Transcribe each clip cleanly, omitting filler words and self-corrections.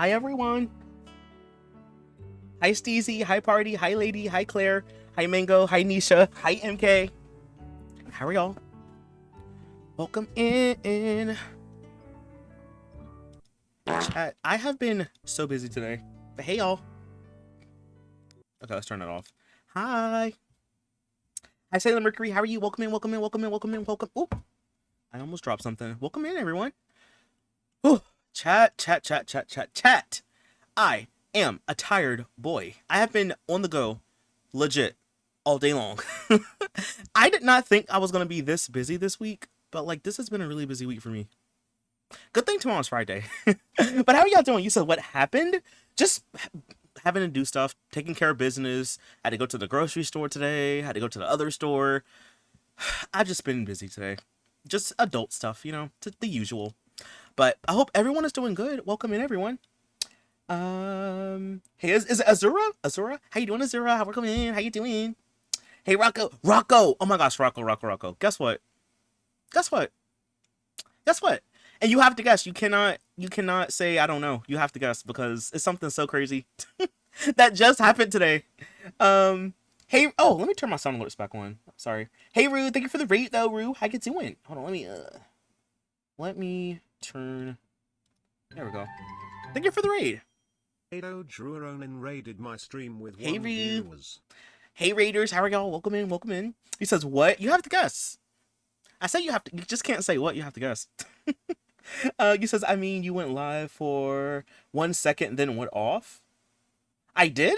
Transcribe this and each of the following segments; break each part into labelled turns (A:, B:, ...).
A: Hi everyone. Hi Steezy. Hi Party. Hi Lady. Hi Claire. Hi Mango. Hi Nisha. Hi MK. How are y'all? Welcome in. Chat. I have been so busy today. But hey y'all. Okay, let's turn it off. Hi. Hi Sailor Mercury. How are you? Welcome in. Welcome in. Welcome in. Welcome in. Welcome. Ooh. I almost dropped something. Welcome in, everyone. Ooh. Chat. I am a tired boy. I have been on the go, legit, all day long. I did not think I was going to be this busy this week, but like this has been a really busy week for me. Good thing tomorrow's Friday. But how are y'all doing? You said what happened? Just having to do stuff, taking care of business. Had to go to the grocery store today, had to go to the other store. I've just been busy today. Just adult stuff, you know, the usual. But I hope everyone is doing good. Welcome in, everyone. Hey, is it Azura? Azura? How you doing, Azura? Welcome in. How you doing? Hey, Rocco. Rocco. Oh my gosh, Rocco. Guess what? Guess what? Guess what? And you have to guess. You cannot say I don't know. You have to guess because it's something so crazy that just happened today. Hey, oh, let me turn my sound alerts back on. Sorry. Hey, Rue, thank you for the rate though, Rue. How you doing? Hold on, let me turn. There we go. Thank you for the raid.
B: Ado Druronin raided my stream with
A: Hey,
B: one
A: Ryu.
B: viewers.
A: Hey, Raiders, how are y'all? Welcome in, welcome in. He says, what? You have to guess. I said you have to, you just can't say what, you have to guess. He says, I mean, you went live for 1 second, then went off. I did?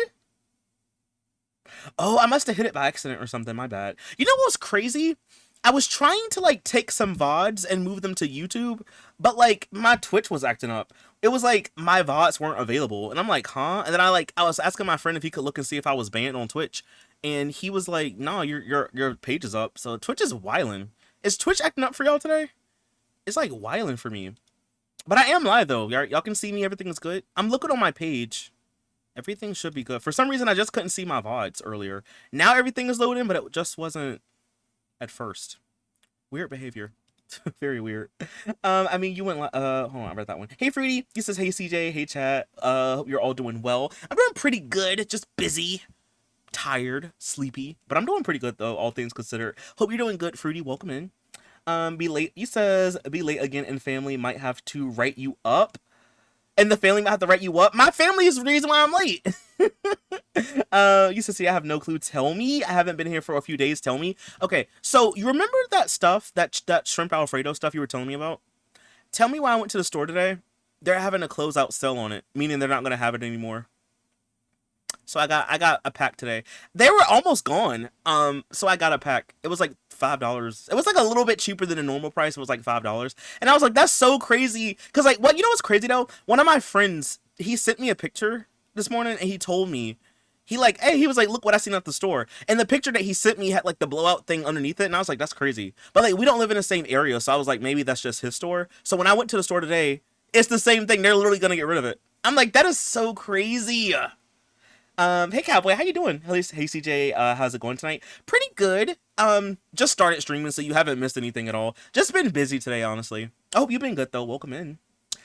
A: Oh, I must have hit it by accident or something, my bad. You know what's crazy? I was trying to like take some VODs and move them to YouTube, but like my Twitch was acting up. It was like my VODs weren't available, and I'm like, huh? And then I was asking my friend if he could look and see if I was banned on Twitch, and he was like, no, your page is up. So Twitch is wildin'. Is Twitch acting up for y'all today? It's like wildin' for me. But I am live though. Y'all can see me. Everything is good. I'm looking on my page. Everything should be good. For some reason, I just couldn't see my VODs earlier. Now everything is loading, but it just wasn't at first. Weird behavior. Very weird. I mean, you went, hold on, I read that one. Hey, Fruity. He says, hey, CJ. Hey, chat. Hope you're all doing well. I'm doing pretty good. Just busy, tired, sleepy. But I'm doing pretty good, though, all things considered. Hope you're doing good, Fruity. Welcome in. Be late. He says, be late again and family might have to write you up. And the family might have to write you up. My family is the reason why I'm late. Used to say I have no clue. Tell me. I haven't been here for a few days. Tell me. Okay, so you remember that stuff, that shrimp Alfredo stuff you were telling me about? Tell me why I went to the store today. They're having a closeout sale on it, meaning they're not gonna have it anymore. So I got a pack today. They were almost gone. So I got a pack. It was like $5. It was like a little bit cheaper than the normal price. It was like $5. And I was like, that's so crazy. Cause like, what, you know what's crazy though? One of my friends, he sent me a picture this morning and he told me, he like, hey, he was like, look what I seen at the store. And the picture that he sent me had like the blowout thing underneath it. And I was like, that's crazy. But like, we don't live in the same area. So I was like, maybe that's just his store. So when I went to the store today, it's the same thing. They're literally gonna get rid of it. I'm like, that is so crazy. Hey Cowboy, how you doing? Hey CJ, how's it going tonight? Pretty good. Just started streaming, so you haven't missed anything at all. Just been busy today, honestly. I hope you've been good though. Welcome in.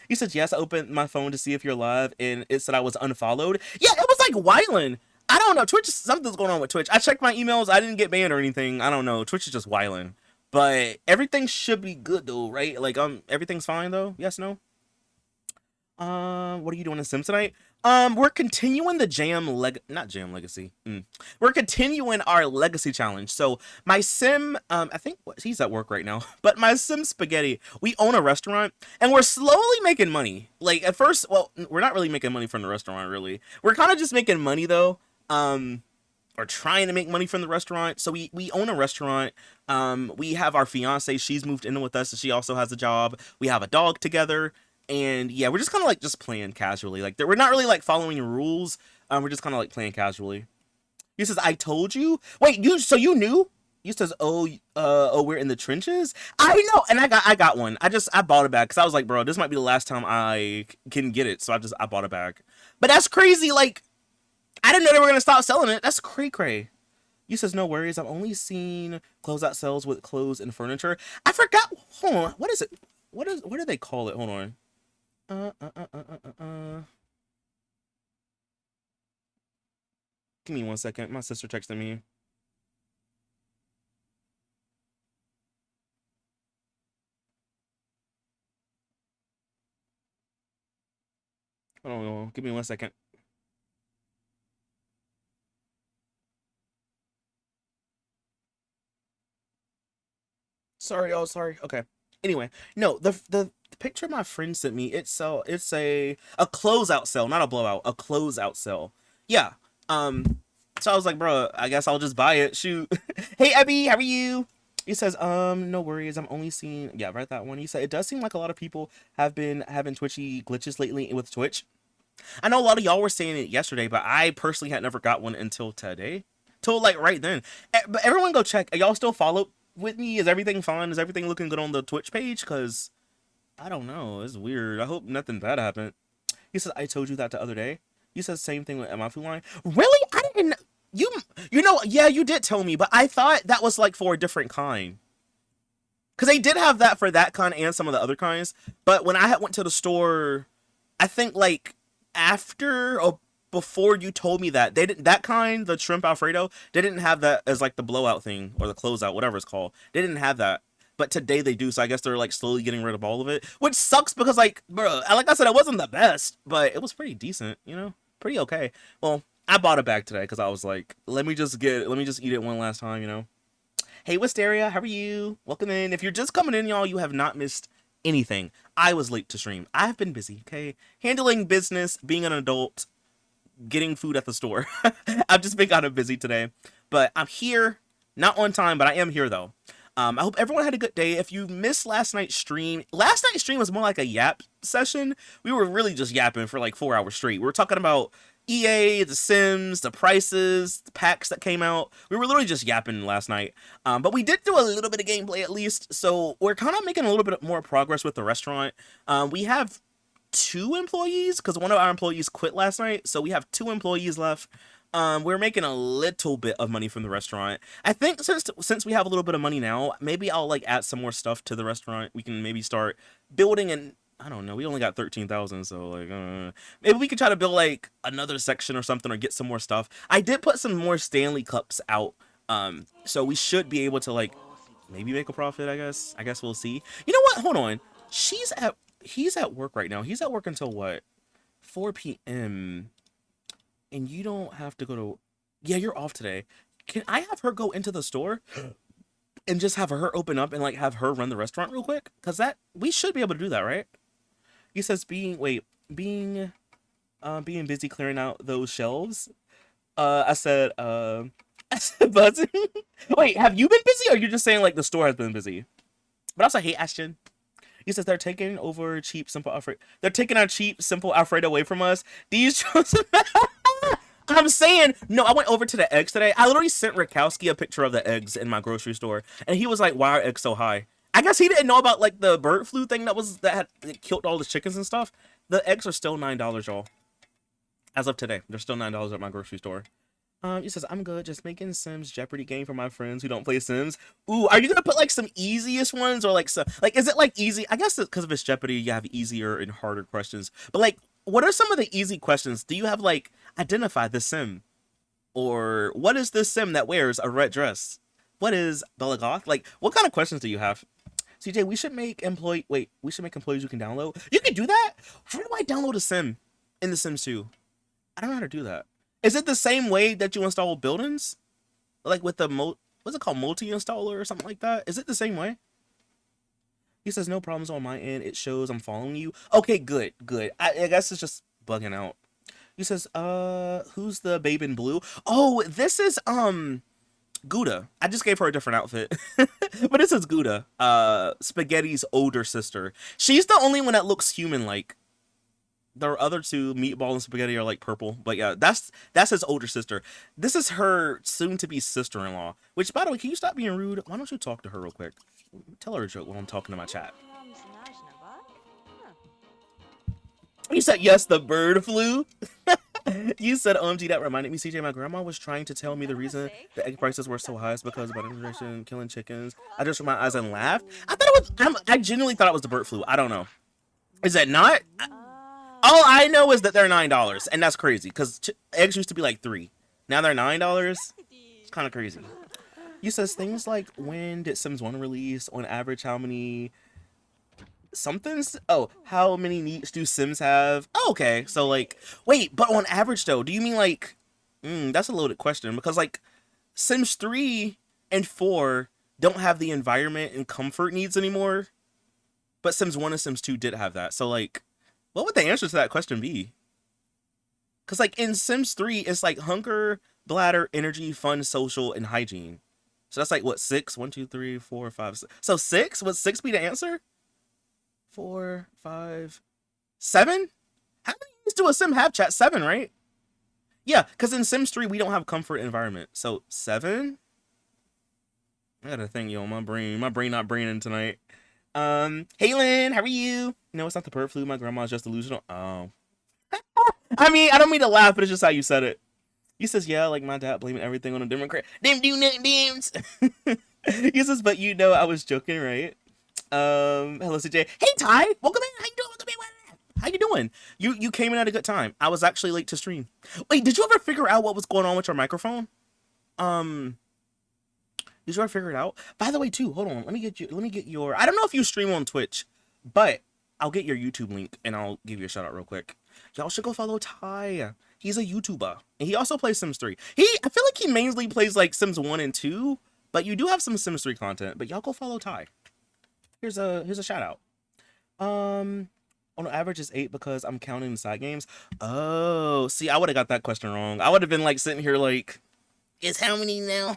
A: You said yes. I opened my phone to see if you're live, and it said I was unfollowed. Yeah, it was like wildin'. I don't know. Twitch, something's going on with Twitch. I checked my emails. I didn't get banned or anything. I don't know. Twitch is just wildin'. But everything should be good though, right? Like everything's fine though. Yes, no. What are you doing in Sim tonight? We're continuing the not Jam Legacy. We're continuing our Legacy challenge. So my Sim, I think he's at work right now, but my Sim Spaghetti, we own a restaurant and we're slowly making money. Like at first, well, we're not really making money from the restaurant, really. We're kind of just making money though. Or trying to make money from the restaurant. So we own a restaurant. We have our fiance. She's moved in with us, so she also has a job. We have a dog together. And yeah, we're just kind of like just playing casually. Like we're not really like following rules. We're just kind of like playing casually. He says, "I told you." Wait, so you knew? You says, "Oh, we're in the trenches." I know, and I got one. I bought a bag because I was like, bro, this might be the last time I can get it. So I bought a bag. But that's crazy. Like I didn't know they were gonna stop selling it. That's cray. You says, no worries. I've only seen closeout sales with clothes and furniture. I forgot. Hold on. What is it? What do they call it? Hold on. Give me 1 second. My sister texted me. Hold on. Give me 1 second. Sorry, oh sorry. Okay. Anyway, no, the picture my friend sent me, it's a closeout sale, not a blowout, a closeout sale. Yeah. So I was like, bro, I guess I'll just buy it. Shoot. Hey Abby, how are you? He says, no worries. I'm only seeing, yeah, right, that one. He said it does seem like a lot of people have been having twitchy glitches lately with Twitch. I know a lot of y'all were saying it yesterday, but I personally had never got one until today. Till like right then. But everyone go check. Are y'all still follow with me? Is everything fine? Is everything looking good on the Twitch page? Cause I don't know. It's weird. I hope nothing bad happened. He says, I told you that the other day. He says same thing with my food line. Really? I didn't you know, yeah, you did tell me, but I thought that was like for a different kind. Cause they did have that for that kind and some of the other kinds. But when I went to the store, I think like after or before you told me that they didn't, that kind, the shrimp alfredo, they didn't have that as like the blowout thing or the closeout, whatever it's called. They didn't have that, but today they do. So I guess they're like slowly getting rid of all of it, which sucks because like, bro, like I said, it wasn't the best, but it was pretty decent, you know, pretty okay. Well, I bought a bag today because I was like, let me just eat it one last time, you know. Hey Wisteria, how are you? Welcome in. If you're just coming in, y'all, you have not missed anything. I was late to stream. I have been busy, okay? Handling business, being an adult, getting food at the store. I've just been kind of busy today. But I'm here, not on time, but I am here though. I hope everyone had a good day. If you missed last night's stream was more like a yap session. We were really just yapping for like 4 hours straight. We were talking about EA, The Sims, the prices, the packs that came out. We were literally just yapping last night. But we did do a little bit of gameplay at least. So we're kind of making a little bit more progress with the restaurant. We have 2 employees because one of our employees quit last night. So we have 2 employees left. We're making a little bit of money from the restaurant. I think since we have a little bit of money now, maybe I'll like add some more stuff to the restaurant. We can maybe start building and I don't know. We only got 13,000, so like maybe we could try to build like another section or something or get some more stuff. I did put some more Stanley Cups out. So we should be able to like maybe make a profit, I guess. I guess we'll see. You know what? Hold on. He's at work right now. He's at work until what? 4 p.m. And you don't have to go to, yeah, you're off today. Can I have her go into the store and just have her open up and like have her run the restaurant real quick? Because that, we should be able to do that, right? He says being busy clearing out those shelves. I said buzzing. Wait, have you been busy or are you just saying like the store has been busy? But also, hey Ashton. He says they're taking over cheap, simple Alfredo. They're taking our cheap, simple Alfredo away from us. These I'm saying, no, I went over to the eggs today. I literally sent Rakowski a picture of the eggs in my grocery store. And he was like, why are eggs so high? I guess he didn't know about like the bird flu thing that killed all the chickens and stuff. The eggs are still $9, y'all. As of today, they're still $9 at my grocery store. He says, I'm good, just making Sims Jeopardy game for my friends who don't play Sims. Ooh, are you gonna put like some easiest ones or like some, like, is it like easy? I guess because of it's Jeopardy, you have easier and harder questions. But like, what are some of the easy questions? Do you have like, identify the Sim? Or what is this Sim that wears a red dress? What is Bella Goth? Like, what kind of questions do you have? CJ, we should make employees you can download. You can do that? How do I download a Sim in The Sims 2? I don't know how to do that. Is it the same way that you install buildings? Like with the what's it called? Multi-installer or something like that? Is it the same way? He says, no problems on my end. It shows I'm following you. Okay, good. I guess it's just bugging out. He says, who's the babe in blue? Oh, this is, Gouda. I just gave her a different outfit. But this is Gouda. Spaghetti's older sister. She's the only one that looks human-like. The other 2, Meatball and Spaghetti, are like purple. But yeah, that's his older sister. This is her soon-to-be sister-in-law. Which, by the way, can you stop being rude? Why don't you talk to her real quick? Tell her a joke while I'm talking to my chat. You said, yes, the bird flu. You said, OMG, that reminded me, CJ, my grandma was trying to tell me the reason the egg prices were so high is because of generation killing chickens. I just rolled my eyes and laughed. I genuinely thought it was the bird flu. I don't know. Is that not? All I know is that they're $9, and that's crazy because eggs used to be like $3. Now they're $9. It's kind of crazy. You says things like, when did Sims 1 release? On average, how many somethings? Oh, how many needs do Sims have? Oh, okay. So like, wait, but on average though, do you mean like, that's a loaded question because like Sims 3 and 4 don't have the environment and comfort needs anymore, but Sims 1 and Sims 2 did have that. So like, what would the answer to that question be? Because like in Sims 3, it's like hunger, bladder, energy, fun, social, and hygiene. So that's like what, six? 1, 2, 3, 4, 5, 6. So six? Would six be the answer? 4, 5, 7? How many needs do a sim have, chat? 7, right? Yeah, because in Sims 3 we don't have comfort environment. So 7? I gotta think, yo, my brain not braining tonight. Hey Lynn, how are you? No, it's not the bird flu. My grandma's just delusional. Oh. I mean, I don't mean to laugh, but it's just how you said it. He says, yeah, like my dad blaming everything on a Democrat. Them do nothing, damns. He says, but you know I was joking, right? Hello, CJ. Hey, Ty. Welcome in. How you doing? Welcome in. How you doing? You came in at a good time. I was actually late to stream. Wait, did you ever figure out what was going on with your microphone? Did you ever figure it out? By the way, too, hold on. Let me get your. I don't know if you stream on Twitch, but I'll get your YouTube link and I'll give you a shout out real quick. Y'all should go follow Ty. He's a YouTuber and he also plays Sims 3. I feel like he mainly plays like Sims 1 and 2, but you do have some Sims 3 content. But y'all go follow Ty. Here's a shout out. On average is 8 because I'm counting the side games. Oh, see, I would have got that question wrong. I would have been like sitting here like, it's how many now?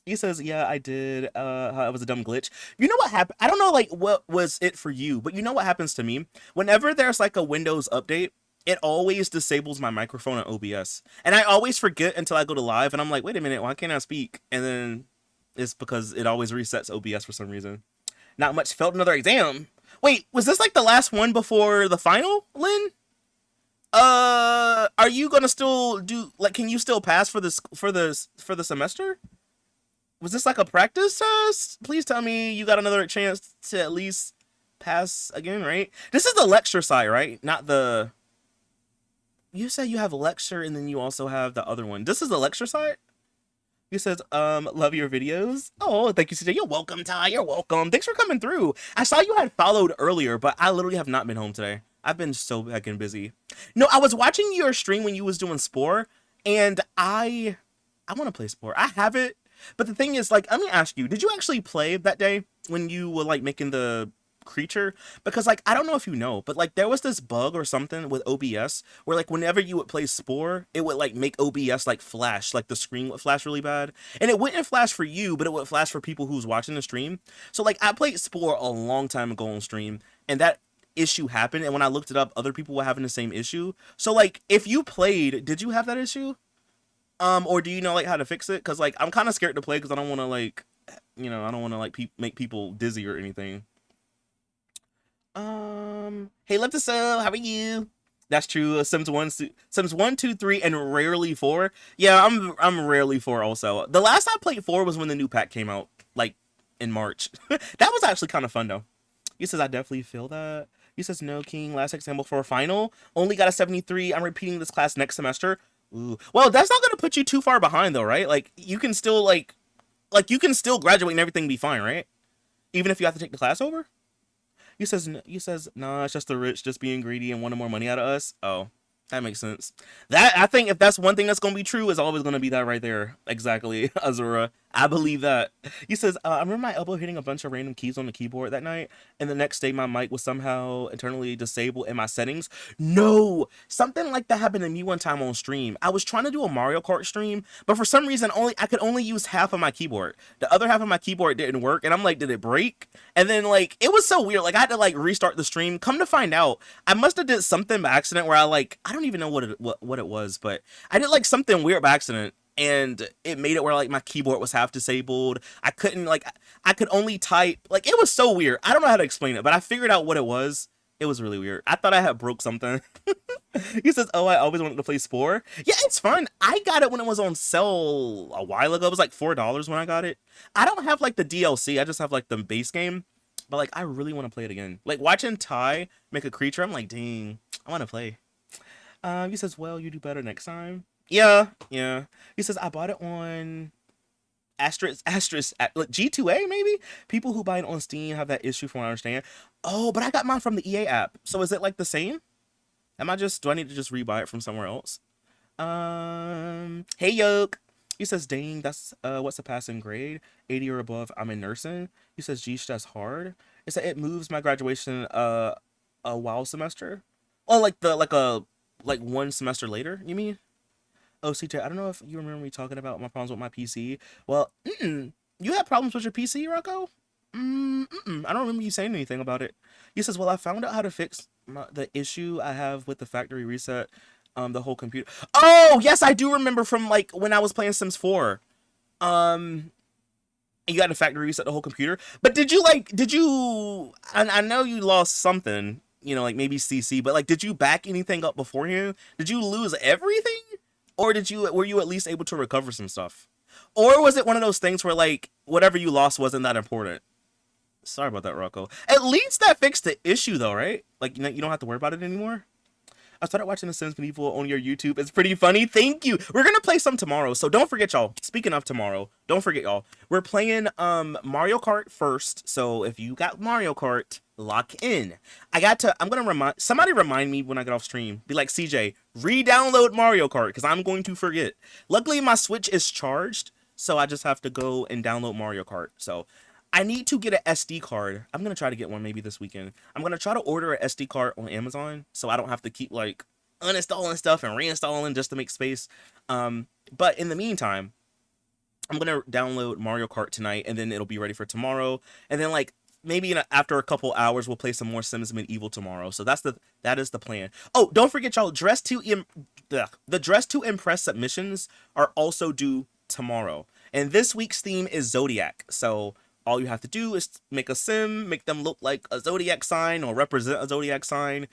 A: He says, yeah, I did. It was a dumb glitch. You know what happened? I don't know like what was it for you, but you know what happens to me? Whenever there's like a Windows update, it always disables my microphone and OBS. And I always forget until I go to live and I'm like, wait a minute, why can't I speak? And then it's because it always resets OBS for some reason. Not much. Failed another exam. Wait, was this like the last one before the final, Lynn? Are you gonna still do like? Can you still pass for the semester? Was this like a practice test? Please tell me you got another chance to at least pass again, right? This is the lecture side, right? Not the. You said you have lecture and then you also have the other one. This is the lecture side. He says, love your videos. Oh, thank you, CJ. You're welcome, Ty. You're welcome. Thanks for coming through. I saw you had followed earlier, but I literally have not been home today. I've been so fucking busy. No, I was watching your stream when you was doing Spore, and I want to play Spore. I have it, but the thing is, like, let me ask you, did you actually play that day when you were, like, making the creature? Because like I don't know if you know, but like there was this bug or something with OBS where like whenever you would play Spore, it would like make OBS like flash, like the screen would flash really bad, and it wouldn't flash for you, but it would flash for people who's watching the stream. So like I played Spore a long time ago on stream, and that issue happened, and when I looked it up, other people were having the same issue. So like if you played, did you have that issue? Or do you know like how to fix it? Because like I'm kind of scared to play because I don't want to like, you know, I don't want to like make people dizzy or anything. Hey, love to sub. How are you? That's true. Sims 1, 2, 3, and rarely 4. Yeah, I'm rarely 4 also. The last I played 4 was when the new pack came out, like in March. That was actually kind of fun though. He says I definitely feel that. He says no, King. Last example for a final. Only got a 73. I'm repeating this class next semester. Ooh. Well, that's not gonna put you too far behind though, right? Like you can still like you can still graduate and everything be fine, right? Even if you have to take the class over. You says, nah, it's just the rich just being greedy and wanting more money out of us. Oh, that makes sense. That I think if that's one thing that's gonna be true, is always gonna be that right there. Exactly, Azura. I believe that. He says, I remember my elbow hitting a bunch of random keys on the keyboard that night, and the next day my mic was somehow internally disabled in my settings. No, something like that happened to me one time on stream. I was trying to do a Mario Kart stream, but for some reason I could only use half of my keyboard. The other half of my keyboard didn't work, and I'm like, did it break? And then like it was so weird. Like I had to like restart the stream. Come to find out, I must have did something by accident where I don't even know what it was, but I did like something weird by accident. And it made it where like my keyboard was half disabled. I could only type. Like it was so weird. I don't know how to explain it, but I figured out what it was. It was really weird. I thought I had broke something. He says, oh, I always wanted to play Spore. Yeah, it's fun. I got it when it was on sale a while ago. It was like $4 when I got it. I don't have like the DLC. I just have like the base game. But like I really want to play it again. Like watching Ty make a creature, I'm like, dang, I want to play. He says, well, you do better next time. Yeah, yeah. He says I bought it on like G2A maybe. People who buy it on Steam have that issue from what I understand. Oh, but I got mine from the EA app. So is it like the same? Do I need to just rebuy it from somewhere else? Hey Yoke. He says, dang, that's what's the passing grade? 80 or above. I'm in nursing. He says, geez, that's hard. It's that it moves my graduation a while semester. Oh, like one semester later, you mean? Oh, CJ, I don't know if you remember me talking about my problems with my PC. Well, you had problems with your PC, Rocco? I don't remember you saying anything about it. He says, well, I found out how to fix the issue I have with the factory reset, the whole computer. Oh, yes, I do remember from like when I was playing Sims 4. Um, you got to factory reset the whole computer. But I know you lost something, like maybe CC, but like, did you back anything up beforehand? Did you lose everything? Or were you at least able to recover some stuff? Or was it one of those things where like whatever you lost wasn't that important? Sorry about that, Rocco. At least that fixed the issue though, right? Like you don't have to worry about it anymore. I started watching The Sims Medieval on your YouTube. It's pretty funny. Thank you. We're gonna play some tomorrow, so don't forget, y'all. Speaking of tomorrow, don't forget, y'all. We're playing Mario Kart first. So if you got Mario Kart, lock in. I'm gonna remind me when I get off stream. Be like, CJ, re-download Mario Kart because I'm going to forget. Luckily, my Switch is charged, so I just have to go and download Mario Kart. So I need to get an SD card. I'm gonna try to get one maybe this weekend. I'm gonna try to order an SD card on Amazon so I don't have to keep like uninstalling stuff and reinstalling just to make space. But in the meantime, I'm gonna download Mario Kart tonight, and then it'll be ready for tomorrow. And then like maybe after a couple hours, we'll play some more Sims Medieval tomorrow. So that is the plan. Oh, don't forget, y'all. The Dress to Impress submissions are also due tomorrow, and this week's theme is Zodiac. So all you have to do is make a sim, make them look like a zodiac sign or represent a zodiac sign.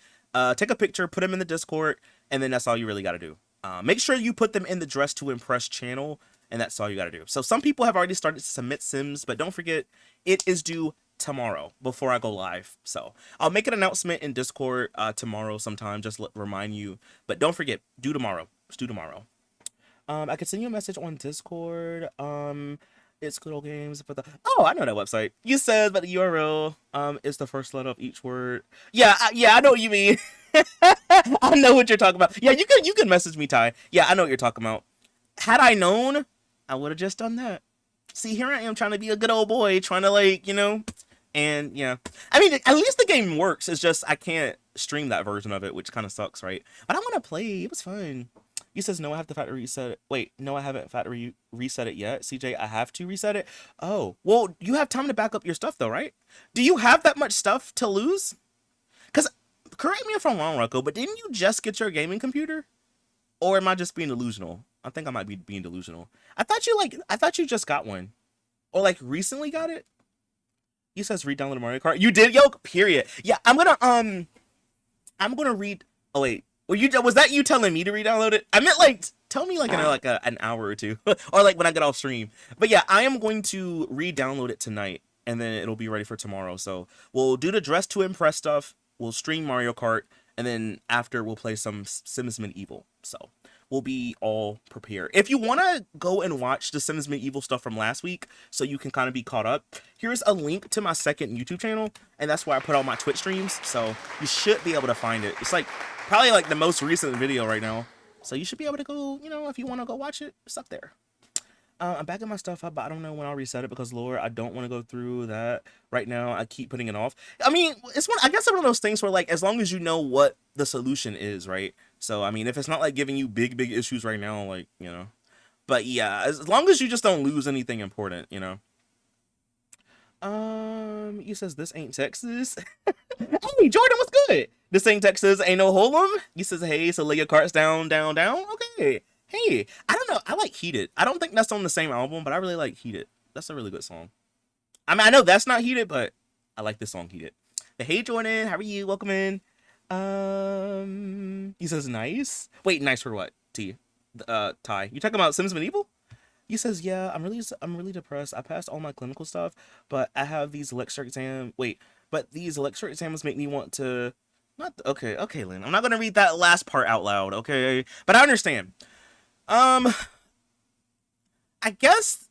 A: Take a picture, put them in the Discord, and then that's all you really got to do. Make sure you put them in the Dress to Impress channel, and that's all you got to do. So some people have already started to submit sims, but don't forget, it is due tomorrow before I go live. So I'll make an announcement in Discord tomorrow sometime, just remind you. But don't forget, due tomorrow. It's due tomorrow. I could send you a message on Discord. It's Good Old Games, but I know that website. You said, but the URL is the first letter of each word. Yeah, I know what you mean. I know what you're talking about. Yeah, you can message me, Ty. Yeah, I know what you're talking about. Had I known, I would have just done that. See, here I am trying to be a good old boy, trying to and yeah. I mean, at least the game works. It's just I can't stream that version of it, which kind of sucks, right? But I want to play. It was fun. He says, no, I have to factory reset it. Wait, no, I haven't factory reset it yet. CJ, I have to reset it? Oh, well, you have time to back up your stuff, though, right? Do you have that much stuff to lose? Because, correct me if I'm wrong, Rocco, but didn't you just get your gaming computer? Or am I just being delusional? I think I might be being delusional. I thought you just got one. Or, like, recently got it? He says, re-download Mario Kart. You did, yo? Period. Yeah, I'm gonna read... Oh, wait. Was that you telling me to re-download it? I meant like tell me like in an hour or two, or like when I get off stream. But yeah, I am going to re-download it tonight, and then it'll be ready for tomorrow. So we'll do the Dress to Impress stuff. We'll stream Mario Kart, and then after we'll play some Sims Medieval. So we'll be all prepared. If you want to go and watch the Sims Medieval stuff from last week, so you can kind of be caught up, here's a link to my second YouTube channel, and that's where I put all my Twitch streams. So you should be able to find it. It's like probably like the most recent video right now. So you should be able to go, if you want to go watch it, it's up there. I'm backing my stuff up, but I don't know when I'll reset it because, Lord, I don't want to go through that right now. I keep putting it off. I mean, I guess it's one of those things where, like, as long as you know what the solution is, right? So, I mean, if it's not, like, giving you big issues right now, like, But, yeah, as long as you just don't lose anything important, He says, this ain't Texas. Hey, Jordan, what's good? This ain't Texas, ain't no Holem. He says, hey, so lay your carts down, down, down. Okay. Hey, I don't know. I like Heated. I don't think that's on the same album, but I really like Heated. That's a really good song. I mean, I know that's not Heated, but I like this song Heated. But hey, Jordan, how are you? Welcome in. He says, nice. Wait, nice for what? Ty. You talking about Sims Medieval? He says, yeah, I'm really depressed. I passed all my clinical stuff, but I have these lecture exams. Wait, but these lecture exams make me want to... Okay, Lynn. I'm not going to read that last part out loud, okay? But I understand. Um, I guess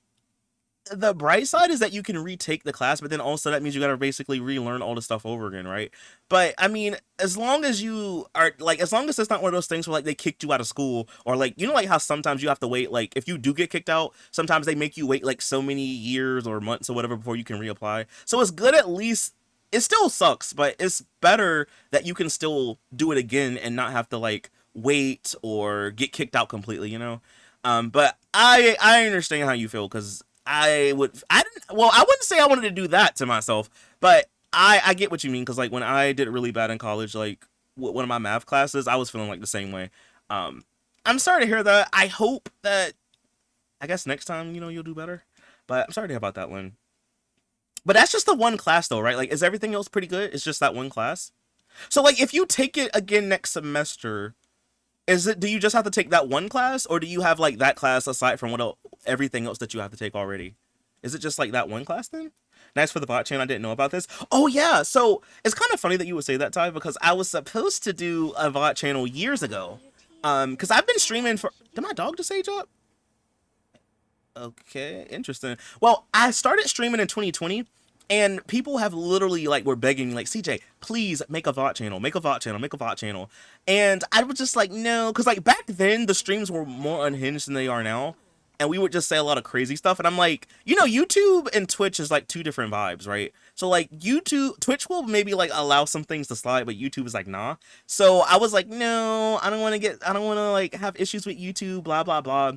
A: the bright side is that you can retake the class, but then also that means you gotta basically relearn all the stuff over again, right? But I mean, as long as you are like, as long as it's not one of those things where like they kicked you out of school, or like you know like how sometimes you have to wait, like if you do get kicked out, sometimes they make you wait like so many years or months or whatever before you can reapply. So it's good at least. It still sucks, but it's better that you can still do it again and not have to like wait or get kicked out completely, you know. But I understand how you feel because I didn't, well, I wouldn't say I wanted to do that to myself, but I get what you mean because like when I did really bad in college, like one of my math classes, I was feeling like the same way. Um, I'm sorry to hear that. I hope that I guess next time you know you'll do better, but I'm sorry to hear about that one. But that's just the one class though, right? Like, is everything else pretty good? It's just that one class. So like, if you take it again next semester, is it? Do you just have to take that one class, or do you have like that class aside from everything else that you have to take already? Is it just like that one class then? Nice for the bot chain. I didn't know about this. Oh yeah. So it's kind of funny that you would say that, Ty, because I was supposed to do a VOD channel years ago. Because I've been streaming for. Did my dog just age up? Okay, interesting. Well, I started streaming in 2020, and people have literally like were begging me like, CJ, please make a VOD channel, make a VOD channel, make a VOD channel. And I was just like, no, because like back then the streams were more unhinged than they are now. And we would just say a lot of crazy stuff. And I'm like, you know, YouTube and Twitch is like two different vibes, right? So like Twitch will maybe like allow some things to slide, but YouTube is like, nah. So I was like, no, I don't want to like have issues with YouTube, blah, blah, blah.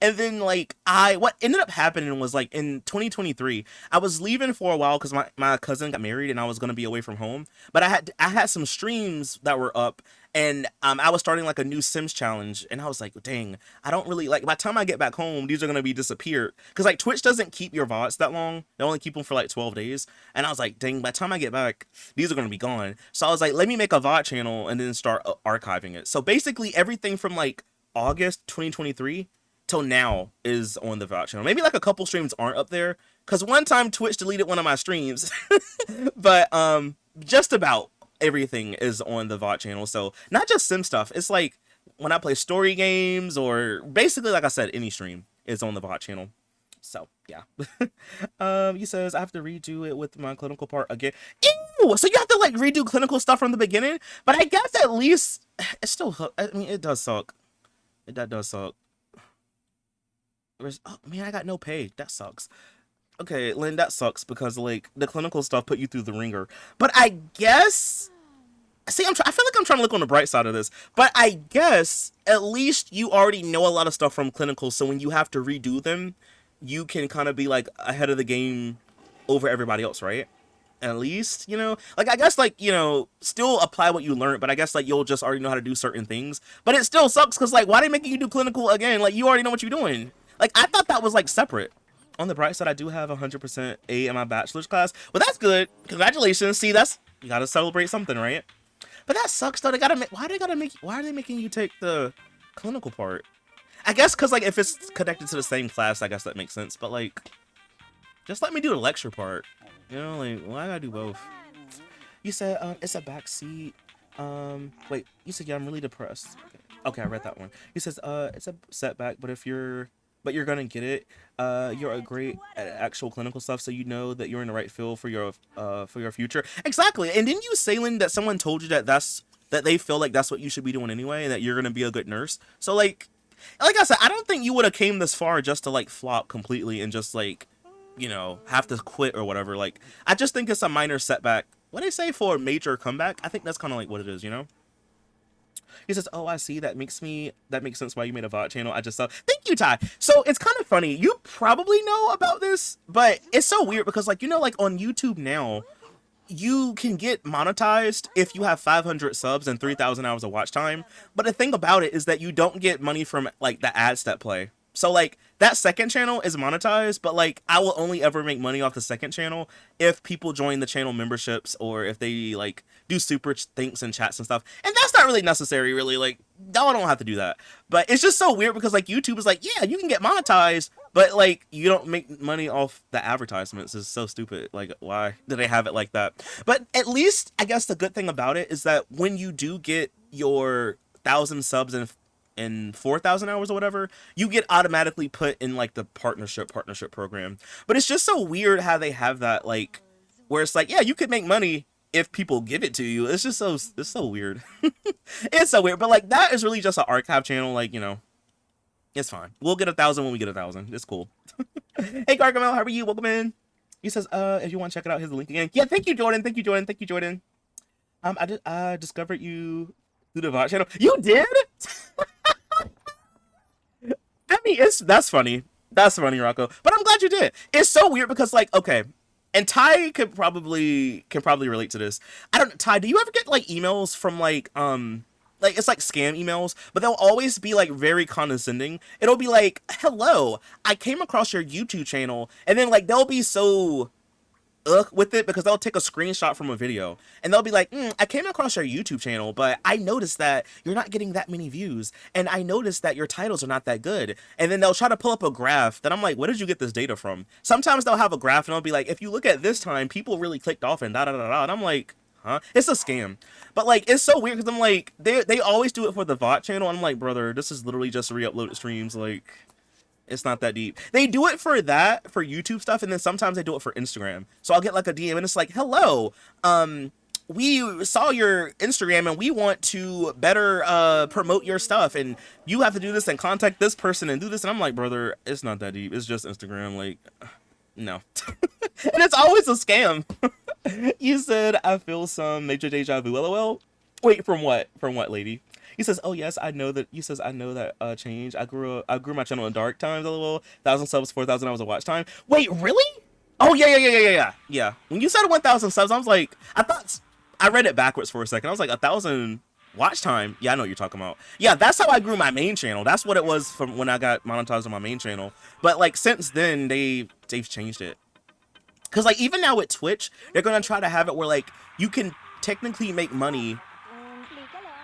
A: And then like what ended up happening was like in 2023, I was leaving for a while because my cousin got married and I was gonna be away from home. But I had some streams that were up, and I was starting like a new Sims challenge, and I was like, dang, I don't really like by the time I get back home, these are gonna be disappeared. Because like Twitch doesn't keep your VODs that long. They only keep them for like 12 days. And I was like, dang, by the time I get back, these are gonna be gone. So I was like, let me make a VOD channel and then start archiving it. So basically everything from like August 2023 till now is on the VOD channel. Maybe like a couple streams aren't up there because one time Twitch deleted one of my streams, but just about everything is on the VOD channel. So not just sim stuff. It's like when I play story games or basically like I said, any stream is on the VOD channel. So yeah. He says I have to redo it with my clinical part again. Ew! So you have to like redo clinical stuff from the beginning. But I guess at least it's still. I mean, it does suck. That does suck. Oh man, I got no pay. That sucks. Okay, Lynn, that sucks because like the clinical stuff put you through the ringer. But I guess see, I feel like I'm trying to look on the bright side of this. But I guess at least you already know a lot of stuff from clinical, so when you have to redo them, you can kind of be like ahead of the game over everybody else, right? At least, you know, like I guess like, you know, still apply what you learned, but I guess like you'll just already know how to do certain things. But it still sucks because like why they making you do clinical again? Like you already know what you're doing. Like I thought that was like separate. On the bright side, I do have 100% A in my bachelor's class. Well, that's good. Congratulations. See, that's you gotta celebrate something, right? But that sucks though. They gotta make. Why are they making you take the clinical part? I guess because like if it's connected to the same class, I guess that makes sense. But like, just let me do the lecture part. You know, like why I gotta do both? You said it's a back seat. Wait, you said yeah, I'm really depressed. Okay, I read that one. He says it's a setback, but you're gonna get it. You're a great at actual clinical stuff, so you know that you're in the right field for your future. Exactly. And didn't you say, Lynn, that someone told you that they feel like that's what you should be doing anyway, and that you're gonna be a good nurse? So like I said, I don't think you would have came this far just to like flop completely and just like, you know, have to quit or whatever. Like I just think it's a minor setback. What do they say for a major comeback? I think that's kind of like what it is, you know. He says, "Oh, I see. That makes sense why you made a VOD channel. I just saw. Thank you, Ty. So it's kind of funny. You probably know about this, but it's so weird because, like, you know, like on YouTube now, you can get monetized if you have 500 subs and 3,000 hours of watch time. But the thing about it is that you don't get money from like the ads that play. So like that second channel is monetized, but like I will only ever make money off the second channel if people join the channel memberships or if they like do super thanks and chats and stuff. And that's not really necessary, really. Like y'all don't have to do that. But it's just so weird because like YouTube is like, yeah, you can get monetized, but like you don't make money off the advertisements. It's so stupid. Like why do they have it like that? But at least I guess the good thing about it is that when you do get your 1,000 subs and in 4,000 hours or whatever, you get automatically put in like the partnership program. But it's just so weird how they have that, like, where it's like, yeah, you could make money if people give it to you. It's just it's so weird. It's so weird. But like that is really just an archive channel. Like, you know, it's fine. We'll get 1,000 when we get 1,000. It's cool. Hey Gargamel, how are you? Welcome in. He says, if you want to check it out, here's the link again. Yeah, thank you, Jordan. Thank you, Jordan. Thank you, Jordan. I discovered you through the VOD channel. You did? I mean, that's funny. That's funny, Rocco. But I'm glad you did. It's so weird because, like, okay, and Ty can probably relate to this. I don't, Ty, do you ever get like emails from like it's like scam emails, but they'll always be like very condescending. It'll be like, "Hello, I came across your YouTube channel," and then like they'll be so with it because they'll take a screenshot from a video and they'll be like, I came across your YouTube channel, but I noticed that you're not getting that many views, and I noticed that your titles are not that good. And then they'll try to pull up a graph that I'm like, where did you get this data from? Sometimes they'll have a graph and they'll be like, if you look at this time, people really clicked off and da da da da. And I'm like, huh? It's a scam. But like, it's so weird because I'm like, they always do it for the VOD channel. And I'm like, brother, this is literally just re-uploaded streams. Like, it's not that deep. They do it for that, for YouTube stuff, and then sometimes they do it for Instagram. So I'll get like a DM and it's like, hello, we saw your Instagram and we want to better promote your stuff, and you have to do this and contact this person and do this. And I'm like, brother, it's not that deep. It's just Instagram. Like, no. And it's always a scam. You said, I feel some major deja vu, LOL. Wait, from what? From what, lady? He says, "Oh yes, I know that." He says, "I know that change. I grew my channel in dark times. LOL. 1,000 subs, 4,000 hours of watch time. Wait, really? Oh yeah. When you said 1,000 subs, I was like, I read it backwards for a second. I was like, 1,000 watch time. Yeah, I know what you're talking about. Yeah, that's how I grew my main channel. That's what it was from when I got monetized on my main channel. But like since then, they've changed it. Cause like even now with Twitch, they're gonna try to have it where like you can technically make money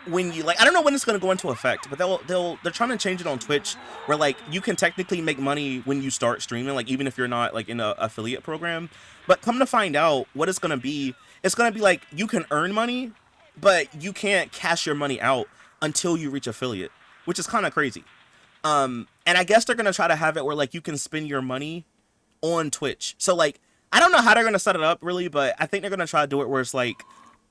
A: when you like, I don't know when it's going to go into effect, but they're trying to change it on Twitch where like you can technically make money when you start streaming, like even if you're not like in a affiliate program. But come to find out what it's going to be, it's going to be like you can earn money, but you can't cash your money out until you reach affiliate, which is kind of crazy. And I guess they're going to try to have it where like you can spend your money on Twitch. So like I don't know how they're going to set it up really, but I think they're going to try to do it where it's like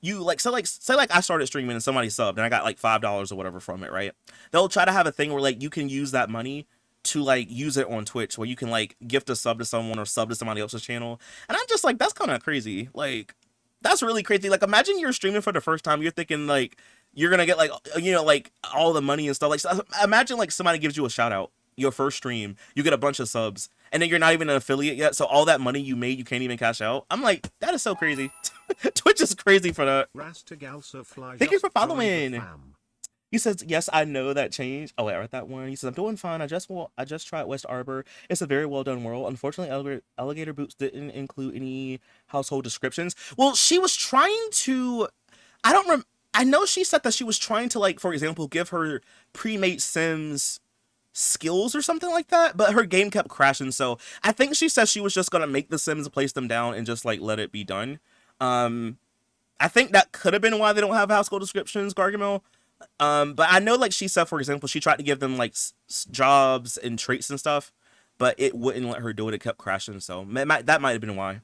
A: you like, so like say like I started streaming and somebody subbed and I got like $5 or whatever from it, right? They'll try to have a thing where like you can use that money to like use it on Twitch, where you can like gift a sub to someone or sub to somebody else's channel. And I'm just like, that's kind of crazy. Like that's really crazy. Like imagine you're streaming for the first time, you're thinking like you're gonna get like, you know, like all the money and stuff. Like so imagine like somebody gives you a shout out your first stream, you get a bunch of subs, and then you're not even an affiliate yet, so all that money you made you can't even cash out. I'm like, that is so crazy. Twitch is crazy for that. Thank you for following. He says, yes, I know that change. Oh wait, I read that one. He says, I'm doing fine. I just tried West Arbor. It's a very well done world. Unfortunately, Alligator Boots didn't include any household descriptions. Well, she was trying to, I know she said that she was trying to, like, for example, give her pre-made Sims skills or something like that, but her game kept crashing. So I think she said she was just gonna make the Sims, place them down, and just like let it be done. I think that could have been why they don't have household descriptions, Gargamel. But I know, like she said, for example, she tried to give them like jobs and traits and stuff, but it wouldn't let her do it. It kept crashing. So that might have been why.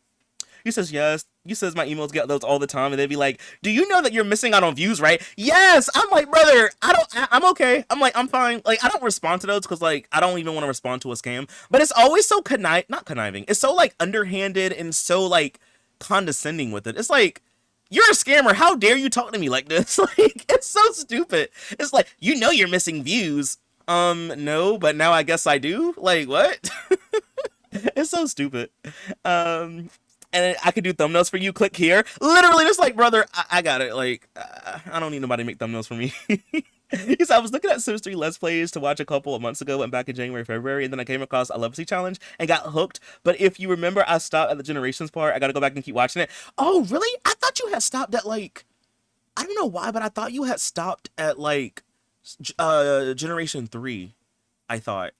A: He says, yes. He says, my emails get those all the time, and they'd be like, do you know that you're missing out on views, right? Yes. I'm like, brother, I'm okay. I'm like, I'm fine. Like, I don't respond to those because, like, I don't even want to respond to a scam. But it's always so not conniving. It's so, like, underhanded and so, like, condescending with it. It's like, you're a scammer. How dare you talk to me like this? Like, it's so stupid. It's like, you know you're missing views. No, but now I guess I do. Like, what? It's so stupid. And I could do thumbnails for you. Click here. Literally, just like, brother, I got it. Like, I don't need nobody to make thumbnails for me. He said, I was looking at Sims 3 Let's Plays to watch a couple of months ago, went back in January, February, and then I came across a Legacy Challenge and got hooked. But if you remember, I stopped at the Generations part. I got to go back and keep watching it. Oh, really? I thought you had stopped at, like, I don't know why, but I thought you had stopped at, like, Generation 3, I thought,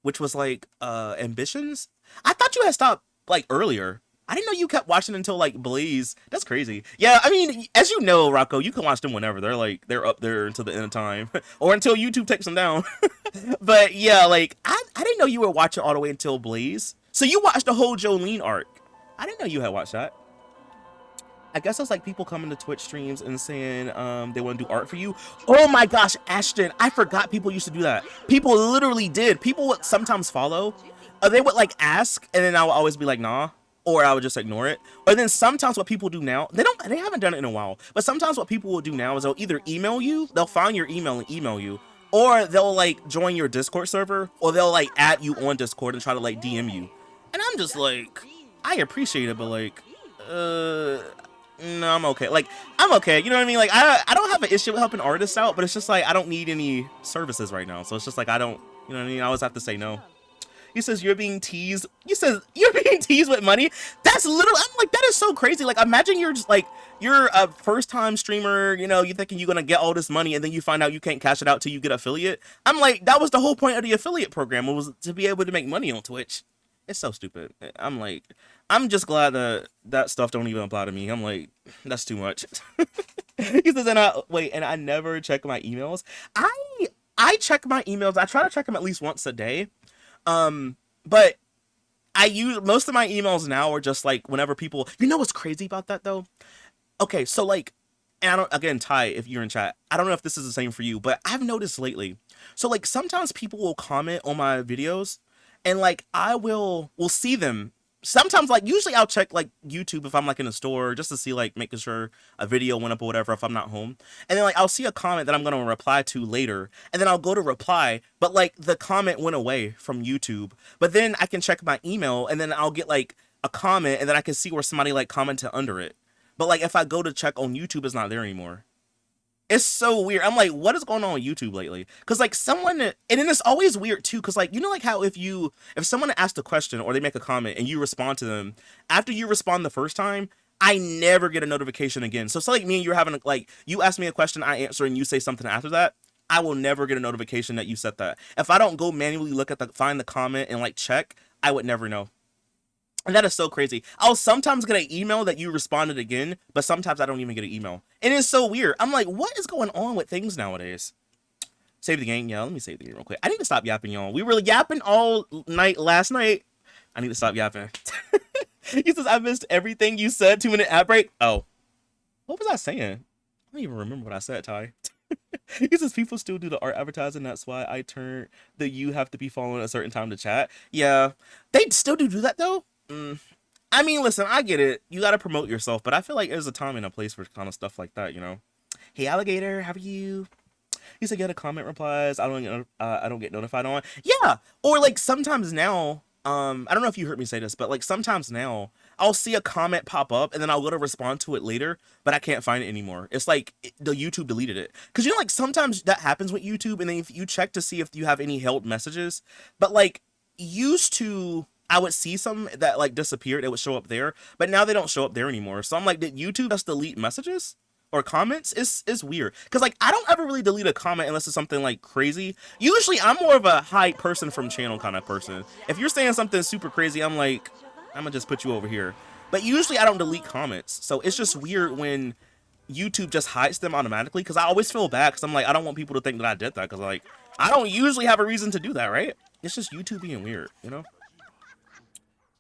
A: which was, like, Ambitions. I thought you had stopped, like, earlier. I didn't know you kept watching until like Blaze. That's crazy. Yeah, I mean, as you know, Rocco, you can watch them whenever. They're up there until the end of time, or until YouTube takes them down. But yeah, like I didn't know you were watching all the way until Blaze. So you watched the whole Jolene arc. I didn't know you had watched that. I guess it's like people coming to Twitch streams and saying they want to do art for you. Oh my gosh, Ashton, I forgot people used to do that. People literally did. People would sometimes follow. They would like ask, and then I would always be like, nah. Or I would just ignore it. Or then sometimes what people do now, they haven't done it in a while, but sometimes what people will do now is they'll either email you, they'll find your email and email you, or they'll like join your Discord server, or they'll like add you on Discord and try to like DM you. And I'm just like, I appreciate it, but like, no, I'm okay. Like, I'm okay. You know what I mean? Like, I don't have an issue with helping artists out, but it's just like I don't need any services right now. So it's just like I don't, you know what I mean? I always have to say no. He says you're being teased. You says you're being teased with money. That's literally. I'm like, that is so crazy. Like, imagine you're just like you're a first time streamer. You know, you're thinking you're gonna get all this money, and then you find out you can't cash it out till you get affiliate. I'm like, that was the whole point of the affiliate program, was to be able to make money on Twitch. It's so stupid. I'm like, I'm just glad that that stuff don't even apply to me. I'm like, that's too much. He says, and I never check my emails. I check my emails. I try to check them at least once a day. But I use most of my emails now are just like whenever people, you know what's crazy about that though? Okay, so like, and I don't, again, Ty, if you're in chat, I don't know if this is the same for you, but I've noticed lately. So like sometimes people will comment on my videos and like I will see them. Sometimes like usually I'll check like YouTube if I'm like in a store just to see like making sure a video went up or whatever if I'm not home. And then like I'll see a comment that I'm gonna reply to later, and then I'll go to reply, but like the comment went away from YouTube. But then I can check my email and then I'll get like a comment and then I can see where somebody like commented under it. But like if I go to check on YouTube, it's not there anymore. It's so weird. I'm like, what is going on with YouTube lately? Because like someone, and then it's always weird too. Because like, you know, like how if someone asks a question or they make a comment and you respond to them, after you respond the first time, I never get a notification again. So it's like me and you're having like, you ask me a question, I answer, and you say something after that, I will never get a notification that you said that. If I don't go manually look at find the comment and like check, I would never know. And that is so crazy. I'll sometimes get an email that you responded again, but sometimes I don't even get an email. And it's so weird. I'm like, what is going on with things nowadays? Save the game. Yeah, let me save the game real quick. I need to stop yapping, y'all. We were yapping all night last night. I need to stop yapping. He says, I missed everything you said. 2-minute ad break. Oh, what was I saying? I don't even remember what I said, Ty. He says people still do the art advertising. That's why I turned the you have to be following a certain time to chat. Yeah, they still do that though. I mean, listen, I get it. You got to promote yourself, but I feel like there's a time and a place for kind of stuff like that, you know? Hey, alligator, how are you? You said get a comment replies. I don't get notified on. Yeah, or like sometimes now, I don't know if you heard me say this, but like sometimes now I'll see a comment pop up and then I'll go to respond to it later, but I can't find it anymore. It's like the YouTube deleted it. Cause you know, like sometimes that happens with YouTube, and then if you check to see if you have any held messages, but like used to, I would see some that like disappeared. It would show up there, but now they don't show up there anymore. So I'm like, did YouTube just delete messages or comments? It's weird. Cause like I don't ever really delete a comment unless it's something like crazy. Usually I'm more of a hide person from channel kind of person. If you're saying something super crazy, I'm like, I'm gonna just put you over here. But usually I don't delete comments. So it's just weird when YouTube just hides them automatically. Cause I always feel bad. Cause I'm like, I don't want people to think that I did that. Cause like, I don't usually have a reason to do that, right? It's just YouTube being weird, you know?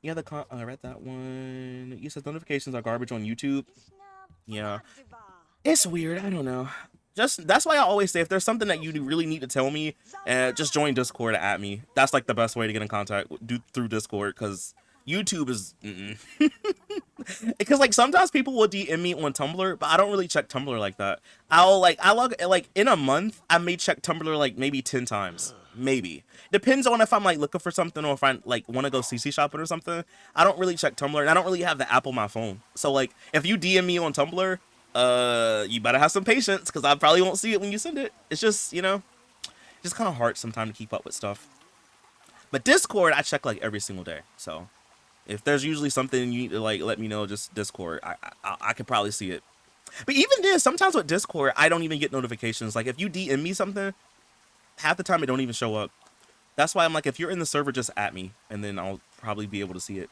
A: Yeah, I read that one. You said notifications are garbage on YouTube. Yeah, it's weird. I don't know. Just that's why I always say if there's something that you really need to tell me, just join Discord at me. That's like the best way to get in contact through Discord, because YouTube is because like sometimes people will DM me on Tumblr, but I don't really check Tumblr like that. I log like in a month I may check Tumblr like maybe 10 times. Maybe. Depends on if I'm like looking for something or if I like want to go CC shopping or something. I don't really check Tumblr, and I don't really have the app on my phone. So like if you DM me on Tumblr, you better have some patience, because I probably won't see it when you send it. It's just, you know, just kind of hard sometimes to keep up with stuff. But Discord I check like every single day. So if there's usually something you need to like let me know, just Discord. I could probably see it. But even then, sometimes with Discord I don't even get notifications. Like if you DM me something, half the time it don't even show up. That's why I'm like, if you're in the server, just at me, and then I'll probably be able to see it.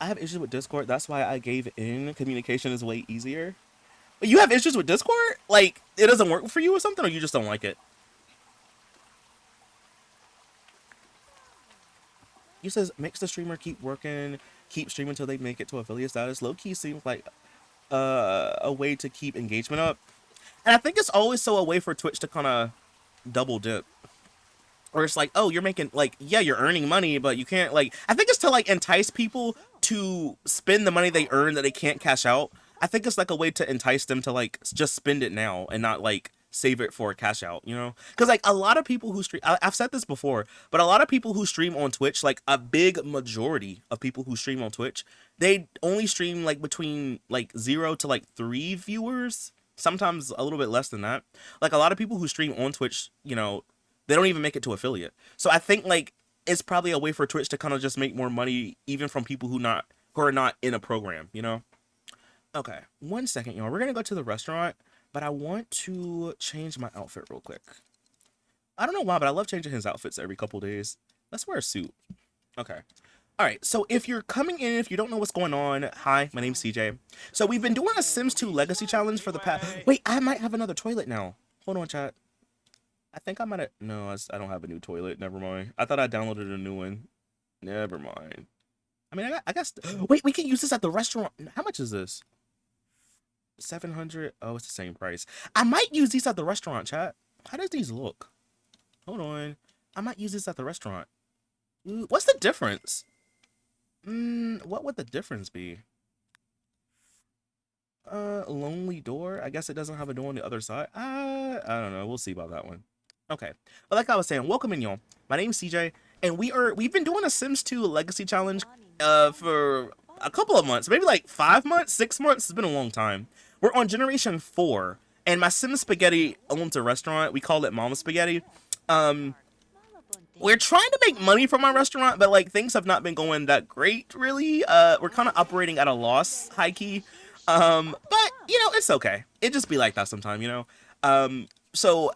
A: I have issues with Discord. That's why I gave in. Communication is way easier. You have issues with Discord? Like, it doesn't work for you or something, or you just don't like it? You says, makes the streamer keep working, keep streaming until they make it to affiliate status. Low key seems like a way to keep engagement up. And I think it's always so a way for Twitch to kind of double dip. Or it's like, oh, you're making, like, yeah, you're earning money, but you can't, like, I think it's to, like, entice people to spend the money they earn that they can't cash out. I think it's, like, a way to entice them to, like, just spend it now and not, like, save it for a cash out, you know? Because, like, a lot of people who stream, I've said this before, but a lot of people who stream on Twitch, like, a big majority of people who stream on Twitch, they only stream, like, between, like, 0 to, like, 3 viewers, sometimes a little bit less than that. Like, a lot of people who stream on Twitch, you know, they don't even make it to affiliate. So I think like it's probably a way for Twitch to kind of just make more money even from people who are not in a program, you know? Okay, 1 second, y'all. We're gonna go to the restaurant, but I want to change my outfit real quick. I don't know why, but I love changing his outfits every couple days. Let's wear a suit. Okay. All right, so if you're coming in, if you don't know what's going on, hi, my name's CJ. So we've been doing a Sims 2 Legacy Challenge for the past... Wait, I might have another toilet now. Hold on, chat. I think I might have... No, I don't have a new toilet. Never mind. I thought I downloaded a new one. Never mind. I mean, I guess... Wait, we can use this at the restaurant. How much is this? 700. Oh, it's the same price. I might use these at the restaurant, chat. How does these look? Hold on. I might use this at the restaurant. Ooh, what's the difference? What would the difference be? Lonely door? I guess it doesn't have a door on the other side. I don't know. We'll see about that one. Okay, but like I was saying, welcome in, y'all. My name's CJ, and we've been doing a Sims 2 Legacy Challenge for a couple of months, maybe like 5 months, 6 months. It's been a long time. We're on Generation 4, and my Sims Spaghetti owns a restaurant. We call it Mama Spaghetti. We're trying to make money from my restaurant, but like things have not been going that great, really. We're kind of operating at a loss, high key. But you know, it's okay. It just be like that sometime, you know. So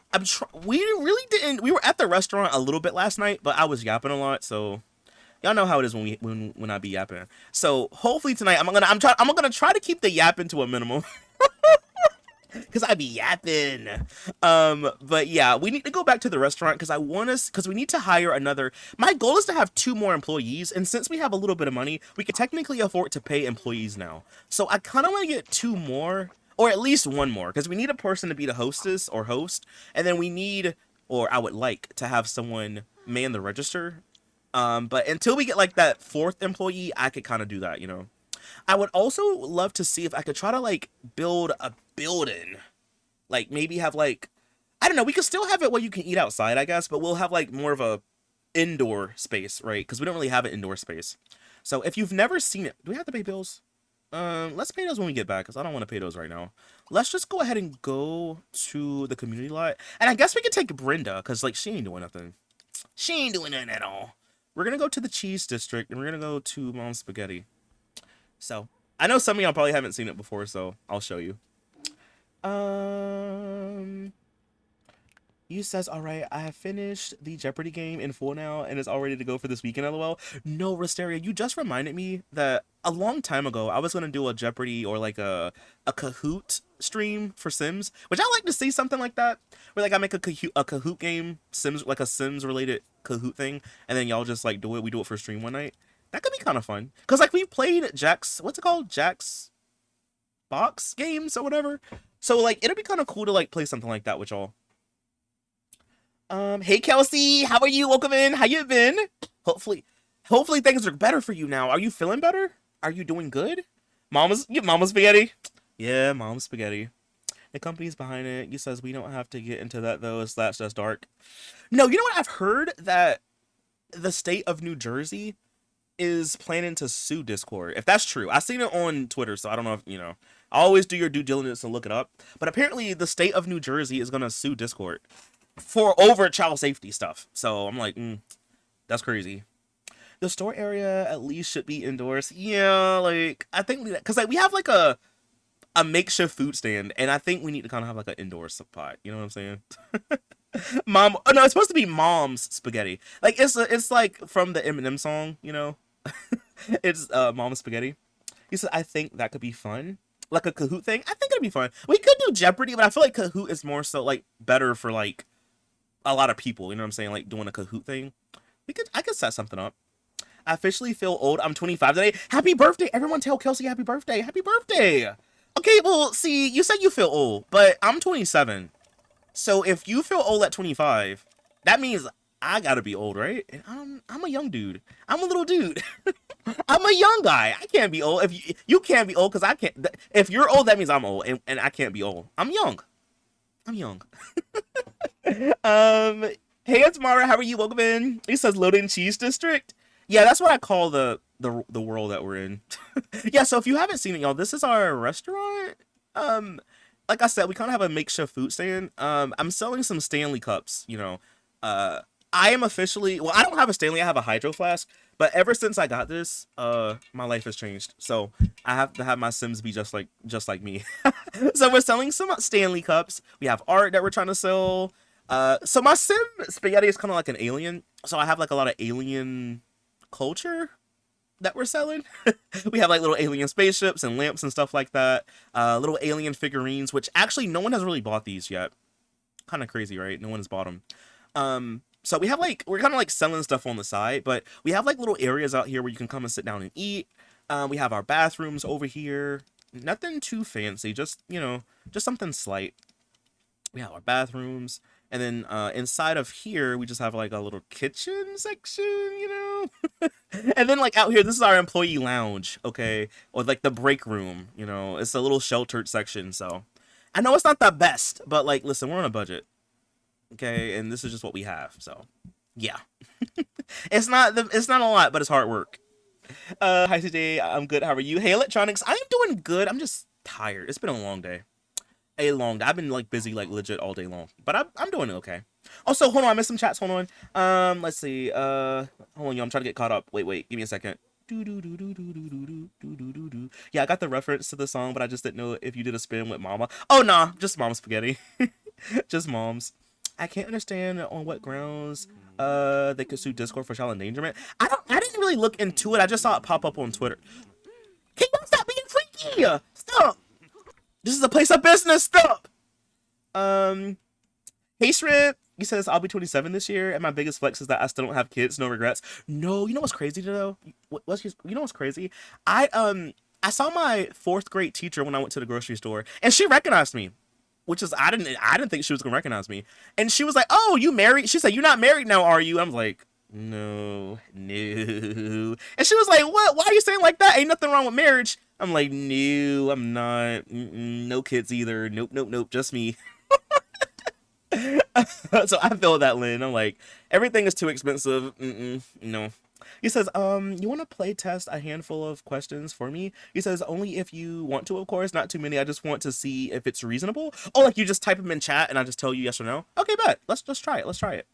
A: we really didn't. We were at the restaurant a little bit last night, but I was yapping a lot. So y'all know how it is when I be yapping. So hopefully tonight I'm gonna try to keep the yapping to a minimum. Cause I be yapping. But yeah, we need to go back to the restaurant because we need to hire another. My goal is to have 2 more employees, and since we have a little bit of money, we can technically afford to pay employees now. So I kind of want to get 2 more. Or at least 1 more, because we need a person to be the hostess or host, and then we need, or I would like, to have someone man the register. But until we get like that 4th employee, I could kind of do that, you know. I would also love to see if I could try to like build a building, like maybe have like, I don't know, we could still have it where you can eat outside, I guess, but we'll have like more of a indoor space, right? Because we don't really have an indoor space. So if you've never seen it, do we have to pay bills? Let's pay those when we get back, because I don't want to pay those right now. Let's just go ahead and go to the community lot. And I guess we could take Brenda, because, like, she ain't doing nothing. She ain't doing nothing at all. We're going to go to the cheese district, and we're going to go to Mom's Spaghetti. So, I know some of y'all probably haven't seen it before, so I'll show you. You says, all right, I have finished the Jeopardy game in full now and is all ready to go for this weekend, lol. No, Rasteria, you just reminded me that a long time ago, I was going to do a Jeopardy or like a Kahoot stream for Sims, which I like to see something like that, where like I make a Kahoot game, Sims, like a Sims related Kahoot thing, and then y'all just like do it, we do it for stream one night. That could be kind of fun. Because like we played Jack's, what's it called? Jack's Box games or whatever. So like it'll be kind of cool to like play something like that with y'all. Hey Kelsey, how are you? Welcome in. How you been? Hopefully things are better for you now. Are you feeling better? Are you doing good? Mama's Spaghetti. Yeah, Mom's Spaghetti. The company's behind it. You says we don't have to get into that though. That's just dark. No, you know what? I've heard that the state of New Jersey is planning to sue Discord. If that's true, I've seen it on Twitter, so I don't know if you know. Always do your due diligence and look it up. But apparently, the state of New Jersey is gonna sue Discord for over child safety stuff. So I'm like, that's crazy. The store area at least should be indoors. Yeah, like I think because like we have like a makeshift food stand, and I think we need to kind of have like an indoor spot. You know what I'm saying? Mom, no, it's supposed to be Mom's Spaghetti. Like it's like from the Eminem song, you know. It's Mama Spaghetti. He said, I think that could be fun. Like a Kahoot thing. I think it'd be fun. We could do Jeopardy, but I feel like Kahoot is more so like better for like a lot of people. You know what I'm saying? Like doing a Kahoot thing. I could set something up. I officially feel old. I'm 25 today. Happy birthday. Everyone tell Kelsey happy birthday. Happy birthday. Okay, well, see, you said you feel old, but I'm 27. So if you feel old at 25, that means I gotta be old, right? And I'm a young dude. I'm a little dude. I'm a young guy. I can't be old. If you can't be old, because I can't. If you're old, that means I'm old, and I can't be old. I'm young. I'm young. Hey, it's Mara. How are you? Welcome in. He says Loading Cheese District. Yeah, that's what I call the world that we're in. Yeah, so if you haven't seen it, y'all, this is our restaurant. Like I said, we kind of have a makeshift food stand. I'm selling some Stanley cups. I am officially, well, I don't have a Stanley. I have a Hydro Flask. But ever since I got this, my life has changed. So I have to have my Sims be just like me. So we're selling some Stanley cups. We have art that we're trying to sell. So my Sim Spaghetti is kind of like an alien. So I have like a lot of alien culture that we're selling. We have like little alien spaceships and lamps and stuff like that. Little alien figurines, which actually no one has really bought these yet. Kind of crazy, right? No one has bought them. So we have like, we're kind of like selling stuff on the side, but we have like little areas out here where you can come and sit down and eat. We have our bathrooms over here. Nothing too fancy, just, just something slight. We have our bathrooms. And then inside of here, we just have like a little kitchen section, And then like out here, this is our employee lounge, okay? Or like the break room, It's a little sheltered section, so. I know it's not the best, but like, listen, we're on a budget. Okay, and this is just what we have, so yeah. It's not a lot, but it's hard work. Hi today, I'm good. How are you? Hey Electronics, I am doing good. I'm just tired. It's been a long day. I've been like busy like legit all day long, but I'm doing okay. Also, hold on, I missed some chats. Hold on. Let's see. Hold on, yo, I'm trying to get caught up. Wait, give me a second. Yeah, I got the reference to the song, but I just didn't know if you did a spin with Mama. Oh nah, just Mom Spaghetti. Just moms. I can't understand on what grounds they could sue Discord for child endangerment. I didn't really look into it. I just saw it pop up on Twitter. Can you stop being freaky? Stop. This is a place of business. Stop. Hey Shrimp. He says I'll be 27 this year, and my biggest flex is that I still don't have kids. No regrets. No, you know what's crazy though? You know what's crazy? I saw my 4th grade teacher when I went to the grocery store, and she recognized me. Which is, I didn't think she was gonna recognize me. And she was like, oh, you married? She said, you're not married now, are you? I'm like, no. And she was like, what? Why are you saying like that? Ain't nothing wrong with marriage. I'm like, no, I'm not. No kids either. Nope. Just me. So I feel that, Lynn. I'm like, everything is too expensive. No. He says, you want to play test a handful of questions for me? He says, only if you want to, of course, not too many. I just want to see if it's reasonable. Oh, like you just type them in chat and I just tell you yes or no? Okay, bet. Let's try it. Let's try it.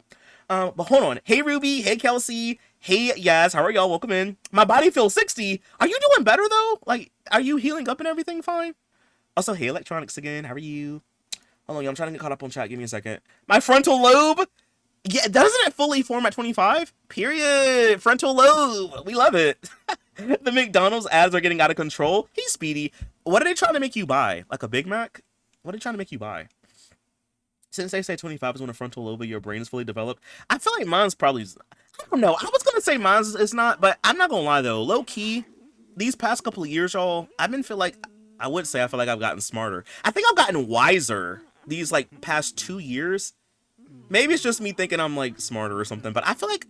A: But hold on. Hey, Ruby. Hey, Kelsey. Hey, Yaz. How are y'all? Welcome in. My body feels 60. Are you doing better, though? Like, are you healing up and everything fine? Also, hey, Electronics again. How are you? Hold on, I'm trying to get caught up on chat. Give me a second. My frontal lobe. Yeah, doesn't it fully form at 25? Period. Frontal lobe. We love it. The McDonald's ads are getting out of control. Hey, Speedy. What are they trying to make you buy? Like a Big Mac? What are they trying to make you buy? Since they say 25 is when a frontal lobe of your brain is fully developed, I feel like mine's probably... I don't know. I was going to say mine's is not, but I'm not going to lie, though. Low-key, these past couple of years, y'all, I've been feel like... I would say I feel like I've gotten smarter. I think I've gotten wiser these, like, past 2 years. Maybe it's just me thinking I'm like smarter or something, but I feel like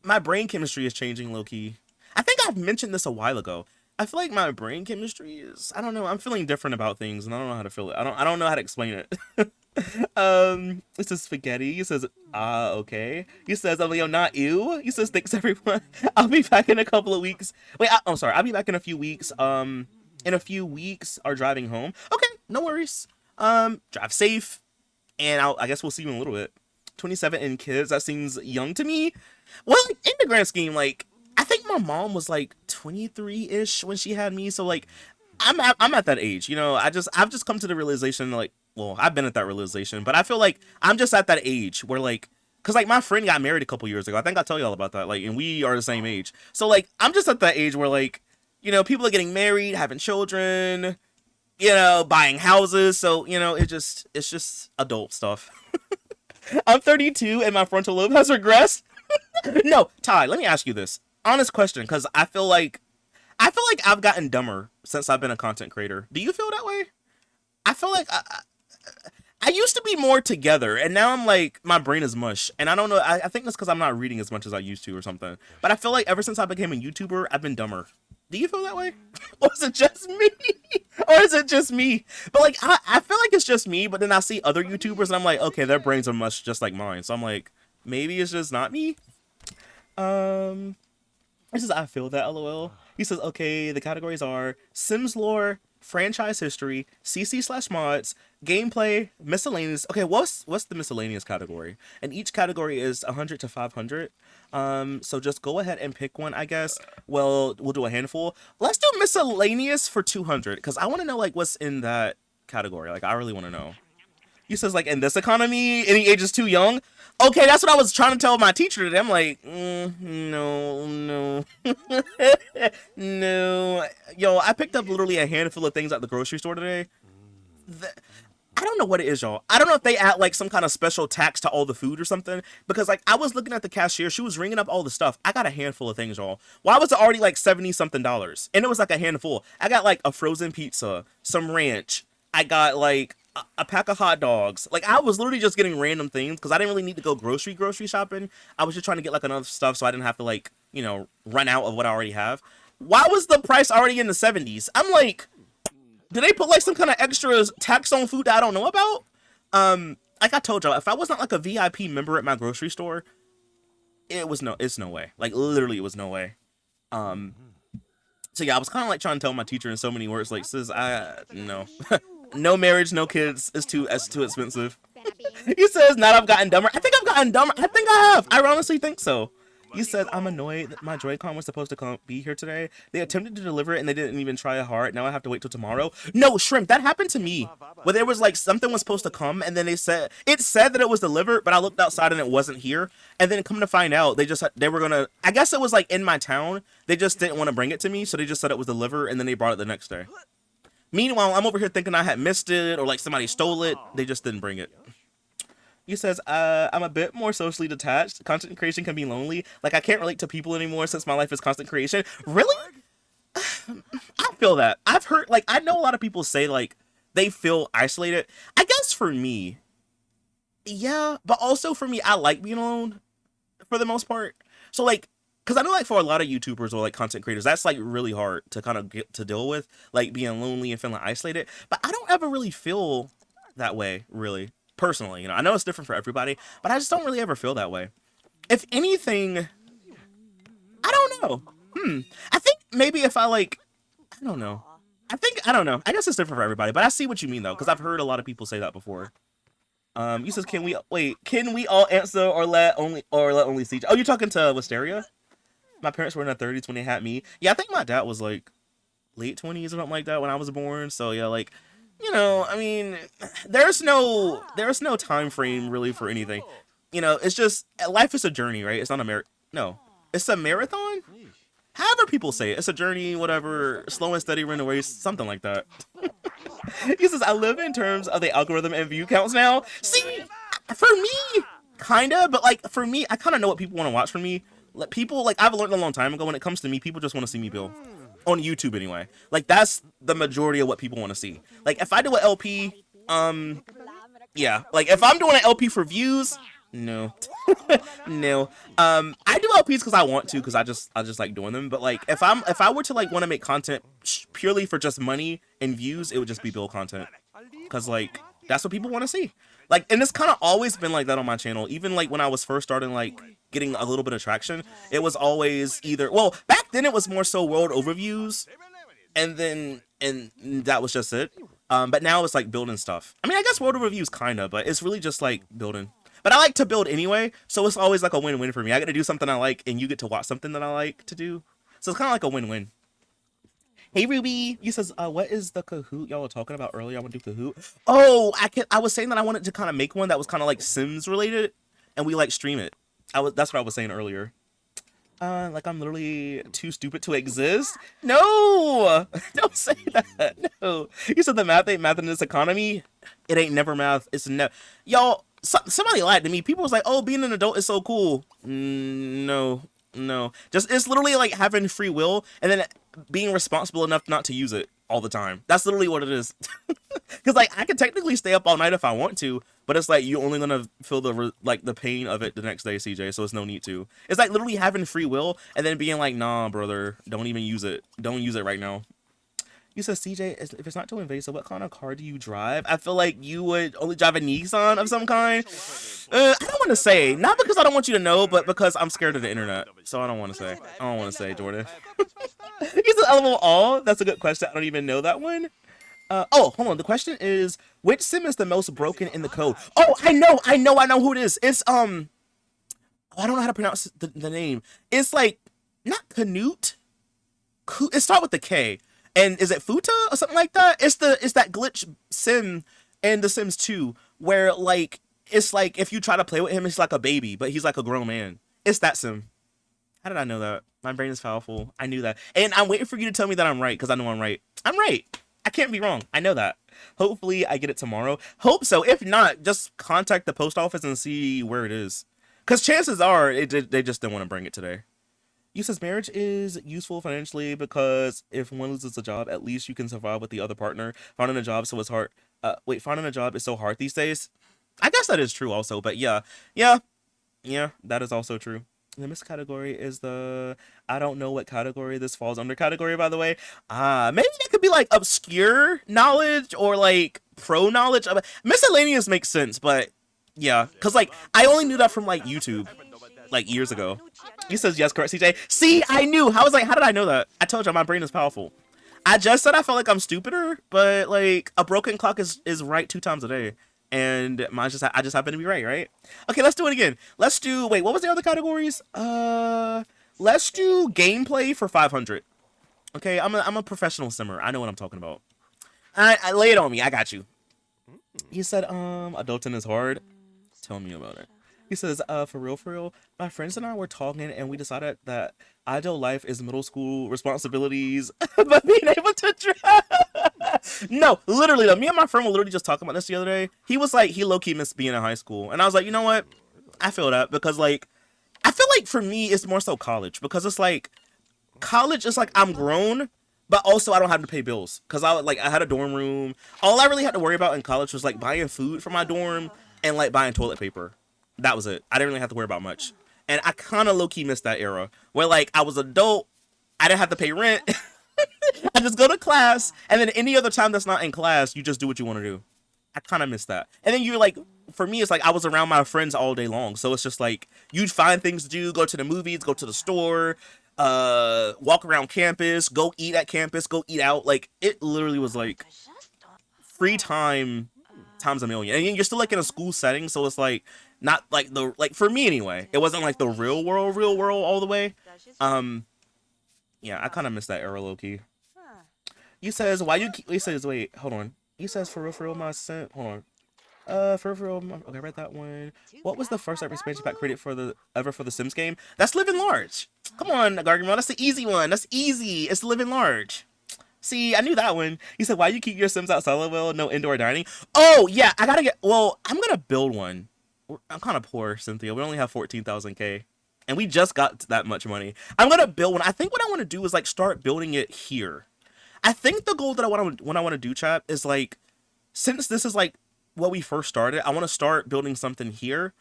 A: my brain chemistry is changing low key. I think I've mentioned this a while ago. I feel like my brain chemistry is, I don't know, I'm feeling different about things and I don't know how to feel it. I don't know how to explain it. This is Spaghetti. He says, okay. He says, Leo, not you. He says, thanks everyone. I'll be back in a couple of weeks. Wait, I'm sorry. I'll be back in a few weeks. In a few weeks are driving home. Okay, no worries. Drive safe. And I guess we'll see you in a little bit. 27 and kids, that seems young to me. Well, in the grand scheme, like, I think my mom was like 23-ish when she had me. So like, I'm at that age, I've just come to the realization, like, well, I've been at that realization, but I feel like I'm just at that age where like Cause like my friend got married a couple years ago. I think I tell y'all about that. Like, and we are the same age. So like I'm just at that age where like, you know, people are getting married, having children, you know, buying houses. So, you know, it's just adult stuff. I'm 32 and my frontal lobe has regressed. No, Ty, let me ask you this. Honest question, because I feel like I've gotten dumber since I've been a content creator. Do you feel that way? I feel like I used to be more together, and now I'm like, my brain is mush. And I don't know, I think that's because I'm not reading as much as I used to or something. But I feel like ever since I became a YouTuber, I've been dumber. Do you feel that way? Or is it just me? Or is it just me? But like, I feel like it's just me, but then I see other YouTubers and I'm like, okay, their brains are much just like mine. So I'm like, maybe it's just not me? This is I feel that, lol. He says, okay, the categories are Sims lore, franchise history, CC/mods, gameplay, miscellaneous. Okay, what's the miscellaneous category? And each category is 100 to 500. So just go ahead and pick one, I guess. Well, we'll do a handful. Let's do miscellaneous for 200 because I want to know like what's in that category. Like I really want to know. He says like in this economy, any age is too young. Okay, that's what I was trying to tell my teacher today. I'm like, no, no. Yo, I picked up literally a handful of things at the grocery store today. I don't know what it is, y'all. I don't know if they add like some kind of special tax to all the food or something. Because like I was looking at the cashier, she was ringing up all the stuff. I got a handful of things, y'all. Why was it already like $70-something? And it was like a handful. I got like a frozen pizza, some ranch. I got like a pack of hot dogs. Like I was literally just getting random things because I didn't really need to go grocery shopping. I was just trying to get like enough stuff so I didn't have to like, you know, run out of what I already have. Why was the price already in the 70s? I'm like, did they put like some kind of extra tax on food that I don't know about? Like I told y'all, if I was not like a VIP member at my grocery store, it's no way. Like literally it was no way. So yeah, I was kind of like trying to tell my teacher in so many words, like, sis, no. No marriage, no kids. It's too expensive. He says, not I've gotten dumber. I think I've gotten dumber. I think I have. I honestly think so. You said, I'm annoyed that my Joy-Con was supposed to be here today. They attempted to deliver it and they didn't even try hard. Now I have to wait till tomorrow. No, Shrimp, that happened to me. Where there was like something was supposed to come and then it said that it was delivered, but I looked outside and it wasn't here. And then come to find out, they were gonna, I guess it was like in my town. They just didn't want to bring it to me. So they just said it was delivered and then they brought it the next day. Meanwhile, I'm over here thinking I had missed it or like somebody stole it. They just didn't bring it. He says, I'm a bit more socially detached. Content creation can be lonely. Like, I can't relate to people anymore since my life is content creation. Really? I feel that. I've heard, like, I know a lot of people say, like, they feel isolated. I guess for me, yeah. But also for me, I like being alone for the most part. So, like, because I know, like, for a lot of YouTubers or, like, content creators, that's, like, really hard to kind of get to deal with. Like, being lonely and feeling isolated. But I don't ever really feel that way, really. Personally, you know, I know it's different for everybody, but I just don't really ever feel that way. If anything, I don't know. I think maybe if I like, I don't know. I don't know. I guess it's different for everybody, but I see what you mean though, because I've heard a lot of people say that before. You says, can we all answer or let only see? Oh, you're talking to Wisteria? My parents were in their 30s when they had me. Yeah, I think my dad was like late 20s or something like that when I was born. So yeah, like, you know, I mean, there's no time frame really for anything. You know, it's just life is a journey, right? It's not a no, it's a marathon. However people say it, it's a journey, whatever, slow and steady run away, something like that. He says, I live in terms of the algorithm and view counts now. See, for me, kinda, but like for me, I kind of know what people want to watch from me. Like people, like I've learned a long time ago, when it comes to me, people just want to see me build. On YouTube anyway. Like that's the majority of what people want to see. Like if I do an LP, yeah. Like if I'm doing an LP for views, no. No. I do LPs because I want to, because I just like doing them. But like if I were to like want to make content purely for just money and views, it would just be build content. Cause like that's what people want to see. Like, and it's kind of always been like that on my channel. Even like when I was first starting like getting a little bit of traction, it was always either, well, back then it was more so world overviews, and that was just it. But now it's like building stuff. I mean, I guess world overviews kind of, but it's really just like building. But I like to build anyway, so it's always like a win-win for me. I get to do something I like, and you get to watch something that I like to do. So it's kind of like a win-win. Hey Ruby, you says, what is the Kahoot y'all were talking about earlier? I want to do Kahoot. Oh, I was saying that I wanted to kind of make one that was kind of like Sims related. and we like stream it. That's what I was saying earlier. Like I'm literally too stupid to exist. No, don't say that. No, you said the math ain't math in this economy. It ain't never math. It's never. Y'all, somebody lied to me. People was like, "Oh, being an adult is so cool." No, no. Just it's literally like having free will and then being responsible enough not to use it all the time. That's literally what it is. Because like I can technically stay up all night if I want to, but it's like you only gonna feel the pain of it the next day, CJ. So it's no need to. It's like literally having free will and then being like, nah, brother, don't even use it. Don't use it right now. You said, CJ, if it's not too invasive, what kind of car do you drive? I feel like you would only drive a Nissan of some kind. I don't want to say, not because I don't want you to know, but because I'm scared of the internet. So I don't want to say. I don't want to say, Jordan. You said, LOL, all. That's a good question. I don't even know that one. Oh, hold on. The question is, which sim is the most broken in the code? Oh, I know who it is. It's I don't know how to pronounce the name. It's like not Canute. It starts with the K. And is it Futa or something like that? It's that glitch sim in The Sims 2 where like it's like if you try to play with him, it's like a baby, but he's like a grown man. It's that sim. How did I know that? My brain is powerful. I knew that. And I'm waiting for you to tell me that I'm right, because I know I'm right. I'm right. I can't be wrong. I know that. Hopefully I get it tomorrow. Hope so. If not, just contact the post office and see where it is. Because chances are they just didn't want to bring it today. You says marriage is useful financially because if one loses a job, at least you can survive with the other partner. Finding a job so it's hard. Finding a job is so hard these days. I guess that is true also, but yeah, that is also true. The missed category is the I don't know what category this falls under category, by the way. Maybe it could be like obscure knowledge or like pro knowledge. Miscellaneous makes sense, but yeah, because like I only knew that from like YouTube like years ago. He says yes, correct, CJ. See, I knew. How did I know that? I told you my brain is powerful. I just said I felt like I'm stupider, but like a broken clock is right 2 times a day. And I just happen to be right? Okay, let's do it again. Let's do what was the other categories? Let's do gameplay for 500. Okay, I'm a professional simmer. I know what I'm talking about. I lay it on me. I got you. He said, adulting is hard. Tell me about it. He says, for real, my friends and I were talking and we decided that ideal life is middle school responsibilities, but being able to drive. No, literally though, me and my friend were literally just talking about this the other day. He was like, he low-key missed being in high school. And I was like, you know what? I feel that because like, I feel like for me, it's more so college because it's like, college is like, I'm grown, but also I don't have to pay bills because I had a dorm room. All I really had to worry about in college was like buying food for my dorm and like buying toilet paper. That was it. I didn't really have to worry about much. And I kind of low-key missed that era where like I was adult, I didn't have to pay rent. I just go to class, and then any other time that's not in class, you just do what you want to do. I kind of miss that. And then you're like, for me, it's like I was around my friends all day long. So it's just like you'd find things to do, go to the movies, go to the store, walk around campus, go eat at campus, go eat out. Like it literally was like free time times a million. And you're still like in a school setting, so it's like not like for me anyway, it wasn't like the real world all the way. Yeah, I kind of miss that era low-key. He says, he says, wait, hold on. He says, for real, my son, hold on. For real, okay, I read that one. What was the first ever expansion pack created for the Sims game? That's Living Large. Come on, Gargamel, that's the easy one. That's easy. It's Living Large. See, I knew that one. He said, why you keep your Sims outside of well, no indoor dining? Oh, yeah, I'm gonna build one. I'm kind of poor, Cynthia. We only have 14,000K. And we just got that much money. I'm gonna build one. I think what I want to do is like start building it here. I think the goal that I want to do, chat, is like, since this is like what we first started, I want to start building something here,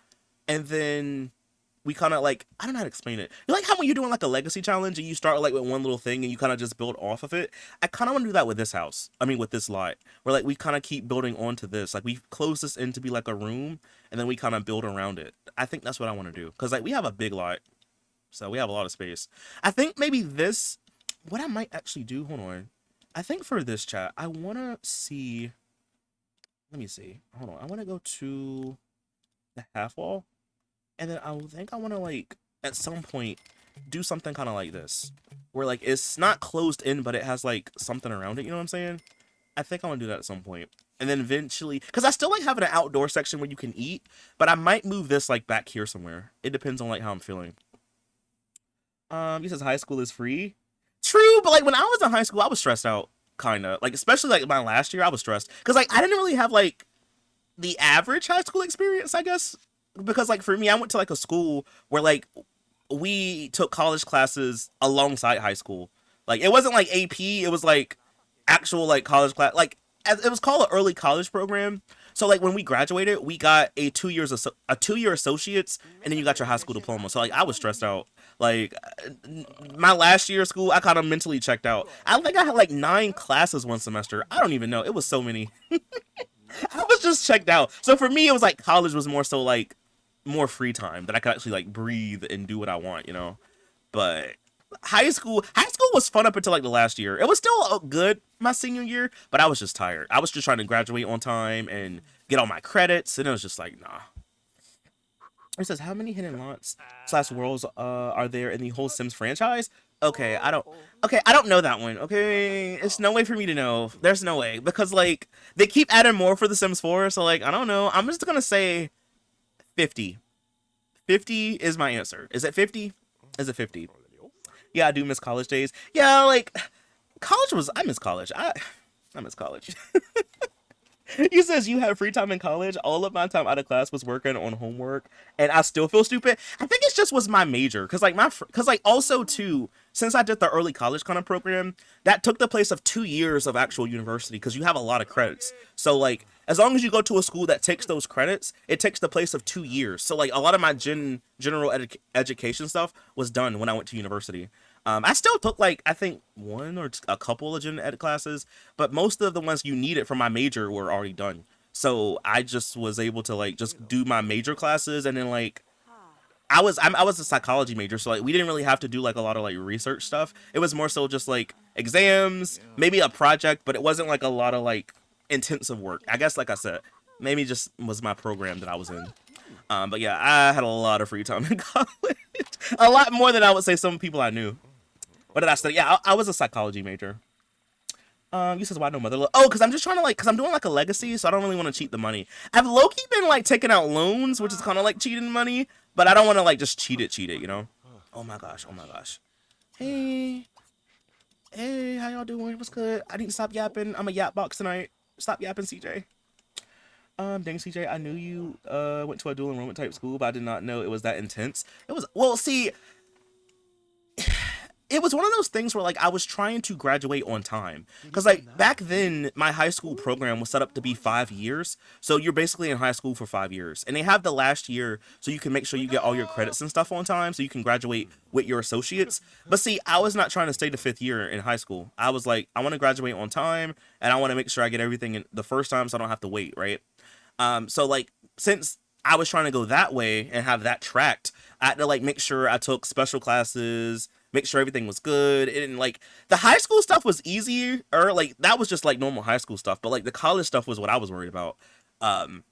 A: and then we kind of like, I don't know how to explain it. You like how when you're doing like a legacy challenge and you start like with one little thing and you kind of just build off of it? I kind of want to do that with this house. I mean, with this lot, where like we kind of keep building onto this. Like we close this in to be like a room, and then we kind of build around it. I think that's what I want to do because like we have a big lot, so we have a lot of space. I think maybe this, what I might actually do. Hold on. I think for this, chat, I want to see. Let me see. Hold on. I want to go to the half wall. And then I think I want to, like, at some point, do something kind of like this. Where, like, it's not closed in, but it has, like, something around it. You know what I'm saying? I think I want to do that at some point. and then eventually, because I still like having an outdoor section where you can eat, but I might move this like back here somewhere. It depends on like how I'm feeling. He says high school is free. True, but like when I was in high school, I was stressed out, kind of like especially like my last year, I was stressed because like I didn't really have like the average high school experience, I guess, because like for me, I went to like a school where like we took college classes alongside high school. Like it wasn't like AP, it was like actual like college class. Like it was called an early college program. So like when we graduated, we got a 2 year associates, and then you got your high school diploma. So like I was stressed out. Like my last year of school, I kind of mentally checked out. I think I had like 9 classes one semester. I don't even know. It was so many. I was just checked out. So for me, it was like college was more so like more free time that I could actually like breathe and do what I want, you know. But high school was fun up until like the last year. It was still good my senior year, but I was just tired. I was just trying to graduate on time and get all my credits, and it was just like nah. It says how many hidden lots slash worlds are there in the whole Sims franchise? Okay, I don't. Okay, I don't know that one. Okay, it's no way for me to know. There's no way because like they keep adding more for the Sims 4, so like I don't know. I'm just gonna say 50. 50 is my answer. Is it 50? Is it 50? Yeah, I do miss college days. Yeah, like I miss college. I miss college. He says you have free time in college. All of my time out of class was working on homework, and I still feel stupid. I think it just was my major, cause like cause like also too, since I did the early college kind of program, that took the place of 2 years of actual university, cause you have a lot of credits. So like as long as you go to a school that takes those credits, it takes the place of 2 years. So like a lot of my general education stuff was done when I went to university. I still took like I think one or a couple of gen ed classes, but most of the ones you needed for my major were already done. So I just was able to like just do my major classes, and then like I was a psychology major, so like we didn't really have to do like a lot of like research stuff. It was more so just like exams, maybe a project, but it wasn't like a lot of like intensive work. I guess like I said, maybe just was my program that I was in. But yeah, I had a lot of free time in college, a lot more than I would say some people I knew. What did I study? Yeah, I was a psychology major. You says why no mother? Oh, because I'm just trying to like, because I'm doing like a legacy, so I don't really want to cheat the money. I've low key been like taking out loans, which is kind of like cheating money, but I don't want to like just cheat it, you know? Oh my gosh, oh my gosh. Hey, hey, how y'all doing? What's good? I need to stop yapping. I'm a yap box tonight. Stop yapping, CJ. Dang CJ, I knew you went to a dual enrollment type school, but I did not know it was that intense. It was well, see, it was one of those things where like I was trying to graduate on time because like back then my high school program was set up to be 5 years, so you're basically in high school for 5 years, and they have the last year so you can make sure you get all your credits and stuff on time so you can graduate with your associates. But see, I was not trying to stay the 5th year in high school. I was like, I want to graduate on time, and I want to make sure I get everything in the first time so I don't have to wait, right? So like since I was trying to go that way and have that tracked, I had to like make sure I took special classes, make sure everything was good. And like the high school stuff was easier, or like that was just like normal high school stuff, but like the college stuff was what I was worried about. Um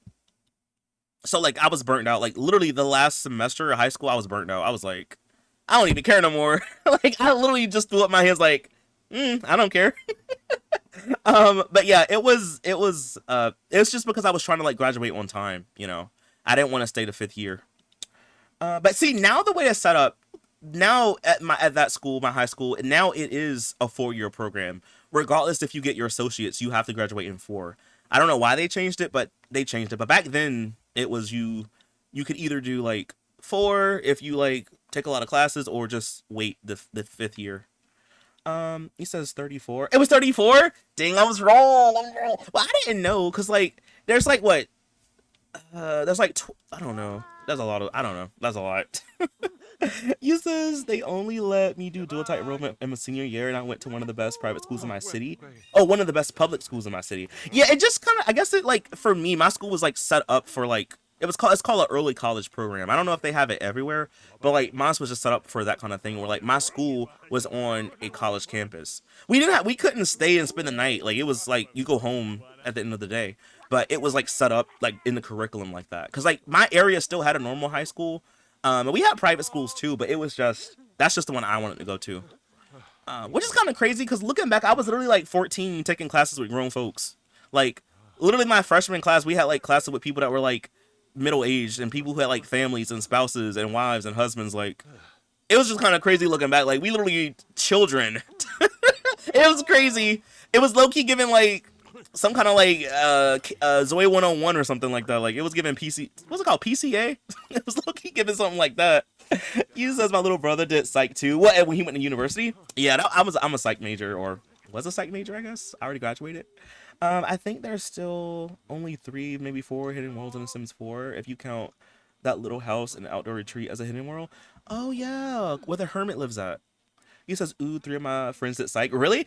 A: so like I was burnt out. Like literally the last semester of high school I was burnt out. I was like, I don't even care no more. Like I literally just threw up my hands like, I don't care. But yeah, it was just because I was trying to like graduate on time, you know. I didn't want to stay the 5th year. But see, now the way it's set up, now at that school, my high school, and now it is a 4-year program. Regardless if you get your associates, you have to graduate in 4. I don't know why they changed it, but they changed it. But back then, it was you could either do like 4 if you like take a lot of classes, or just wait the 5th year. He says 34. It was 34? Dang, I was wrong. I'm wrong. Well, I didn't know, because like there's like what there's like I don't know. There's a lot of I don't know. That's a lot. You says they only let me do dual type enrollment in my senior year, and I went to one of the best private schools in my city. Oh, one of the best public schools in my city. Yeah, it just kind of I guess it like for me, my school was like set up for like it's called an early college program. I don't know if they have it everywhere, but like mine was just set up for that kind of thing where like my school was on a college campus. We couldn't stay and spend the night. Like it was like you go home at the end of the day. But it was like set up like in the curriculum like that. Cause like my area still had a normal high school. And we had private schools too, but it was that's just the one I wanted to go to. Which is kind of crazy because looking back, I was literally like 14 taking classes with grown folks. Like literally my freshman class, we had like classes with people that were like middle aged and people who had like families and spouses and wives and husbands. Like it was just kind of crazy looking back. Like we literally children. It was crazy. It was low key giving like some kind of like Zoe 101 or something like that. Like it was giving what's it called, PCA? It was low key giving something like that. He says my little brother did psych too. What, when he went to university? Yeah, I'm a psych major, or was a psych major, I guess. I already graduated. I think there's still only 3, maybe 4 hidden worlds in The Sims 4 if you count that little house and outdoor retreat as a hidden world. Oh yeah, where the hermit lives at. He says, ooh, 3 of my friends did psych. Really?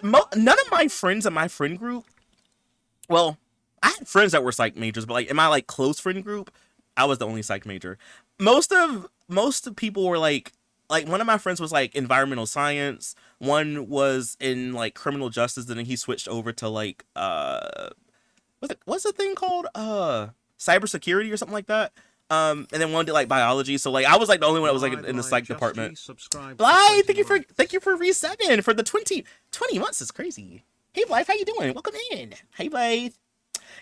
A: None of my friends in my friend group, well, I had friends that were psych majors, but like in my like close friend group, I was the only psych major. Most of people were like one of my friends was like environmental science. One was in like criminal justice, and then he switched over to like what's the thing called cybersecurity or something like that. And then one did like biology. So like I was like the only one that was like in the psych department. Bly, thank you for re7 for the 20 months is crazy. Hey Blythe, how you doing? Welcome in. Hey Blythe.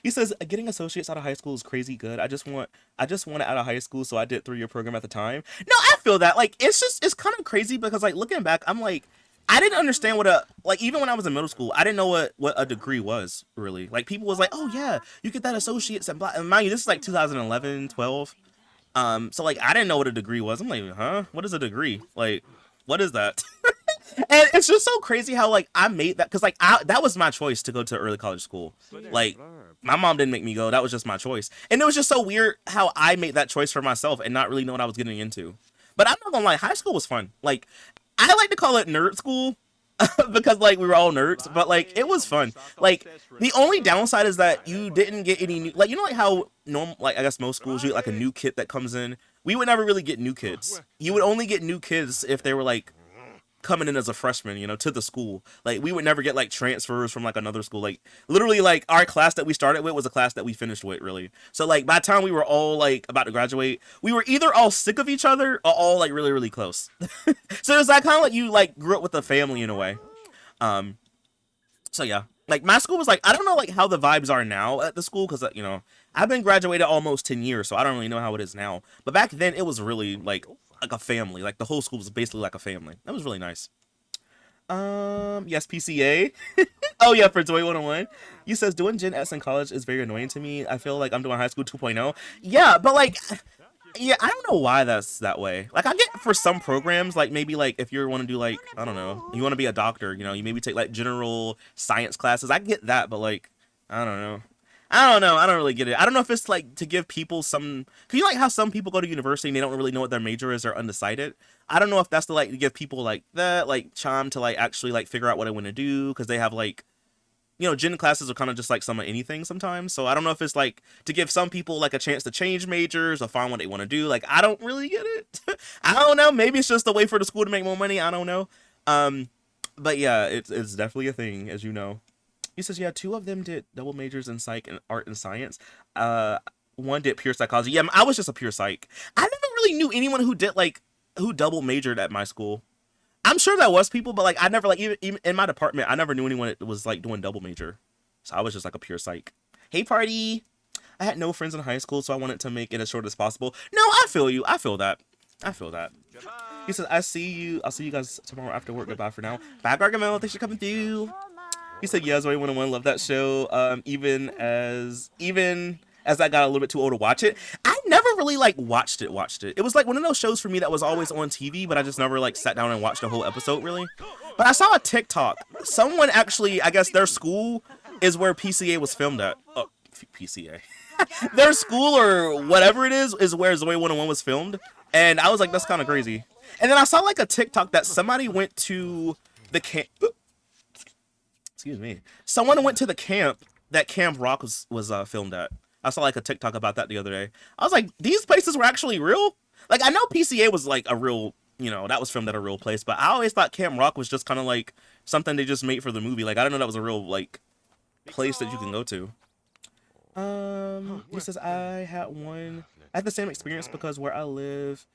A: He says getting associates out of high school is crazy good. I just want it out of high school, so I did 3-year program at the time. No, I feel that. Like it's kind of crazy because like looking back, I'm like I didn't understand what even when I was in middle school, I didn't know what a degree was really. Like people was like, oh yeah, you get that associates and blah. And mind you, this is like 2011, 12. So like I didn't know what a degree was. I'm like, huh? What is a degree? Like, what is that? And it's just so crazy how like I made that, because like that was my choice to go to early college school. Like my mom didn't make me go. That was just my choice. And it was just so weird how I made that choice for myself and not really know what I was getting into. But I'm not gonna lie, high school was fun. Like I like to call it nerd school because like we were all nerds, but like it was fun. Like the only downside is that you didn't get any new, like you know like how normal, like I guess most schools you get like a new kid that comes in. We would never really get new kids. You would only get new kids if they were like coming in as a freshman, you know, to the school. Like we would never get like transfers from like another school. Like literally like our class that we started with was a class that we finished with, really. So like by the time we were all like about to graduate, we were either all sick of each other or all like really, really close. So it was like kind of like you like grew up with a family in a way. So yeah, like my school was like, I don't know like how the vibes are now at the school, because you know I've been graduated almost 10 years, so I don't really know how it is now. But back then it was really like a family. Like the whole school was basically like a family. That was really nice. Yes, PCA. Oh yeah, for Zoe 101. You says doing Gen S in college is very annoying to me. I feel like I'm doing high school 2.0. Yeah, but like yeah, I don't know why that's that way. Like I get for some programs, like maybe like if you want to do like, I don't know, you want to be a doctor, you know, you maybe take like general science classes. I get that, but like I don't know. I don't really get it. I don't know if it's like to give people some, cause you like how some people go to university and they don't really know what their major is or undecided. I don't know if that's to like to give people like that, like charm to like actually like figure out what I want to do. Cause they have like, you know, gen classes are kind of just like some of anything sometimes. So I don't know if it's like to give some people like a chance to change majors or find what they want to do. Like, I don't really get it. I don't know. Maybe it's just a way for the school to make more money. I don't know. But yeah, it's definitely a thing, as you know. He says, yeah, 2 of them did double majors in psych and art and science. One did pure psychology. Yeah, I was just a pure psych. I never really knew anyone who did like, who double majored at my school. I'm sure there was people, but like I never like even in my department, I never knew anyone that was like doing double major. So I was just like a pure psych. Hey party. I had no friends in high school, so I wanted to make it as short as possible. No, I feel you. I feel that. He says, I'll see you guys tomorrow after work. Goodbye for now. Bye, Gargamel. Thanks for coming through. He said, yes, Zoe 101, love that show. Even as I got a little bit too old to watch it. I never really like watched it. It was like one of those shows for me that was always on TV, but I just never like sat down and watched the whole episode really. But I saw a TikTok. Someone actually, I guess their school is where PCA was filmed at. Oh, PCA. Their school or whatever it is where Zoe 101 was filmed. And I was like, that's kind of crazy. And then I saw like a TikTok that somebody went to the camp. Excuse me. Someone went to the camp that Camp Rock was filmed at. I saw like a TikTok about that the other day. I was like, these places were actually real? Like, I know PCA was like a real, you know, that was filmed at a real place, but I always thought Camp Rock was just kind of like something they just made for the movie. Like, I didn't know that was a real, like, place that you can go to. He says, I had the same experience because where I live,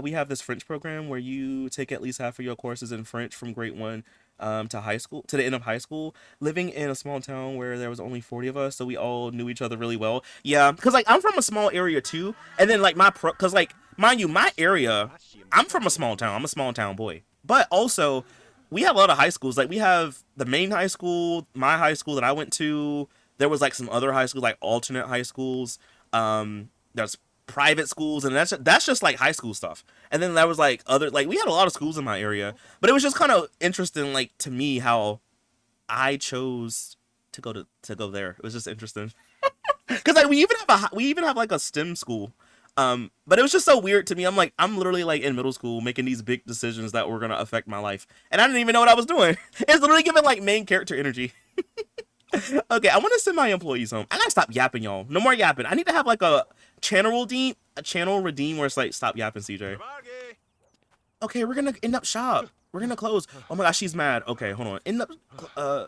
A: we have this French program where you take at least half of your courses in French from grade 1 to high school, to the end of high school, living in a small town where there was only 40 of us, so we all knew each other really well. Yeah, because like I'm from a small area too, and then like because like mind you, my area, I'm from a small town. I'm a small town boy, but also we have a lot of high schools. Like we have the main high school, my high school that I went to. There was like some other high schools, like alternate high schools. There's private schools, and that's just like high school stuff. And then there was like other, like we had a lot of schools in my area, but it was just kind of interesting, like to me, how I chose to go there. It was just interesting because like we even have like a STEM school. But it was just so weird to me. I'm like, I'm literally like in middle school making these big decisions that were gonna affect my life, and I didn't even know what I was doing. It's literally giving like main character energy. Okay, I want to send my employees home. I gotta stop yapping, y'all. No more yapping. I need to have like a channel redeem where it's like stop yapping, CJ. Okay, we're gonna end up shop. We're gonna close. Oh my gosh, she's mad. Okay, hold on. End up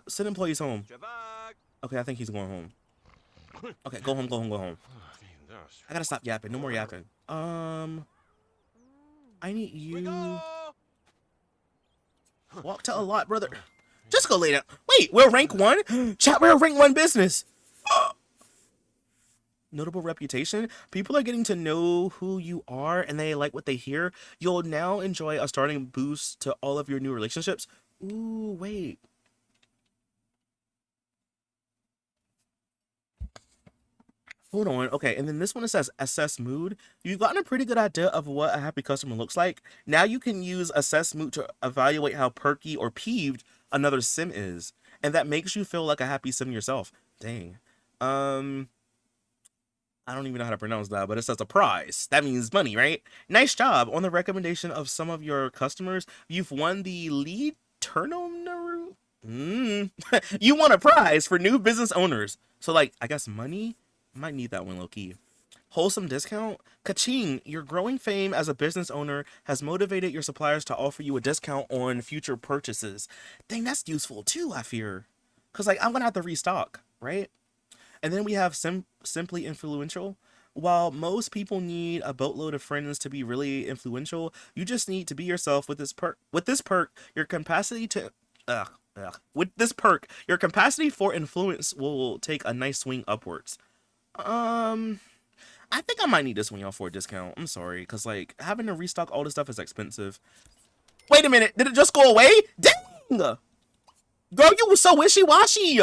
A: send employees home. Okay, I think he's going home. Okay, go home, go home, go home. I gotta stop yapping. No more yapping. I need you. Walk to a lot, brother. Just go lay down. Wait, we're rank 1? Chat, we're a rank 1 business. Notable reputation. People are getting to know who you are and they like what they hear. You'll now enjoy a starting boost to all of your new relationships. Ooh, wait. Hold on. Okay, and then this one it says assess mood. You've gotten a pretty good idea of what a happy customer looks like. Now you can use assess mood to evaluate how perky or peeved another sim is, and that makes you feel like a happy sim yourself. Dang. I don't even know how to pronounce that, but it says a prize. That means money, right? Nice job. On the recommendation of some of your customers, you've won the lead turnover. You won a prize for new business owners. So like, I guess money. I might need that one low key. Wholesome discount? Kaching, your growing fame as a business owner has motivated your suppliers to offer you a discount on future purchases. Dang, that's useful too, I fear. Because, like, I'm going to have to restock, right? And then we have simply influential. While most people need a boatload of friends to be really influential, you just need to be yourself with this perk. With this perk, your capacity to... With this perk, your capacity for influence will take a nice swing upwards. I think I might need this one, y'all, for a discount. I'm sorry, because, like, having to restock all this stuff is expensive. Wait a minute. Did it just go away? Dang! Girl, you was so wishy-washy.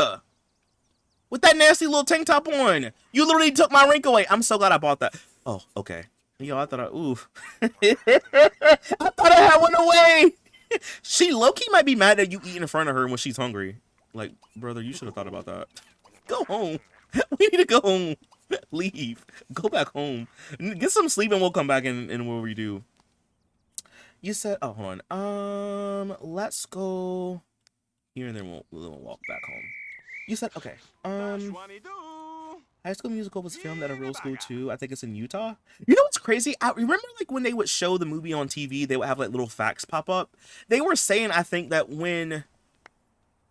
A: With that nasty little tank top on. You literally took my rank away. I'm so glad I bought that. Oh, okay. Yo, I thought ooh. I thought I had one away. She low-key might be mad that you eat in front of her when she's hungry. Like, brother, you should have thought about that. Go home. We need to go home. Leave. Go back home. Get some sleep and we'll come back and we'll redo. You said, oh, hold on. Let's go here and then we'll walk back home. You said, okay. High School Musical was filmed at a real school too. I think it's in Utah. You know what's crazy? I remember like when they would show the movie on TV, they would have like little facts pop up. They were saying, I think, that when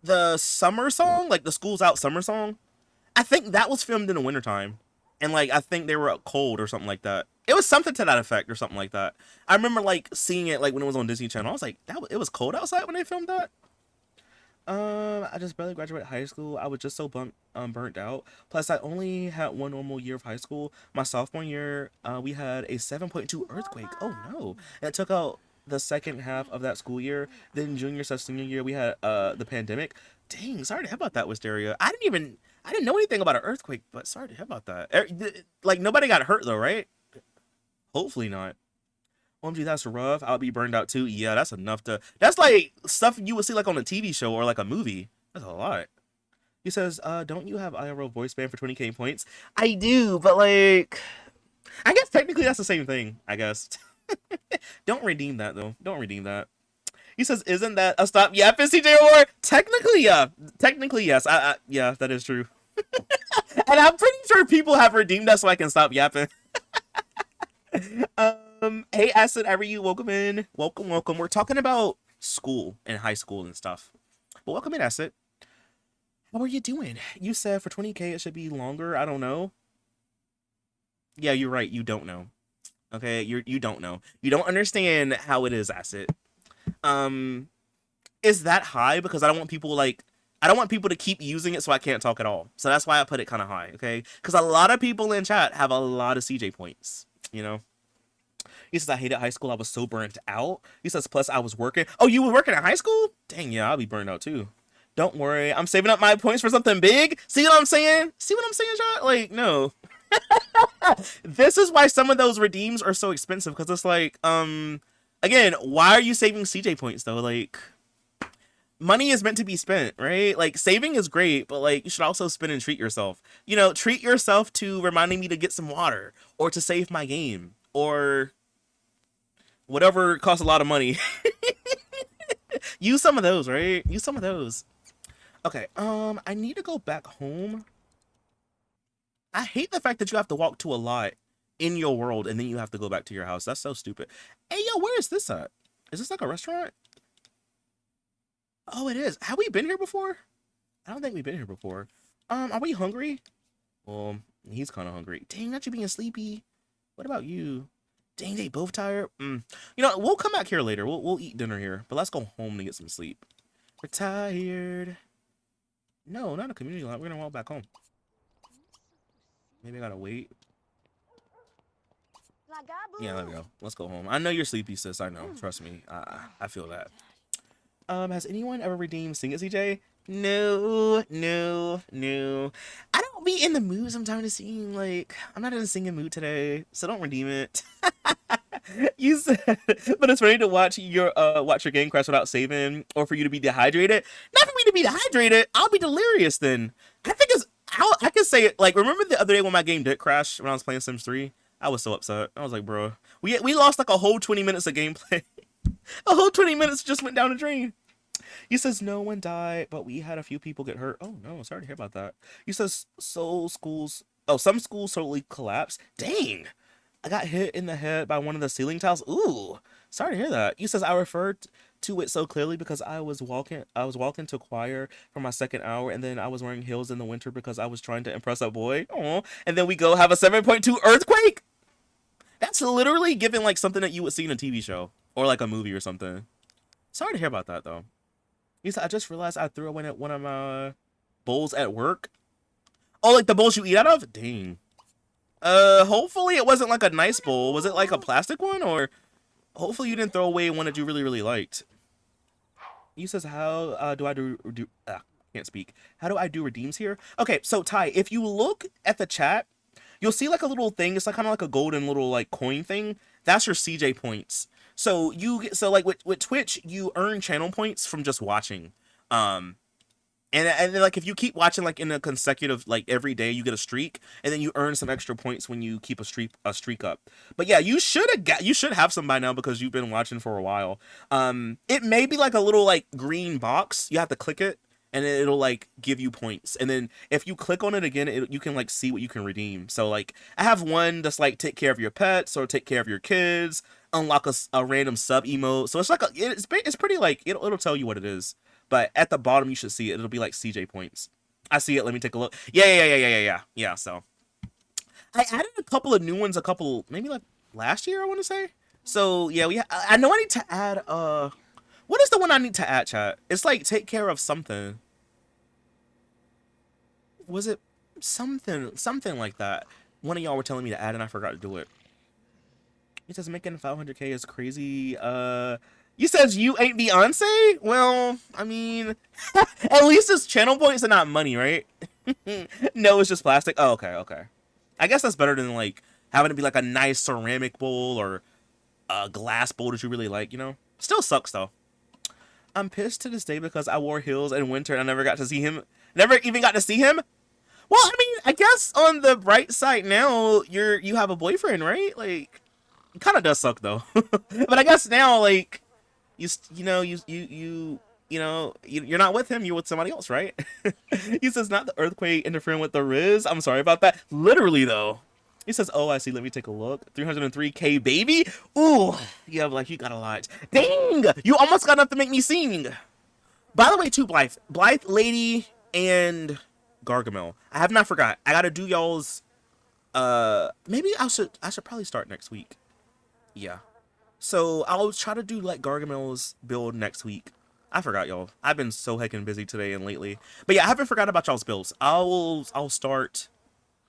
A: the summer song, like the School's Out summer song, I think that was filmed in the wintertime. And like, I think they were cold or something like that. It was something to that effect or something like that. I remember like seeing it like when it was on Disney Channel. I was like, it was cold outside when they filmed that. I just barely graduated high school. I was just so burnt out. Plus, I only had one normal year of high school. My sophomore year, we had a 7.2 earthquake. Oh no! And it took out the second half of that school year. Then junior/senior year, we had the pandemic. Dang, sorry to hear about that, Wisteria. I didn't know anything about an earthquake, but sorry to hear about that. Like nobody got hurt though, right? Hopefully not. OMG, that's rough. I'll be burned out too. Yeah, that's enough to... That's like stuff you would see like on a TV show or like a movie. That's a lot. He says, don't you have IRL voice band for 20k points? I do, but like... I guess technically that's the same thing, I guess. Don't redeem that though. Don't redeem that. He says, isn't that a stop yapping, CJ Award? Technically, yeah. Technically, yes. Yeah, that is true. And I'm pretty sure people have redeemed that so I can stop yapping. Hey Acid, how are you? Welcome in. Welcome. We're talking about school and high school and stuff. But welcome in, Acid. How are you doing? You said for 20k it should be longer. I don't know. Yeah, you're right. You don't know. Okay, you don't know. You don't understand how it is, Acid. is that high because I don't want people like I don't want people to keep using it so I can't talk at all. So that's why I put it kind of high, okay? Because a lot of people in chat have a lot of CJ points, you know? He says, I hated high school. I was so burnt out. He says, plus I was working. Oh, you were working at high school? Dang, yeah, I'll be burned out too. Don't worry. I'm saving up my points for something big. See what I'm saying? See what I'm saying, chat? Like, no. This is why some of those redeems are so expensive because it's like, again, why are you saving CJ points though? Like, money is meant to be spent, right? Like, saving is great, but like, you should also spend and treat yourself. You know, treat yourself to reminding me to get some water or to save my game or whatever costs a lot of money. Use some of those, right? Use some of those. Okay, I need to go back home. I hate the fact that you have to walk to a lot in your world and then you have to go back to your house. That's so stupid. Hey, yo, where is this at? Is this like a restaurant? Oh, it is. Have we been here before? I don't think we've been here before. Are we hungry? Well, he's kind of hungry. Dang, not you being sleepy. What about you? Dang, they both tired. You know, we'll come back here later. We'll eat dinner here, but let's go home to get some sleep. We're tired. No, not a community lot. We're gonna walk back home. Maybe I gotta wait. Yeah, there we go. Let's go home. I know you're sleepy, sis. I know. Trust me. I feel that. Has anyone ever redeemed Sing It, CJ? No, no, no. I don't be in the mood sometimes to sing. Like, I'm not in a singing mood today, so don't redeem it. You said, but it's funny to watch your game crash without saving, or for you to be dehydrated. Not for me to be dehydrated. I'll be delirious then. I think it's. I can say it. Like, remember the other day when my game did crash when I was playing Sims 3? I was so upset. I was like, bro, we lost like a whole 20 minutes of gameplay. A whole 20 minutes just went down the drain. He says no one died, but we had a few people get hurt. Oh no, sorry to hear about that. He says some schools totally collapsed. Dang. I got hit in the head by one of the ceiling tiles. Ooh, sorry to hear that. He says I referred to it so clearly because I was walking to choir for my second hour, and then I was wearing heels in the winter because I was trying to impress a boy. Oh, and then we go have a 7.2 earthquake. That's literally giving like something that you would see in a TV show or like a movie or something. Sorry to hear about that though. He said I just realized I threw away one of my bowls at work. Oh, like the bowls you eat out of? Dang. Hopefully it wasn't like a nice bowl. Was it like a plastic one? Or hopefully you didn't throw away one that you really, really liked. He says, how do I can't speak. How do I do redeems here? Okay, so Ty, if you look at the chat, you'll see like a little thing. It's like kind of like a golden little like coin thing. That's your CJ points. So like with Twitch, you earn channel points from just watching. And then, like, if you keep watching, like, in a consecutive, like, every day, you get a streak, and then you earn some extra points when you keep a streak up. But yeah, you should have some by now because you've been watching for a while. It may be like a little like green box. You have to click it, and it'll like give you points. And then if you click on it again, you can like see what you can redeem. So like, I have one that's like take care of your pets or take care of your kids, unlock a random sub emote. So it's like it's pretty like it'll tell you what it is. But at the bottom, you should see it. It'll be like CJ points. I see it. Let me take a look. Yeah. So I added a couple of new ones. Maybe like last year, I want to say. So yeah, I know I need to add. What is the one I need to add, chat? It's like take care of something. Was it something like that? One of y'all were telling me to add, and I forgot to do it. It says making 500K is crazy. You says you ain't Beyonce? Well, I mean, at least it's channel points and not money, right? No, it's just plastic. Oh, okay. I guess that's better than like having to be like a nice ceramic bowl or a glass bowl that you really like, you know? Still sucks though. I'm pissed to this day because I wore heels in winter and I never got to see him. Never even got to see him. Well, I mean, I guess on the bright side now, you have a boyfriend, right? Like, it kind of does suck though. But I guess now, like, you're not with him, you're with somebody else, right? He says not the earthquake interfering with the Riz. I'm sorry about that. Literally though. He says, oh, I see. Let me take a look. 303K, baby. Ooh, yeah, like you got a lot. Dang, you almost got enough to make me sing. By the way, too, Blythe Lady and Gargamel. I have not forgot. I gotta do y'all's. Maybe I should probably start next week. Yeah. So I'll try to do like Gargamel's build next week. I forgot y'all. I've been so heckin' busy today and lately. But yeah, I haven't forgot about y'all's bills. I'll start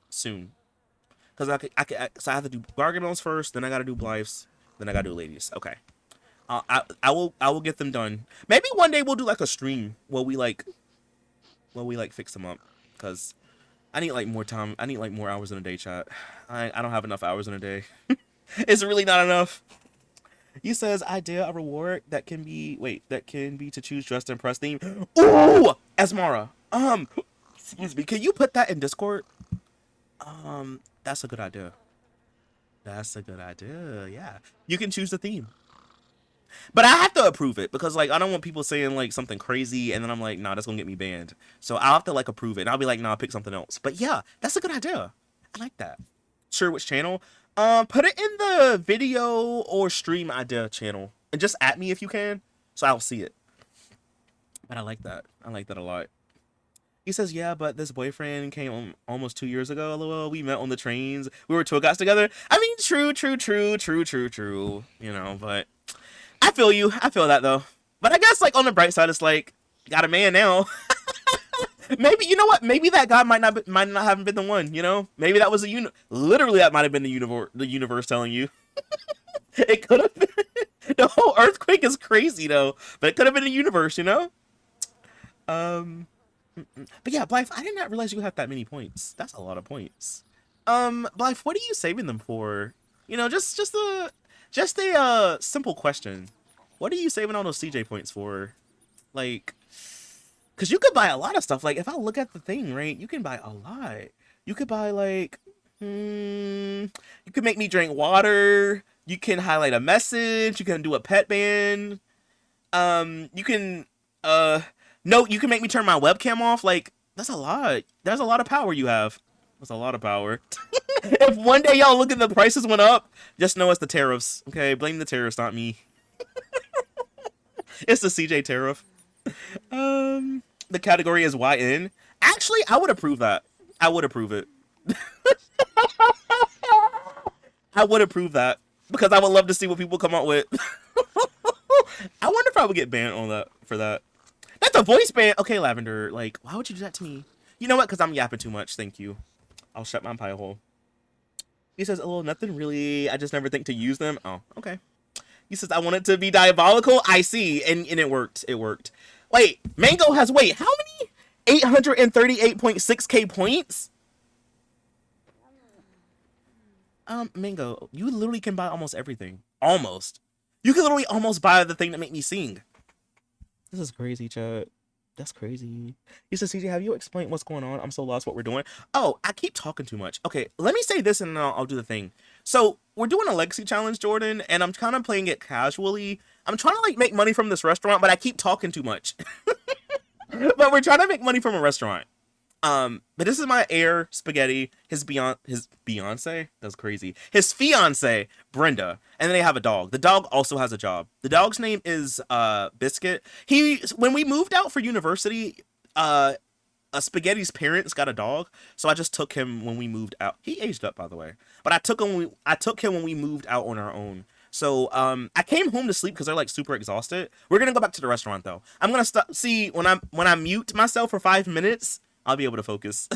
A: soon. Cause so I have to do Gargamel's first, then I gotta do Blythe's, then I gotta do Ladies. Okay. I will get them done. Maybe one day we'll do like a stream where we like fix them up. Cause I need like more time. I need like more hours in a day, chat. I don't have enough hours in a day. It's really not enough. He says idea a reward that can be to choose dress to impress theme. Ooh, Asmara. Excuse me. Can you put that in Discord? That's a good idea. That's a good idea. Yeah, you can choose the theme, but I have to approve it because like I don't want people saying like something crazy and then I'm like, nah, that's gonna get me banned. So I'll have to like approve it and I'll be like, nah, pick something else. But yeah, that's a good idea. I like that. Sure, which channel? Put it in the video or stream idea channel and just at me if you can, so I'll see it. But I like that. I like that a lot. He says, yeah, but this boyfriend came almost 2 years ago. LOL. We met on the trains. We were tour guides together. I mean, true. You know, but I feel you. I feel that though. But I guess like on the bright side, it's like got a man now. Maybe you know what? Maybe that guy might not have been the one. You know, maybe that was literally that might have been the universe telling you. It could have been. The whole earthquake is crazy though, but it could have been the universe. You know. But yeah, Blythe, I did not realize you have that many points. That's a lot of points. Blythe, what are you saving them for? You know, just a simple question. What are you saving all those CJ points for? Like, cause you could buy a lot of stuff. Like, if I look at the thing, right, you can buy a lot. You could buy like, you could make me drink water. You can highlight a message. You can do a pet ban. You can, no, you can make me turn my webcam off. Like, that's a lot. There's a lot of power you have. That's a lot of power. If one day y'all look at the prices went up, just know it's the tariffs. Okay, blame the tariffs, not me. It's the CJ tariff. The category is YN. Actually, I would approve that. I would approve it. I would approve that because I would love to see what people come up with. I wonder if I would get banned on that for that. That's a voice ban. Okay, Lavender. Like, why would you do that to me? You know what? Because I'm yapping too much. Thank you. I'll shut my pie hole. He says, oh, nothing really. I just never think to use them. Oh, okay. He says, I want it to be diabolical. I see. And it worked. It worked. Wait, Mango has, wait, how many? 838.6k points? Mango, you literally can buy almost everything. Almost. You can literally almost buy the thing that make me sing. This is crazy, chat. That's crazy. He says, CJ, have you explained what's going on? I'm so lost what we're doing. Oh, I keep talking too much. Okay, let me say this and then I'll do the thing. So, we're doing a legacy challenge, Jordan, and I'm kind of playing it casually. I'm trying to, like, make money from this restaurant, but I keep talking too much. But we're trying to make money from a restaurant. But this is my heir, Spaghetti, his Beyonce, that's crazy. His fiance, Brenda, and then they have a dog. The dog also has a job. The dog's name is Biscuit. When we moved out for university, Spaghetti's parents got a dog, so I just took him when we moved out. He aged up, by the way, but I took him when we moved out on our own. So I came home to sleep because they're like super exhausted. We're gonna go back to the restaurant though. I'm gonna see when I mute myself for 5 minutes. I'll be able to focus.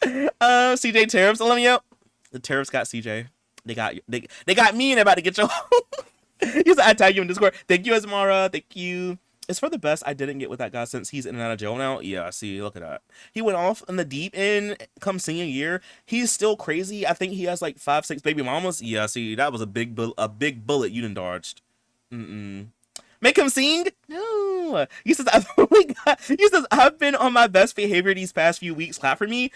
A: CJ tariffs, Olympia. The tariffs got CJ. They got me and they're about to get you. He's I tag you in Discord. Thank you, Asmara. Thank you. It's for the best I didn't get with that guy since he's in and out of jail now. Yeah, see, look at that. He went off in the deep end come senior year. He's still crazy. I think he has like 5, 6 baby mamas. Yeah, see, that was a big bullet you done dodged. Make him sing? No. He says, I've been on my best behavior these past few weeks. Clap for me.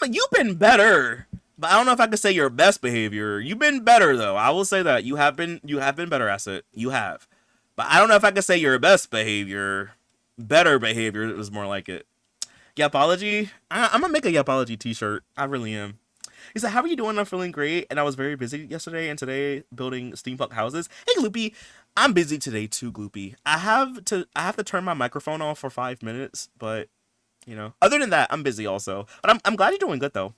A: You've been better. But I don't know if I could say your best behavior. You've been better though. I will say that. You have been better, Asset. You have. But I don't know if I could say your best behavior. Better behavior is more like it. Yapology? I'm gonna make a Yapology t-shirt. I really am. He said, how are you doing? I'm feeling great. And I was very busy yesterday and today building steampunk houses. Hey, Gloopy. I'm busy today too, Gloopy. I have to turn my microphone off for 5 minutes, but you know, other than that, I'm busy also. But I'm glad you're doing good though.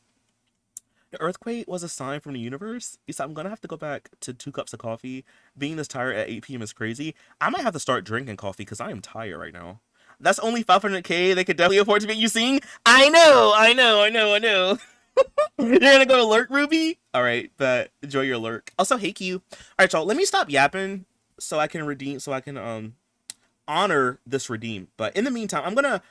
A: The earthquake was a sign from the universe. He said, I'm gonna have to go back to 2 cups of coffee. Being this tired at 8 p.m. is crazy. I might have to start drinking coffee because I am tired right now. That's only 500K. They could definitely afford to make you sing. I know, I know, I know, I know. You're gonna go to lurk, Ruby? Alright, but enjoy your lurk. Also, hey Q. Alright, y'all, let me stop yapping so I can redeem, so I can, honor this redeem. But in the meantime, I'm gonna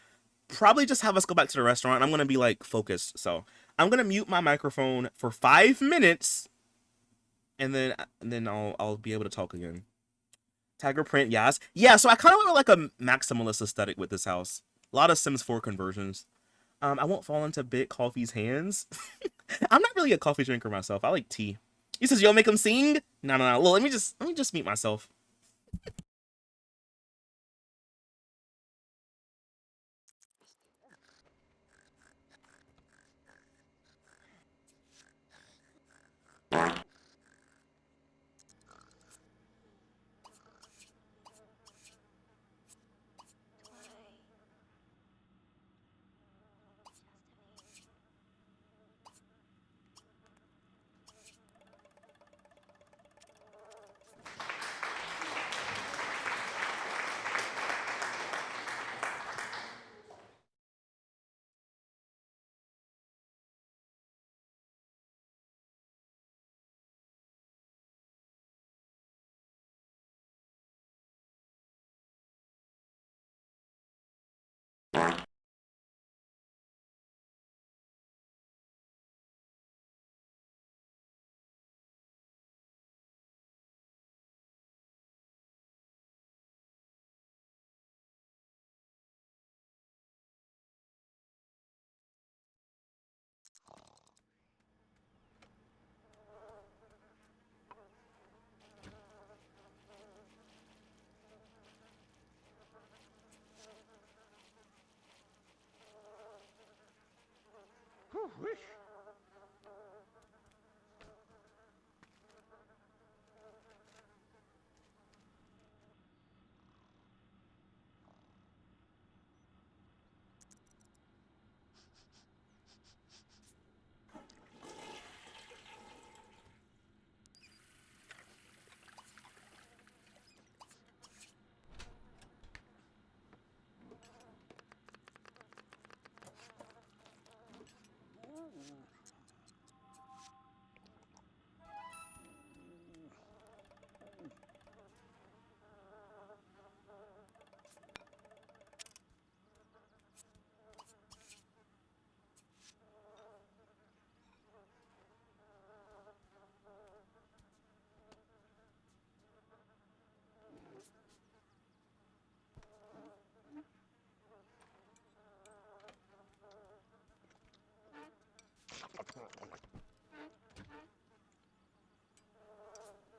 A: probably just have us go back to the restaurant. I'm gonna be like focused. So I'm gonna mute my microphone for 5 minutes, and then I'll be able to talk again. Tiger print, yes, yeah. So I kind of went with like a maximalist aesthetic with this house. A lot of Sims 4 conversions. I won't fall into Bit Coffee's hands. I'm not really a coffee drinker myself. I like tea. He says, "Yo, make him sing." No, no, no. Well, let me just mute myself.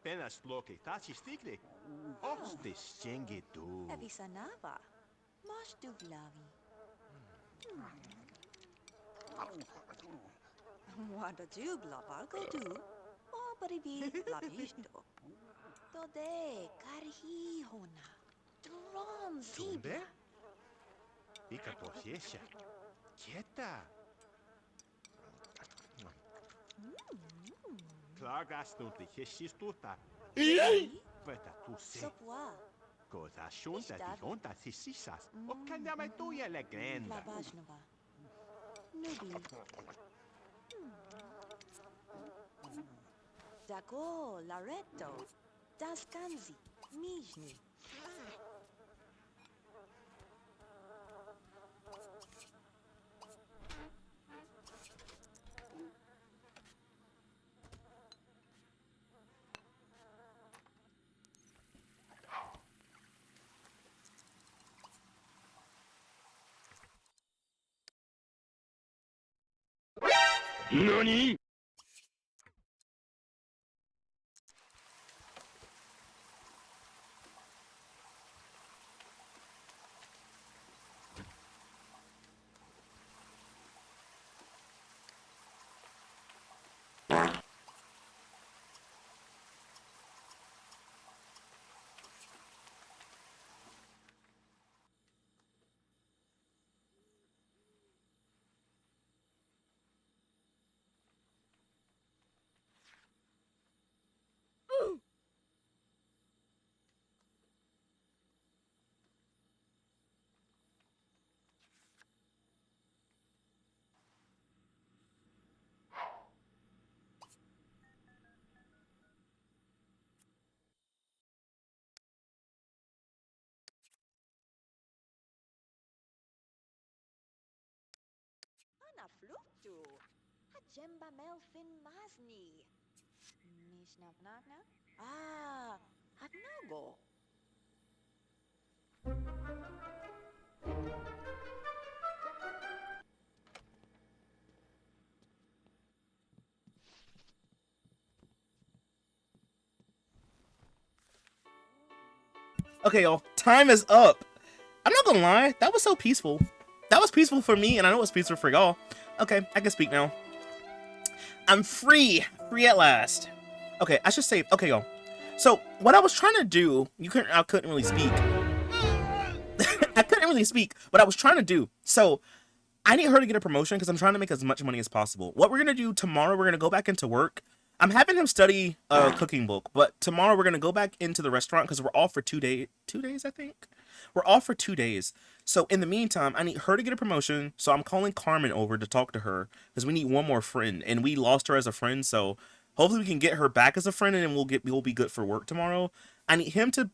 C: Penas loki tachi stigli. Ostis jengi du.
D: Evisanava. Mosh du vlavi. Wada du blavargo du. O baribi blavisto. Tode karhi hona. Dron
C: Tunde?
D: zibla.
C: Ika posiesha. Quieta. Klagas nu de hesistuta. Veta tu se.
D: Sopwa.
C: Cosa shunta
D: Ishtad.
C: di honta sisisas. O kanyama tuya legenda.
D: Lavajnova. Nubi. Dago Laretto. Daskanzi. Mijni.
E: NANI?!
D: Hajemba Melfin Masni. Nishnavnagna? Ah, Hadnago.
A: Okay, y'all, time is up. I'm not gonna lie, that was so peaceful. That was peaceful for me, and I know it's peaceful for y'all. Okay, I can speak now. I'm free at last. Okay, I should say, okay, y'all. So what I was trying to do, I couldn't really speak. I couldn't really speak, but I was trying to do. So I need her to get a promotion because I'm trying to make as much money as possible. What we're gonna do tomorrow, we're gonna go back into work. I'm having him study a cooking book, but tomorrow we're gonna go back into the restaurant because we're off for 2 days. 2 days, I think. We're off for 2 days. So in the meantime, I need her to get a promotion. So I'm calling Carmen over to talk to her because we need one more friend, and we lost her as a friend. So hopefully we can get her back as a friend, and then we'll be good for work tomorrow. I need him to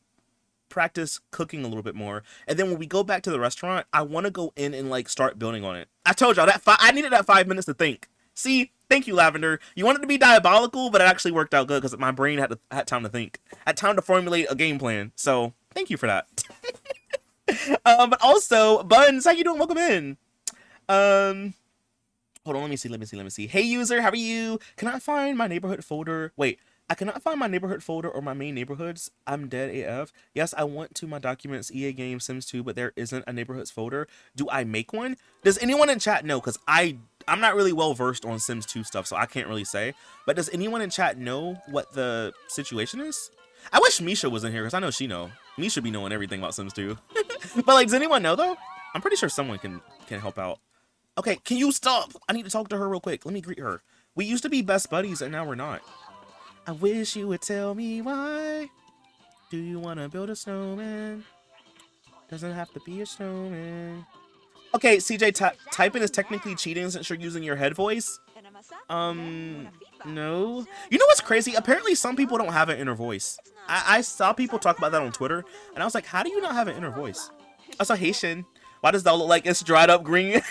A: practice cooking a little bit more, and then when we go back to the restaurant, I want to go in and like start building on it. I told y'all that I needed that 5 minutes to think. See, thank you, Lavender. You wanted to be diabolical, but it actually worked out good because my brain had time to think, had time to formulate a game plan. So thank you for that. But also, Buns, how you doing? Welcome in. Hold on, let me see. Hey, user, how are you? Can I find my neighborhood folder? Wait, I cannot find my neighborhood folder or my main neighborhoods. I'm dead AF. Yes, I went to my documents, EA Games, Sims 2, but there isn't a neighborhoods folder. Do I make one? Does anyone in chat know? Because I'm not really well versed on Sims 2 stuff, so I can't really say. But does anyone in chat know what the situation is? I wish Misha was in here because I know she know. Misha be knowing everything about Sims 2. But like, does anyone know though? I'm pretty sure someone can help out. Okay, can you stop? I need to talk to her real quick. Let me greet her. We used to be best buddies and now we're not. I wish you would tell me why. Do you want to build a snowman? Doesn't have to be a snowman. Okay, CJ, typing is technically cheating since you're using your head voice. No. You know what's crazy? Apparently some people don't have an inner voice. I saw people talk about that on Twitter, and I was like, how do you not have an inner voice? I saw Haitian. Why does that look like it's dried up green?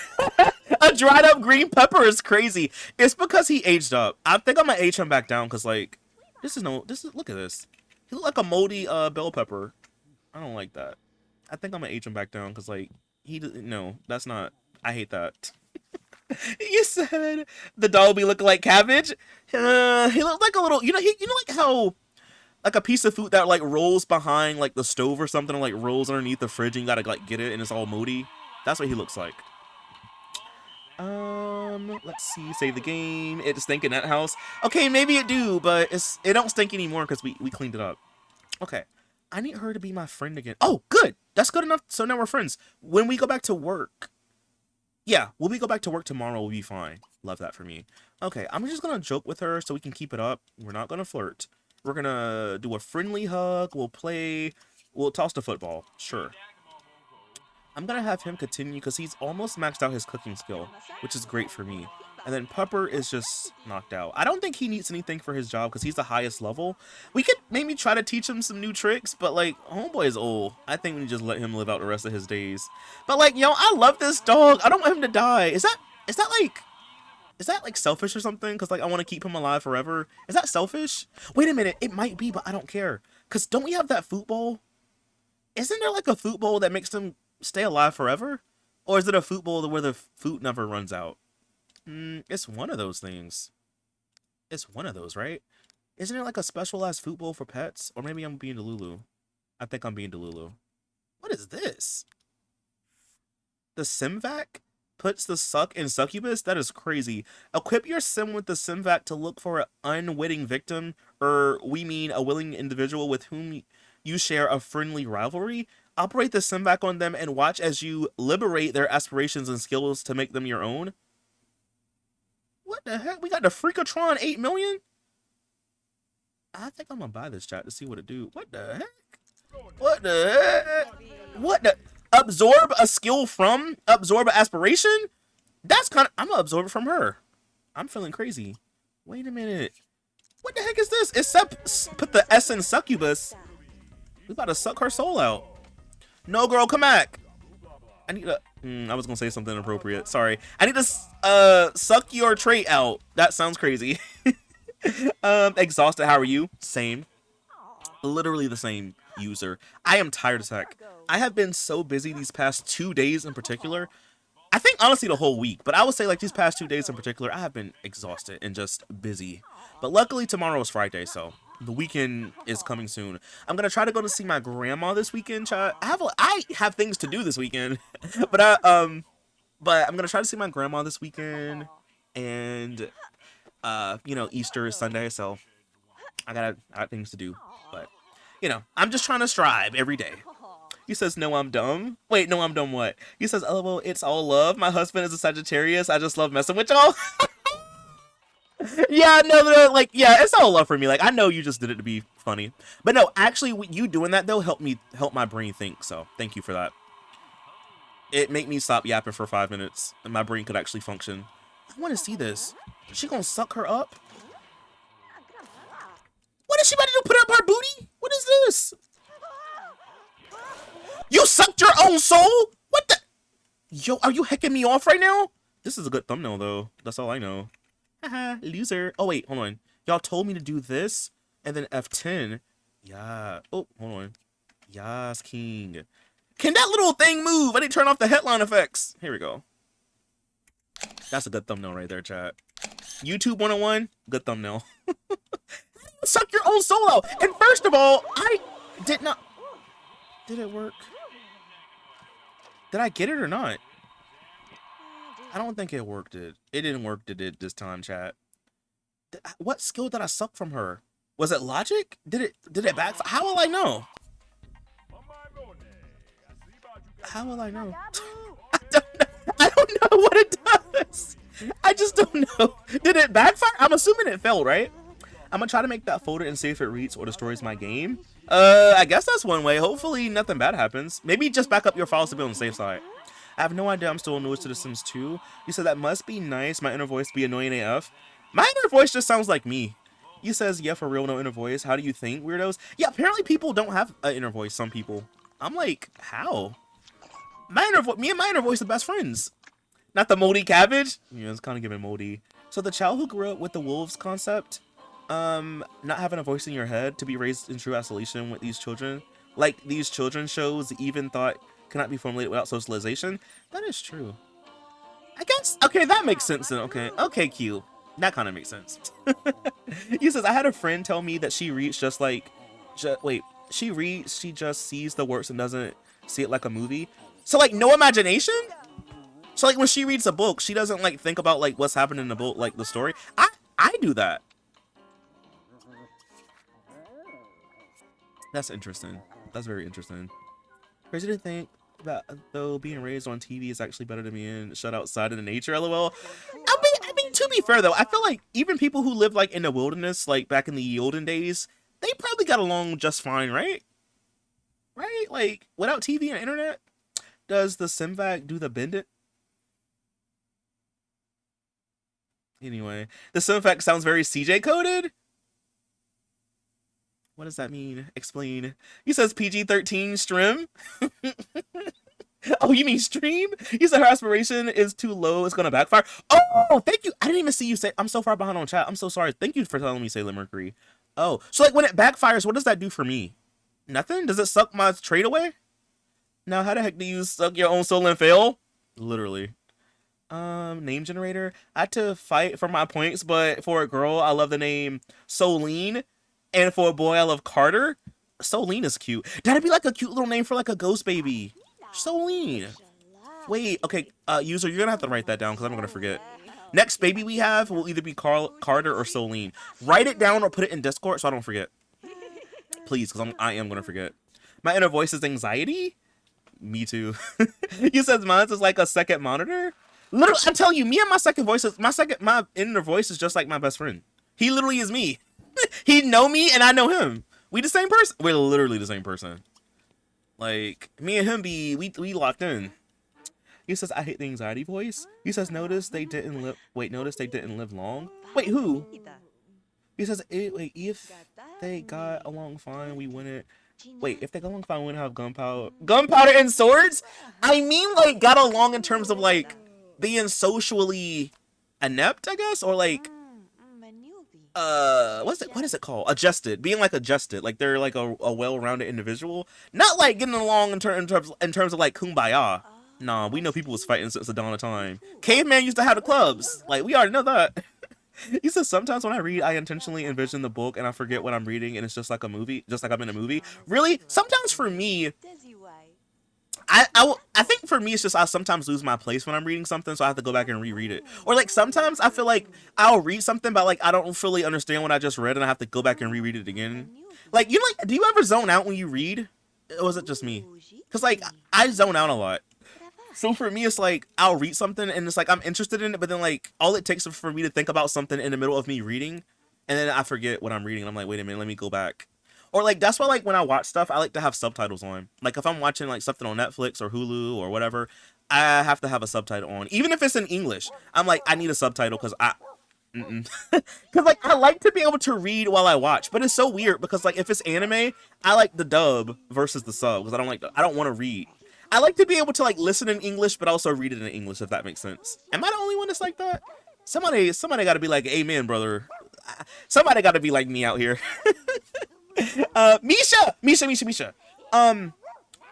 A: A dried up green pepper is crazy. It's because he aged up. I think I'm gonna age him back down because like, look at this. He look like a moldy bell pepper. I don't like that. I think I'm gonna age him back down because like, no, that's not, I hate that. You said the dog be looking like cabbage. He looked like a little, like how, like a piece of food that like rolls behind like the stove or something, or like rolls underneath the fridge and you gotta like get it and it's all moody. That's what he looks like. Let's see, save the game. It stink in that house. Okay, maybe it do, but it don't stink anymore because we cleaned it up. Okay, I need her to be my friend again. Oh, good. That's good enough. So now we're friends. When we go back to work, yeah, when we go back to work tomorrow, we'll be fine. Love that for me. Okay, I'm just gonna joke with her so we can keep it up. We're not gonna flirt. We're gonna do a friendly hug. We'll play. We'll toss the football. Sure. I'm gonna have him continue because he's almost maxed out his cooking skill, which is great for me. And then Pepper is just knocked out. I don't think he needs anything for his job because he's the highest level. We could maybe try to teach him some new tricks, but like, homeboy is old. I think we just let him live out the rest of his days. But like, yo, I love this dog. I don't want him to die. Is that like selfish or something? Because like I want to keep him alive forever. Is that selfish? Wait a minute, it might be, but I don't care. Because don't we have that food bowl? Isn't there like a food bowl that makes them stay alive forever? Or is it a food bowl where the food never runs out? It's one of those things. It's one of those, right? Isn't there like a specialized food bowl for pets? Or maybe I'm being Delulu. I think I'm being Delulu. What is this? The Simvac puts the suck in succubus? That is crazy. Equip your sim with the Simvac to look for an unwitting victim, or we mean a willing individual with whom you share a friendly rivalry. Operate the Simvac on them and watch as you liberate their aspirations and skills to make them your own. What the heck? We got the Freakatron 8 million? I think I'm gonna buy this chat to see what it do. What the heck? What the heck? What the? Absorb a skill from? Absorb an aspiration? That's kind of... I'm gonna absorb it from her. I'm feeling crazy. Wait a minute. What the heck is this? It's put the S in succubus. We about to suck her soul out. No, girl, come back. I need a... I was gonna say something inappropriate. Sorry. I need to suck your trait out. That sounds crazy. Exhausted. How are you? Same. Literally the same user. I am tired as heck. I have been so busy these past 2 days in particular. I think honestly the whole week, but I would say like these past 2 days in particular, I have been exhausted and just busy. But luckily tomorrow is Friday, so the weekend is coming soon. I'm gonna try to go to see my grandma this weekend. I have things to do this weekend, but I'm gonna try to see my grandma this weekend, and you know, Easter is Sunday, so I got things to do. But you know, I'm just trying to strive every day. He says, no, I'm dumb. Wait, no, I'm dumb what? He says, LOL, it's all love. My husband is a Sagittarius. I just love messing with y'all. Yeah, no, like, yeah, it's all love for me. Like, I know you just did it to be funny. But no, actually, you doing that, though, help my brain think. So, thank you for that. It made me stop yapping for 5 minutes, and my brain could actually function. I want to see this. Is she gonna suck her up? What is she about to do? Put up her booty? What is this? You sucked your own soul? What the? Yo, are you hecking me off right now? This is a good thumbnail, though. That's all I know. Haha, loser. Oh, wait, hold on. Y'all told me to do this, and then F10. Yeah. Oh, hold on. Yas, king. Can that little thing move? I didn't turn off the headline effects. Here we go. That's a good thumbnail right there, chat. YouTube 101, good thumbnail. Suck your own soul out. And first of all, I did not... Did it work? Did I get it or not? I don't think it worked. It didn't work, did it, this time, chat? What skill did I suck from her? Was it logic? Did it backfire? How will I know? How will I know? I don't know what it does. I just don't know. Did it backfire? I'm assuming it failed, right? I'm gonna try to make that folder and see if it reads or destroys my game. I guess that's one way. Hopefully nothing bad happens. Maybe just back up your files to be on the safe side. I have no idea. I'm still new to The Sims 2. You said that must be nice. My inner voice be annoying AF. My inner voice just sounds like me. You says, yeah, for real, no inner voice. How do you think, weirdos? Yeah, apparently people don't have an inner voice. Some people. I'm like, how? Me and my inner voice are best friends. Not the moldy cabbage. Yeah, it's kind of giving moldy. So the child who grew up with the wolves concept, not having a voice in your head to be raised in true isolation with these children, like these children's shows even thought cannot be formulated without socialization. That is true. I guess, okay, that makes sense then. Okay, cute. That kind of makes sense. He says, I had a friend tell me that she reads just like, she reads, she just sees the works and doesn't see it like a movie. So like no imagination? So like when she reads a book, she doesn't like think about like what's happening in the book, like the story. I do that. That's interesting. That's very interesting. Crazy to think that though being raised on TV is actually better than being shut outside in the nature, lol. I mean, to be fair though, I feel like even people who live like in the wilderness, like back in the olden days, they probably got along just fine, right? Right? Like without TV and internet? Does the Simvac do the bend it? Anyway, the Simvac sounds very CJ coded. What does that mean? Explain. He says PG-13 stream. Oh, you mean stream? He said her aspiration is too low. It's gonna backfire. Oh, thank you. I didn't even see you say. I'm so far behind on chat. I'm so sorry. Thank you for telling me Sailor Mercury. Oh, so like when it backfires, what does that do for me? Nothing? Does it suck my trade away? Now, how the heck do you suck your own soul and fail? Literally. Name generator. I had to fight for my points, but for a girl, I love the name Solene. And for a boy, I love Carter. Solene is cute. That'd be like a cute little name for like a ghost baby. Solene. Wait, okay, user, you're gonna have to write that down because I'm gonna forget. Next baby we have will either be Carter or Solene. Write it down or put it in Discord so I don't forget. Please, because I am gonna forget. My inner voice is anxiety? Me too. You said mine is like a second monitor? Literally, I'm telling you, me and my inner voice is just like my best friend. He literally is me. He know me and I know him. We the same person. We're literally the same person. Like me and him we locked in. He says I hate the anxiety voice. He says notice they didn't live long. Wait, who? He says if they got along fine, we wouldn't Wait, if they got along fine, wouldn't have gunpowder and swords? I mean, like, got along in terms of, like, being socially inept, I guess? Or, like, what is it called? Adjusted. Being, like, adjusted. Like, they're, like, a well-rounded individual. Not, like, getting along in terms of, like, kumbaya. Nah, we know people was fighting since the dawn of time. Caveman used to have the clubs. Like, we already know that. He says, sometimes when I read, I intentionally envision the book and I forget what I'm reading and it's just like a movie, just like I'm in a movie. Really? Sometimes for me, I think for me, it's just I sometimes lose my place when I'm reading something, so I have to go back and reread it. Or like sometimes I feel like I'll read something, but like I don't fully understand what I just read and I have to go back and reread it again. Like, you like, do you ever zone out when you read? Or was it just me? Because like, I zone out a lot. So for me, it's like, I'll read something and it's like, I'm interested in it, but then like, all it takes is for me to think about something in the middle of me reading, and then I forget what I'm reading. And I'm like, wait a minute, let me go back. Or like, that's why like, when I watch stuff, I like to have subtitles on. Like if I'm watching like something on Netflix or Hulu or whatever, I have to have a subtitle on. Even if it's in English, I'm like, I need a subtitle because because like, I like to be able to read while I watch, but it's so weird because like, if it's anime, I like the dub versus the sub because I don't want to read. I like to be able to like listen in English, but also read it in English, if that makes sense. Am I the only one that's like that? Somebody got to be like, amen, brother. Somebody got to be like me out here. Misha.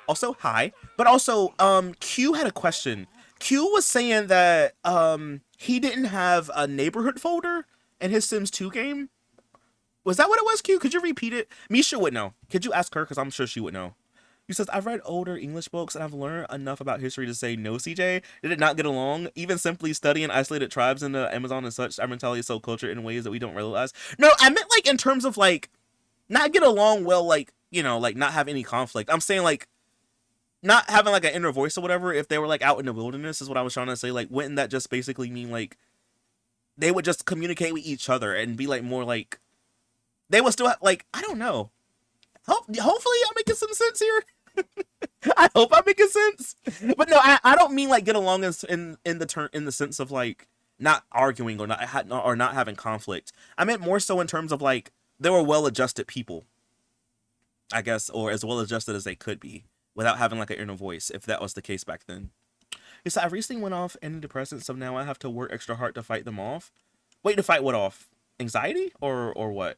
A: Also, hi. But also, Q had a question. Q was saying that, he didn't have a neighborhood folder in his Sims 2 game. Was that what it was, Q? Could you repeat it? Misha would know. Could you ask her? Because I'm sure she would know. He says, I've read older English books and I've learned enough about history to say no, CJ. Did it not get along? Even simply studying isolated tribes in the Amazon and such, our mentality is so cultured in ways that we don't realize. No, I meant like in terms of like, not get along well, like, you know, like not have any conflict. I'm saying like, not having like an inner voice or whatever, if they were like out in the wilderness is what I was trying to say. Like, wouldn't that just basically mean like, they would just communicate with each other and be like more like, they would still have, like, I don't know. Hopefully I'm making some sense here. I hope I'm making sense, but no, I don't mean like get along in the sense of like not arguing or not having conflict. I meant more so in terms of like they were well-adjusted people, I guess, or as well-adjusted as they could be without having like an inner voice, if that was the case back then. He said, I recently went off antidepressants, so now I have to work extra hard to fight them off. Wait, to fight what off? Anxiety or what?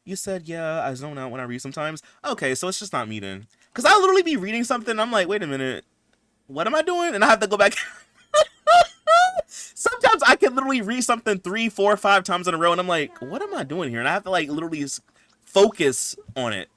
A: You said, yeah, I zone out when I read sometimes. Okay, so it's just not me then. Because I'll literally be reading something, I'm like, wait a minute, what am I doing? And I have to go back. Sometimes I can literally read something 3, 4, 5 times in a row, and I'm like, what am I doing here? And I have to like literally focus on it.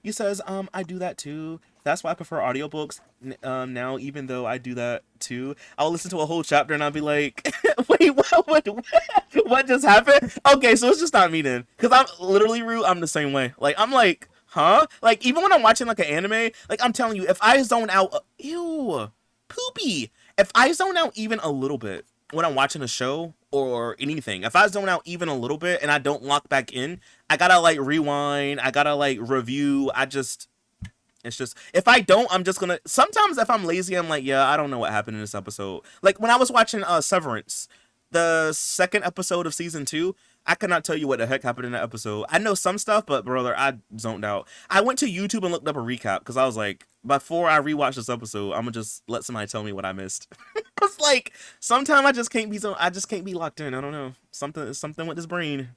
A: He says, I do that too. That's why I prefer audiobooks now, even though I do that too. I'll listen to a whole chapter and I'll be like, wait, what just happened? Okay, so it's just not me then. Because I'm literally, Rue, I'm the same way. Like, I'm like, huh? Like, even when I'm watching like an anime, like I'm telling you, if I zone out, ew, poopy. If I zone out even a little bit when I'm watching a show or anything, if I zone out even a little bit and I don't lock back in, I gotta like rewind, I gotta like review, it's just, if I don't, I'm just gonna, sometimes if I'm lazy, I'm like, yeah, I don't know what happened in this episode. Like when I was watching Severance, the second episode of season 2, I cannot tell you what the heck happened in that episode. I know some stuff, but brother, I zoned out. I went to YouTube and looked up a recap because I was like, before I rewatch this episode, I'm gonna just let somebody tell me what I missed. Cause like, sometimes I just can't be locked in. I don't know. Something with this brain.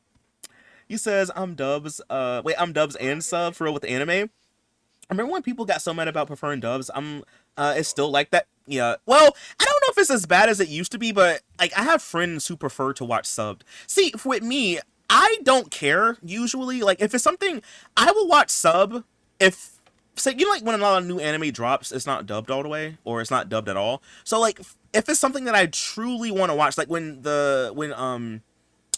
A: He says, I'm Dubs and sub for real with the anime. I remember when people got so mad about preferring dubs. It's still like that. Yeah. Well, I don't know if it's as bad as it used to be, but like I have friends who prefer to watch subbed. See, with me, I don't care usually. Like if it's something, I will watch sub if, say, you know, like when a lot of new anime drops, it's not dubbed all the way or it's not dubbed at all. So like if it's something that I truly want to watch, like when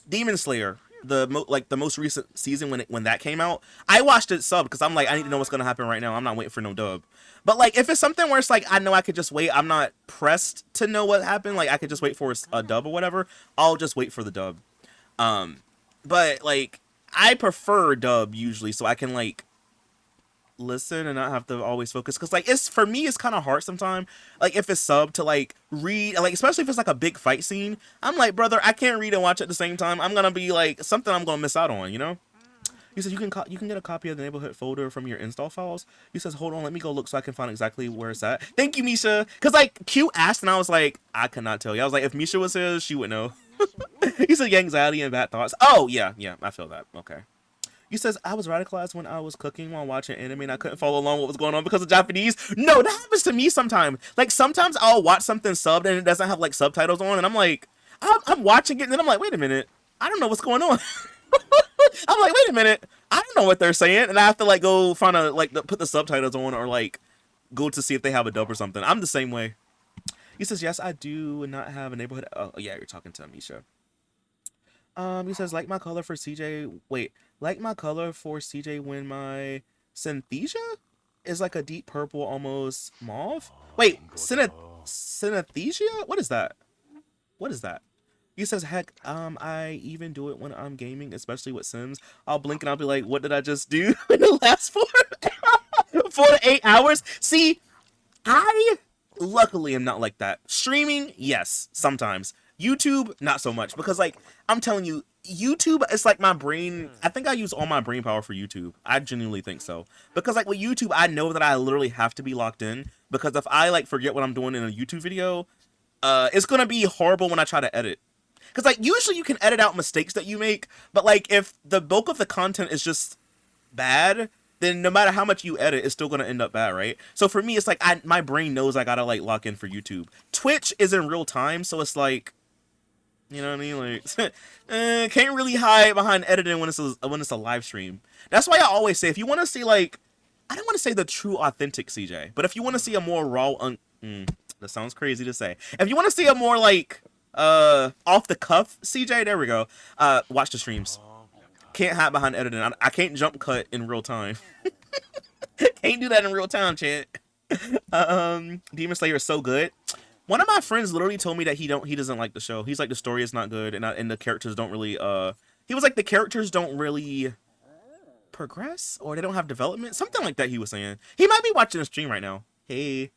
A: Demon Slayer, the most recent season when that came out, I watched it sub because I'm like, I need to know what's gonna happen right now. I'm not waiting for no dub. But like if it's something where it's like I know I could just wait, I'm not pressed to know what happened, like I could just wait for a dub or whatever, I'll just wait for the dub. But like I prefer dub usually so I can like listen and not have to always focus, because like it's, for me, it's kind of hard sometimes, like if it's sub, to like read, like especially if it's like a big fight scene. I'm like, brother, I can't read and watch at the same time. I'm gonna be like, something I'm gonna miss out on, you know. He says you can get a copy of the neighborhood folder from your install files. He says, hold on, let me go look so I can find exactly where it's at. Thank you, Misha. Cause like Q asked and I was like, I could not tell you. I was like, if Misha was here, she would know. He said anxiety and bad thoughts. Oh yeah, I feel that. Okay. He says, I was radicalized when I was cooking while watching anime and I couldn't follow along what was going on because of Japanese. No, that happens to me sometimes. Like sometimes I'll watch something subbed and it doesn't have like subtitles on and I'm like, I'm watching it and then I'm like, wait a minute, I don't know what's going on. I'm like, wait a minute, I don't know what they're saying, and I have to like go find a put the subtitles on or like go to see if they have a dub or something. I'm the same way. He says, yes, I do not have a neighborhood. Oh yeah, you're talking to Misha. He says, like my color for CJ. Wait, like my color for CJ when my synesthesia is like a deep purple, almost mauve. Wait, synesthesia? What is that? What is that? He says, heck, I even do it when I'm gaming, especially with Sims. I'll blink and I'll be like, what did I just do in the last 4 to 8 hours? See, I luckily am not like that. Streaming, yes, sometimes. YouTube, not so much. Because, like, I'm telling you, YouTube is like my brain. I think I use all my brain power for YouTube. I genuinely think so. Because, like, with YouTube, I know that I literally have to be locked in. Because if I, like, forget what I'm doing in a YouTube video, it's going to be horrible when I try to edit. Because, like, usually you can edit out mistakes that you make, but, like, if the bulk of the content is just bad, then no matter how much you edit, it's still going to end up bad, right? So for me, it's like, my brain knows I gotta, like, lock in for YouTube. Twitch is in real time, so it's like, you know what I mean? Like, can't really hide behind editing when it's a live stream. That's why I always say, if you want to see, like, I don't want to say the true, authentic CJ, but if you want to see a more raw, that sounds crazy to say. If you want to see a more, like, off the cuff CJ, there we go, watch the streams. Can't hide behind editing. I can't jump cut in real time. Can't do that in real time, chat. Demon Slayer is so good. One of my friends literally told me that he doesn't like the show. He's like, the story is not good and the characters don't really he was like, the characters don't really progress or they don't have development, something like that. He was saying he might be watching a stream right now. Hey.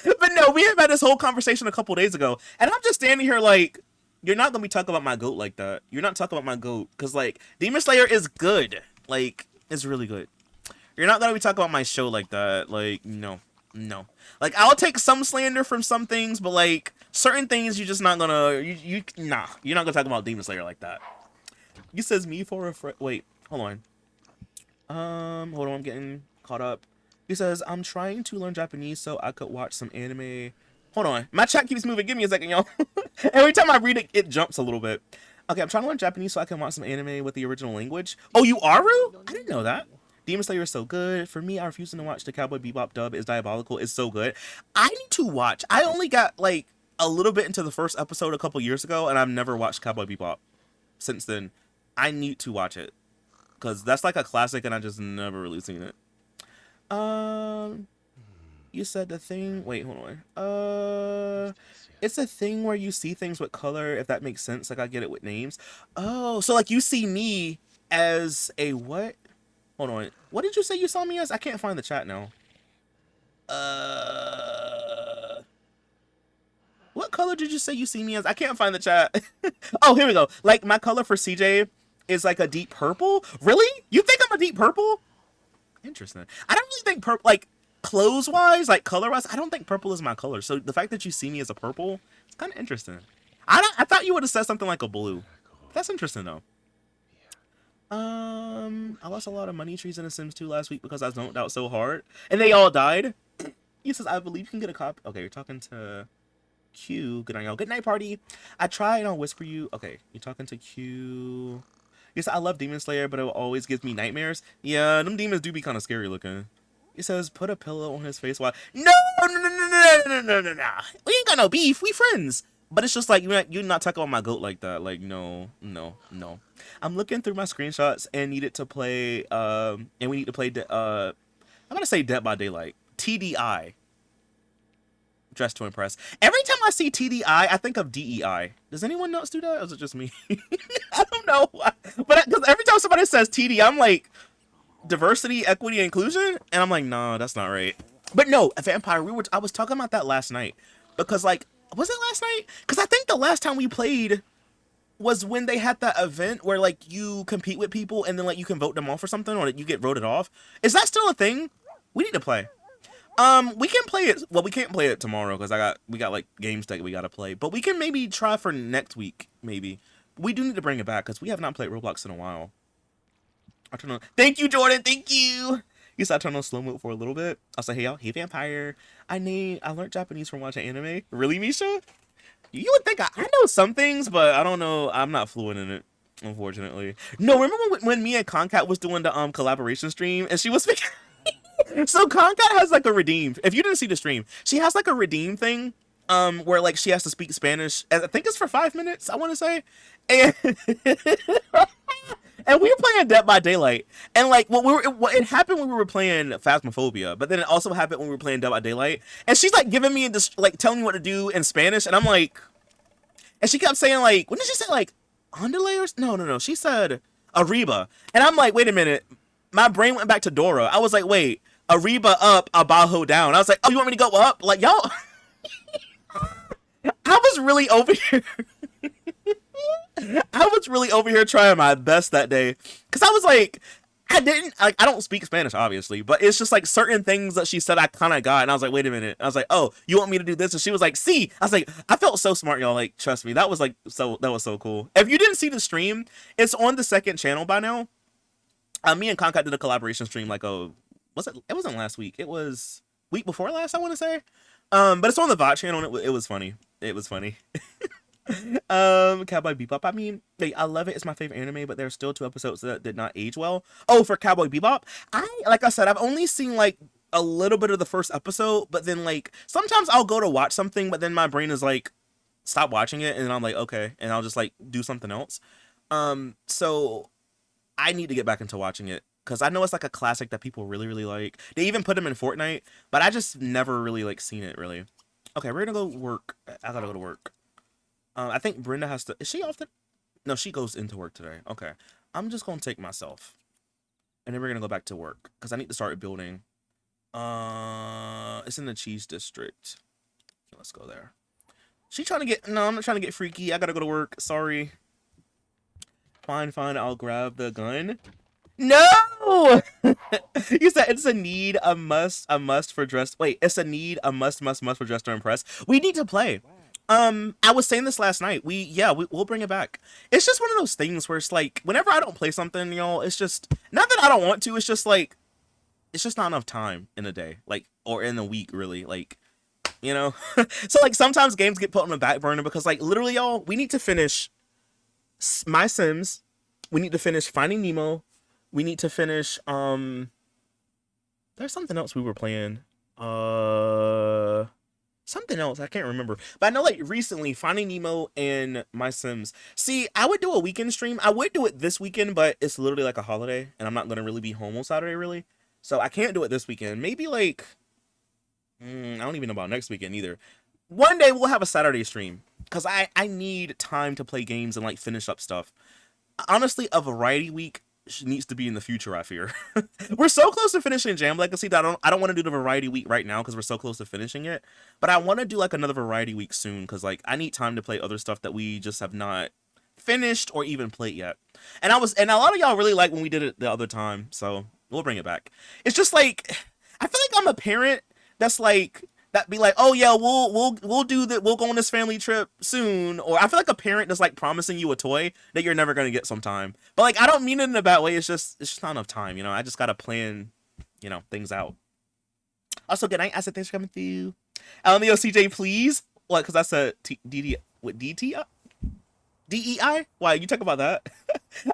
A: But no, we had this whole conversation a couple days ago, and I'm just standing here like, you're not gonna be talking about my goat like that. You're not talking about my goat, because, like, Demon Slayer is good. Like, it's really good. You're not gonna be talking about my show like that. Like, no. Like, I'll take some slander from some things, but, like, certain things you're just not gonna, nah. You're not gonna talk about Demon Slayer like that. He says, me for a wait, hold on. Hold on, I'm getting caught up. He says, I'm trying to learn Japanese so I could watch some anime. Hold on. My chat keeps moving. Give me a second, y'all. Every time I read it, it jumps a little bit. Okay, I'm trying to learn Japanese so I can watch some anime with the original language. Oh, you are, Rue? I didn't know that. Demon Slayer is so good. For me, I refusing to watch the Cowboy Bebop dub is diabolical. It's so good. I need to watch. I only got, like, a little bit into the first episode a couple years ago, and I've never watched Cowboy Bebop since then. I need to watch it. Because that's like a classic, and I just never really seen it. You said the thing. Wait, hold on. It's a thing where you see things with color, if that makes sense. Like, I get it with names. Oh, so like you see me as a what? Hold on. What did you say you saw me as? I can't find the chat now. What color did you say you see me as? I can't find the chat. Oh, here we go. Like, my color for CJ is like a deep purple. Really? You think I'm a deep purple? Interesting. I don't really think purple, like, clothes wise, like color wise, I don't think purple is my color. So the fact that you see me as a purple, it's kind of interesting. I thought you would have said something like a blue. That's interesting though. I lost a lot of money trees in The Sims 2 last week because I zoned out so hard and they all died. He says, I believe you can get a copy. Okay, you're talking to Q. Good night, y'all. Good night, party. I try and I'll whisper you. Okay, you're talking to Q. Yes, I love Demon Slayer, but it always gives me nightmares. Yeah, them demons do be kind of scary looking. He says, put a pillow on his face while... No. We ain't got no beef. We friends. But it's just like, you're not talking about my goat like that. Like, no. I'm looking through my screenshots and needed to play, and we need to play, I'm going to say Dead by Daylight. TDI. Dress to Impress. Every time I see TDI, I think of DEI. Does anyone else do that? Or is it just me? I don't know. But because every time somebody says TD, I'm like, diversity, equity, inclusion? And I'm like, no, that's not right. But no, a vampire, I was talking about that last night. Because, like, was it last night? Because I think the last time we played was when they had that event where like you compete with people and then like you can vote them off or something, or you get voted off. Is that still a thing? We need to play. We can play it. Well, we can't play it tomorrow because we got like games that we gotta play. But we can maybe try for next week. Maybe we do need to bring it back because we have not played Roblox in a while. I turn on. Thank you, Jordan. Thank you. You said I turned on slow mode for a little bit. I'll say, hey y'all, hey vampire. I learned Japanese from watching anime. Really, Misha? You would think I know some things, but I don't know. I'm not fluent in it, unfortunately. No, remember when me and Concat was doing the collaboration stream and she was speaking. So Concat has like a redeem. If you didn't see the stream, she has like a redeem thing. Where like she has to speak Spanish. I think it's for 5 minutes. I want to say, and and we were playing Dead by Daylight, and like it happened when we were playing Phasmophobia, but then it also happened when we were playing Dead by Daylight, and she's like giving me this, like telling me what to do in Spanish, and I'm like, and she kept saying like, when did she say like underlay or no, she said Arriba, and I'm like, wait a minute, my brain went back to Dora. I was like, wait, Arriba up, abajo down. I was like, oh, you want me to go up? Like y'all, I was really over here. I was really over here trying my best that day because I was like, I don't speak Spanish obviously, but it's just like certain things that she said I kind of got, and I was like, wait a minute. I was like, oh, you want me to do this? And she was like, see. I was like, I felt so smart, y'all. Like, trust me, that was so cool. If you didn't see the stream, it's on the second channel by now. Me and Concat did a collaboration stream like it wasn't last week. It was week before last, I want to say. But it's on the VOD channel, and it was funny. It was funny. Cowboy Bebop. I mean, I love it. It's my favorite anime, but there are still 2 episodes that did not age well. Oh, for Cowboy Bebop, like I said, I've only seen like a little bit of the first episode, but then like sometimes I'll go to watch something, but then my brain is like, stop watching it, and then I'm like, okay, and I'll just like do something else. So I need to get back into watching it because I know it's like a classic that people really, really like. They even put them in Fortnite, but I just never really like seen it really. Okay, we're gonna go work. I gotta go to work. I think Brenda has to. Is she off? No, she goes into work today. Okay, I'm just gonna take myself, and then we're gonna go back to work because I need to start building. It's in the cheese district. Let's go there. She trying to get? No, I'm not trying to get freaky. I gotta go to work. Sorry. Fine. I'll grab the gun. No! You said it's a need, a must for dress. Wait, it's a need, a must for dress to impress. We need to play. I was saying this last night. We'll bring it back. It's just one of those things where it's like, whenever I don't play something, y'all, it's just, not that I don't want to, it's just like, it's just not enough time in a day, like, or in a week, really, like, you know? So, like, sometimes games get put on the back burner because, like, literally, y'all, we need to finish My Sims. We need to finish Finding Nemo. We need to finish, there's something else we were playing. Something else, I can't remember. But I know, like, recently, Finding Nemo and My Sims. See, I would do a weekend stream. I would do it this weekend, but it's literally like a holiday, and I'm not going to really be home on Saturday, really. So I can't do it this weekend. Maybe, like, I don't even know about next weekend, either. One day, we'll have a Saturday stream, because I need time to play games and, like, finish up stuff. Honestly, a variety week needs to be in the future, I fear. We're so close to finishing Jam Legacy that I don't want to do the variety week right now because we're so close to finishing it. But I want to do like another variety week soon because like I need time to play other stuff that we just have not finished or even played yet. And a lot of y'all really like when we did it the other time, so we'll bring it back. It's just like I feel like I'm a parent that's like that be like, oh yeah, we'll do that, we'll go on this family trip soon. Or I feel like a parent that's like promising you a toy that you're never gonna get sometime. But like I don't mean it in a bad way, it's just not enough time, you know. I just gotta plan, you know, things out. Also, good night. I said thanks for coming through. LMAO CJ, please. What? Because I said DD what DT DEI? Why you talk about that?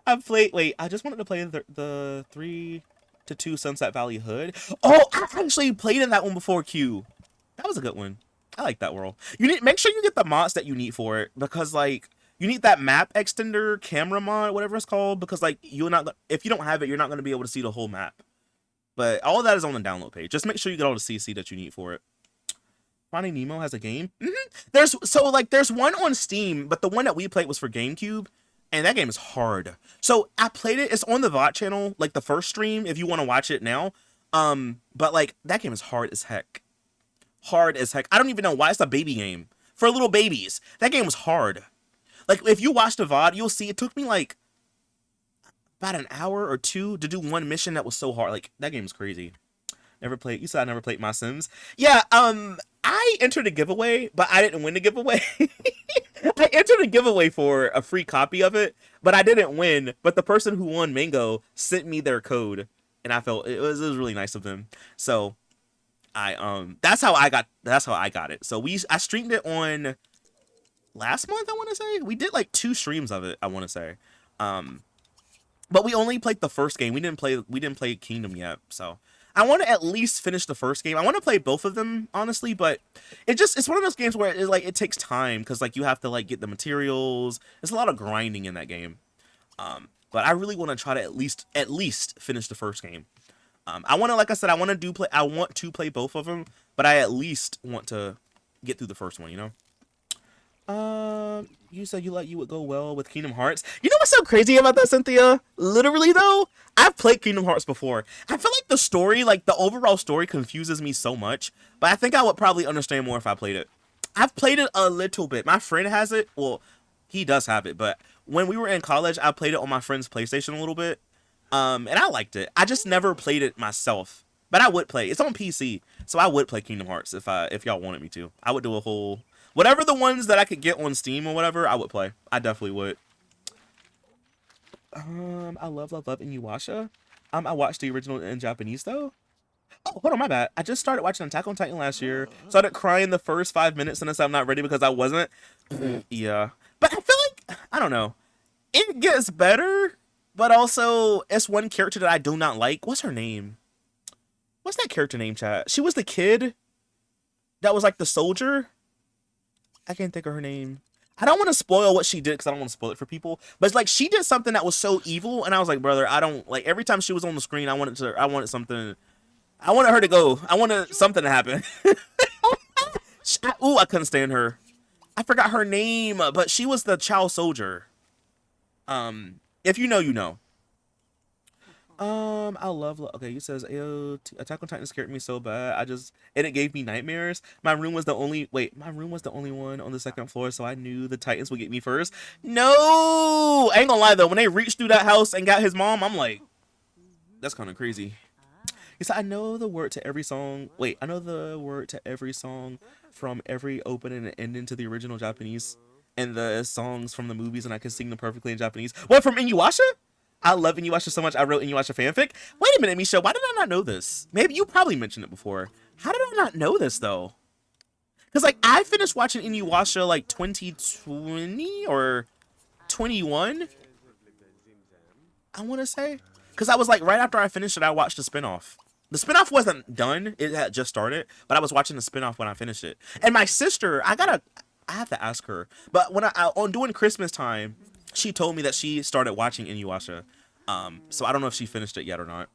A: I played. Wait, I just wanted to play the 3-2 Sunset Valley Hood. Oh, I actually played in that one before Q. That was a good one. I like that world. You need make sure you get the mods that you need for it because like you need that map extender camera mod, whatever it's called, because like if you don't have it, you're not going to be able to see the whole map. But all of that is on the download page. Just make sure you get all the CC that you need for it. Finding Nemo has a game. There's one on Steam, but the one that we played was for GameCube, and that game is hard. So I played it. It's on the VOD channel, like the first stream, if you want to watch it now. But like that game is hard as heck. Hard as heck. I don't even know why. It's a baby game for little babies. That game was hard. Like if you watch the VOD, you'll see it took me like about an hour or two to do one mission that was so hard. Like that game's crazy. Never played. You said I never played My Sims. Yeah. I entered a giveaway, but I didn't win the giveaway. I entered a giveaway for a free copy of it, but I didn't win. But the person who won Mango sent me their code, and I felt it was really nice of them. So that's how I got it. So I streamed it on last month. I want to say we did like 2 streams of it. I want to say, but we only played the first game. We didn't play Kingdom yet. So I want to at least finish the first game. I want to play both of them, honestly, but it's one of those games where it takes time because like you have to like get the materials. There's a lot of grinding in that game. But I really want to try to at least finish the first game. I want to, like I said, I want to play both of them, but I at least want to get through the first one, you know? You said you would go well with Kingdom Hearts. You know what's so crazy about that, Cynthia? Literally though, I've played Kingdom Hearts before. I feel like the story, like the overall story confuses me so much, but I think I would probably understand more if I played it. I've played it a little bit. My friend has it. Well, he does have it, but when we were in college, I played it on my friend's PlayStation a little bit. And I liked it. I just never played it myself, but I would play. It's on PC, so I would play Kingdom Hearts if y'all wanted me to. I would do a whole whatever the ones that I could get on Steam or whatever. I would play. I definitely would. I love Inuyasha. I watched the original in Japanese though. Oh, hold on, my bad. I just started watching Attack on Titan last year. Started crying the first 5 minutes and I said I'm not ready because I wasn't. Yeah, but I feel like I don't know. It gets better. But also, it's one character that I do not like. What's her name? What's that character name, chat? She was the kid that was like the soldier. I can't think of her name. I don't want to spoil what she did because I don't want to spoil it for people. But it's like she did something that was so evil, and I was like, brother, I don't like. Every time she was on the screen, I wanted something. I wanted her to go. I wanted something to happen. I couldn't stand her. I forgot her name, but she was the child soldier. If you know, you know. I love. Okay, you says Attack on Titan scared me so bad. And it gave me nightmares. My room was the only one on the second floor, so I knew the Titans would get me first. No, I ain't gonna lie though. When they reached through that house and got his mom, I'm like, that's kind of crazy. He said, I know the word to every song. Wait, I know the word to every song from every opening and ending to the original Japanese. And the songs from the movies, and I can sing them perfectly in Japanese. What, from Inuyasha? I love Inuyasha so much, I wrote Inuyasha fanfic. Wait a minute, Misha, why did I not know this? Maybe you probably mentioned it before. How did I not know this, though? Because, like, I finished watching Inuyasha, like, 2020 or 21, I want to say. Because I was, like, right after I finished it, I watched the spinoff. The spinoff wasn't done. It had just started. But I was watching the spinoff when I finished it. And my sister, I have to ask her, but when on doing Christmas time, she told me that she started watching Inuyasha. So I don't know if she finished it yet or not.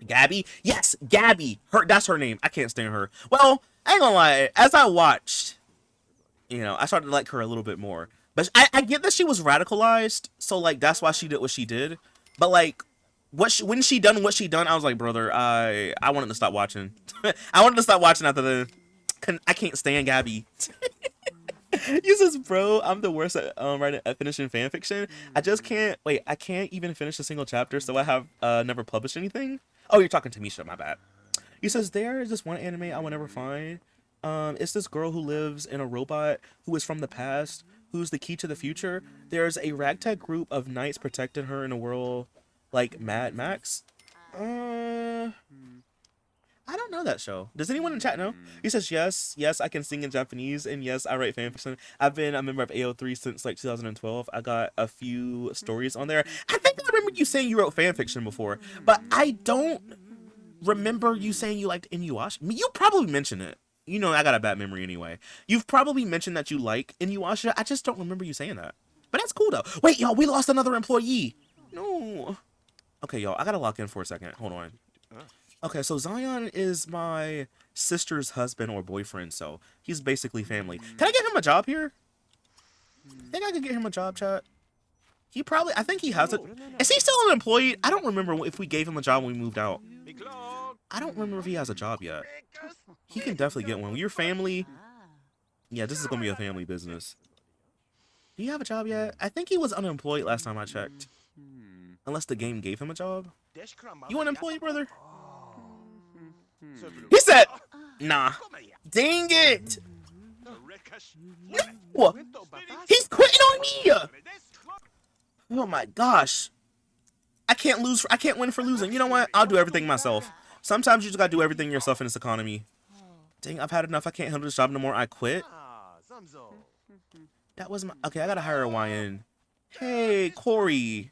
A: Gabby? Yes, Gabby. That's her name. I can't stand her. Well, I ain't gonna lie. As I watched, I started to like her a little bit more. But I get that she was radicalized, so like that's why she did what she did. But like, when she done what she done, I was like, brother, I wanted to stop watching. I wanted to stop watching after I can't stand Gabby. You says, bro, I'm the worst at finishing fan fiction. I can't even finish a single chapter, so I have never published anything. Oh, you're talking to Misha, my bad. You says, there is this one anime I will never find. It's this girl who lives in a robot who is from the past, who's the key to the future. There's a ragtag group of knights protecting her in a world like Mad Max. I don't know that show. Does anyone in chat know? He says, yes, I can sing in Japanese, and yes, I write fanfiction. I've been a member of AO3 since like 2012. I got a few stories on there. I think I remember you saying you wrote fanfiction before, but I don't remember you saying you liked Inuyasha. I mean, you probably mentioned it. I got a bad memory anyway. You've probably mentioned that you like Inuyasha. I just don't remember you saying that. But that's cool though. Wait, y'all, we lost another employee. No. Okay, y'all, I gotta lock in for a second. Hold on. Okay, so Zion is my sister's husband or boyfriend, so he's basically family. Can I get him a job here? I think I could get him a job, chat. I think he has it. Is he still unemployed? I don't remember if we gave him a job when we moved out. I don't remember if he has a job yet. He can definitely get one. Your family, yeah, this is going to be a family business. Do you have a job yet? I think he was unemployed last time I checked. Unless the game gave him a job. You unemployed, brother? He said, nah. Dang it! What? He's quitting on me! Oh my gosh. I can't lose. I can't win for losing. You know what? I'll do everything myself. Sometimes you just gotta do everything yourself in this economy. Dang, I've had enough. I can't handle this job no more. I quit. That was my... Okay, I gotta hire a YN. Hey, Corey.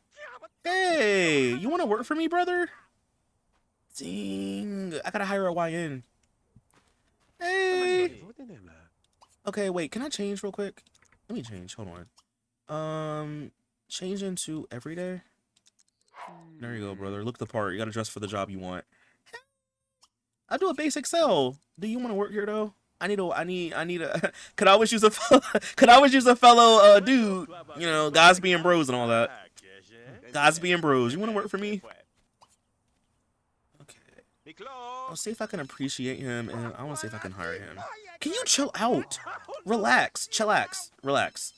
A: Hey, you want to work for me, brother? Dang, I gotta hire a YN. Hey. Okay, wait. Can I change real quick? Let me change. Hold on. Change into everyday. There you go, brother. Look the part. You gotta dress for the job you want. I do a basic sell. Do you want to work here though? I need a. Could I always use a fellow dude? You know, guys being bros and all that. Guys being bros. You want to work for me? Okay. I'll see if I can appreciate him, and I want to see if I can hire him. Can you chill out? Relax. Chillax. Relax.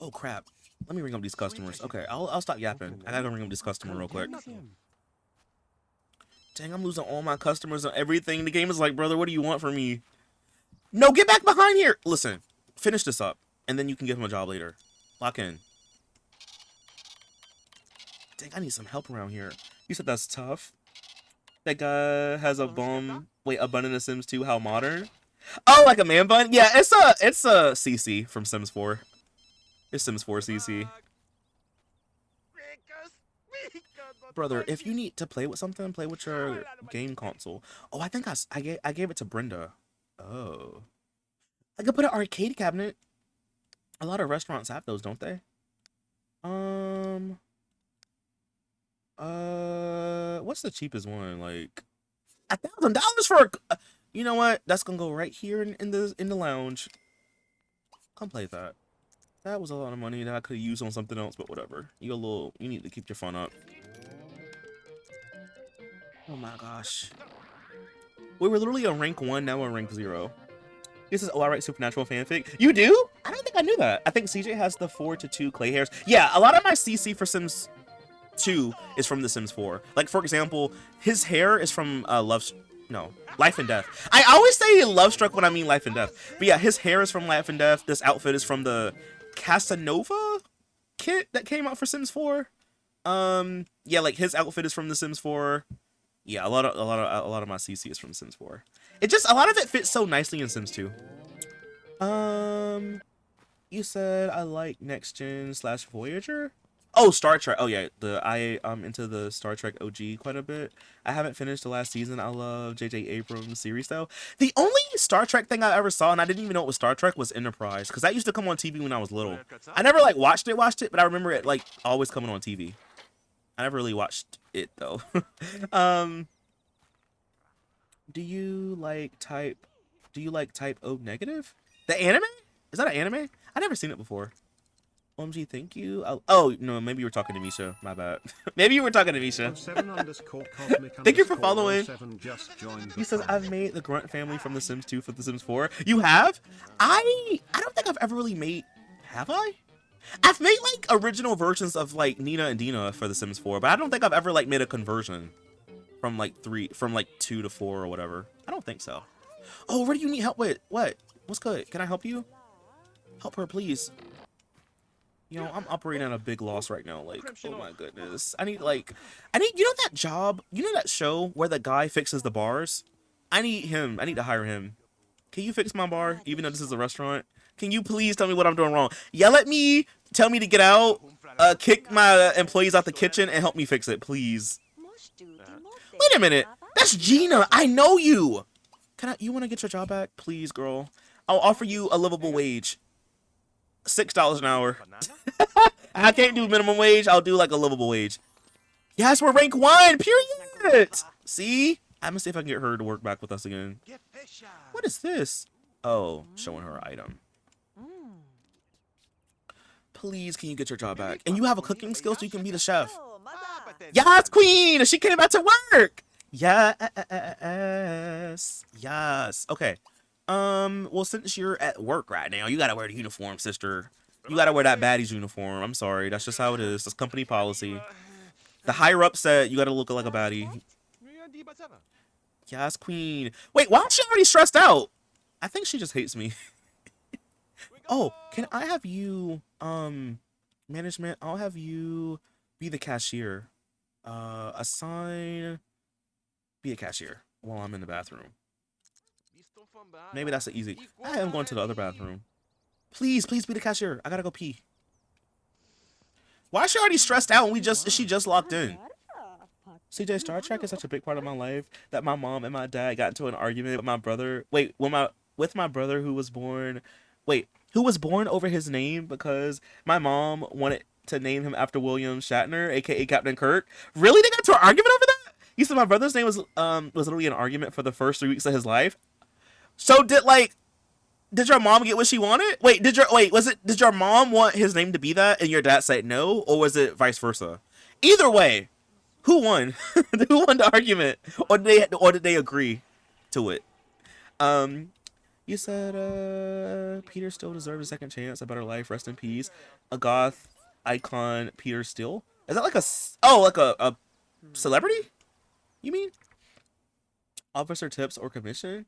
A: Oh crap. Let me ring up these customers. Okay, I'll stop yapping. I gotta ring up this customer real quick. Dang, I'm losing all my customers and everything. The game is like, brother, what do you want from me? No, get back behind here. Listen, finish this up, and then you can give him a job later. Lock in. Dang, I need some help around here. You said that's tough. That guy has a bum. Wait, a bun in The Sims 2. How modern? Oh, like a man bun? Yeah, it's a CC from Sims 4. It's Sims 4 CC. Brother, if you need to play with something, play with your game console. Oh, I think I gave it to Brenda. Oh. I could put an arcade cabinet. A lot of restaurants have those, don't they? What's the cheapest one? Like $1,000 for a... You know what? That's gonna go right here in the lounge. Come play that. That was a lot of money that I could have used on something else, but whatever. You need to keep your fun up. Oh my gosh. We were literally on rank 1, now we're on rank 0. This is, oh, I write Supernatural fanfic. You do? I don't think I knew that. I think CJ has the 4:2 clay hairs. Yeah, a lot of my CC for Sims 2 is from The Sims 4. Like, for example, his hair is from Life and Death. I always say Love Struck when I mean Life and Death. But yeah, his hair is from Life and Death. This outfit is from the Casanova kit that came out for Sims 4. Yeah, like his outfit is from The Sims 4. Yeah, a lot of my CC is from Sims 4. It just, a lot of it fits so nicely in Sims 2. You said I like Next Gen / Voyager. Oh, Star Trek. Oh yeah, I'm into the Star Trek OG quite a bit. I haven't finished the last season. I love J.J. Abrams' series though. The only Star Trek thing I ever saw, and I didn't even know it was Star Trek, was Enterprise, because that used to come on TV when I was little. I never like watched it, but I remember it like always coming on TV. I never really watched it though. Do you like Type O negative? The anime? Is that an anime? I never seen it before. OMG, thank you. Oh no, maybe you were talking to Misha. My bad. Maybe you were talking to Misha. Thank you for following. He says I've made the Grunt family from The Sims 2 for The Sims 4. You have? I don't think I've ever really made. Have I? I've made like original versions of like Nina and Dina for The Sims 4, but I don't think I've ever like made a conversion from like 2 to 4 or whatever. I don't think so. Oh, what do you need help with? What? What's good? Can I help you? Help her, please. You know, I'm operating at a big loss right now. Like, oh my goodness. I need, you know that job? You know that show where the guy fixes the bars? I need him. I need to hire him. Can you fix my bar, even though this is a restaurant? Can you please tell me what I'm doing wrong? Yell at me, tell me to get out, kick my employees out the kitchen, and help me fix it, please. Wait a minute. That's Gina. I know you. You want to get your job back? Please, girl. I'll offer you a livable wage. $6 an hour. I can't do minimum wage. I'll do like a livable wage. Yes, we're rank 1. Period. See? I'm gonna see if I can get her to work back with us again. What is this? Oh, showing her item. Please, can you get your job back? And you have a cooking skill, so you can be the chef. Yes, queen. She came back to work. Yes. Yes. Okay. Well, since you're at work right now, you gotta wear the uniform, sister. You gotta wear that baddie's uniform. I'm sorry, that's just how it is. That's company policy. The higher up said you gotta look like a baddie. Yes, queen. Wait, why is she already stressed out? I think she just hates me. Oh, can I have you, management? I'll have you be the cashier. Assign, be a cashier while I'm in the bathroom. Maybe that's the easy. I am going to the other bathroom. Please, please be the cashier. I gotta go pee. Why is she already stressed out when she just locked in? CJ, Star Trek is such a big part of my life that my mom and my dad got into an argument with my brother. Wait, with my brother who was born over his name because my mom wanted to name him after William Shatner, aka Captain Kirk. Really? They got into an argument over that? You said my brother's name was literally an argument for the first 3 weeks of his life. So did your mom get what she wanted? Wait, did your mom want his name to be that and your dad said no, or was it vice versa? Either way, who won? Who won the argument? Or did they agree to it? You said Peter still deserves a second chance, a better life, rest in peace. A goth icon, Peter Steele. Is that like a celebrity? You mean? Offer tips or commission?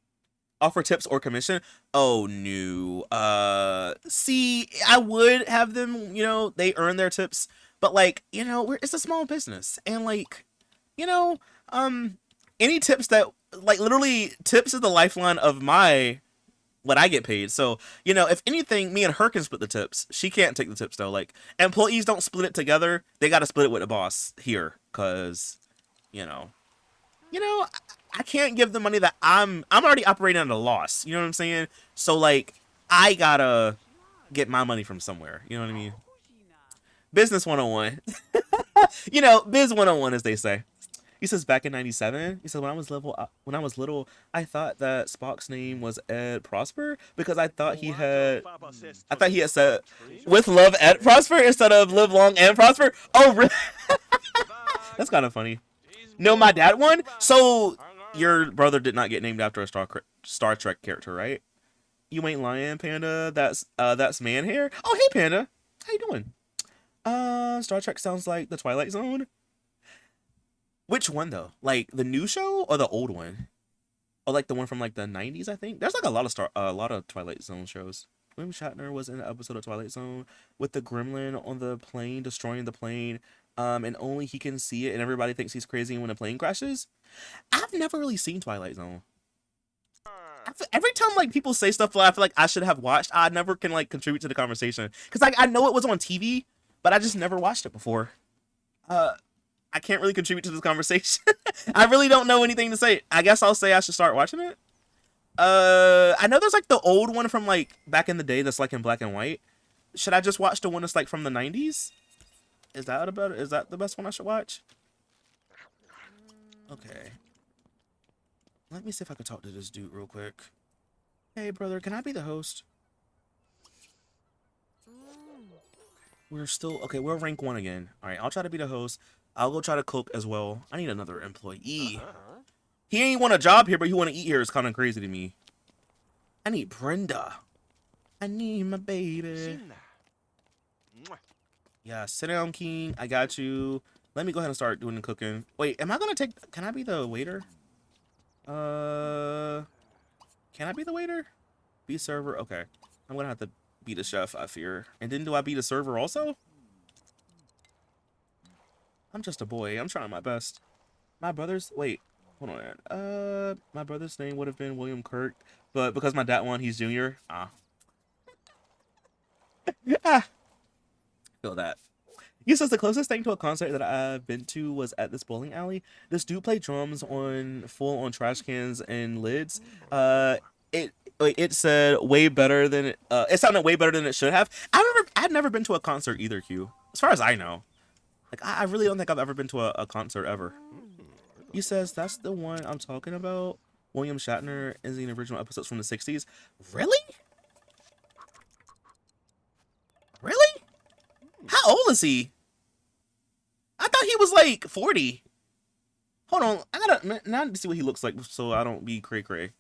A: Oh no. See, I would have them, they earn their tips, but it's a small business, and any tips that literally tips is the lifeline of what I get paid. So, if anything, me and her can split the tips. She can't take the tips though. Employees don't split it together. They got to split it with the boss here, cause I can't give the money that I'm already operating at a loss. You know what I'm saying? So I gotta get my money from somewhere. You know what I mean? Business 101. Biz 101, as they say. He says back in '97. He said when I was little, I thought that Spock's name was Ed Prosper because I thought he had said with love Ed Prosper instead of live long and prosper. Oh, really? That's kind of funny. No, my dad won. So your brother did not get named after a Star Trek character, right? You ain't lying, Panda. That's man hair. Oh, hey, Panda. How you doing? Star Trek sounds like the Twilight Zone. Which one though? The new show or the old one? Or the one from the 90s, I think. There's a lot of Twilight Zone shows. William Shatner was in an episode of Twilight Zone with the gremlin on the plane destroying the plane. And only he can see it, and everybody thinks he's crazy when a plane crashes. I've never really seen Twilight Zone. Every time people say stuff that I feel like I should have watched, I never can contribute to the conversation because I know it was on TV, but I just never watched it before. I can't really contribute to this conversation. I really don't know anything to say. I guess I'll say I should start watching it. I know there's the old one from back in the day that's in black and white. Should I just watch the one that's from the 90s? Is that the best one I should watch? Okay. Let me see if I can talk to this dude real quick. Hey, brother, can I be the host? We're rank 1 again. Alright, I'll try to be the host. I'll go try to cook as well. I need another employee. He ain't want a job here, but he want to eat here. It's kind of crazy to me. I need Brenda. I need my baby. Yeah, sit down, King. I got you. Let me go ahead and start doing the cooking. Wait, can I be the waiter? Can I be the waiter? Be server? Okay. I'm gonna have to be the chef, I fear. And then do I be the server also? I'm just a boy. I'm trying my best. My brother's... Wait. Hold on. My brother's name would have been William Kirk, but because my dad won, he's junior. Feel that. He says the closest thing to a concert that I've been to was at this bowling alley. This dude played drums on trash cans and lids. It said way better than it sounded way better than it should have. I've never been to a concert either, Q. As far as I know. I really don't think I've ever been to a concert ever. He says that's the one I'm talking about. William Shatner is in the original episodes from the 60s. Really? Really? How old is he? I thought he was 40. Hold on. Now I need to see what he looks like so I don't be cray-cray.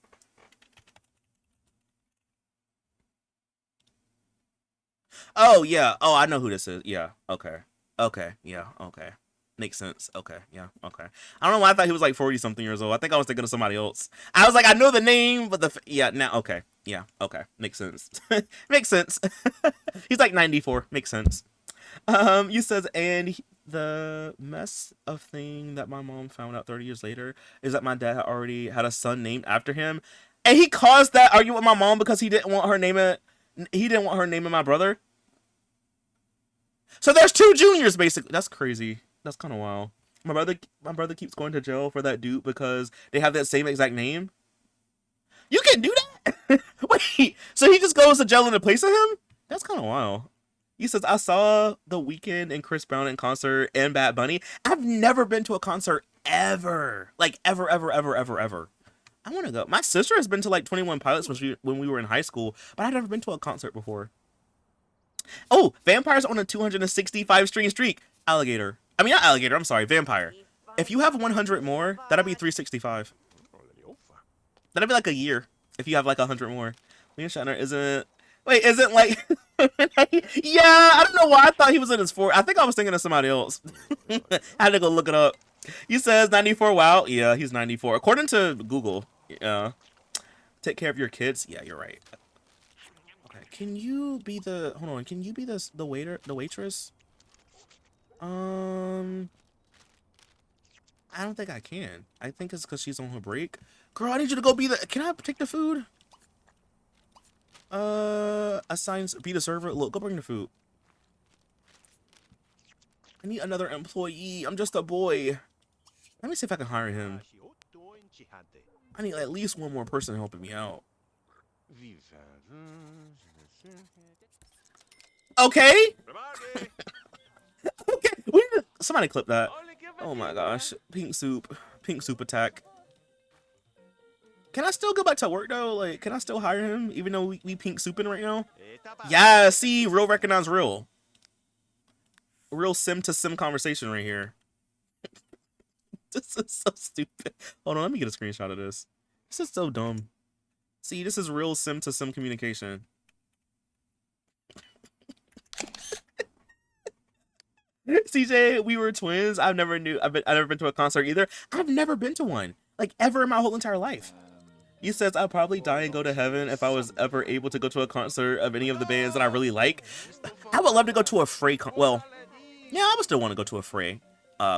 A: Oh yeah. Oh, I know who this is. Yeah. Okay. Okay. Yeah. Okay. Makes sense. Okay. Yeah. Okay. I don't know why I thought he was like 40 something years old. I think I was thinking of somebody else. I was like, I know the name, but yeah. Now. Okay. Yeah. Okay. Makes sense. Makes sense. He's like 94. Makes sense. You says, and the mess of thing that my mom found out 30 years later is that my dad had already had a son named after him, and he caused that argument with my mom because he didn't want her naming. He didn't want her naming my brother. So there's two juniors basically. That's crazy. That's kind of wild. My brother keeps going to jail for that dude because they have that same exact name. You can do that? Wait, so he just goes to jail in the place of him? That's kind of wild. He says, I saw The Weeknd and Chris Brown in concert and Bad Bunny. I've never been to a concert ever. Like, ever, ever, ever, ever, ever. I want to go. My sister has been to, like, 21 Pilots when we were in high school, but I've never been to a concert before. Oh, Vampire's on a 265 stream streak. Alligator. I mean, not Alligator. I'm sorry. Vampire. If you have 100 more, that'll be 365. That'll be like a year if you have, like, 100 more. Liam Shatner isn't... Wait, isn't like... Yeah, I don't know why I thought he was in his 40s. I think I was thinking of somebody else. I had to go look it up. He says 94. Wow. Yeah, he's 94. According to Google. Yeah. Take care of your kids. Yeah, you're right. Okay, can you be the... Hold on. Can you be the waiter, the waitress? I don't think I can. I think it's because she's on her break. Girl, I need you to go be the... Can I take the food? Be the server. Look, go bring the food. I need another employee. I'm just a boy. Let me see if I can hire him. I need at least one more person helping me out. Okay. Okay. Somebody clip that. Oh my gosh. Pink soup. Pink soup attack. Can I still go back to work though? Like, can I still hire him even though we pink souping right now? Yeah, see, real recognize real. Real sim to sim conversation right here. This is so stupid. Hold on, let me get a screenshot of this. This is so dumb. See, this is real sim to sim communication. CJ, we were twins. I've never been to a concert either. I've never been to one, like ever in my whole entire life. He says, I'd probably die and go to heaven if I was ever able to go to a concert of any of the bands that I really like. I would love to go to a Frey well, yeah, I would still want to go to a Frey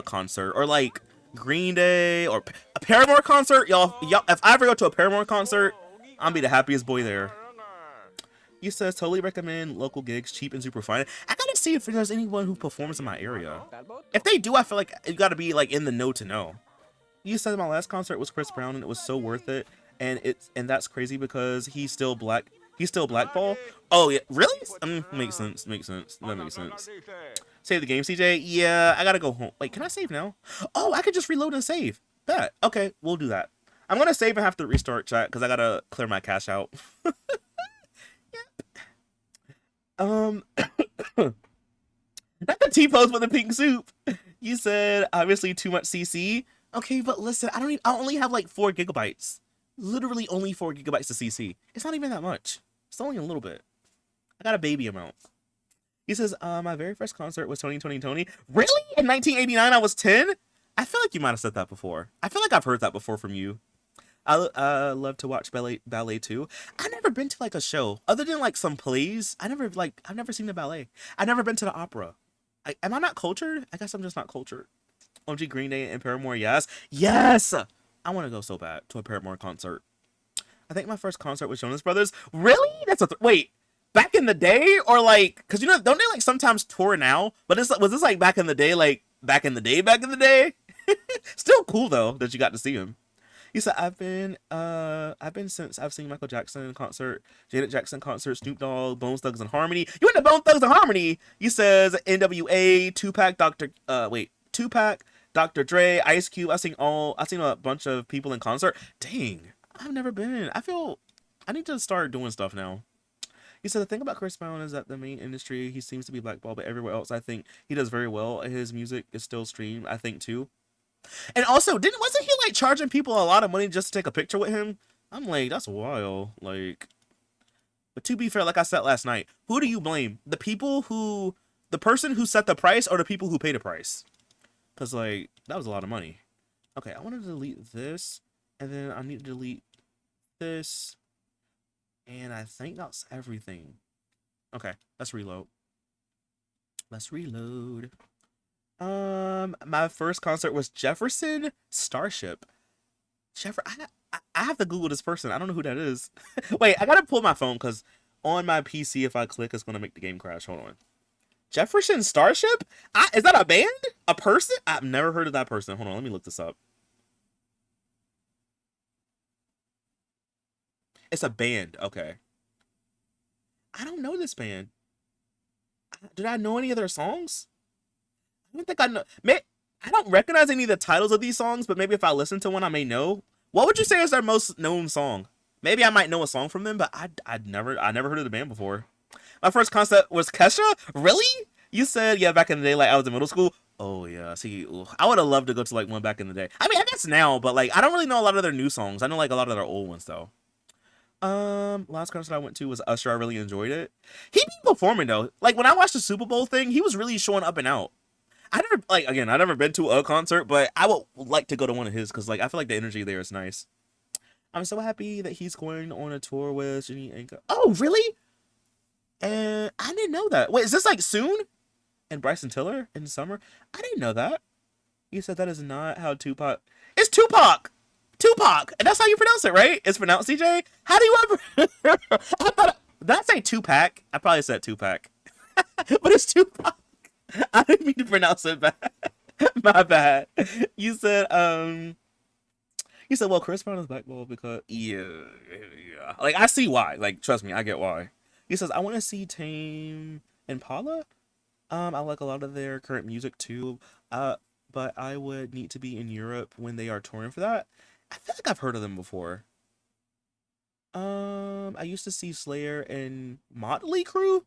A: concert, or like Green Day, or a Paramore concert. Y'all, if I ever go to a Paramore concert, I'll be the happiest boy there. He says, totally recommend local gigs, cheap and super fun. I gotta see if there's anyone who performs in my area. If they do, I feel like you gotta be like in the know to know. You said my last concert was Chris Brown and it was so worth it. And that's crazy because he's still blackball. Oh yeah, really? Makes sense. That makes sense. Save the game, CJ. Yeah, I gotta go home. Wait, can I save now? Oh, I could just reload and save. Bet. Okay, we'll do that. I'm gonna save and have to restart chat because I gotta clear my cache out. Not the T-pose with the pink soup. You said obviously too much CC. Okay, but listen, I only have like 4 gigabytes. Literally only 4 gigabytes of CC. It's not even that much. It's only a little bit. I got a baby amount. He says, my very first concert was Tony Tony. Really? In 1989 I was 10? I feel like you might have said that before. I feel like I've heard that before from you. I love to watch ballet too. I've never been to like a show other than like some plays. I've never seen the ballet. I've never been to the opera. Am I not cultured? I guess I'm just not cultured. OG Green Day and Paramore, yes. I want to go so bad to a Paramore concert. I think my first concert was Jonas Brothers. Really? That's wait. Back in the day, or like, cause you know, don't they like sometimes tour now? But was this like back in the day, like back in the day? Still cool though that you got to see him. He said, I've been since I've seen Michael Jackson concert, Janet Jackson concert, Snoop Dogg, Bone Thugs and Harmony. You went to Bone Thugs and Harmony? He says NWA, Tupac, Dr. Dre, Ice Cube. I've seen a bunch of people in concert. Dang, I've never been. I need to start doing stuff now. He said the thing about Chris Brown is that the main industry, he seems to be blackballed, but everywhere else I think he does very well. His music is still streamed, I think too. And also, wasn't he like charging people a lot of money just to take a picture with him? I'm like, that's wild. Like, But to be fair, like I said last night, who do you blame? The person who set the price or the people who paid the price? Because, like, that was a lot of money. Okay, I want to delete this. And then I need to delete this. And I think that's everything. Okay, let's reload. Let's reload. My first concert was Jefferson Starship. I have to Google this person. I don't know who that is. Wait, I gotta pull my phone because on my PC, if I click, it's gonna make the game crash. Hold on. Jefferson Starship? Is that a band? A person? I've never heard of that person. Hold on, let me look this up. It's a band. Okay. I don't know this band. Did I know any of their songs? I don't think I know. I don't recognize any of the titles of these songs, but maybe if I listen to one, I may know. What would you say is their most known song? Maybe I might know a song from them, but I never heard of the band before. My first concert was Kesha. Really? You said, yeah, back in the day, like I was in middle school. Oh yeah. See, ooh, I would have loved to go to like one back in the day. I mean, I guess now, but like I don't really know a lot of their new songs. I know like a lot of their old ones though. Last concert I went to was Usher. I really enjoyed it. He be performing though. Like when I watched the Super Bowl thing, he was really showing up and out. I never been to a concert, but I would like to go to one of his because like I feel like the energy there is nice. I'm so happy that he's going on a tour with Jenny Aguilar. Oh, really? And I didn't know that. Wait, is this like soon? And Bryson Tiller in summer? I didn't know that. You said that is not how Tupac. It's Tupac. Tupac, and that's how you pronounce it, right? It's pronounced CJ. How do you ever? Did I say Tupac? I probably said Tupac, but it's Tupac. I didn't mean to pronounce it bad. My bad. You said well, Chris Brown is blackballed because yeah. Like I see why. Like trust me, I get why. He says I want to see Tame Impala. I like a lot of their current music too. But I would need to be in Europe when they are touring for that. I feel like I've heard of them before. I used to see Slayer and Motley Crue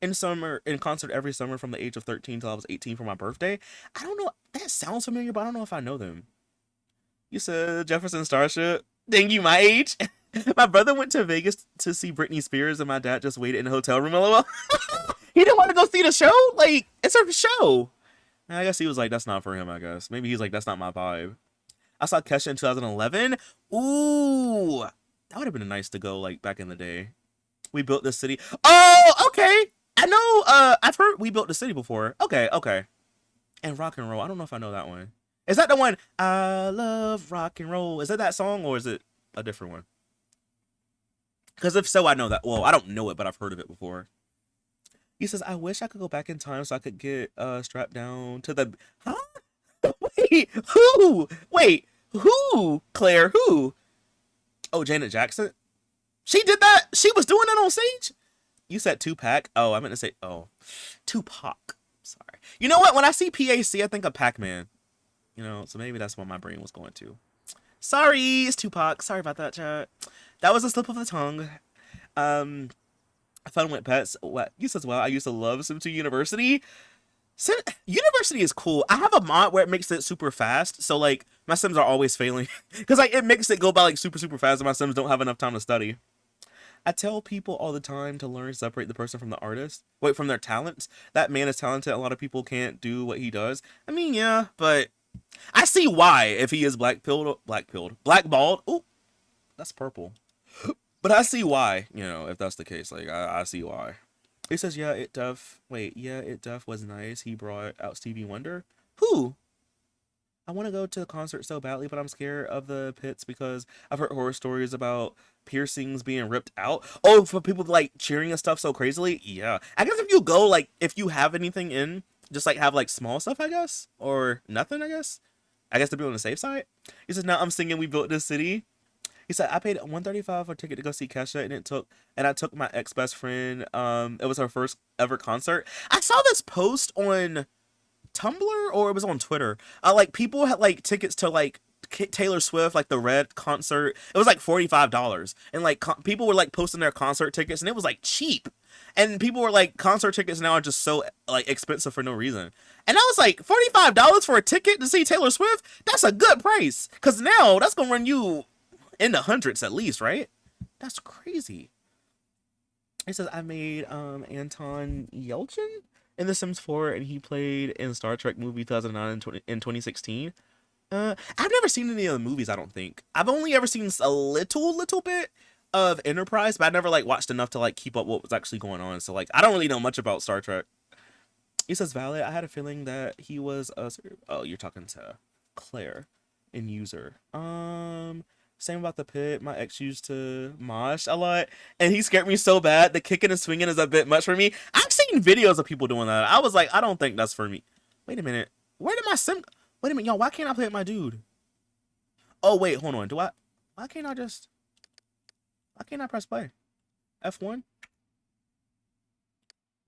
A: in concert every summer from the age of 13 till I was 18 for my birthday. I don't know. That sounds familiar, but I don't know if I know them. You said Jefferson Starship. Dang you, my age. My brother went to Vegas to see Britney Spears, and my dad just waited in the hotel room. LOL. He didn't want to go see the show. Like it's a show. I guess he was like, that's not for him. I guess maybe he's like, that's not my vibe. I saw Kesha in 2011. Ooh, that would have been nice to go like back in the day. We Built This City. Oh, okay. I know. I've heard We Built the City before. Okay. And Rock and Roll. I don't know if I know that one. Is that the one? I love rock and roll. Is that song or is it a different one? Because if so, I know that. Well, I don't know it, but I've heard of it before. He says, I wish I could go back in time so I could get strapped down to the. Huh? Wait, who? Wait, who? Claire, who? Oh, Janet Jackson? She did that? She was doing that on stage? You said Tupac? Oh, I meant to say, Tupac. Sorry. You know what? When I see PAC, I think of Pac-Man. You know, so maybe that's what my brain was going to. Sorry, it's Tupac. Sorry about that, chat. That was a slip of the tongue. Fun with pets. What? You says, well, I used to love Sim 2 University. University is cool. I have a mod where it makes it super fast. So, like, my Sims are always failing. Because, like, it makes it go by, like, super, super fast. And my Sims don't have enough time to study. I tell people all the time to learn to separate the person from the artist. Wait, from their talents. That man is talented. A lot of people can't do what he does. I mean, yeah, but I see why if he is blackballed. Ooh, that's purple. But I see why, you know, if that's the case. Like, I see why. He says, yeah, it def was nice. He brought out Stevie Wonder. Who? I want to go to the concert so badly, but I'm scared of the pits because I've heard horror stories about piercings being ripped out. Oh, for people like cheering and stuff so crazily. Yeah. I guess if you go, like, if you have anything in, just like have like small stuff, I guess, or nothing, I guess to be on the safe side. He says, now I'm singing We Built This City. He said, I paid $135 for a ticket to go see Kesha, and I took my ex-best friend. It was her first ever concert. I saw this post on Tumblr or it was on Twitter. Like people had like tickets to like Taylor Swift, like the Red concert. It was like $45, and like people were like posting their concert tickets, and it was like cheap. And people were like, concert tickets now are just so like expensive for no reason. And I was like, $45 for a ticket to see Taylor Swift? That's a good price, because now that's gonna run you in the hundreds at least, right? That's crazy. It says I made Anton Yelchin in The Sims 4, and he played in Star Trek movie 2009 and 2016. I've never seen any of the movies. I don't think I've only ever seen a little bit of Enterprise, but I never like watched enough to like keep up what was actually going on. So like I don't really know much about Star Trek. He says valid. I had a feeling that he was a. Oh, you're talking to Claire in user. Same about the pit. My ex used to mosh a lot, and he scared me so bad. The kicking and swinging is a bit much for me. I've seen videos of people doing that. I was like, I don't think that's for me. Wait a minute. Where did my sim? Wait a minute, y'all. Why can't I play with my dude? Oh wait, hold on. Why can't I just? Why can't I press play? F1.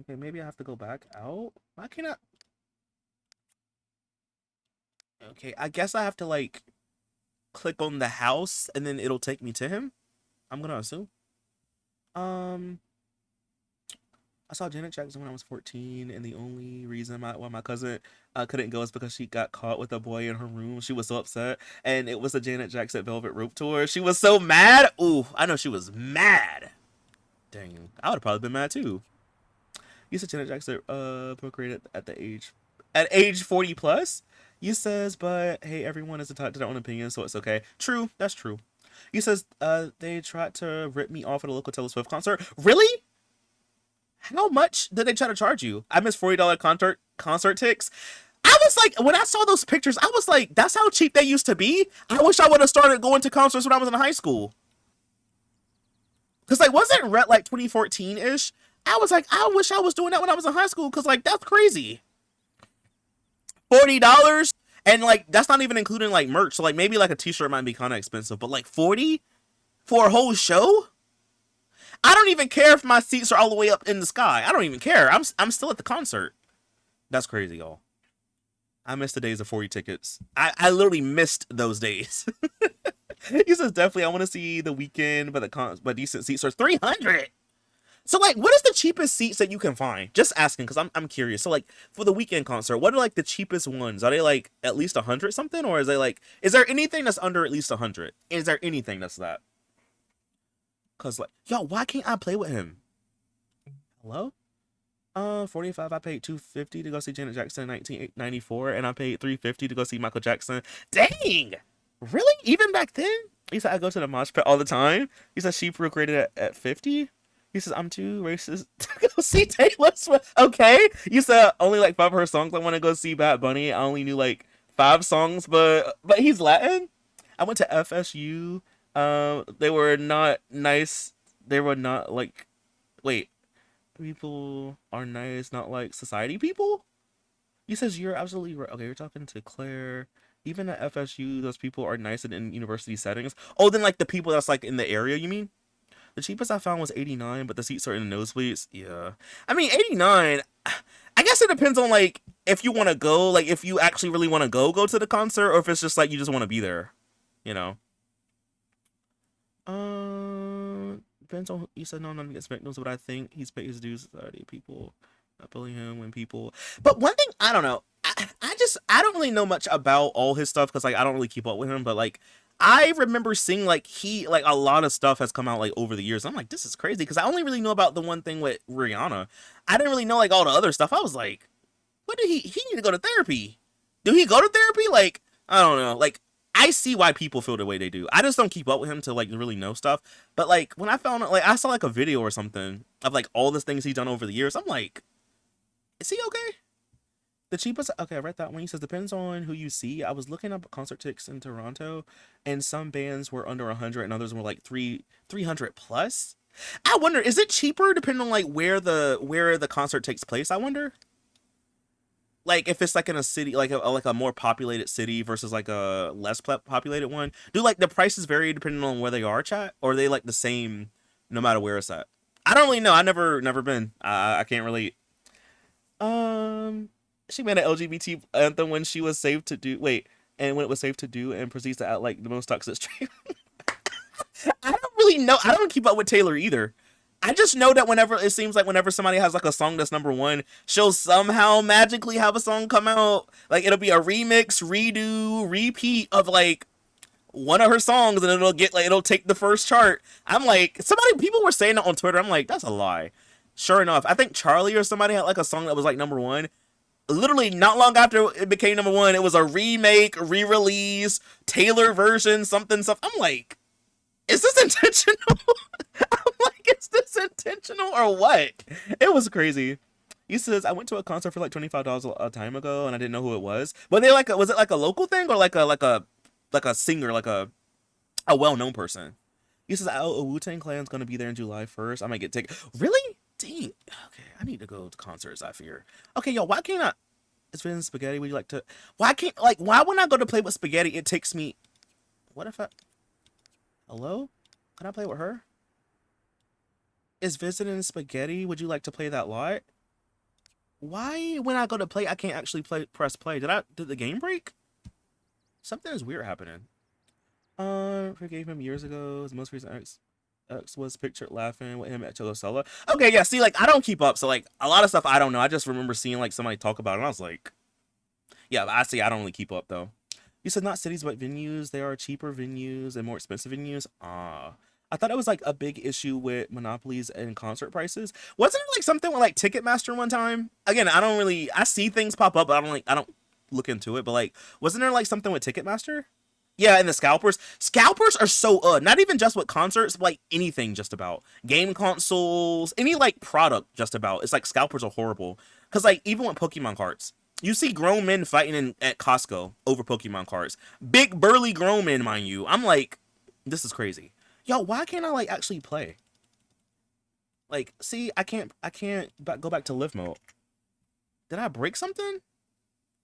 A: Okay, maybe I have to go back out. Why can't I? Okay, I guess I have to like click on the house and then it'll take me to him. I'm gonna assume. I saw Janet Jackson when I was 14, and the only reason why my cousin couldn't go is because she got caught with a boy in her room. She was so upset, and it was a Janet Jackson Velvet Rope tour. She was so mad. Ooh, I know she was mad. Dang, I would have probably been mad too. You said Janet Jackson procreated at age 40 plus. You says, but hey, everyone is entitled to their own opinion, so it's okay. True, that's true. You says they tried to rip me off at a local Taylor Swift concert. Really? How much did they try to charge you? I missed $40 concert tickets. I was like, when I saw those pictures, I was like, that's how cheap they used to be. I wish I would have started going to concerts when I was in high school. Cause like, wasn't Rhett like 2014-ish? I was like, I wish I was doing that when I was in high school. Cause like, that's crazy. $40, and like, that's not even including like merch. So like, maybe like a t-shirt might be kind of expensive, but like 40 for a whole show? I don't even care if my seats are all the way up in the sky. I don't even care. I'm still at the concert. That's crazy, y'all. I missed the days of 40 tickets. I literally missed those days. He says definitely I want to see The Weeknd, but decent seats are 300. So like, what is the cheapest seats that you can find? Just asking because I'm curious. So like for the Weeknd concert, what are like the cheapest ones? Are they like at least 100 something, or is there anything that's under at least 100? Is there anything that's that? Cause like, yo, why can't I play with him? Hello? 45. I paid $250 to go see Janet Jackson in 1994, and I paid $350 to go see Michael Jackson. Dang, really? Even back then? He said I go to the mosh pit all the time. He said she procreated at 50. He says I'm too racist to go see Taylor Swift. Okay. You said only like 5 of her songs. I want to go see Bad Bunny. I only knew like 5 songs, but he's Latin. I went to FSU. They were not nice. They were not like, wait, people are nice, not like society people? He says you're absolutely right. Okay, you're talking to Claire. Even at FSU, those people are nice and in university settings. Oh, then like the people that's like in the area, you mean? The cheapest I found was $89, but the seats are in the nosebleeds. Yeah. I mean, $89, I guess it depends on like if you want to go, like if you actually really want to go to the concert, or if it's just like you just want to be there, you know? Depends on. You said no, none against victims, but I think he's paid his dues. Society people not bullying him when people. But one thing I don't know. I don't really know much about all his stuff because like I don't really keep up with him. But like I remember seeing like a lot of stuff has come out like over the years. I'm like, this is crazy because I only really know about the one thing with Rihanna. I didn't really know like all the other stuff. I was like, what did he need to go to therapy? Do he go to therapy? Like I don't know. Like. I see why people feel the way they do. I just don't keep up with him to like really know stuff. But like when I found like I saw like a video or something of like all the things he's done over the years, I'm like, is he okay? The cheapest. Okay, I read that one. He says depends on who you see. I was looking up concert tickets in Toronto, and some bands were under 100, and others were like 300 plus. I wonder, is it cheaper depending on like where the concert takes place? I wonder. Like if it's like in a city, like a more populated city versus like a less populated one, do like the prices vary depending on where they are, chat, or are they like the same no matter where it's at? I don't really know. I never been. I can't relate. She made an LGBT anthem when she was safe to do. Wait, and when it was safe to do, and proceeds to act like the most toxic stream. I don't really know. I don't keep up with Taylor either. I just know that whenever somebody has like a song that's #1, she'll somehow magically have a song come out. Like it'll be a remix, redo, repeat of like one of her songs and it'll take the first chart. I'm like, people were saying that on Twitter. I'm like, that's a lie. Sure enough, I think Charlie or somebody had like a song that was like number one. Literally not long after it became number one, it was a remake, re-release, Taylor version, something. I'm like, is this intentional? I'm like, is this intentional or what? It was crazy. He says, I went to a concert for like $25 a time ago and I didn't know who it was. But was it like a local thing or like a singer, like a well-known person? He says, oh, Wu-Tang Clan's gonna be there in July 1st. I might get tickets. Really? Dang. Okay, I need to go to concerts, I fear. Okay, yo, why can't I? It's been Spaghetti. Would you like to? Why when I go to play with Spaghetti, it takes me. What if I? Hello? Can I play with her? Is visiting Spaghetti? Would you like to play that lot? Why, when I go to play, I can't actually press play? Did the game break? Something is weird happening. Forgave him years ago. His most recent ex was pictured laughing with him at Chilosella. Okay, yeah, see, like, I don't keep up, so, like, a lot of stuff I don't know. I just remember seeing, like, somebody talk about it, and I was like, yeah, I don't really keep up, though. You said not cities, but venues. They are cheaper venues and more expensive venues. I thought it was, like, a big issue with monopolies and concert prices. Wasn't it, like, something with, like, Ticketmaster one time? Again, I see things pop up, but I don't look into it, but, like, wasn't there, like, something with Ticketmaster? Yeah, and the scalpers. Scalpers are so not even just with concerts, but like anything just about. Game consoles, any like product just about. It's like scalpers are horrible. Cause like even with Pokemon cards. You see grown men fighting at Costco over Pokemon cards. Big burly grown men, mind you. I'm like, this is crazy. Yo, why can't I like actually play? Like, see, I can't go back to live mode. Did I break something?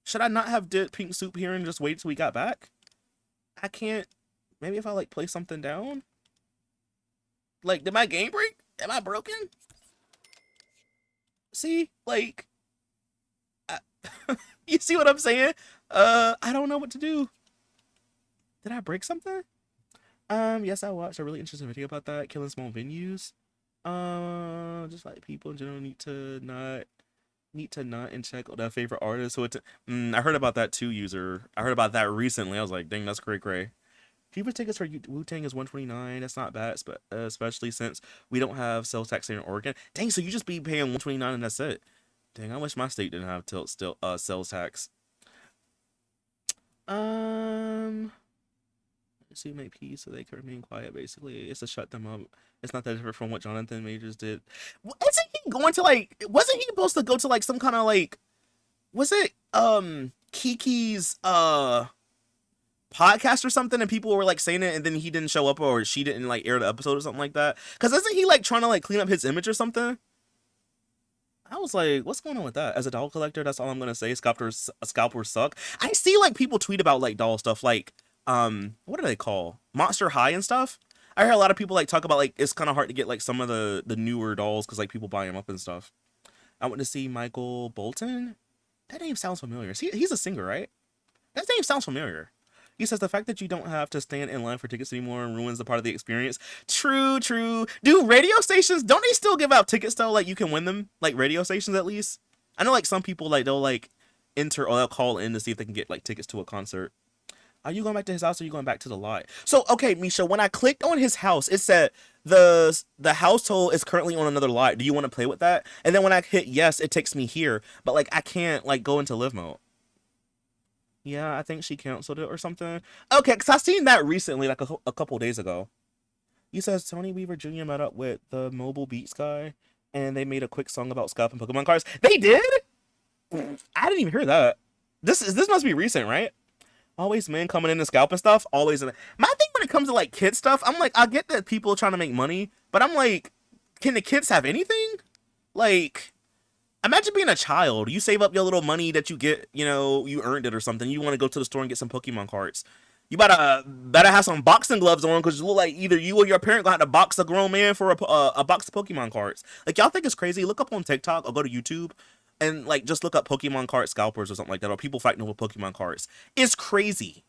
A: Should I not have did pink soup here and just wait till we got back? I can't. Maybe if I like play something down. Like, did my game break? Am I broken? See, like, you see what I'm saying? I don't know what to do. Did I break something? Yes, I watched a really interesting video about that. Killing small venues. Just like people in general need to not and check their favorite artist. So I heard about that too, user. I heard about that recently. I was like, dang, that's cray. Cheaper tickets for Wu-Tang is $129. That's not bad, especially since we don't have sales tax here in Oregon. Dang, so you just be paying $129 and that's it. Dang, I wish my state didn't have sales tax. See, make peace so they can remain quiet. Basically, it's to shut them up. It's not that different from what Jonathan Majors did. Isn't he going to like? Wasn't he supposed to go to like some kind of like? Was it Kiki's podcast or something? And people were like saying it, and then he didn't show up, or she didn't like air the episode or something like that. Because isn't he like trying to like clean up his image or something? I was like, what's going on with that? As a doll collector, that's all I'm gonna say. Scalpers suck. I see like people tweet about like doll stuff, like what do they call Monster High and stuff. I hear a lot of people like talk about like it's kind of hard to get like some of the newer dolls because like people buy them up and stuff. I went to see Michael Bolton. That name sounds familiar. He's a singer, right? That name sounds familiar. He says the fact that you don't have to stand in line for tickets anymore ruins the part of the experience. True. Do radio stations, don't they still give out tickets though? Like you can win them, like radio stations at least. I know like some people like they'll like enter or they'll call in to see if they can get like tickets to a concert. Are you going back to his house or are you going back to the lot? So, okay, Misha, when I clicked on his house, it said the household is currently on another lot. Do you want to play with that? And then when I hit yes, it takes me here. But, like, I can't, like, go into live mode. Yeah, I think she canceled it or something. Okay, because I seen that recently, like, a couple days ago. He says Tony Weaver Jr. met up with the Mobile Beats guy, and they made a quick song about scalping Pokemon cards. They did? I didn't even hear that. This must be recent, right? Always men coming in and scalping stuff. Always in. My thing when it comes to like kid stuff, I'm like, I get that people are trying to make money, but I'm like, can the kids have anything? Like, imagine being a child. You save up your little money that you get, you know, you earned it or something. You want to go to the store and get some Pokemon cards. You better have some boxing gloves on because you look like either you or your parent gonna have to box a grown man for a box of Pokemon cards. Like y'all think it's crazy? Look up on TikTok or go to YouTube. And, like, just look up Pokemon card scalpers or something like that. Or people fighting over Pokemon cards. It's crazy.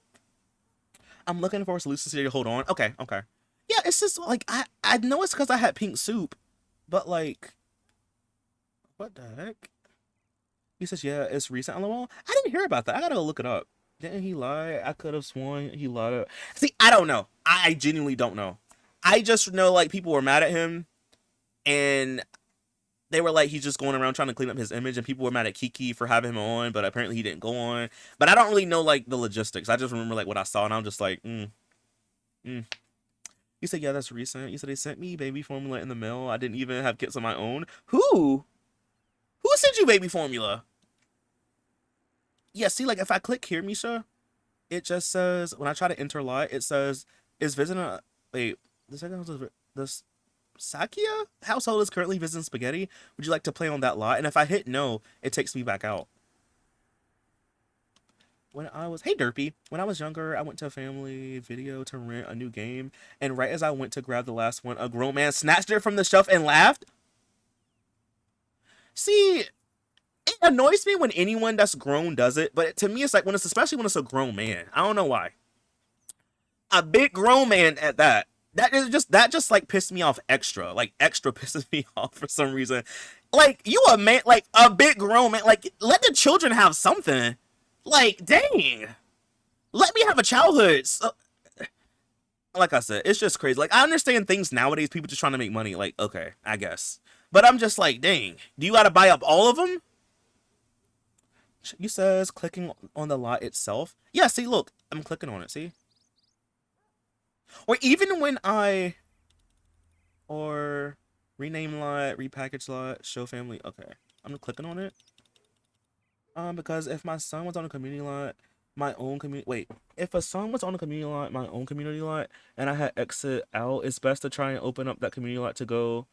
A: I'm looking for a solution to hold on. Okay. Yeah, it's just, like, I know it's because I had pink soup. But, like, what the heck? He says, yeah, it's recent. LOL. I didn't hear about that. I gotta go look it up. Didn't he lie? I could have sworn he lied. See, I don't know. I genuinely don't know. I just know like people were mad at him, and they were like he's just going around trying to clean up his image, and people were mad at Kiki for having him on, but apparently he didn't go on. But I don't really know like the logistics. I just remember like what I saw, and I'm just like, mm. You said, yeah, that's recent. You said they sent me baby formula in the mail. I didn't even have kits of my own. Who? Who sent you baby formula? Yeah, see, like if I click here, Misha, it just says when I try to enter lot, it says is visiting a wait. The second house is this Sakia household is currently visiting spaghetti. Would you like to play on that lot? And if I hit no, it takes me back out. Hey Derpy, when I was younger, I went to a family video to rent a new game, and right as I went to grab the last one, a grown man snatched it from the shelf and laughed. See, it annoys me when anyone that's grown does it, but to me, it's like especially when it's a grown man. I don't know why. A big grown man at that. That just like pissed me off extra. Like extra pisses me off for some reason. Like you a man, like a big grown man. Like let the children have something. Like dang, let me have a childhood. So, like I said, it's just crazy. Like I understand things nowadays. People just trying to make money. Like okay, I guess. But I'm just like, dang, do you got to buy up all of them? You says clicking on the lot itself. Yeah, see, look, I'm clicking on it. See. Or even when or rename lot, repackage lot, show family. Okay, I'm clicking on it. Because if my son was on a community lot, my own community. Wait, if a son was on a community lot, my own community lot, and I had exit out, it's best to try and open up that community lot to go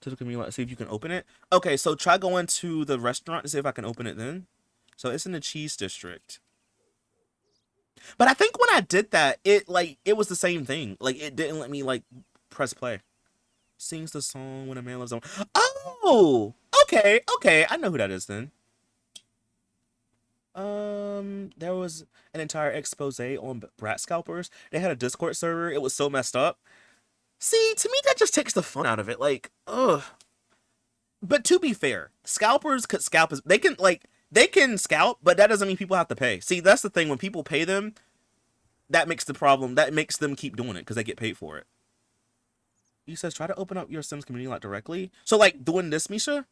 A: to the community lot. See if you can open it. Okay, so try going to the restaurant to see if I can open it then. So it's in the cheese district. But I think when I did that, it was the same thing. Like it didn't let me like press play. Sings the song when a man lives on. Oh, okay, I know who that is then. There was an entire expose on brat scalpers. They had a Discord server. It was so messed up. See, to me that just takes the fun out of it. Like, ugh. But to be fair, scalpers could scalp. They can scalp, but that doesn't mean people have to pay. See, that's the thing. When people pay them, that makes the problem. That makes them keep doing it because they get paid for it. He says, try to open up your Sims community lot directly. So, like, doing this, Misha?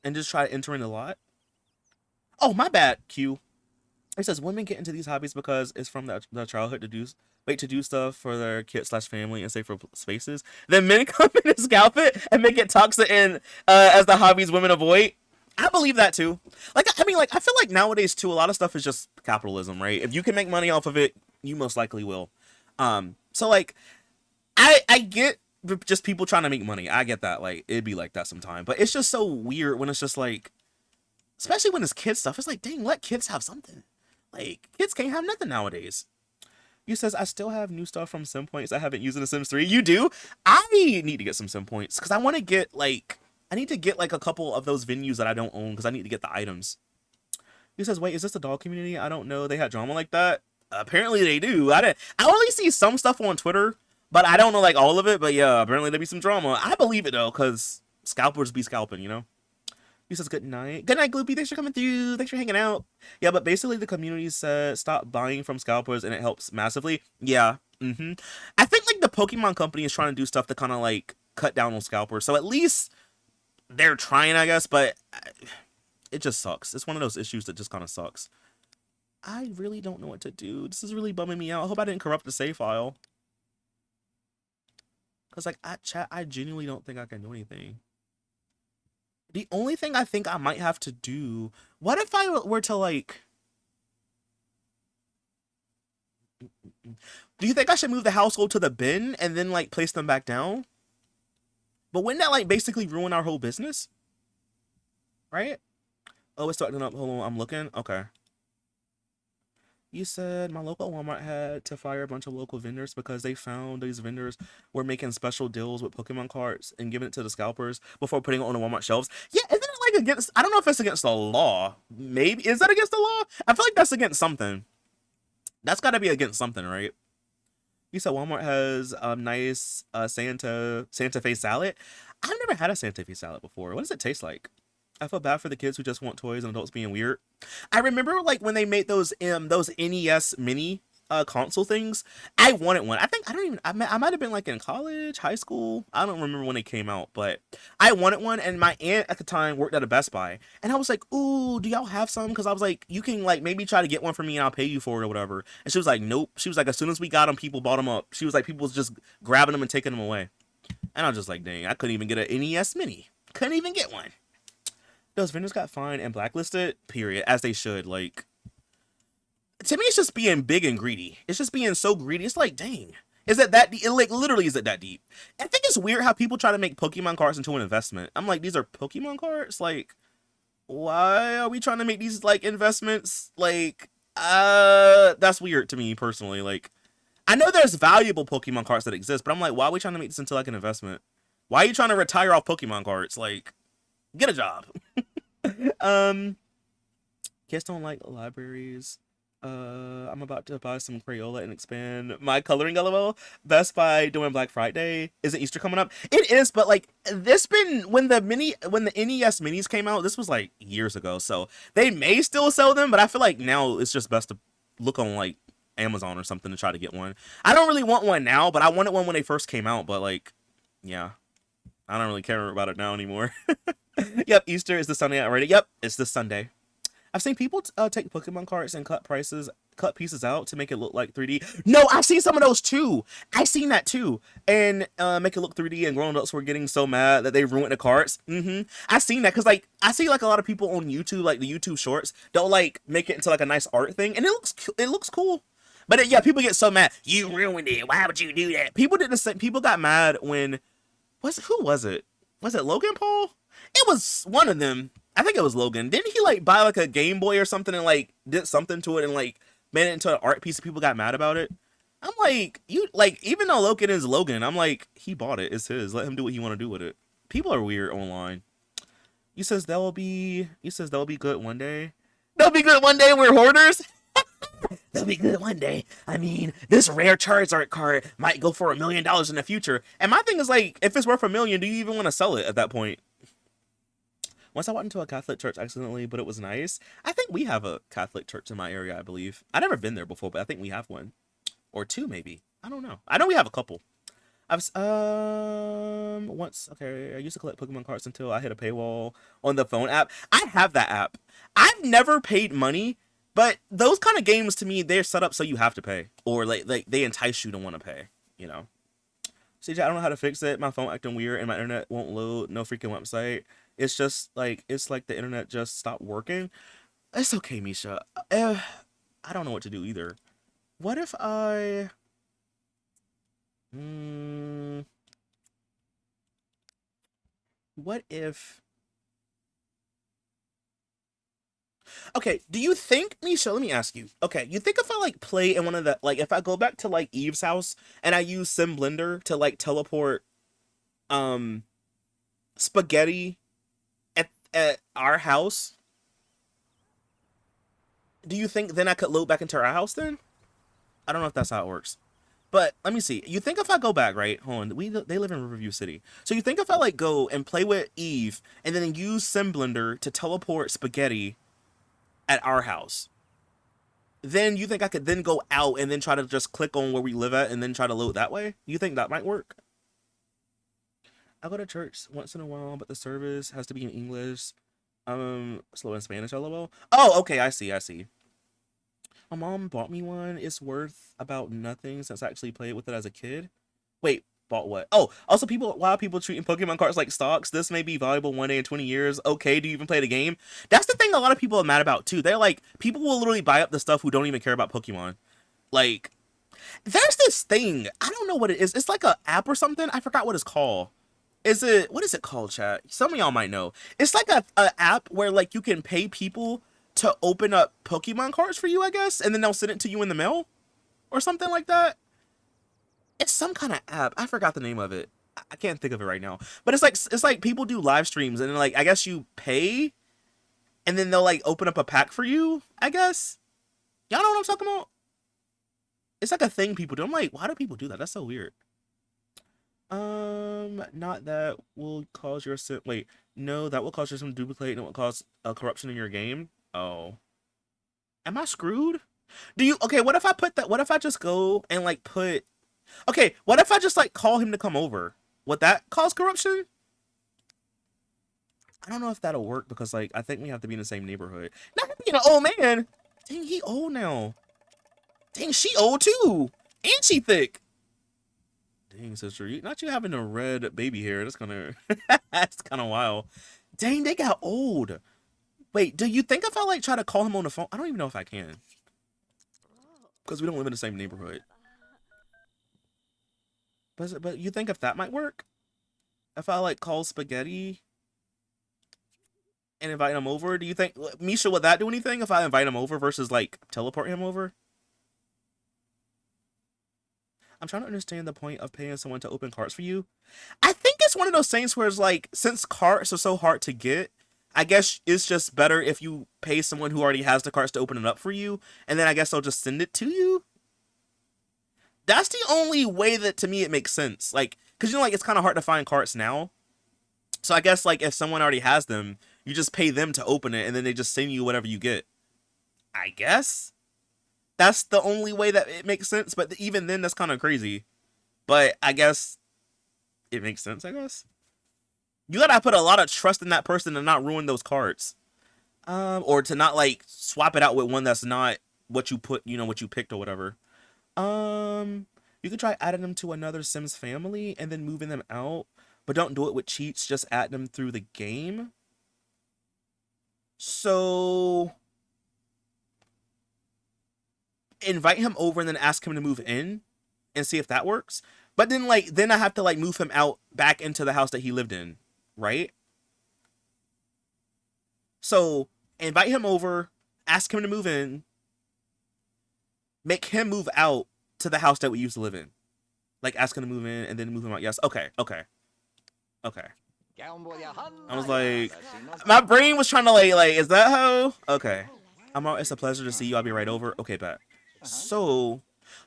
A: And just try entering the lot? Oh, my bad, Q. He says, women get into these hobbies because it's from their childhood to do stuff for their kid/family and safer spaces. Then men come in and scalp it and make it toxic and as the hobbies women avoid. I believe that too. Like, I mean, like, I feel like nowadays too, a lot of stuff is just capitalism, right? If you can make money off of it, you most likely will. So like, I get just people trying to make money. I get that. Like, it'd be like that sometime. But it's just so weird when it's just like, especially when it's kids stuff. It's like, dang, let kids have something. Like, kids can't have nothing nowadays. You says, I still have new stuff from Sim Points I haven't used in The Sims 3. You do? I need to get some Sim Points because I want to get like, I need to get like a couple of those venues that I don't own because I need to get the items. He says, wait, is this a dog community? I don't know. They had drama like that. Apparently they do. I only see some stuff on Twitter, but I don't know like all of it. But yeah, apparently there be some drama. I believe it though, because scalpers be scalping, you know? He says, good night. Good night, Gloopy. Thanks for coming through. Thanks for hanging out. Yeah, but basically the community said stop buying from scalpers and it helps massively. Yeah. I think like the Pokemon company is trying to do stuff to kind of like cut down on scalpers. So at least they're trying, I guess, but it just sucks. It's one of those issues that just kind of sucks. I really don't know what to do. This is really bumming me out. I hope I didn't corrupt the save file. Because like I genuinely don't think I can do anything. The only thing I think I might have to do, what if I were to like, do you think I should move the household to the bin and then like place them back down? But wouldn't that like basically ruin our whole business? Right? Oh, it's starting up. Hold on, I'm looking. Okay. You said my local Walmart had to fire a bunch of local vendors because they found these vendors were making special deals with Pokemon cards and giving it to the scalpers before putting it on the Walmart shelves. Yeah, isn't it like against, I don't know if it's against the law. Maybe, is that against the law? I feel like that's against something. That's got to be against something, right? You said Walmart has a nice Santa Fe salad. I've never had a Santa Fe salad before. What does it taste like? I feel bad for the kids who just want toys and adults being weird. I remember like when they made those NES mini console things. I wanted one. I might have been like in college, high school. I don't remember when it came out, but I wanted one. And my aunt at the time worked at a Best Buy, and I was like, "Ooh, do y'all have some?" Because I was like, "You can like maybe try to get one for me, and I'll pay you for it or whatever." And she was like, "Nope." She was like, "As soon as we got them, people bought them up." She was like, "People was just grabbing them and taking them away." And I was just like, "Dang, I couldn't even get an NES mini. Couldn't even get one." Those vendors got fined and blacklisted. Period, as they should. Like, to me, it's just being big and greedy. It's just being so greedy. It's like, dang, is it that deep? Like, literally, is it that deep? I think it's weird how people try to make Pokemon cards into an investment. I'm like, these are Pokemon cards. Like, why are we trying to make these like investments? Like, that's weird to me personally. Like, I know there's valuable Pokemon cards that exist, but I'm like, why are we trying to make this into like an investment? Why are you trying to retire off Pokemon cards? Like, get a job. Kids don't like libraries. I'm about to buy some Crayola and expand my coloring. LOL. Best Buy doing Black Friday. Isn't Easter coming up? It is, but like this been when the NES minis came out, this was like years ago. So they may still sell them, but I feel like now it's just best to look on like Amazon or something to try to get one. I don't really want one now, but I wanted one when they first came out, but like, yeah. I don't really care about it now anymore. Yep, Easter is this Sunday already. Yep, it's this Sunday. I've seen people take Pokemon cards and cut pieces out to make it look like 3D. No, I've seen some of those too. I've seen that too. And make it look 3D, and grown-ups were getting so mad that they ruined the cards. I've seen that because like I see like a lot of people on YouTube, like the YouTube shorts, they'll like make it into like a nice art thing, and it looks cool. But yeah, people get so mad. You ruined it. Why would you do that? People did the same. People got mad when who was it? Was it Logan Paul? It was one of them. I think it was Logan. Didn't he like buy like a Game Boy or something and like did something to it and like made it into an art piece and people got mad about it? I'm like, you like, even though Logan is Logan, I'm like, he bought it. It's his. Let him do what he want to do with it. People are weird online. You says they'll be good one day. They'll be good one day. We're hoarders. They'll be good one day. I mean, this rare Charizard card might go for $1 million in the future. And my thing is like, if it's worth $1 million, do you even want to sell it at that point? Once I walked into a Catholic church accidentally, but it was nice. I think we have a Catholic church in my area, I believe. I've never been there before, but I think we have one. Or two, maybe. I don't know. I know we have a couple. Okay, I used to collect Pokemon cards until I hit a paywall on the phone app. I have that app. I've never paid money, but those kind of games to me, they're set up so you have to pay. Or like they entice you to want to pay, you know. CJ, I don't know how to fix it. My phone acting weird and my internet won't load. No freaking website. It's just like, it's like the internet just stopped working. It's okay, Misha. I don't know what to do either. What if I... What if... Okay, do you think, Misha, let me ask you. Okay, you think if I like play in one of the, like if I go back to like Eve's house and I use Sim Blender to like teleport spaghetti at our house, do you think then I could load back into our house then? I don't know if that's how it works. But let me see. You think if I go back, right? Hold on. They live in Riverview City. So you think if I like go and play with Eve and then use Sim Blender to teleport spaghetti at our house, then you think I could then go out and then try to just click on where we live at and then try to load that way? You think that might work? I go to church once in a while, but the service has to be in English. Slow in Spanish, LOL. Oh, okay, I see. My mom bought me one. It's worth about nothing since I actually played with it as a kid. Wait, bought what? Oh, also why are people treating Pokemon cards like stocks? This may be valuable one day in 20 years. Okay, do you even play the game? That's the thing a lot of people are mad about too. They're like, people will literally buy up the stuff who don't even care about Pokemon. Like, there's this thing. I don't know what it is. It's like an app or something. I forgot what it's called. What is it called, chat? Some of y'all might know. It's like a app where like you can pay people to open up Pokemon cards for you, I guess, and then they'll send it to you in the mail or something like that. It's some kind of app. I forgot the name of it. I can't think of it right now. But it's like people do live streams and then like I guess you pay and then they'll like open up a pack for you, I guess. Y'all know what I'm talking about? It's like a thing people do. I'm like, why do people do that? That's so weird. Not that will cause your sim. Wait, No, that will cause system to duplicate and it will cause corruption in your game. Oh. Am I screwed? Do you okay, what if I put that what if I just go and like put okay, what if I just like call him to come over? Would that cause corruption? I don't know if that'll work because like I think we have to be in the same neighborhood. Not being an old man. Dang, he old now. Dang, she old too. And she thick. Dang, sister, not you having a red baby hair. That's gonna that's kinda wild. Dang, they got old. Wait, do you think if I like try to call him on the phone? I don't even know if I can. Because we don't live in the same neighborhood. But you think if that might work? If I like call Spaghetti and invite him over, do you think Misha would that do anything if I invite him over versus like teleport him over? I'm trying to understand the point of paying someone to open carts for you. I think it's one of those things where it's like, since carts are so hard to get, I guess it's just better if you pay someone who already has the carts to open it up for you, and then I guess they'll just send it to you. That's the only way that to me it makes sense. Like, because you know, like it's kind of hard to find carts now. So I guess like if someone already has them, you just pay them to open it, and then they just send you whatever you get. I guess that's the only way that it makes sense. But even then, that's kind of crazy. But I guess it makes sense. I guess you gotta put a lot of trust in that person to not ruin those cards, or to not like swap it out with one that's not what you put, you know, what you picked or whatever. You could try adding them to another Sims family and then moving them out, but don't do it with cheats. Just add them through the game. So invite him over and then ask him to move in and see if that works. But then like then I have to like move him out back into the house that he lived in, right? So invite him over, ask him to move in, make him move out to the house that we used to live in. Like ask him to move in and then move him out. Yes. Okay. I was like, my brain was trying to like, is that how? Okay. It's a pleasure to see you. I'll be right over. Okay, bet. So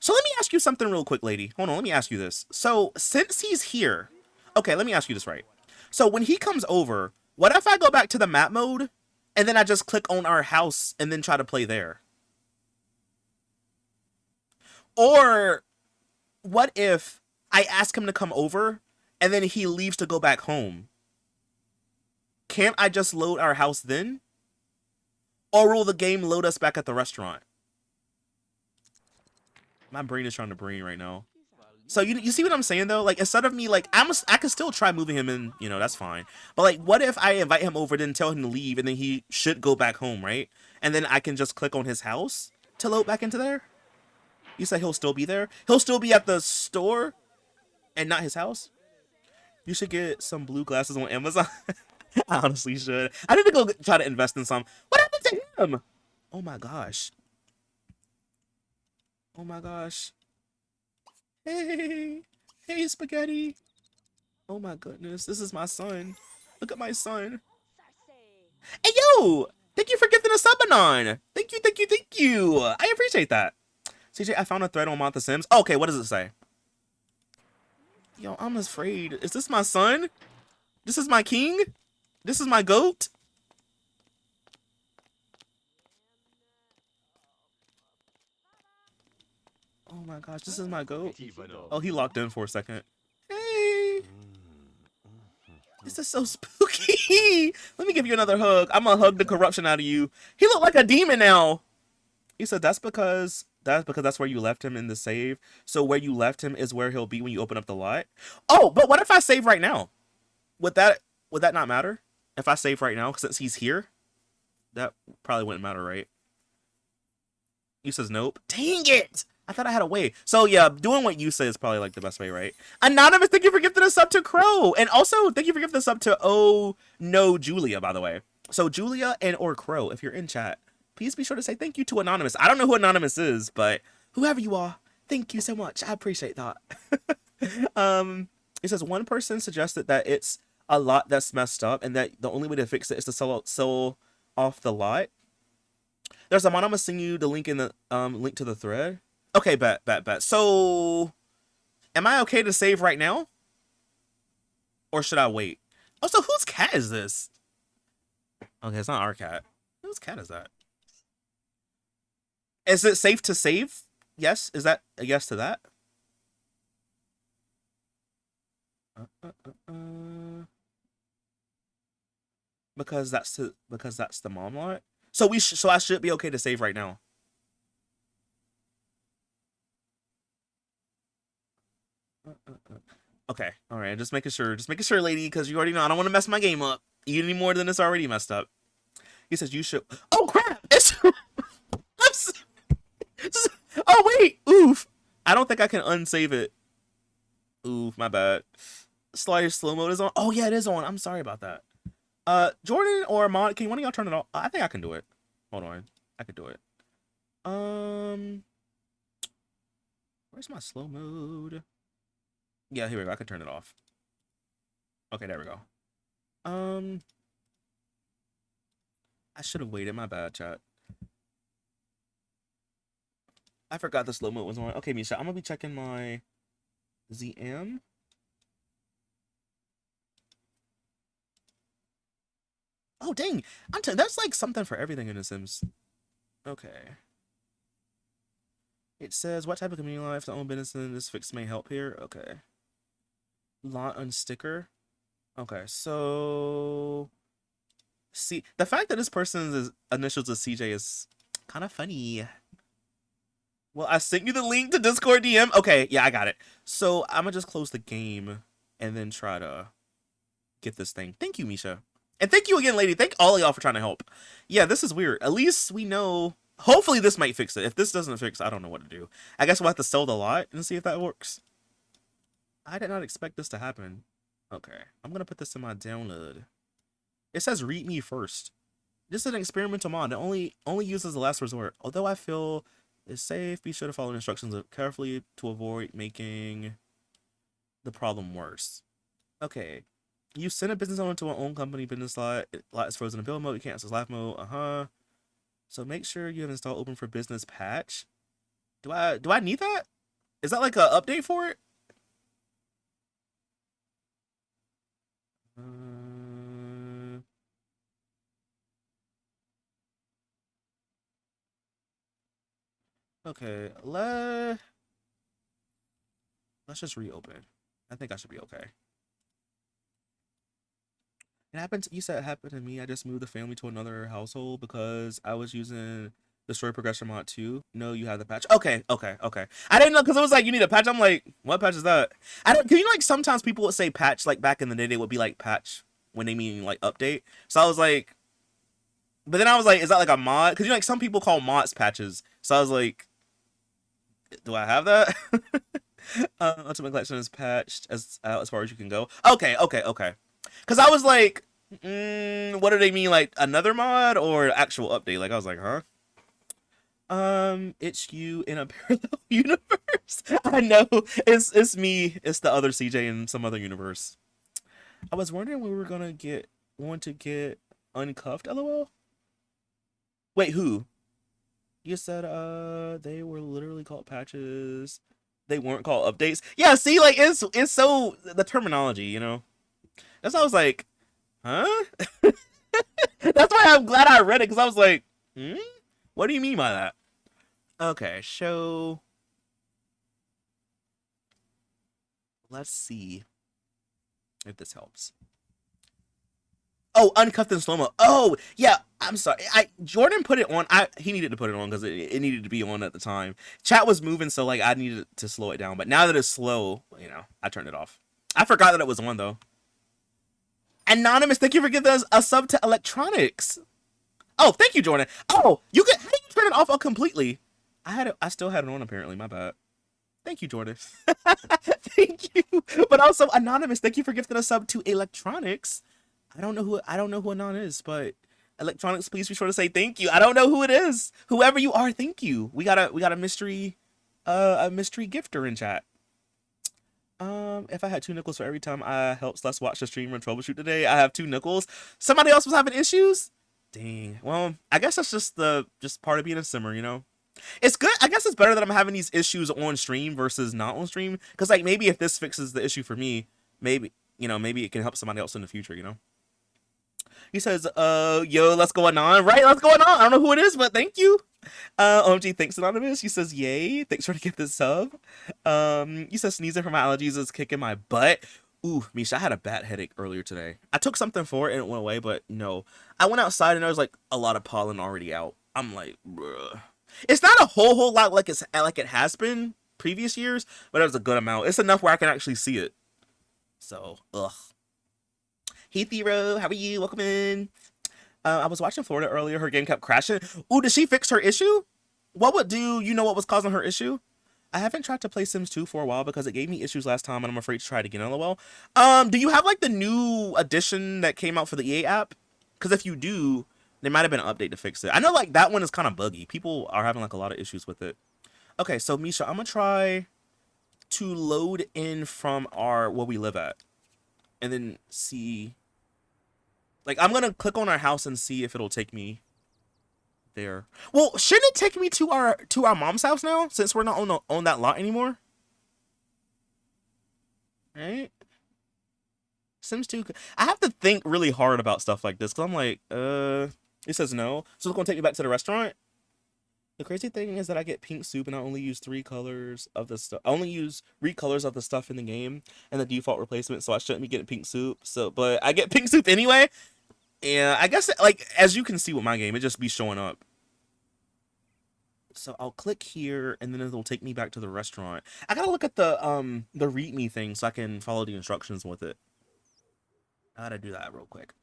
A: let me ask you something real quick, lady. Hold on, let me ask you this. So since he's here, okay, let me ask you this right. So when he comes over, what if I go back to the map mode and then I just click on our house and then try to play there? Or what if I ask him to come over and then he leaves to go back home? Can't I just load our house then? Or will the game load us back at the restaurant? My brain is trying to brain right now. So you see what I'm saying though? Like instead of me like I can still try moving him in, you know, that's fine. But like what if I invite him over, then tell him to leave, and then he should go back home, right? And then I can just click on his house to load back into there? You said he'll still be there? He'll still be at the store and not his house? You should get some blue glasses on Amazon. I honestly should. I need to go try to invest in some. What happened to him? Oh my gosh. Oh my gosh. Hey. Hey, Spaghetti. Oh my goodness. This is my son. Look at my son. Hey, yo. Thank you for gifting a sub, Anon. Thank you. I appreciate that. CJ, I found a thread on Month of Sims. Okay, what does it say? Yo, I'm afraid. Is this my son? This is my king? This is my goat? Oh my gosh, this is my goat. Oh, he locked in for a second. Hey! This is so spooky. Let me give you another hug. I'm gonna hug the corruption out of you. He looked like a demon now. He said that's because that's where you left him in the save. So where you left him is where he'll be when you open up the lot. Oh, but what if I save right now? Would that not matter? If I save right now, since he's here? That probably wouldn't matter, right? He says nope. Dang it! I thought I had a way. So yeah, doing what you say is probably like the best way, right? Anonymous, thank you for gifting us up to Crow. And also, thank you for gifting us up to Oh No Julia, by the way. So Julia and or Crow, if you're in chat, please be sure to say thank you to Anonymous. I don't know who Anonymous is, but whoever you are, thank you so much. I appreciate that. It says one person suggested that it's a lot that's messed up and that the only way to fix it is to sell off the lot. There's a mod. I'm gonna send you the link in the link to the thread. Okay, bet. So am I okay to save right now? Or should I wait? Also, whose cat is this? Okay, it's not our cat. Whose cat is that? Is it safe to save? Yes. Is that a yes to that? Because that's the mom lot. So so I should be okay to save right now. Okay, all right. Just making sure, lady, because you already know I don't want to mess my game up any more than it's already messed up. He says you should. Oh crap! It's. Oh wait! Oof! I don't think I can unsave it. Oof! My bad. Slider slow mode is on. Oh yeah, it is on. I'm sorry about that. Jordan or Mon, can one of y'all turn it off? I think I can do it. Hold on, I could do it. Where's my slow mode? Yeah, here we go. I can turn it off. Okay, there we go. I should have waited. My bad, chat. I forgot the slow mode was on. Okay, Misha, I'm gonna be checking my ZM. Oh dang! That's like something for everything in The Sims. Okay. It says what type of community life to own business in this fix may help here. Okay. Lot unsticker. Okay, so see the fact that this person's initials is CJ is kind of funny. Well, I sent you the link to Discord DM. Okay, yeah, I got it. So I'm gonna just close the game and then try to get this thing. Thank you, Misha. And thank you again, lady. Thank all of y'all for trying to help. Yeah, this is weird. At least we know. Hopefully this might fix it. If this doesn't fix, I don't know what to do. I guess we'll have to sell the lot and see if that works. I did not expect this to happen. Okay, I'm going to put this in my download. It says read me first. This is an experimental mod that only uses the last resort. Although I feel it's safe, be sure to follow instructions carefully to avoid making the problem worse. Okay. You send a business owner to an own company business lot. Lot is frozen in build mode. You can't access live mode. So make sure you have installed Open for Business patch. Do I need that? Is that like an update for it? Okay, let's just reopen. I think I should be okay. It happened. You said it happened to me. I just moved the family to another household because I was using the story progression mod too. No, you have the patch. Okay. I didn't know because it was like you need a patch. I'm like, what patch is that? I don't. Cause you know, like sometimes people would say patch. Like back in the day, they would be like patch when they mean like update. So I was like, but then I was like, is that like a mod? Because you know, like some people call mods patches. So I was like, do I have that? Ultimate Collection is patched as far as you can go. Okay. Because I was like, what do they mean? Like another mod or actual update? Like I was like, huh? It's you in a parallel universe. I know it's me. It's the other CJ in some other universe. I was wondering when we were gonna want to get uncuffed. LOL. Wait, who? You said they were literally called patches. They weren't called updates. Yeah, see, like it's so the terminology, you know. That's why I was like, huh? That's why I'm glad I read it because I was like, what do you mean by that? Okay, show. Let's see if this helps. Oh, uncuffed and slow mo. Oh, yeah. I'm sorry. Jordan put it on. He needed to put it on because it needed to be on at the time. Chat was moving, so like I needed to slow it down. But now that it's slow, you know, I turned it off. I forgot that it was on though. Anonymous, thank you for giving us a sub to electronics. Oh, thank you, Jordan. Oh, you could. How do you turn it off completely? I still had it on apparently. My bad. Thank you, Jordan. Thank you. But also, Anonymous, thank you for gifting us sub to electronics. I don't know who Anon is, but electronics, please be sure to say thank you. I don't know who it is. Whoever you are, thank you. We got a mystery gifter in chat. If I had 2 nickels for every time I helped / watch the stream or troubleshoot today, I have 2 nickels. Somebody else was having issues? Dang. Well, I guess that's just part of being a simmer, you know? It's good. I guess it's better that I'm having these issues on stream versus not on stream. Because, like, maybe if this fixes the issue for me, maybe you know, maybe it can help somebody else in the future, you know? He says, yo, let's go on. Right, let's go on. I don't know who it is, but thank you. OMG, thanks, Anonymous. He says, yay. Thanks for the gift this sub. He says, sneezing from my allergies is kicking my butt. Ooh, Misha, I had a bad headache earlier today. I took something for it and it went away, but no. I went outside and there was like a lot of pollen already out. I'm like, bruh. It's not a whole lot like it has been previous years, but it was a good amount. It's enough where I can actually see it. So, ugh. Hey, Thero, how are you? Welcome in. I was watching Florida earlier. Her game kept crashing. Ooh, did she fix her issue? You know what was causing her issue? I haven't tried to play Sims 2 for a while because it gave me issues last time and I'm afraid to try it again, lol. Do you have like the new edition that came out for the EA app? Because if you do, there might have been an update to fix it. I know like that one is kind of buggy. People are having like a lot of issues with it. Okay, so Misha, I'm gonna try to load in from where we live at. And then see, like I'm gonna click on our house and see if it'll take me there. Well, shouldn't it take me to our mom's house now since we're not on that lot anymore? Right? Sims 2. I have to think really hard about stuff like this because I'm like, it says no. So it's gonna take me back to the restaurant. The crazy thing is that I get pink soup and I only use 3 colors of the stuff. I only use 3 colors of the stuff in the game and the default replacement, so I shouldn't be getting pink soup. So, but I get pink soup anyway. Yeah, I guess like as you can see with my game, it just be showing up. So I'll click here and then it'll take me back to the restaurant. I gotta look at the README thing so I can follow the instructions with it. I gotta do that real quick.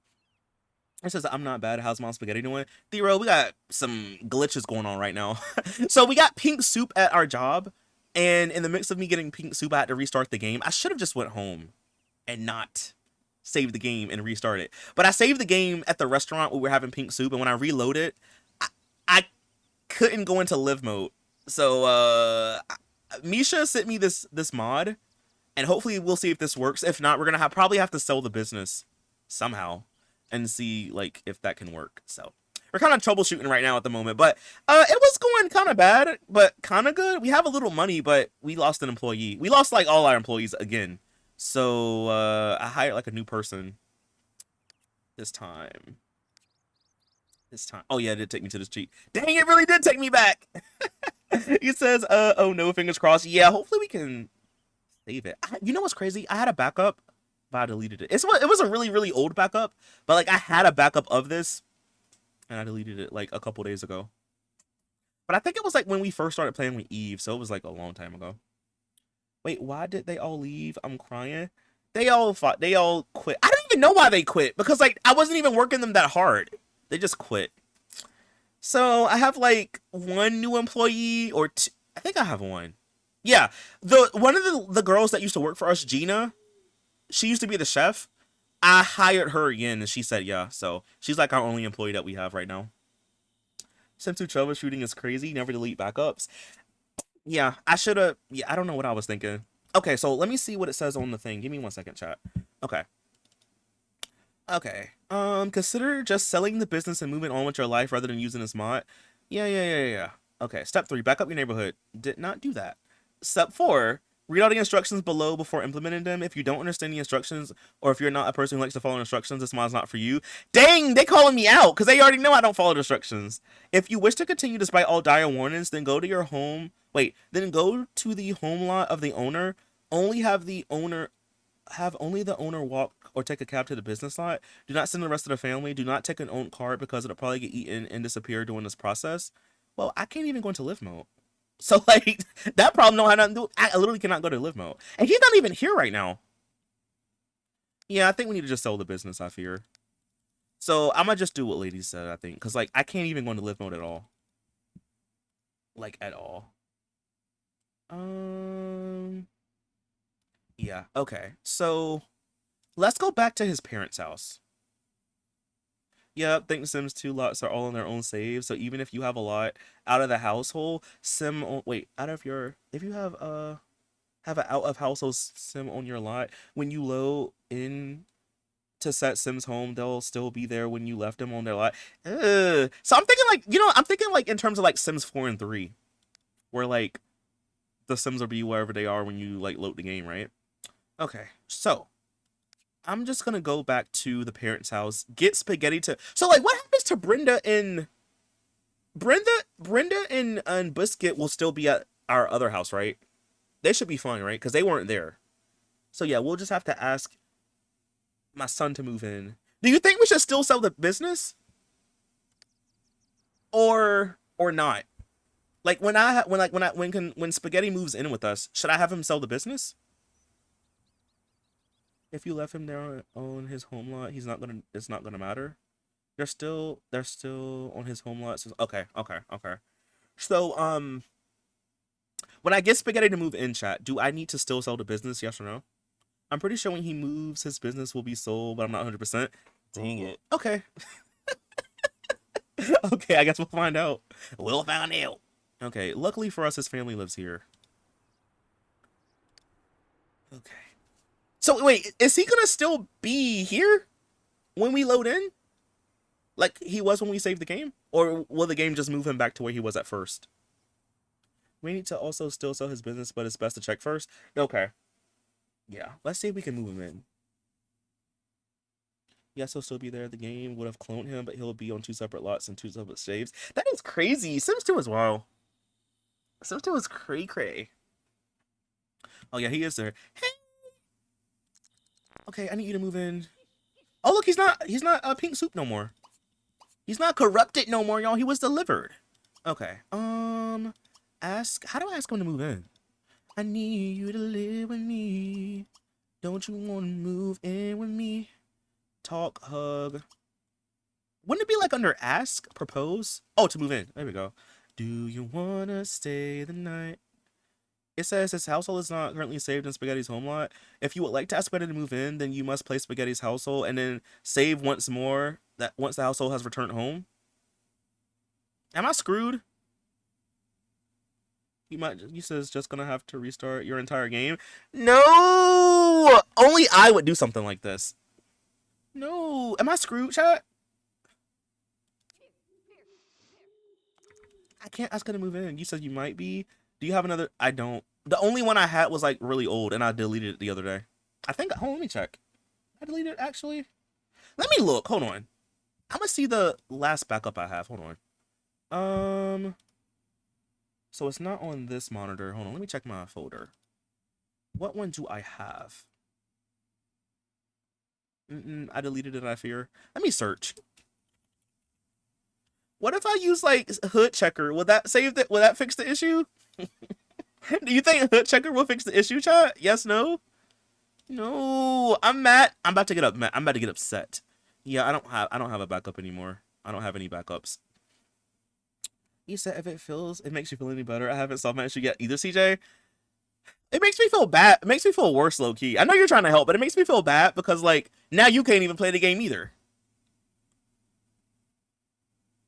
A: It says, I'm not bad. How's Mom Spaghetti doing? Thero, we got some glitches going on right now. So we got pink soup at our job. And in the mix of me getting pink soup, I had to restart the game. I should have just went home and not saved the game and restart it. But I saved the game at the restaurant where we're having pink soup. And when I reload it, I couldn't go into live mode. So Misha sent me this mod. And hopefully we'll see if this works. If not, we're going to probably have to sell the business somehow. And see like if that can work. So we're kind of troubleshooting right now at the moment, but it was going kind of bad, but kind of good. We have a little money, but we lost an employee. We lost like all our employees again. So I hired like a new person this time. Oh yeah, it did take me to this cheat. Dang, it really did take me back. He says, oh no, fingers crossed. Yeah, hopefully we can save it. You know what's crazy? I had a backup. But I deleted it. It was a really, really old backup. But like I had a backup of this. And I deleted it like a couple days ago. But I think it was like when we first started playing with Eve. So it was like a long time ago. Wait, why did they all leave? I'm crying. They all fought. They all quit. I don't even know why they quit. Because like I wasn't even working them that hard. They just quit. So I have like 1 new employee or 2. I think I have 1. Yeah. One of the girls that used to work for us, Gina. She used to be the chef. I hired her again, and she said yeah. So she's like our only employee that we have right now. Sim2 troubleshooting is crazy. Never delete backups. Yeah, I should have. Yeah, I don't know what I was thinking. Okay, so let me see what it says on the thing. Give me 1 second, chat. Okay. Consider just selling the business and moving on with your life rather than using this mod. Yeah. Okay, step 3, back up your neighborhood. Did not do that. Step 4. Read all the instructions below before implementing them. If you don't understand the instructions, or if you're not a person who likes to follow instructions, this mod's not for you. Dang, they calling me out because they already know I don't follow the instructions. If you wish to continue despite all dire warnings, then go to your home. Then go to the home lot of the owner. Have only the owner walk or take a cab to the business lot. Do not send the rest of the family. Do not take an owned cart because it'll probably get eaten and disappear during this process. Well, I can't even go into live mode. So, like, that problem don't have nothing to do. I literally cannot go to live mode. And he's not even here right now. Yeah, I think we need to just sell the business, I fear. So, I'm going to just do what Lady said, I think. Because, like, I can't even go into live mode at all. Like, at all. Yeah, okay. So, let's go back to his parents' house. Yeah, think Sims 2 lots are all on their own save. So even if you have a lot out of the household, if you have an out of household sim on your lot, when you load in to set Sims home, they'll still be there when you left them on their lot. So I'm thinking like in terms of like Sims 4 and 3, where like the Sims will be wherever they are when you like load the game, right? Okay, so I'm just gonna go back to the parents' house, get spaghetti to. So like, what happens to Brenda and and Biscuit will still be at our other house, right? They should be fine, right? Because they weren't there. So yeah, we'll just have to ask my son to move in. Do you think we should still sell the business, or not? Like when Spaghetti moves in with us, should I have him sell the business? If you left him there on his home lot, it's not gonna matter. They're still on his home lot. So, okay. So when I get Spaghetti to move in, chat, do I need to still sell the business? Yes or no? I'm pretty sure when he moves, his business will be sold, but I'm not 100%. Dang it. Okay. Okay, I guess we'll find out. We'll find out. Okay, luckily for us, his family lives here. Okay. So, wait, is he gonna still be here when we load in? Like he was when we saved the game? Or will the game just move him back to where he was at first? We need to also still sell his business, but it's best to check first. Okay. Yeah, let's see if we can move him in. Yes, he'll still be there. The game would have cloned him, but he'll be on 2 separate lots and 2 separate saves. That is crazy. Sims 2 as well. Sims 2 is cray-cray. Oh, yeah, he is there. Hey! Okay, I need you to move in. Oh, look, he's not pink soup no more. He's not corrupted no more, y'all. He was delivered. Okay. How do I ask him to move in? I need you to live with me. Don't you want to move in with me? Talk, hug. Wouldn't it be like under ask, propose? Oh, to move in. There we go. Do you want to stay the night? It says his household is not currently saved in Spaghetti's home lot. If you would like to ask Spaghetti to move in, then you must play Spaghetti's household and then save once more once the household has returned home. Am I screwed? He says just gonna have to restart your entire game. No! Only I would do something like this. No. Am I screwed, chat? I can't ask her to move in. You said you might be. Do you have another? I don't. The only one I had was like really old and I deleted it the other day. I think, hold on, let me check. I deleted it actually. Let me look. Hold on. I'm gonna see the last backup I have. Hold on. So it's not on this monitor. Hold on, let me check my folder. What one do I have? I deleted it, I fear. Let me search. What if I use like Hood Checker? Will that save that? Will that fix the issue? Do you think Hood Checker will fix the issue, chat? Yes, no? No, I'm mad. I'm about to get I'm about to get upset. Yeah, I don't have a backup anymore. I don't have any backups. You said if it makes you feel any better. I haven't solved my issue yet either, CJ. It makes me feel bad. It makes me feel worse, low key. I know you're trying to help, but it makes me feel bad because like now you can't even play the game either.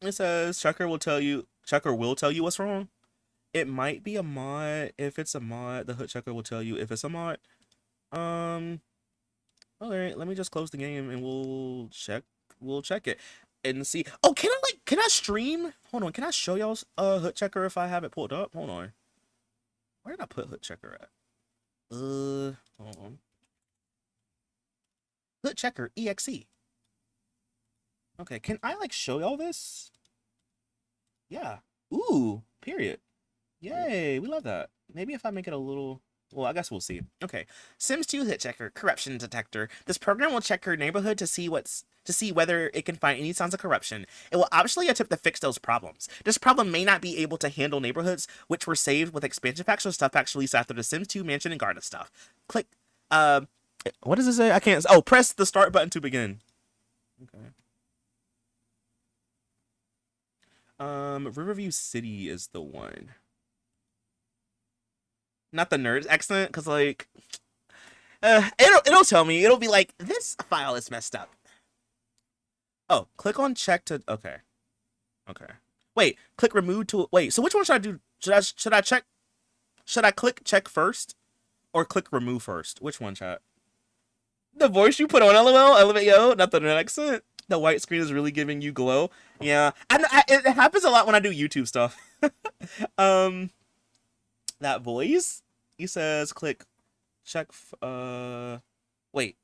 A: It says Checker will tell you what's wrong. It might be a mod. If it's a mod, the Hood Checker will tell you if it's a mod. All right, let me just close the game and we'll check it and see. Oh, can I stream? Hold on, can I show y'all Hood Checker if I have it pulled up? Hold on. Where did I put Hood Checker at? Hold on. Hood Checker EXE. Okay, can I like show y'all this? Yeah. Ooh, period. Yay, we love that. Maybe if I make it a little... Well, I guess we'll see. Okay. Sims 2 Hit Checker, Corruption Detector. This program will check your neighborhood to see whether it can find any signs of corruption. It will obviously attempt to fix those problems. This problem may not be able to handle neighborhoods which were saved with expansion packs or stuff packs released after the Sims 2 Mansion and Garden stuff. Click, what does it say? I can't, oh, press the start button to begin. Okay. Riverview City is the one. Not the Nerds accent, because like it'll tell me. It'll be like, this file is messed up. Oh, click on check to... Okay. Wait, click remove to... Wait, so which one should I do? Should I check... Should I click check first? Or click remove first? Which one, chat? The voice you put on LOL? LMAO? Not the Nerd accent? The white screen is really giving you glow? Yeah. It happens a lot when I do YouTube stuff. That voice? He says click check... Wait.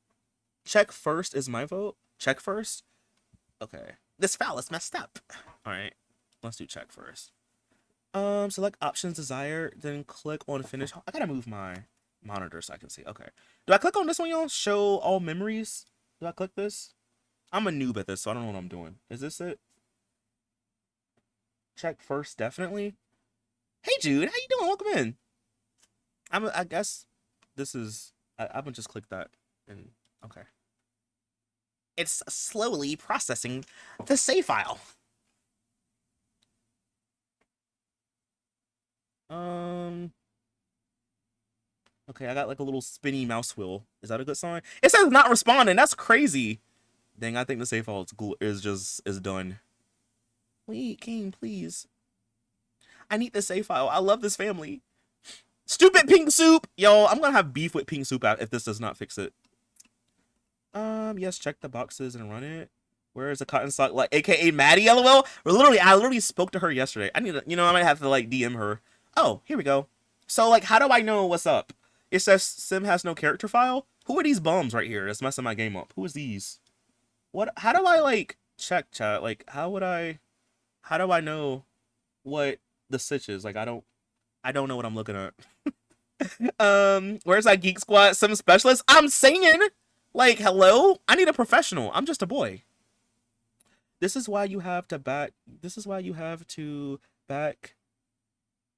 A: Check first is my vote. Check first. Okay. This file is messed up. All right. Let's do check first. Select options desired, then click on finish. I gotta move my monitor so I can see. Okay. Do I click on this one, y'all? Show all memories. Do I click this? I'm a noob at this, so I don't know what I'm doing. Is this it? Check first, definitely. Hey, Jude. How you doing? Welcome in. I guess this is... I'm gonna just click that. And okay. It's slowly processing the save file. Okay, I got like a little spinny mouse wheel. Is that a good sign? It says not responding. That's crazy. Dang, I think the save file is done. Wait, game, please. I need the save file. I love this family. Stupid pink soup. Yo, I'm gonna have beef with pink soup if this does not fix it. Yes, check the boxes and run it. Where is the cotton sock? Like, AKA Maddie, LOL. I literally spoke to her yesterday. I need to, I might have to like DM her. Oh, here we go. So like, how do I know what's up? It says Sim has no character file. Who are these bums right here that's messing my game up? Who is these? What? How do I like check chat? Like, how do I know what the sitch is? Like, I don't know what I'm looking at. Where's that Geek Squad Sim specialist? I'm singing. Like, hello? I need a professional. I'm just a boy. This is why you have to back.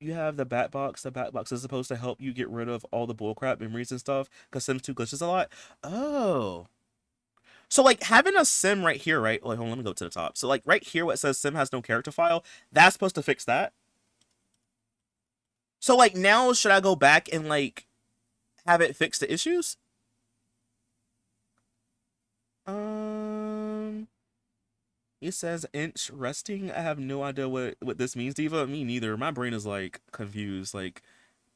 A: You have the bat box. The bat box is supposed to help you get rid of all the bullcrap memories and stuff. Because Sims 2 glitches a lot. Oh. So, like, having a sim right here, right? Like, hold on, let me go to the top. So, like, right here, what says Sim has no character file, that's supposed to fix that. So, like, now, should I go back and, like, have it fix the issues? It says inch resting. I have no idea what this means, Diva. Me neither. My brain is, like, confused. Like,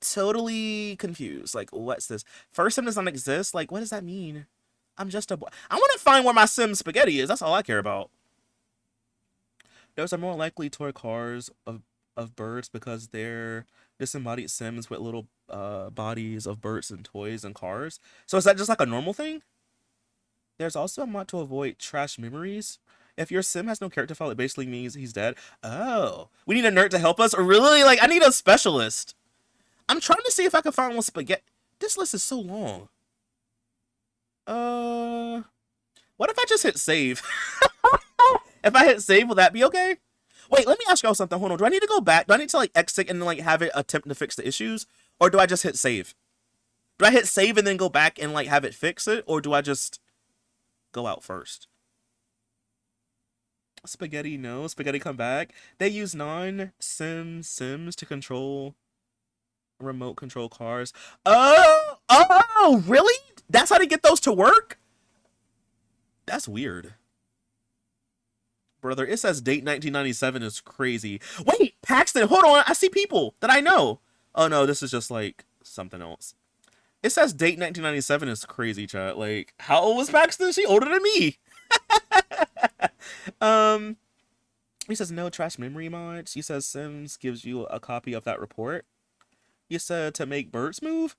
A: totally confused. Like, what's this? First sim does not exist? Like, what does that mean? I'm just a boy. I want to find where my sim spaghetti is. That's all I care about. Those are more likely toy cars of birds because they're disembodied sims with little bodies of birds and toys and cars. So is that just like a normal thing? There's also a mod to avoid trash memories. If your sim has no character file, it basically means he's dead. Oh, we need a nerd to help us? Or really? Like, I need a specialist. I'm trying to see if I can find one spaghetti. This list is so long. What if I just hit save? If I hit save, will that be okay? Wait, let me ask y'all something. Hold on. Do I need to go back? Do I need to like exit and like have it attempt to fix the issues? Or do I just hit save? Do I hit save and then go back and like have it fix it? Or do I just go out first? Spaghetti, no. Spaghetti, come back. They use non-sims to control remote control cars. Oh, really? That's how to get those to work? That's weird. Brother, it says date 1997 is crazy. Wait, Paxton, hold on. I see people that I know. Oh, no, this is just, like, something else. It says date 1997 is crazy, chat. Like, how old was Paxton? She older than me. He says no trash memory mods. He says Sims gives you a copy of that report. You said to make birds move?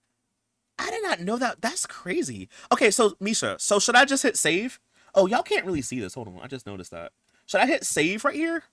A: I did not know that. That's crazy. Okay, so, Misha, so should I just hit save? Oh, y'all can't really see this. Hold on, I just noticed that. Should I hit save right here?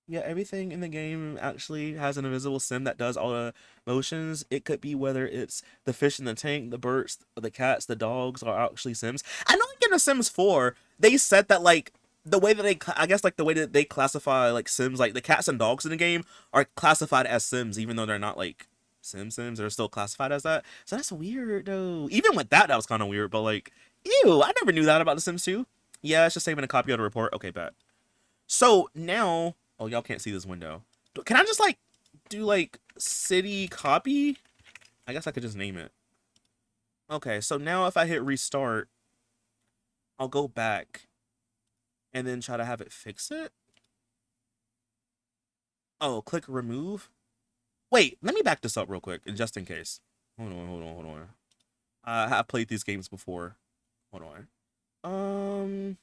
A: Yeah, everything in the game actually has an invisible sim that does all the motions. It could be whether it's the fish in the tank, the birds, the cats, the dogs are actually Sims. I know like in The Sims 4, they said that like the way that I guess like the way that they classify like Sims, like the cats and dogs in the game are classified as Sims, even though they're not like Sims, they're still classified as that. So that's weird though. Even with that was kind of weird, but like, ew, I never knew that about The Sims 2. Yeah, it's just saving a copy of the report. Okay, bet. So now, oh, y'all can't see this window. Can I just like do like city copy? I guess I could just name it. Okay, so now if I hit restart, I'll go back and then try to have it fix it. Oh, click remove. Wait, let me back this up real quick, just in case. Hold on. I have played these games before. Hold on.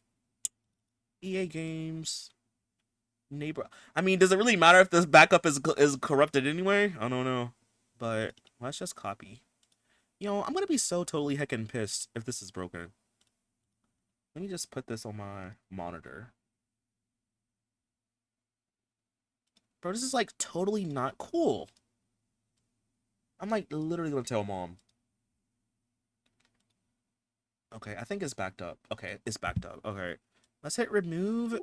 A: EA Games. Neighbor. I mean, does it really matter if this backup is corrupted anyway? I don't know. But let's just copy. Yo, I'm gonna be so totally heckin' pissed if this is broken. Let me just put this on my monitor. Bro, this is like totally not cool. I'm like literally gonna tell mom. Okay, I think it's backed up. Okay, it's backed up. Okay. Let's hit remove.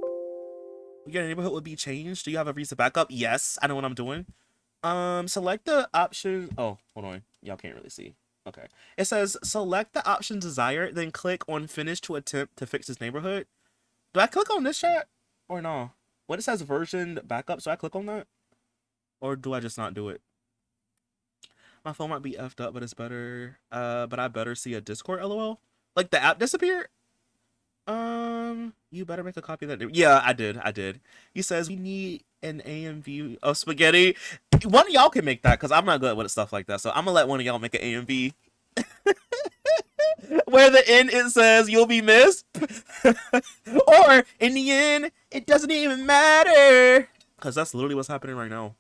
A: Your neighborhood would be changed. Do you have a reason backup? Yes, I know what I'm doing. Select the option. Oh, hold on. Y'all can't really see. Okay. It says select the option desired, then click on finish to attempt to fix this neighborhood. Do I click on this chat or no? What it says version backup, so I click on that? Or do I just not do it? My phone might be effed up, but it's better. But I better see a Discord LOL. Like the app disappeared? You better make a copy of that. Yeah, I did. He says we need an AMV of spaghetti. One of y'all can make that because I'm not good with stuff like that. So I'm gonna let one of y'all make an AMV. Where the end it says you'll be missed. Or in the end, it doesn't even matter. Because that's literally what's happening right now.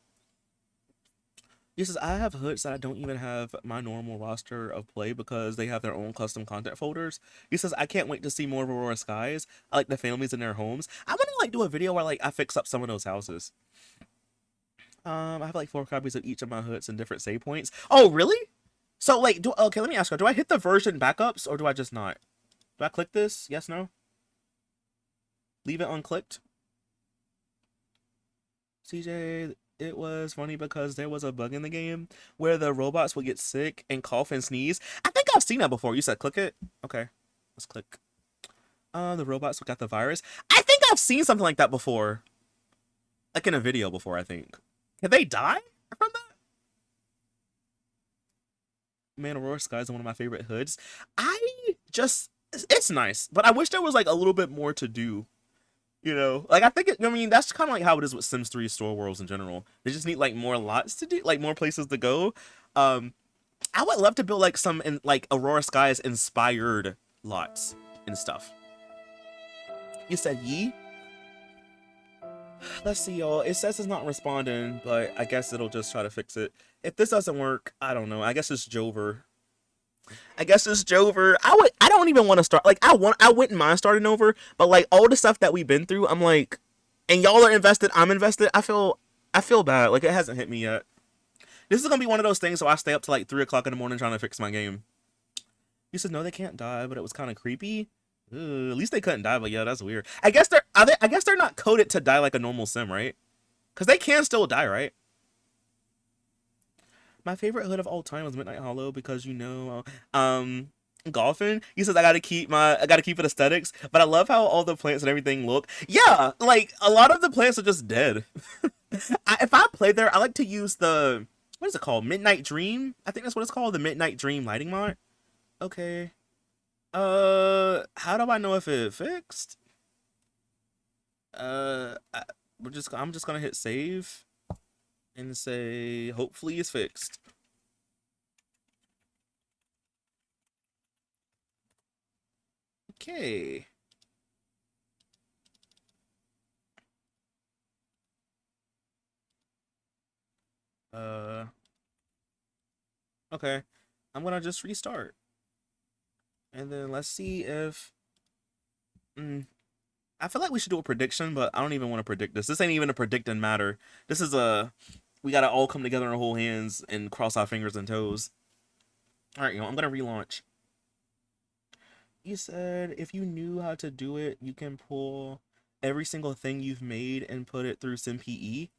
A: He says, I have hoods that I don't even have my normal roster of play because they have their own custom content folders. He says, I can't wait to see more of Aurora Skies. I like the families in their homes. I want to like do a video where like I fix up some of those houses. I have like 4 copies of each of my hoods and different save points. Oh, really? So like, okay, let me ask you, do I hit the version backups or do I just not? Do I click this? Yes, no? Leave it unclicked? CJ, it was funny because there was a bug in the game where the robots would get sick and cough and sneeze. I think I've seen that before. You said click it? Okay, let's click. The robots got the virus. I think I've seen something like that before. Like in a video before, I think. Can they die from that? Man, Aurora Skies is one of my favorite hoods. It's nice, but I wish there was like a little bit more to do. You know, like I think I mean that's kind of like how it is with Sims 3 store worlds in general. They just need like more lots to do, like more places to go. I would love to build like some in like Aurora Skies inspired lots and stuff. You said ye? Let's see, y'all. It says it's not responding, but I guess it'll just try to fix it. If this doesn't work, I don't know. I guess it's Jover. I don't even want to start. Like I wouldn't mind starting over, but like all the stuff that we've been through, I'm like, and y'all are invested, I'm invested. I feel bad. Like it hasn't hit me yet. This is gonna be one of those things, so I stay up to like 3 o'clock in the morning trying to fix my game. You said no, they can't die, but it was kind of creepy. At least they couldn't die, but yeah, that's weird. I guess they're not coded to die like a normal sim, right? Because they can still die, right? My favorite hood of all time was Midnight Hollow because golfing. He says I gotta keep it aesthetics, but I love how all the plants and everything look. Yeah, like a lot of the plants are just dead. If I play there, I like to use the what is it called? Midnight Dream? I think that's what it's called, the Midnight Dream lighting mod. Okay. How do I know if it fixed? I'm just gonna hit save and say hopefully it's fixed. Okay. Okay. I'm gonna just restart. And then let's see if I feel like we should do a prediction, but I don't even want to predict this. This ain't even a predicting matter. This is we gotta all come together and hold hands and cross our fingers and toes. Alright, I'm gonna relaunch. You said if you knew how to do it, you can pull every single thing you've made and put it through SimPE.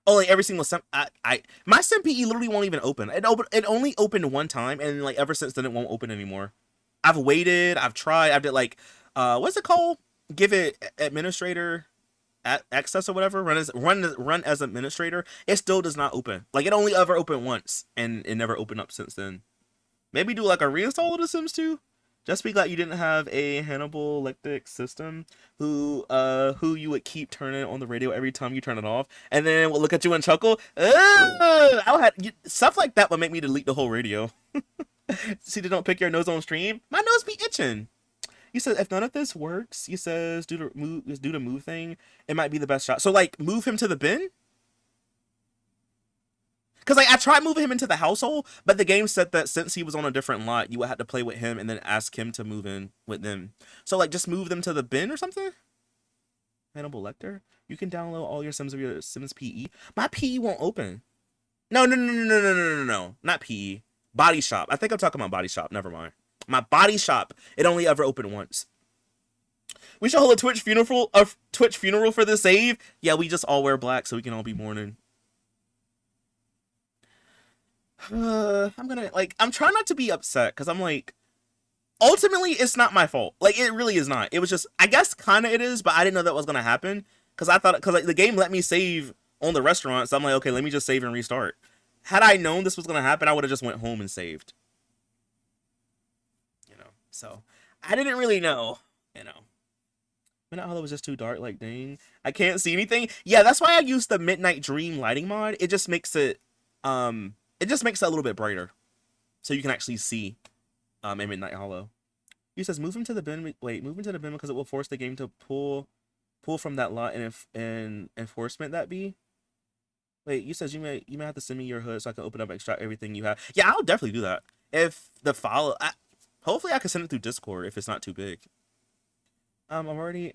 A: Oh, like every single sim. My SimPE literally won't even open. It only opened one time, and like ever since then, it won't open anymore. I've waited. I've tried. I've did like, what's it called? Give it administrator access or whatever. Run as administrator. It still does not open. Like it only ever opened once, and it never opened up since then. Maybe do like a reinstall of The Sims 2. Just be glad you didn't have a Hannibal Lecter system who you would keep turning on the radio every time you turn it off, and then we'll look at you and chuckle. Stuff like that would make me delete the whole radio. See, they don't pick your nose on stream. My nose be itching. You said if none of this works, you says do the move thing. It might be the best shot. So like move him to the bin. Because like I tried moving him into the household, but the game said that since he was on a different lot, you would have to play with him and then ask him to move in with them. So like just move them to the bin or something. Hannibal Lecter. You can download all your Sims of your Sims PE. My PE won't open. No. Not PE. Body Shop. I think I'm talking about Body Shop. Never mind. My Body Shop. It only ever opened once. We should hold a Twitch funeral for the save. Yeah, we just all wear black so we can all be mourning. I'm trying not to be upset because I'm like, ultimately it's not my fault. Like it really is not. It was just, I guess kind of it is, but I didn't know that was gonna happen because I thought because like the game let me save on the restaurant, so I'm like, okay, let me just save and restart. Had I known this was gonna happen, I would have just went home and saved. So I didn't really know. Midnight Hollow was just too dark. Like dang, I can't see anything. Yeah, that's why I used the Midnight Dream lighting mod. It just makes it a little bit brighter, so you can actually see in Midnight Hollow. He says move him to the bin. Wait, move him to the bin because it will force the game to pull from that lot and enforcement that be. Wait, you says you may have to send me your hood so I can open up and extract everything you have. Yeah, I'll definitely do that. If the file, hopefully I can send it through Discord if it's not too big. I'm already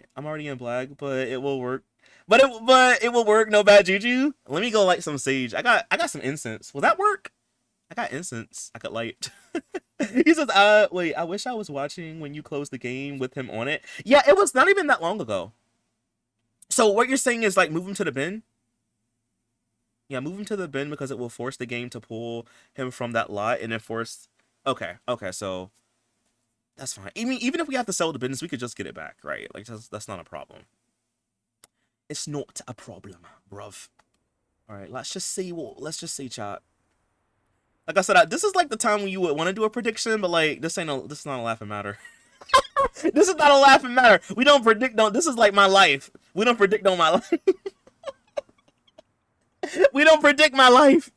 A: in black, but it will work. But it will work. No bad juju. Let me go light some sage. I got some incense. Will that work? I got incense. I could light. He says, wait, I wish I was watching when you closed the game with him on it. Yeah, it was not even that long ago. So what you're saying is like move him to the bin? Yeah, move him to the bin because it will force the game to pull him from that lot and then force. Okay, so that's fine. Even if we have to sell the business, we could just get it back, right? Like that's not a problem. It's not a problem, bruv. All right, let's just see, chat. Like I said, this is like the time when you would want to do a prediction, but like this is not a laughing matter. This is not a laughing matter. We don't predict on. This is like my life. We don't predict on my life. We don't predict my life.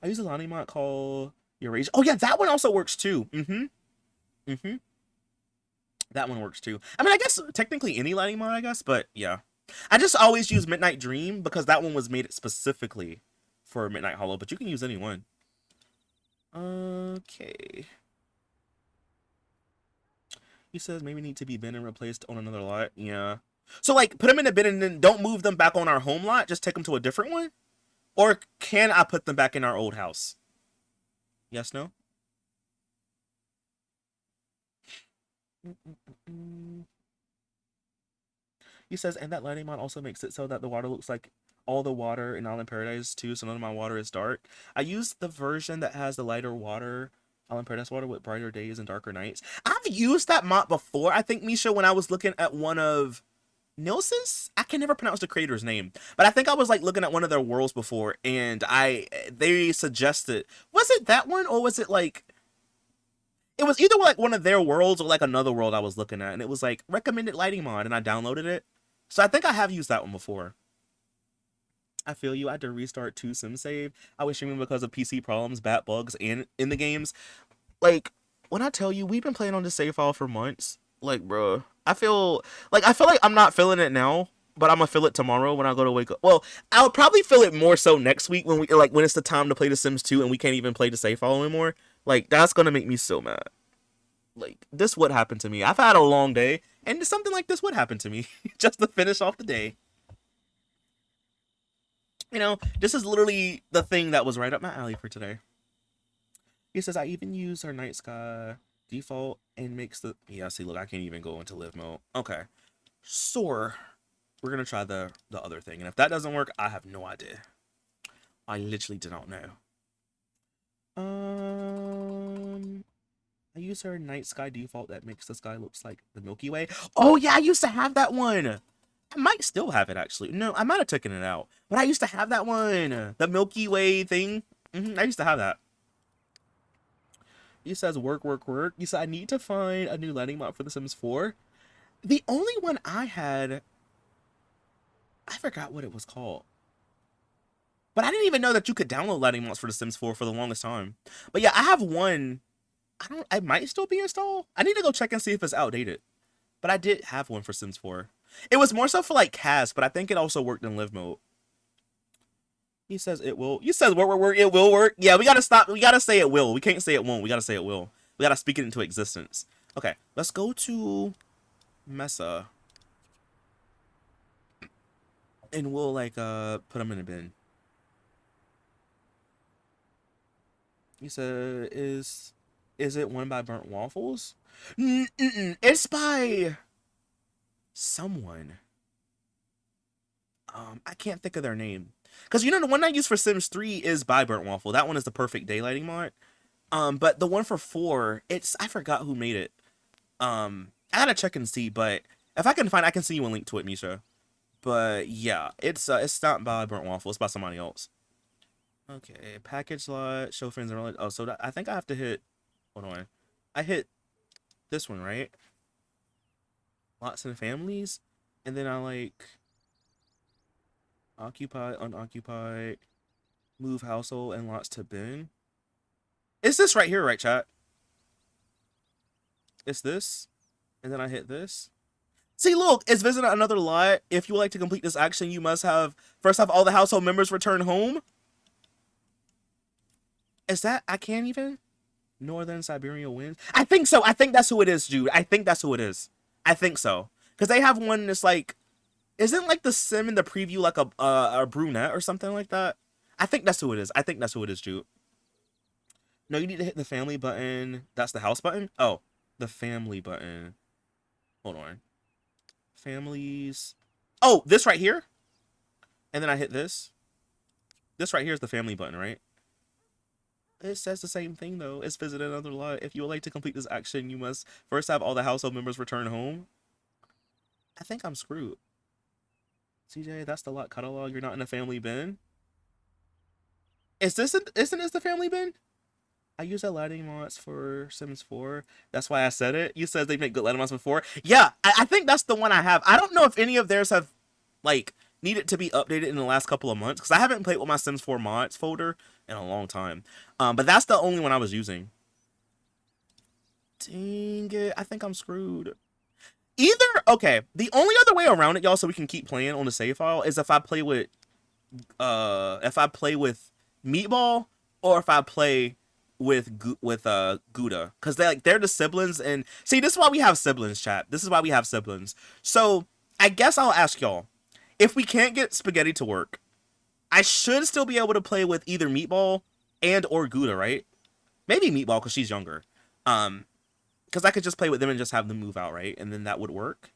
A: I use a Lonnie mod called Eurasia. Oh yeah, that one also works too. That one works too. I mean, I guess technically any lighting mod, I guess, but yeah. I just always use Midnight Dream because that one was made specifically for Midnight Hollow, but you can use any one. Okay. He says maybe need to be bin and replaced on another lot. Yeah. So like put them in a bin and then don't move them back on our home lot. Just take them to a different one. Or can I put them back in our old house? Yes, no? He says, and that lighting mod also makes it so that the water looks like all the water in Island Paradise too, so none of my water is dark. I used the version that has the lighter water, Island Paradise water with brighter days and darker nights. I've used that mod before, I think, Misha, when I was looking at one of Nils's? I can never pronounce the creator's name, but I think I was like looking at one of their worlds before, and they suggested, was it that one or was it like, it was either like one of their worlds or like another world I was looking at, and it was like recommended lighting mod, and I downloaded it. So I think I have used that one before. I feel you. I had to restart 2 SimSave. I was streaming because of PC problems, bat bugs, and in the games. Like when I tell you, we've been playing on this save file for months. Like, bro, I feel like I'm not feeling it now, but I'm gonna feel it tomorrow when I go to wake up. Well, I'll probably feel it more so next week when when it's the time to play The Sims 2 and we can't even play the save file anymore. Like, that's gonna make me so mad. Like, this would happen to me. I've had a long day, and something like this would happen to me just to finish off the day. You know, this is literally the thing that was right up my alley for today. He says, I even use our night sky default and makes the... Yeah, see, look, I can't even go into live mode. Okay. So, we're going to try the other thing. And if that doesn't work, I have no idea. I literally do not know. I use her night sky default that makes the sky looks like the Milky Way. Oh, yeah, I used to have that one. I might still have it, actually. No, I might have taken it out. But I used to have that one. The Milky Way thing. I used to have that. He says, work. He said, I need to find a new lighting mod for The Sims 4. The only one I had, I forgot what it was called. But I didn't even know that you could download lighting mods for The Sims 4 for the longest time. But yeah, I have one. I might still be installed. I need to go check and see if it's outdated. But I did have one for Sims 4. It was more so for like cast, but I think it also worked in live mode. He says it will. You said work. It will work. Yeah, we gotta stop. We gotta say it will. We can't say it won't. We gotta say it will. We gotta speak it into existence. Okay, let's go to Mesa. And we'll like put them in a bin. He said, is it one by Burnt Waffles? It's by someone. I can't think of their name. Because, you know, the one I use for Sims 3 is by Burnt Waffle. That one is the perfect daylighting mod. But the one for 4, I forgot who made it. I gotta check and see, but if I can find, I can send you a link to it, Misha. But yeah, it's not by Burnt Waffle. It's by somebody else. Okay, package lot, show friends and relatives. Oh, so I think I have to hit. Hold on, I hit this one, right? Lots and families, and then I like occupy, unoccupied, move household and lots to bin. It's this right here, right, chat? It's this, and then I hit this. See, look, it's visit another lot. If you would like to complete this action, you must first have all the household members return home. Is that, I can't even? Northern Siberia winds? I think so. I think that's who it is, Jude. I think that's who it is. I think so. Because they have one that's like, isn't like the sim in the preview like a brunette or something like that? I think that's who it is. I think that's who it is, Jude. No, you need to hit the family button. That's the house button? Oh, the family button. Hold on. Families. Oh, this right here? And then I hit this. This right here is the family button, right? It says the same thing, though. It's visit another lot. If you would like to complete this action, you must first have all the household members return home. I think I'm screwed. CJ, that's the lot catalog. You're not in a family bin. Isn't this the family bin? I use that lighting mods for Sims 4. That's why I said it. You said they make good lighting mods before. Yeah, I think that's the one I have. I don't know if any of theirs have, like, needed to be updated in the last couple of months. Because I haven't played with my Sims 4 mods folder in a long time. But that's the only one I was using. Dang it. I think I'm screwed. Okay, the only other way around it, y'all, so we can keep playing on the save file, is if I play with Meatball, or if I play with Gouda, because they're the siblings. And see, this is why we have siblings, chat. This is why we have siblings. So I guess I'll ask y'all, if we can't get Spaghetti to work, I should still be able to play with either Meatball and or Gouda, right? Maybe Meatball because she's younger. Because I could just play with them and just have them move out, right? And then that would work.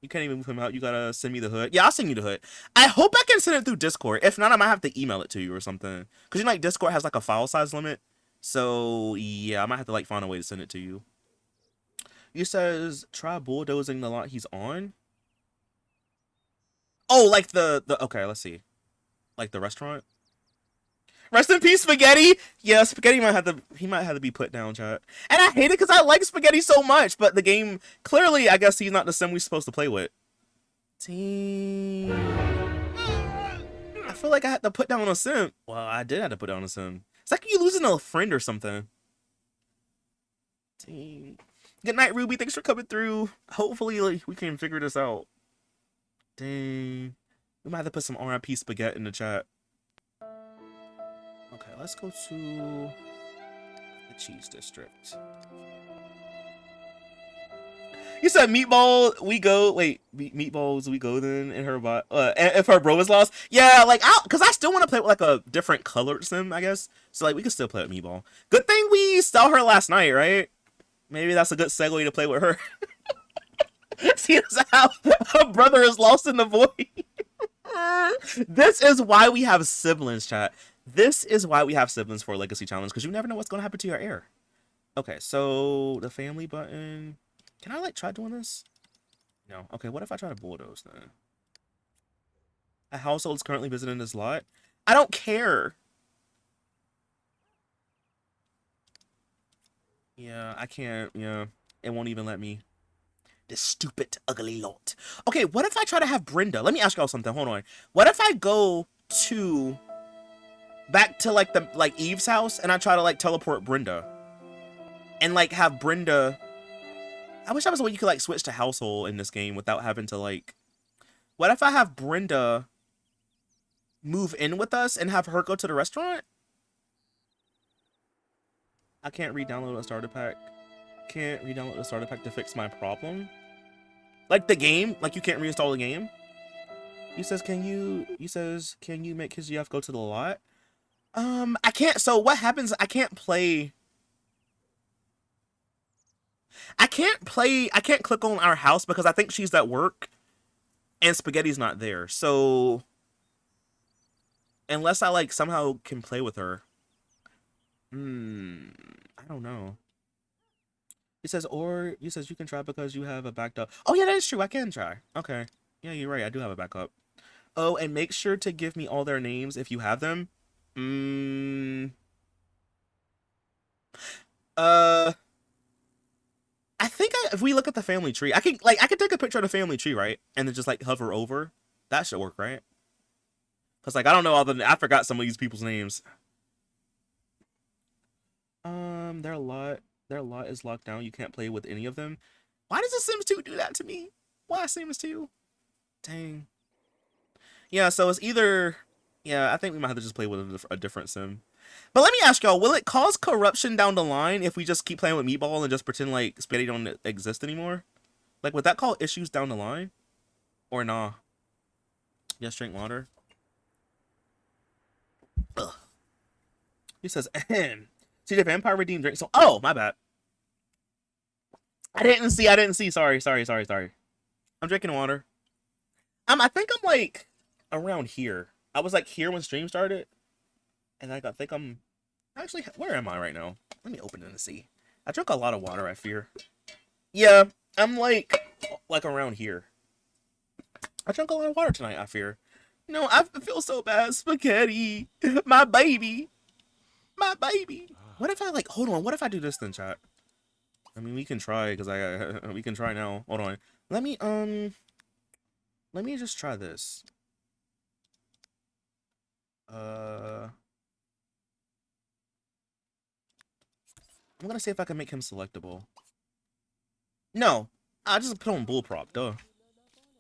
A: You can't even move him out. You gotta send me the hood. Yeah, I'll send you the hood. I hope I can send it through Discord. If not, I might have to email it to you or something. Because, you know, like, Discord has, like, a file size limit. So, yeah, I might have to, like, find a way to send it to you. You says, try bulldozing the lot he's on. Oh, like okay, let's see. Like the restaurant? Rest in peace, Spaghetti! Yeah, Spaghetti might have to be put down, chat. And I hate it because I like Spaghetti so much, but the game, clearly, I guess he's not the sim we're supposed to play with. Team. I feel like I had to put down a sim. Well, I did have to put down a sim. It's like you losing a friend or something. Team. Good night, Ruby. Thanks for coming through. Hopefully, like, we can figure this out. Dang. We might have to put some RIP Spaghetti in the chat. Okay, let's go to the cheese district. You said Meatball, we go. Wait, Meatballs, we go then in her bot. If her bro is lost. Yeah, like, because I still want to play with, like, a different colored sim, I guess. So, like, we can still play with Meatball. Good thing we saw her last night, right? Maybe that's a good segue to play with her. See, that's how her brother is lost in the void. This is why we have siblings, chat. This is why we have siblings for a legacy challenge, because you never know what's going to happen to your heir. Okay, so the family button. Can I, like, try doing this? No. Okay, what if I try to bulldoze then? A household is currently visiting this lot. I don't care. Yeah, I can't. Yeah, it won't even let me. This stupid, ugly lot. Okay, what if I try to have Brenda? Let me ask y'all something. Hold on. What if I go back to, like, Eve's house, and I try to, like, teleport Brenda? And, like, have Brenda... I wish I was a way you could, like, switch to household in this game without having to, like... What if I have Brenda move in with us and have her go to the restaurant? I can't re-download a starter pack. Can't re-download a starter pack to fix my problem. Like the game? Like you can't reinstall the game? He says, can you make his GF go to the lot? I can't. So what happens? I can't click on our house because I think she's at work and Spaghetti's not there. So unless I like somehow can play with her. I don't know. He says, you can try because you have a backed up. Oh yeah, that is true. I can try. Okay. Yeah, you're right. I do have a backup. Oh, and make sure to give me all their names if you have them. I think if we look at the family tree, I can take a picture of the family tree, right? And then just like hover over. That should work, right? Cause like I don't know I forgot some of these people's names. Their lot is locked down. You can't play with any of them. Why does The Sims 2 do that to me? Why Sims 2? Dang. Yeah, so it's either... Yeah, I think we might have to just play with a different sim. But let me ask y'all, will it cause corruption down the line if we just keep playing with Meatball and just pretend like Spaghetti don't exist anymore? Like, would that cause issues down the line? Or nah? Just drink water. Ugh. He says, ahem. See the vampire redeemed drink. So, oh, my bad. I didn't see. Sorry. I'm drinking water. I think I'm like around here. I was like here when stream started. And I think I'm actually, where am I right now? Let me open it and see. I drank a lot of water, I fear. Yeah, I'm like around here. I drank a lot of water tonight, I fear. No, I feel so bad. Spaghetti. My baby. What if I like, hold on. What if I do this then, chat? I mean, we can try because we can try now. Hold on. Let me just try this. I'm gonna see if I can make him selectable. No, I just put on bull prop. Duh,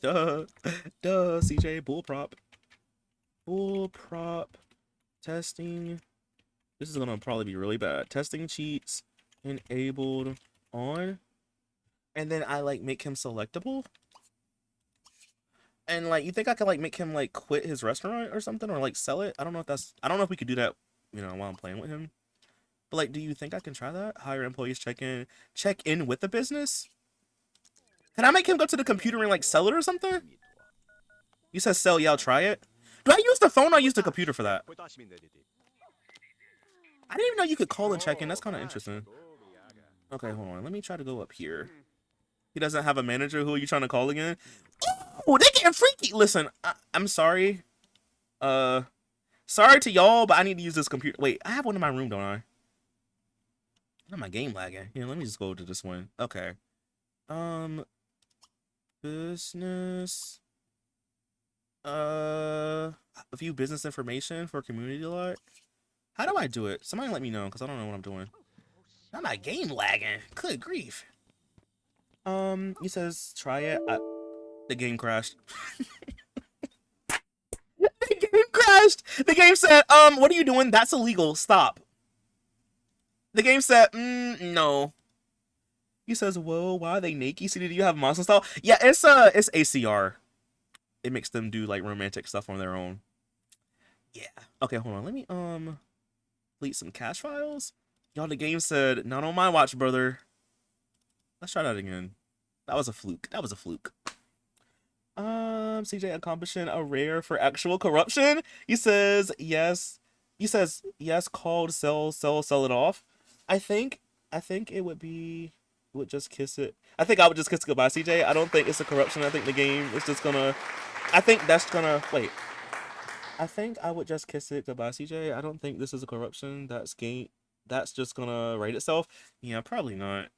A: CJ, bull prop, testing. This is gonna probably be really bad. Testing cheats enabled on, and then I like make him selectable. And like, you think I could like make him like quit his restaurant or something, or like sell it? I don't know if we could do that, you know, while I'm playing with him. But like, do you think I can try that? Hire employees, check in with the business. Can I make him go to the computer and like sell it or something? You said sell, yeah, I'll try it. Do I use the phone or use the computer for that? I didn't even know you could call and check in. That's kind of interesting. Okay, hold on. Let me try to go up here. He doesn't have a manager. Who are you trying to call again? Oh, they getting freaky. Listen, I'm sorry. Sorry to y'all, but I need to use this computer. Wait, I have one in my room, don't I? Not my game lagging. Yeah, let me just go to this one. Okay. Business. View business information for community lot. How do I do it? Somebody let me know, because I don't know what I'm doing. Not my game lagging. Good grief. He says, try it. The game crashed. The game crashed. The game said, what are you doing? That's illegal. Stop. The game said, no. He says, whoa, why are they naked? See, do you have monster style? Yeah, it's ACR. It makes them do like romantic stuff on their own. Yeah. Okay, hold on. Let me delete some cache files. Y'all, the game said, not on my watch, brother. Let's try that again. That was a fluke. CJ accomplishing a rare for actual corruption. He says yes. Called sell it off. I think it would just kiss it. I think I would just kiss it goodbye, CJ. I don't think it's a corruption. I think the game is just gonna. I think I would just kiss it goodbye, CJ. I don't think this is a corruption. That's just gonna right itself. Yeah, probably not.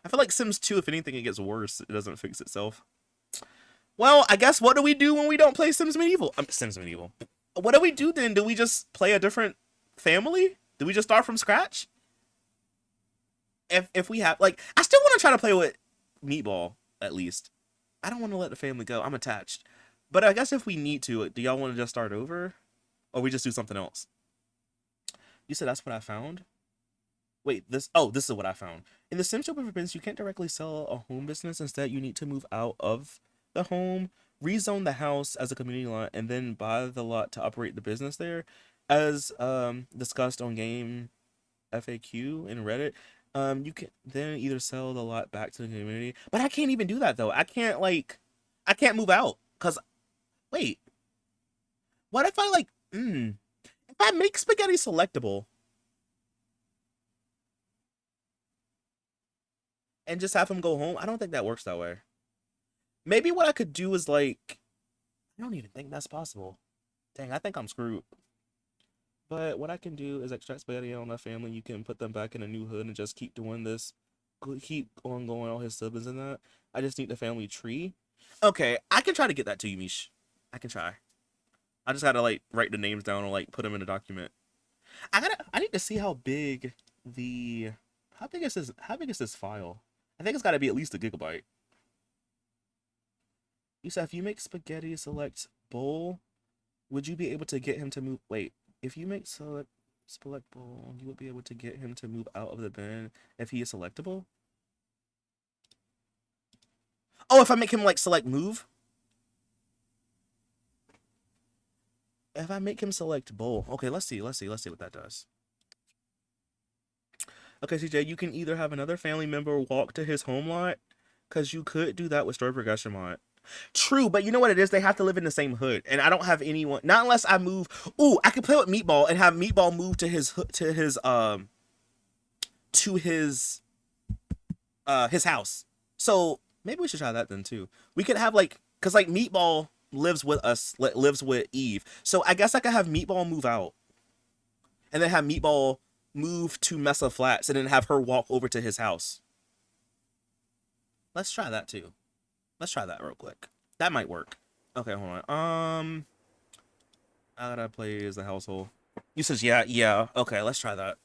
A: I feel like Sims 2, if anything, it gets worse. It doesn't fix itself. Well, I guess what do we do when we don't play Sims Medieval? Sims Medieval. What do we do then? Do we just play a different family? Do we just start from scratch? If we have, like, I still want to try to play with Meatball, at least. I don't want to let the family go. I'm attached. But I guess if we need to, do y'all want to just start over? Or we just do something else. You said that's what I found? Wait, this is what I found. In the Sims Shop of Prince, you can't directly sell a home business. Instead, you need to move out of the home, rezone the house as a community lot, and then buy the lot to operate the business there. As discussed on Game FAQ in Reddit, you can then either sell the lot back to the community. But I can't even do that though. I can't move out. Cause wait. What if I if I make spaghetti selectable and just have him go home? I don't think that works that way. Maybe what I could do is I don't even think that's possible. Dang, I think I'm screwed. But what I can do is extract spaghetti on that family. You can put them back in a new hood and just keep doing this. Keep on going, all his siblings and that. I just need the family tree. Okay, I can try to get that to you, Mish. I can try. I just gotta write the names down or put them in a document. I need to see how big is this file? I think it's gotta be at least a gigabyte. You said if you make spaghetti select bowl, would you be able to get him to move? Wait, if you make select bowl, you would be able to get him to move out of the bin if he is selectable? Oh, if I make him select move? If I make him select bowl. Okay, let's see what that does. Okay, CJ, you can either have another family member walk to his home lot, because you could do that with story progression mod. True, but you know what it is? They have to live in the same hood, and I don't have anyone. Not unless I move. Ooh, I could play with Meatball and have Meatball move to his house. So maybe we should try that then too. We could have because Meatball lives with us, lives with Eve. So I guess I could have Meatball move out, and then have Meatball move to Mesa Flats, and then have her walk over to his house. Let's try that too. Let's try that real quick. That might work. Okay, hold on. I gotta play as a household. You says yeah. Okay, let's try that.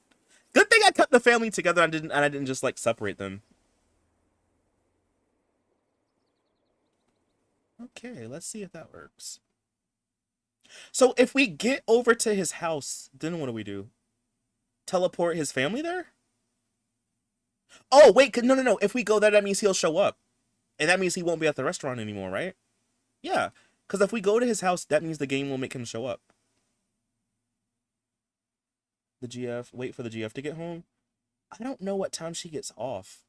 A: Good thing I kept the family together. I didn't just separate them. Okay, let's see if that works. So if we get over to his house, then what do we do? Teleport his family there? Oh, wait, no. If we go there, that means he'll show up. And that means he won't be at the restaurant anymore, right? Yeah, because if we go to his house, that means the game will make him show up. The GF, wait for the GF to get home. I don't know what time she gets off.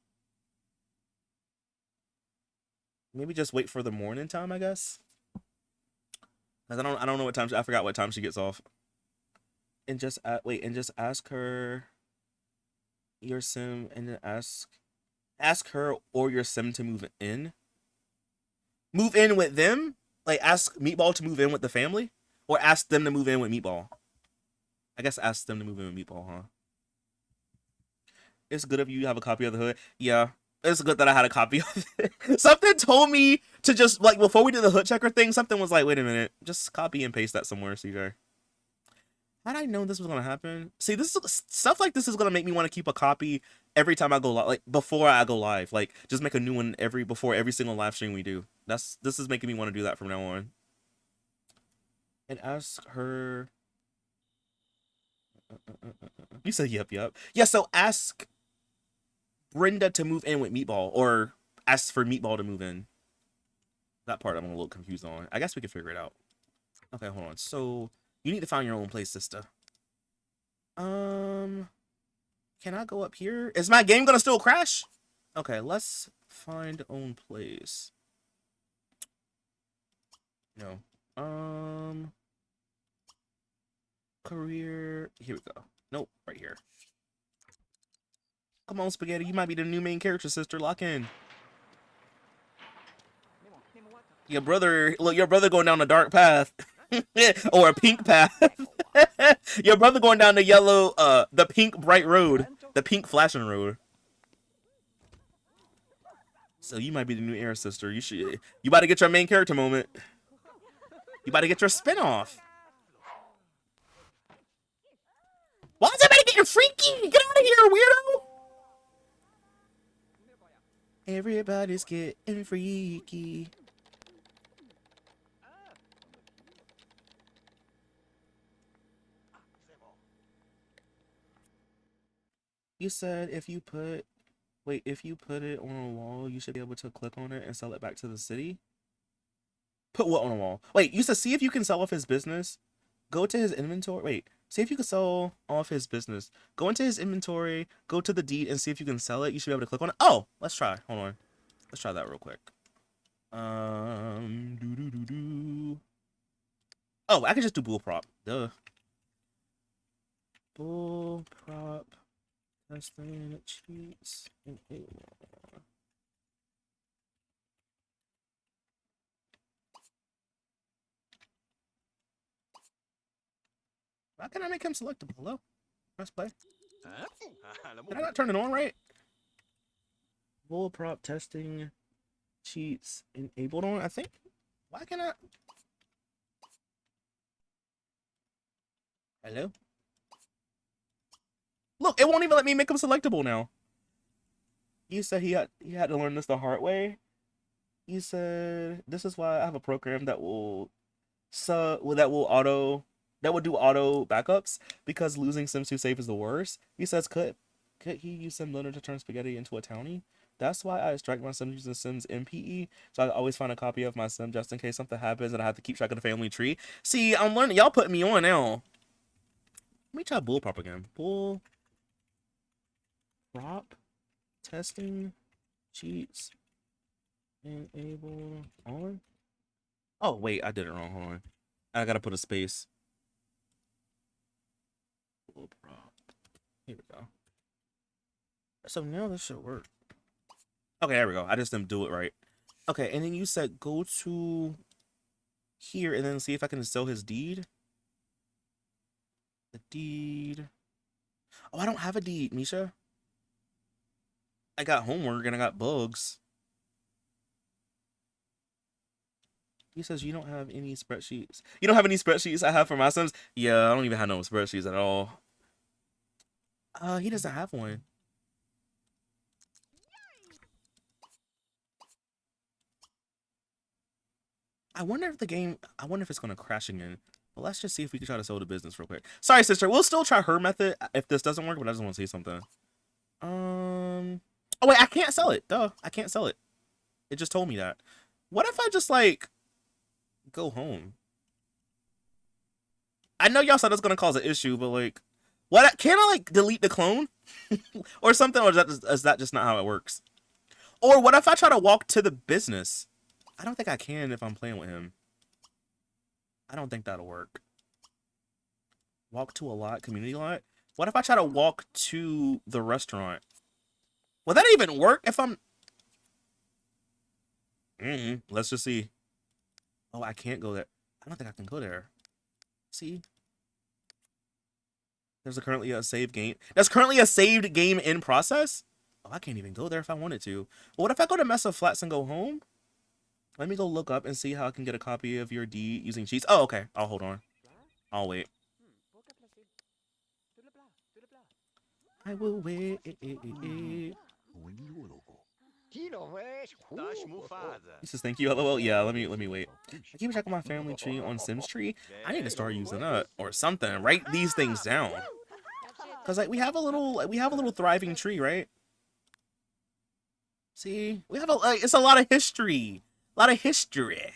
A: Maybe just wait for the morning time, I guess. I don't know what time. I forgot what time she gets off. And just ask her your sim, and then ask her or your sim to move in. Move in with them? Ask Meatball to move in with the family? Or ask them to move in with Meatball? I guess ask them to move in with Meatball, huh? It's good if you have a copy of the hood. Yeah, it's good that I had a copy of it. Something told me to just, before we did the hood checker thing, something was wait a minute. Just copy and paste that somewhere, CJ. Had I known this was going to happen? See, stuff like this is going to make me want to keep a copy every time I go live, before I go live. Just make a new one before every single live stream we do. This is making me want to do that from now on. And ask her. You said yep. Yeah, so ask Brenda to move in with Meatball, or ask for Meatball to move in. That part I'm a little confused on. I guess we can figure it out. Okay, hold on. So you need to find your own place, sister. Can I go up here? Is my game gonna still crash? Okay, let's find own place. No. Career. Here we go. Nope, right here. Come on, Spaghetti. You might be the new main character, sister. Lock in. Your brother going down a dark path. Or a pink path. Your brother going down the yellow, the pink bright road. The pink flashing road. So you might be the new heir, sister. You about to get your main character moment. You about to get your spinoff. Why is everybody getting freaky? Get out of here, weirdo! Everybody's getting freaky. You said if you put, wait, if you put it on a wall, you should be able to click on it and sell it back to the city. Put what on a wall? Wait, you said see if you can sell off his business. Go to his inventory. Wait, see if you can sell off his business. Go into his inventory, go to the deed, and see if you can sell it. You should be able to click on it. Oh, let's try. Hold on. Let's try that real quick. Oh, I can just do bull prop. Duh. Bull prop. Testing cheats. Why can I make him selectable? Hello? Press play. Did I not turn it on right? Bull prop testing cheats enabled on, I think. Why can I? Hello? Look, it won't even let me make him selectable now. You said he had to learn this the hard way. You said this is why I have a program that will do auto backups because losing Sims 2 save is the worst. He says could he use SimBuilder to turn spaghetti into a townie? That's why I extract my Sims using Sims MPE, so I always find a copy of my Sim just in case something happens and I have to keep track of the family tree. See, I'm learning. Y'all putting me on now. Let me try bull prop again. Bull prop testing cheats enable on. Oh wait, I did it wrong. Hold on. I gotta put a space. Bull prop. Here we go. So now this should work. Okay, there we go. I just didn't do it right. Okay, and then you said go to here and then see if I can sell his deed. The deed. Oh, I don't have a deed, Misha. I got homework and I got bugs. He says you don't have any spreadsheets. You don't have any spreadsheets I have for my Sims? Yeah, I don't even have no spreadsheets at all. He doesn't have one. I wonder if it's gonna crash again. But let's just see if we can try to sell the business real quick. Sorry, sister. We'll still try her method if this doesn't work, but I just want to say something. Oh wait, I can't sell it. Duh, I can't sell it. It just told me that. What if I just like go home? I know y'all said it's gonna cause an issue, but like, what? Can I like delete the clone or something? Or is that just not how it works? Or what if I try to walk to the business? I don't think I can if I'm playing with him. I don't think that'll work. Walk to a lot, community lot. What if I try to walk to the restaurant? Will that even work if I'm... Let's just see. Oh, I can't go there. I don't think I can go there. See? There's currently a save game. There's currently a saved game in process? Oh, I can't even go there if I wanted to. But what if I go to Mesa Flats and go home? Let me go look up and see how I can get a copy of your deed using cheats. Oh, okay. I'll hold on. I'll wait. I will wait. He says thank you. LOL. Yeah, let me wait. I keep checking my family tree on Sims Tree. I need to start using that or something. Write these things down. Cause like we have a little thriving tree, right? See, we have it's a lot of history. A lot of history.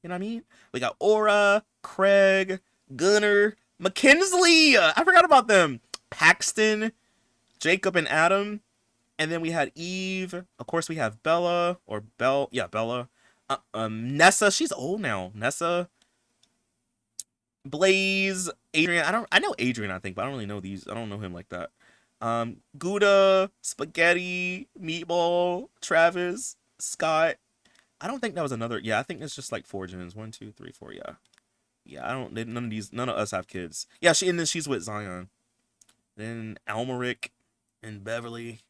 A: You know what I mean? We got Aura, Craig, Gunnar, McKinsley. I forgot about them. Paxton, Jacob, and Adam. And then we had Eve. Of course, we have Bella or Belle. Yeah, Bella. Nessa. She's old now. Nessa. Blaze. Adrian. I know Adrian, I think, but I don't really know these. I don't know him like that. Gouda, Spaghetti, Meatball, Travis, Scott. I don't think that was another. Yeah, I think it's just like 4 gens. 1, 2, 3, 4. Yeah. Yeah, none of us have kids. Yeah, and then she's with Zion. Then Almeric and Beverly.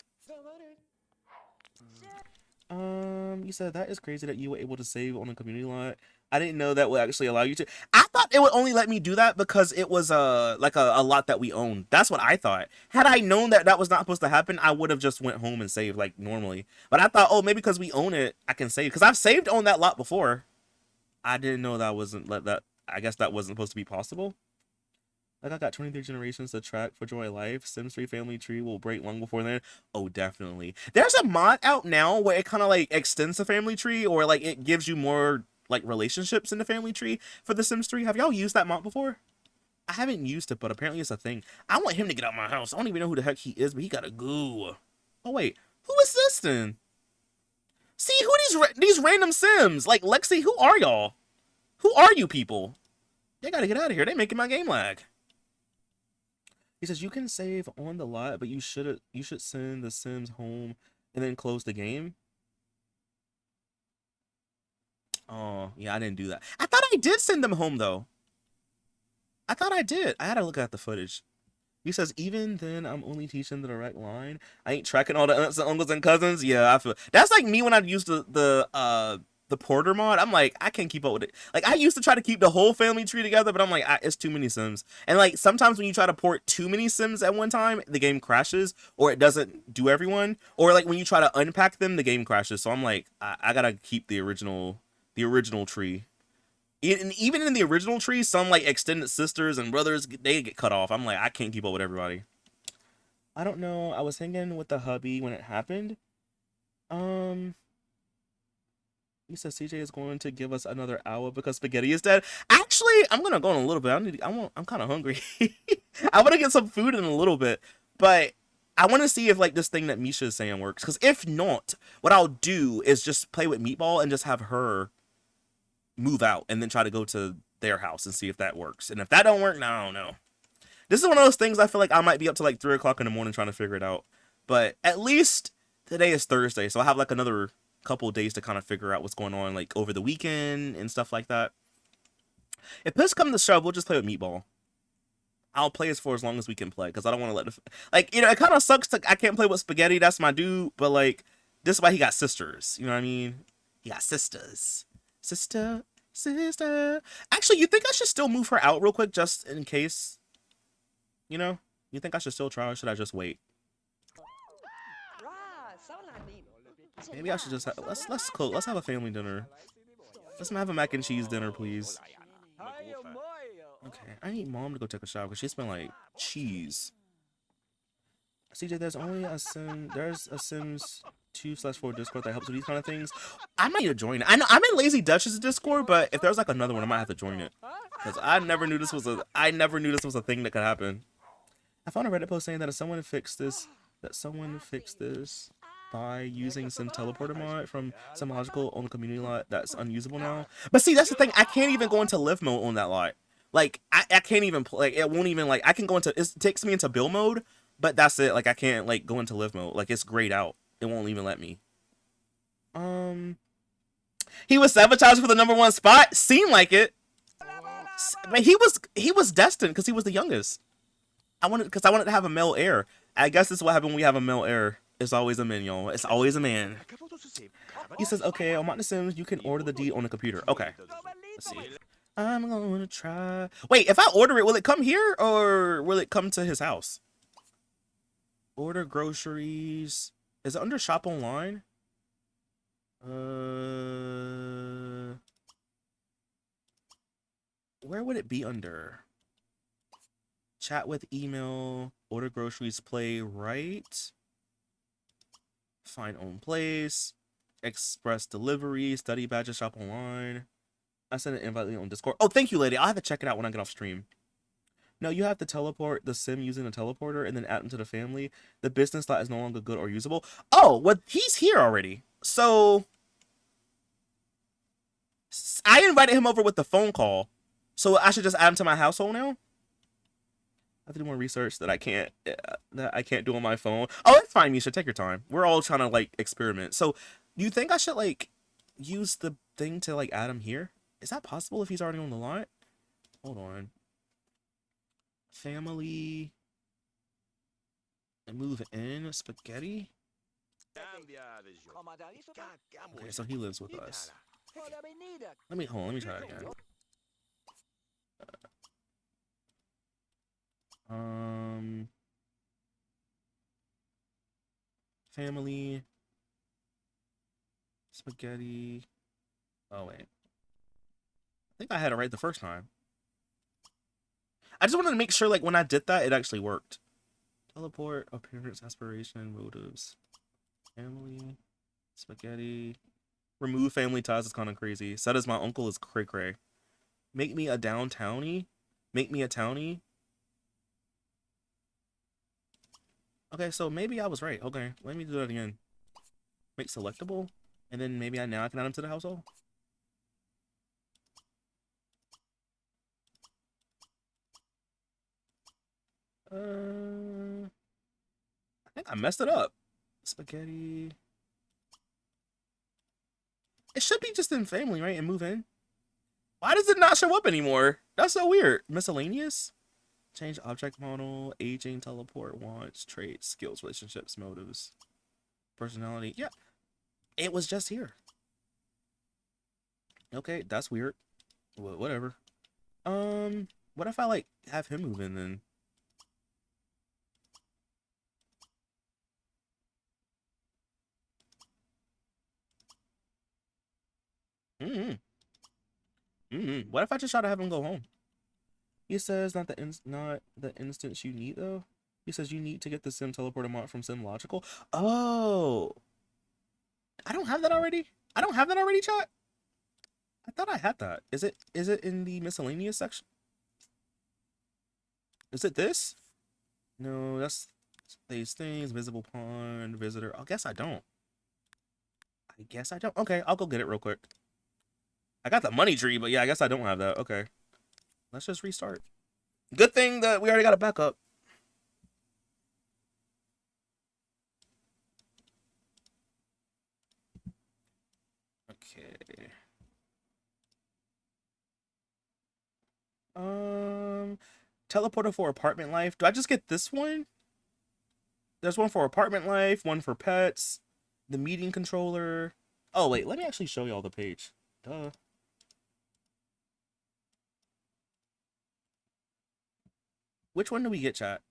A: You said that is crazy that you were able to save on a community lot. I didn't know that would actually allow you to. I thought it would only let me do that because it was like a lot that we owned. That's what I thought. Had I known that that was not supposed to happen, I would have just went home and saved like normally. But I thought, oh, maybe because we own it, I can save. Because I've saved on that lot before. I didn't know that wasn't that. I guess that wasn't supposed to be possible. Like I got 23 generations to track for Joy Life. Sims 3 Family Tree will break long before then. Oh, definitely. There's a mod out now where it kind of like extends the family tree, or like it gives you more like relationships in the family tree for The Sims 3. Have y'all used that mod before? I haven't used it, but apparently it's a thing. I want him to get out of my house. I don't even know who the heck he is, but he gotta go. Oh wait, who is this then? See, who these random Sims? Like Lexi, who are y'all? Who are you people? They gotta get out of here. They making my game lag. He says you can save on the lot, but you should send the Sims home and then close the game. Oh, yeah, I didn't do that. I thought I did send them home though. I thought I did. I had to look at the footage. He says, even then, I'm only teaching the direct line. I ain't tracking all the aunts and uncles and cousins. Yeah, I feel that's like me when I used the Porter mod. I'm like, I can't keep up with it. Like I used to try to keep the whole family tree together, but I'm like, it's too many Sims. And like sometimes when you try to port too many Sims at one time, the game crashes or it doesn't do everyone. Or like when you try to unpack them, the game crashes. So I'm like, I gotta keep the original tree. And even in the original tree, some like extended sisters and brothers, they get cut off. I'm like, I can't keep up with everybody. I don't know. I was hanging with the hubby when it happened. He says CJ is going to give us another hour because spaghetti is dead. Actually, I'm gonna go in a little bit. I'm kind of hungry. I want to get some food in a little bit, but I want to see if like this thing that Misha is saying works. Because if not, what I'll do is just play with Meatball and just have her move out and then try to go to their house and see if that works. And if that don't work, no, I don't know. This is one of those things I feel like I might be up to like 3 o'clock in the morning trying to figure it out. But at least today is Thursday, so I have like another couple of days to kind of figure out what's going on like over the weekend and stuff like that. If push comes to shove, we'll just play with Meatball. I'll play as long as we can play because I don't want to let the like, you know, it kind of sucks I can't play with Spaghetti. That's my dude, but like this is why he got sisters. You know what I mean? He got sisters. Sister. Actually, you think I should still move her out real quick just in case? You know? You think I should still try or should I just wait? Maybe I should just have, let's have a family dinner. Let's have a mac and cheese dinner, please. Okay, I need mom to go take a shower because she smell like cheese. CJ, there's a Sims 2/4 Discord that helps with these kind of things. I might need to join it. I know I'm in Lazy Duchess Discord, but if there's like another one, I might have to join it. Because I never knew this was a thing that could happen. I found a Reddit post saying that someone fixed this by using some teleporter mod from some logical on the community lot that's unusable now. But see, that's the thing. I can't even go into live mode on that lot. Like I can't even play. Like, it won't even like I can go into. It takes me into build mode, but that's it. Like I can't like go into live mode. Like it's grayed out. It won't even let me. He was sabotaged for the #1 spot. Seemed like it. I mean, he was destined because he was the youngest. I wanted to have a male heir. I guess this is what happens when we have a male heir. It's always a man, y'all. It's always a man. He says, okay, on The Sims, you can order the deed on the computer. Okay. Let's see. I'm going to try. Wait, if I order it, will it come here or will it come to his house? Order groceries. Is it under shop online? Where would it be under? Chat with email, order groceries, play right, find own place, express delivery, study badges, shop online. I sent an invite on Discord. Oh, thank you, lady. I'll have to check it out when I get off stream. No, you have to teleport the sim using a teleporter and then add them to the family. The business lot is no longer good or usable. Oh, well, he's here already. So I invited him over with the phone call. So I should just add him to my household now? I have to do more research that I can't do on my phone. Oh, it's fine, Misha. Take your time. We're all trying to like experiment. So, do you think I should like use the thing to like add him here? Is that possible if he's already on the lot? Hold on. Family. And move in spaghetti. Okay, so he lives with us. Let me try it again. Family, spaghetti. Oh wait, I think I had it right the first time. I just wanted to make sure, like, when I did that, it actually worked. Teleport, appearance, aspiration, motives, family, spaghetti. Remove family ties is kind of crazy. Said as my uncle is cray cray. Make me a downtownie. Make me a townie. Okay, so maybe I was right. Okay, let me do that again. Make selectable, and then maybe now I can add them to the household. I think I messed it up. Spaghetti. It should be just in family, right? And move in. Why does it not show up anymore? That's so weird. Miscellaneous. Change object model, aging, teleport, wants, traits, skills, relationships, motives, personality. Yeah, it was just here. Okay, that's weird. Whatever. What if I like have him move in then? What if I just try to have him go home? He says not the instance you need though. He says you need to get the sim teleporter mod from SimLogical. Oh, I don't have that already. I don't have that already, chat. I thought I had that. Is it in the miscellaneous section? Is it this? No, that's these things. Visible pond, visitor. I guess I don't. Okay, I'll go get it real quick. I got the money tree, but yeah, I guess I don't have that. Okay. Let's just restart. Good thing that we already got a backup. Okay. Teleporter for apartment life. Do I just get this one? There's one for apartment life, one for pets, the meeting controller. Oh, wait, let me actually show y'all the page. Duh. Which one do we get, chat?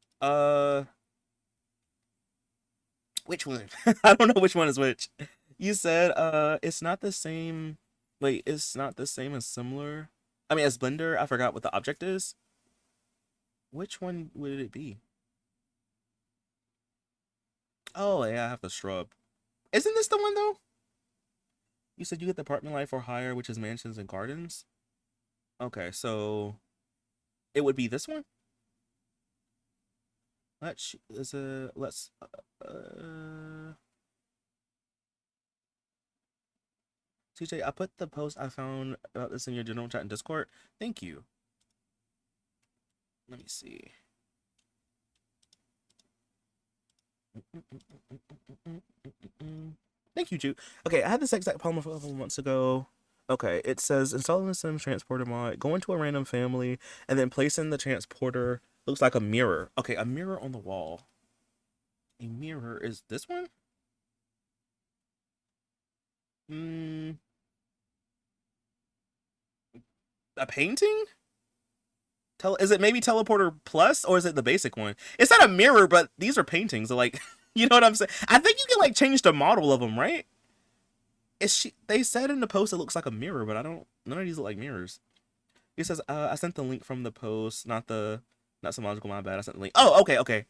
A: Which one? I don't know which one is which. You said, it's not the same. Wait, it's not the same as similar. I mean, as Blender. I forgot what the object is. Which one would it be? Oh, yeah, I have the shrub. Isn't this the one, though? You said you get the apartment life or higher, which is mansions and gardens. Okay, so it would be this one? Let's CJ, I put the post I found about this in your general chat in Discord. Thank you. Let me see. Thank you, Ju. Okay, I had this exact problem a couple months ago. Okay, it says installing the Sims transporter mod, go into a random family, and then place in the transporter. Looks like a mirror. Okay, a mirror on the wall. A mirror is this one? A painting? Is it maybe Teleporter Plus, or is it the basic one? It's not a mirror, but these are paintings. Like, you know what I'm saying? I think you can like change the model of them, right? They said in the post it looks like a mirror, but none of these look like mirrors. He says, I sent the link from the post, not some logical, my bad. I sent the link. Oh, okay.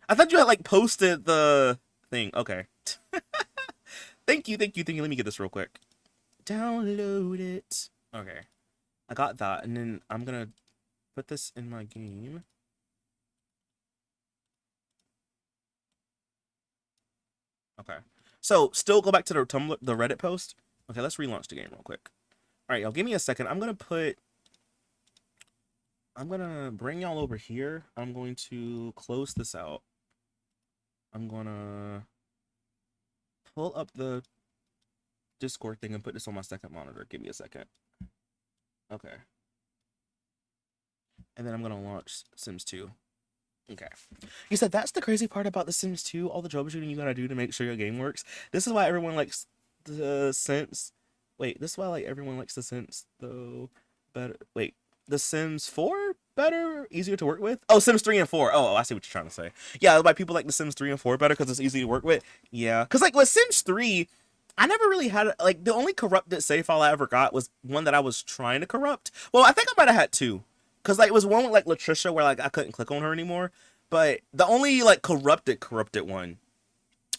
A: I thought you had like posted the thing. Okay. Thank you. Let me get this real quick. Download it. Okay. I got that, and then I'm gonna put this in my game. Okay. So, still go back to the Reddit post. Okay, let's relaunch the game real quick. All right, y'all, give me a second. I'm gonna bring y'all over here. I'm going to close this out. I'm gonna pull up the Discord thing and put this on my second monitor. Give me a second. Okay. And then I'm gonna launch Sims 2. Okay. You said that's the crazy part about The Sims 2, all the troubleshooting you gotta do to make sure your game works. This is why everyone likes the Sims. Wait, this is why like everyone likes the Sims though better. Wait, The Sims 4 better, easier to work with. Oh, Sims 3 and 4. Oh, I see what you're trying to say. Yeah, why people like The Sims 3 and 4 better because it's easy to work with. Yeah, because like with Sims 3. I never really had, like, the only corrupted save file I ever got was one that I was trying to corrupt. Well, I think I might have had two. Cause like it was one with like Latricia where like I couldn't click on her anymore. But the only like corrupted one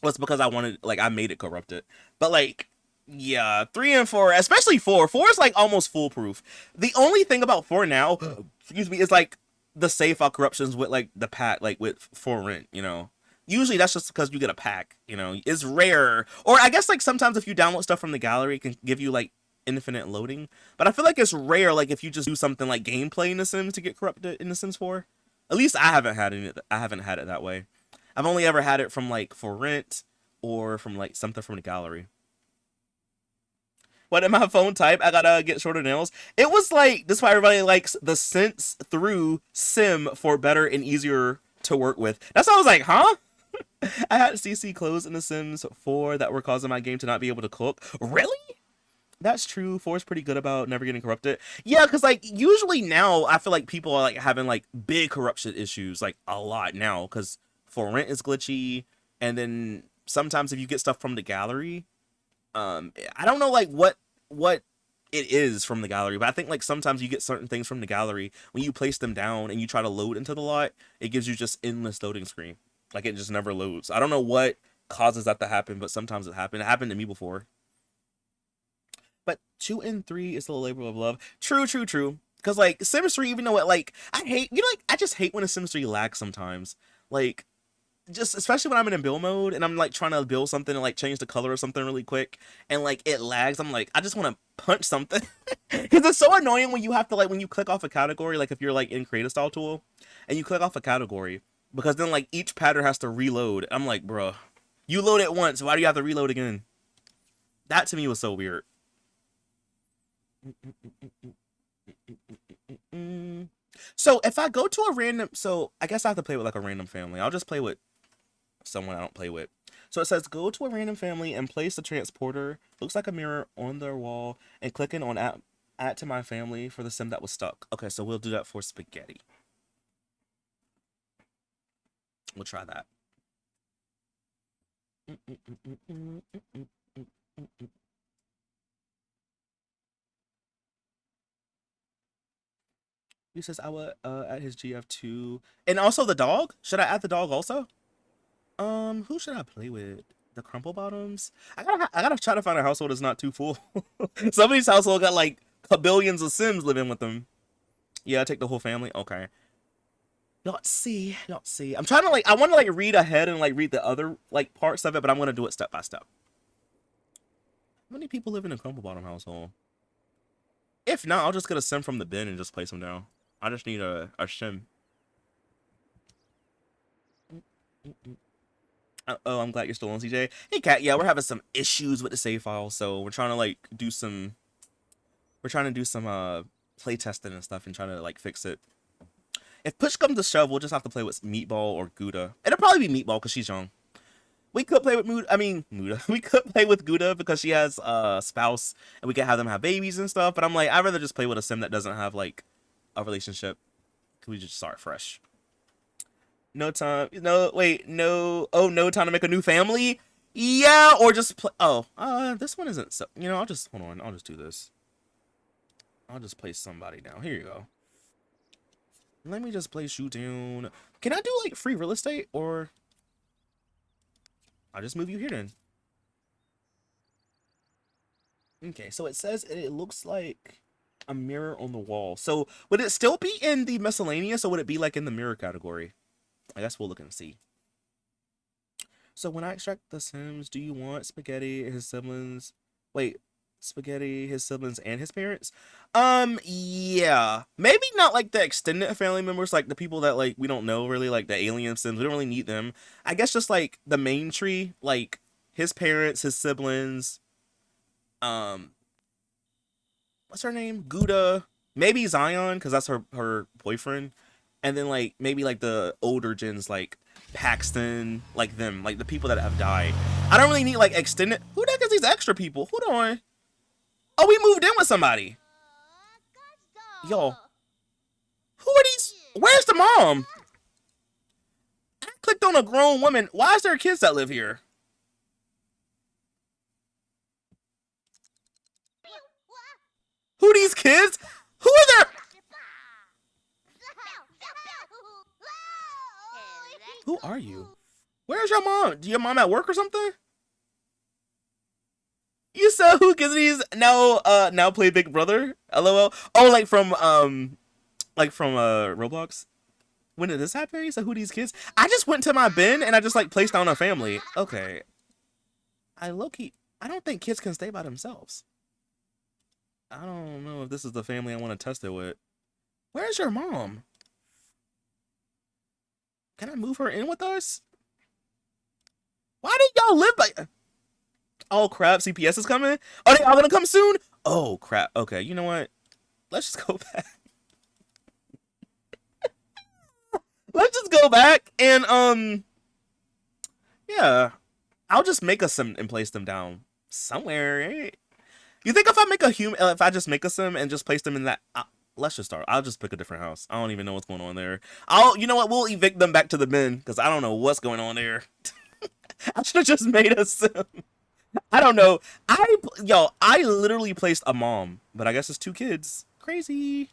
A: was because I wanted like I made it corrupted. But like yeah, 3 and 4, especially 4. 4 is like almost foolproof. The only thing about 4 now, excuse me, is like the save file corruptions with like the pack, like with For Rent, you know. Usually that's just because you get a pack, you know. It's rare. Or I guess like sometimes if you download stuff from the gallery, it can give you like infinite loading. But I feel like it's rare like if you just do something like gameplay in The Sims to get corrupted in The Sims 4. At least I haven't had it that way. I've only ever had it from like For Rent or from like something from the gallery. What in my phone type? I gotta get shorter nails. It was like, this is why everybody likes the Sense Through Sim for better and easier to work with. That's why I was like, huh? I had CC clothes in The Sims 4 that were causing my game to not be able to cook. Really? That's true. 4 is pretty good about never getting corrupted. Yeah, because like usually now I feel like people are like having like big corruption issues like a lot now because For Rent is glitchy, and then sometimes if you get stuff from the gallery, I don't know like what it is from the gallery, but I think like sometimes you get certain things from the gallery when you place them down and you try to load into the lot, it gives you just endless loading screen. Like it just never loads. I don't know what causes that to happen, but sometimes it happened. It happened to me before. But 2 and 3 is the labor of love. True. Because like Sims 3, even though it like I just hate when a Sims 3 lags sometimes. Like just especially when I'm in a build mode and I'm like trying to build something and like change the color of something really quick and like it lags. I'm like, I just want to punch something because it's so annoying when you have to like when you click off a category, like if you're like in Creative Style Tool and you click off a category, because then like each pattern has to reload. I'm like, bruh, you load it once, why do you have to reload again? That to me was so weird. So if I go to a random, so I guess I have to play with like a random family. I'll just play with someone I don't play with. So it says go to a random family and place the transporter, looks like a mirror, on their wall, and clicking on add to my family for the sim that was stuck. Okay, so we'll do that for Spaghetti. We'll try that. He says I would add his GF2. And also the dog? Should I add the dog also? Who should I play with? The Crumple Bottoms? I gotta try to find a household that's not too full. Somebody's household got like billions of Sims living with them. Yeah, I take the whole family. Okay. Let's see. I'm trying to like, I want to like read ahead and like read the other like parts of it, but I'm gonna do it step by step. How many people live in a Crumple Bottom household? If not, I'll just get a sim from the bin and just place them down. I just need a sim. Oh, I'm glad you're still on, CJ. Hey, Kat. Yeah, we're having some issues with the save file, so we're trying to like do some. We're trying to do some play testing and stuff and trying to like fix it. If push comes to shove, we'll just have to play with Meatball or Gouda. It'll probably be Meatball because she's young. We could play with Muda. We could play with Gouda because she has a spouse and we could have them have babies and stuff. But I'm like, I'd rather just play with a sim that doesn't have like a relationship. Can we just start fresh? No time. No, wait, no. Oh, no time to make a new family? Yeah, or just play. Oh, this one isn't so. You know, I'll just, hold on. I'll just do this. I'll just place somebody down. Here you go. Let me just play shoot down. Can I do like free real estate or I'll just move you here then. Okay, so it says it looks like a mirror on the wall. So would it still be in the miscellaneous or would it be like in the mirror category? I guess we'll look and see. So when I extract the Sims, do you want Spaghetti, his siblings? Wait, Spaghetti, his siblings, and his parents? Yeah. Maybe not like the extended family members, like the people that like we don't know really, like the alien Sims. We don't really need them. I guess just like the main tree, like his parents, his siblings, what's her name? Gouda. Maybe Zion, because that's her boyfriend. And then like maybe like the older gens like Paxton, like them, like the people that have died. I don't really need like extended. Who the heck is these extra people? Hold on. Oh, we moved in with somebody. Yo. Who are these? Where's the mom? I clicked on a grown woman. Why is there kids that live here? Who are these kids? Who are there? are you? Where's your mom? Do your mom at work or something? You saw who Kizzy's now play Big Brother? LOL. Oh, like from Roblox. When did this happen? You said who these kids? I just went to my bin and I just like placed down a family. Okay. I don't think kids can stay by themselves. I don't know if this is the family I want to test it with. Where's your mom? Can I move her in with us? Why did y'all live like... Oh crap, CPS is coming? Are they all gonna come soon? Oh crap. Okay, you know what? Let's just go back. Let's just go back and yeah. I'll just make a sim and place them down somewhere, right? You think if I just make a sim and just place them in that let's just start. I'll just pick a different house. I don't even know what's going on there. You know what? We'll evict them back to the bin because I don't know what's going on there. I should have just made a sim. I don't know. I literally placed a mom, but I guess it's 2 kids. Crazy.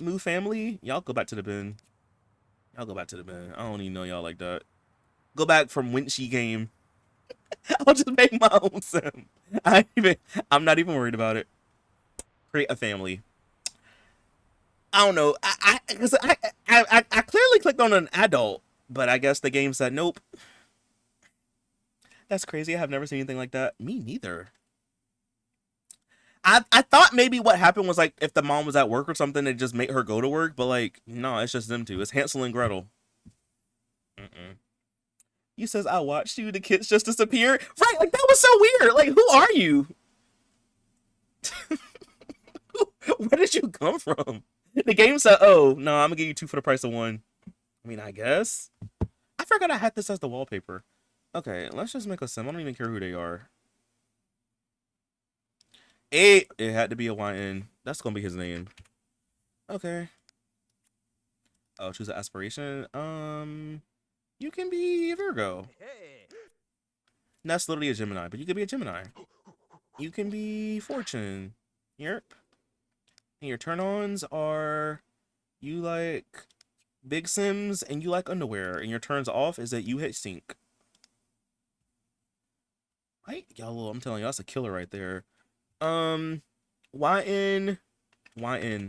A: Move family. Y'all go back to the bin. Y'all go back to the bin. I don't even know y'all like that. Go back from Winchy game. I'll just make my own sim. I'm not even worried about it. Create a family. I don't know. I clearly clicked on an adult, but I guess the game said nope. That's crazy. I have never seen anything like that. Me neither. I thought maybe what happened was like if the mom was at work or something, they just make her go to work. But like, no, it's just them two. It's Hansel and Gretel. You says I watched you. The kids just disappear. Right? Like that was so weird. Like who are you? Where did you come from? The game said, "Oh no, I'm gonna give you 2 for the price of 1." I mean, I guess. I forgot I had this as the wallpaper. Okay, let's just make a sim. I don't even care who they are. It had to be a YN. That's gonna be his name. Okay. Oh, choose an aspiration. You can be a Virgo. And that's literally a Gemini, but you can be a Gemini. You can be Fortune. Yep. And your turn-ons are you like big sims and you like underwear. And your turns off is that you hit sync. Right? Y'all, I'm telling you, that's a killer right there. YN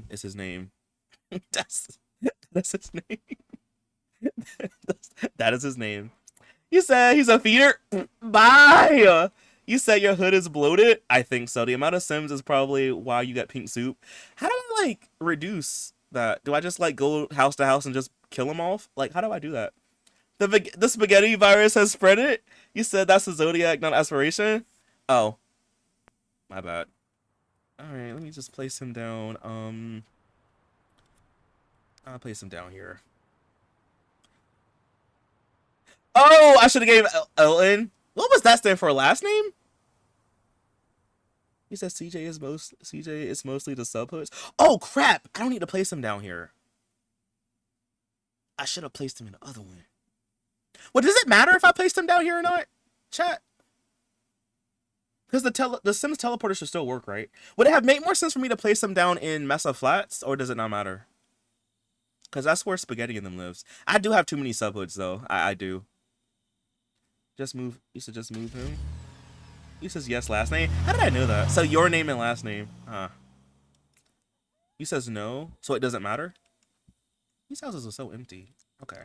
A: is his name. that's his name. that is his name. You said he's a feeder? Bye! You said your hood is bloated? I think so. The amount of sims is probably why you got pink soup. How do I, like, reduce that? Do I just, like, go house to house and just kill them off? Like, how do I do that? The spaghetti virus has spread it? You said that's a zodiac, not aspiration? Oh. My bad. Alright, let me just place him down. I'll place him down here. Oh, I should have gave Elton. What was that stand for? Last name? He says CJ is mostly the sub host. Oh crap! I don't need to place him down here. I should have placed him in the other one. Well, does it matter if I placed him down here or not? Chat. Because the Sims teleporter should still work, right? Would it have made more sense for me to place him down in Mesa Flats, or does it not matter? Because that's where Spaghetti and them lives. I do have too many subhoods, though. I do. Just move. You should just move him. You says yes, last name. How did I know that? So your name and last name. Huh. You says no, so it doesn't matter? These houses are so empty. Okay.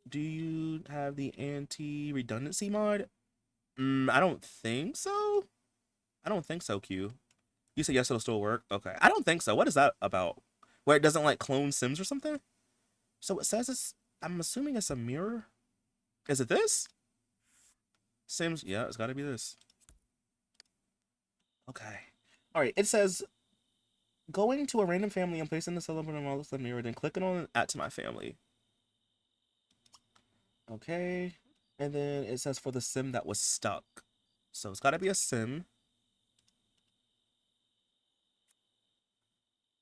A: Do you have the anti-redundancy mod? I don't think so. I don't think so, Q. You said yes, it'll still work? Okay. I don't think so. What is that about? Where it doesn't, like, clone Sims or something? So it says it's... I'm assuming it's a mirror. Is it this? Sims... Yeah, it's gotta be this. Okay. Alright, it says... Going to a random family and placing the celebrant on the mirror, then clicking on add to my family. Okay. And then it says for the sim that was stuck. So it's gotta be a sim.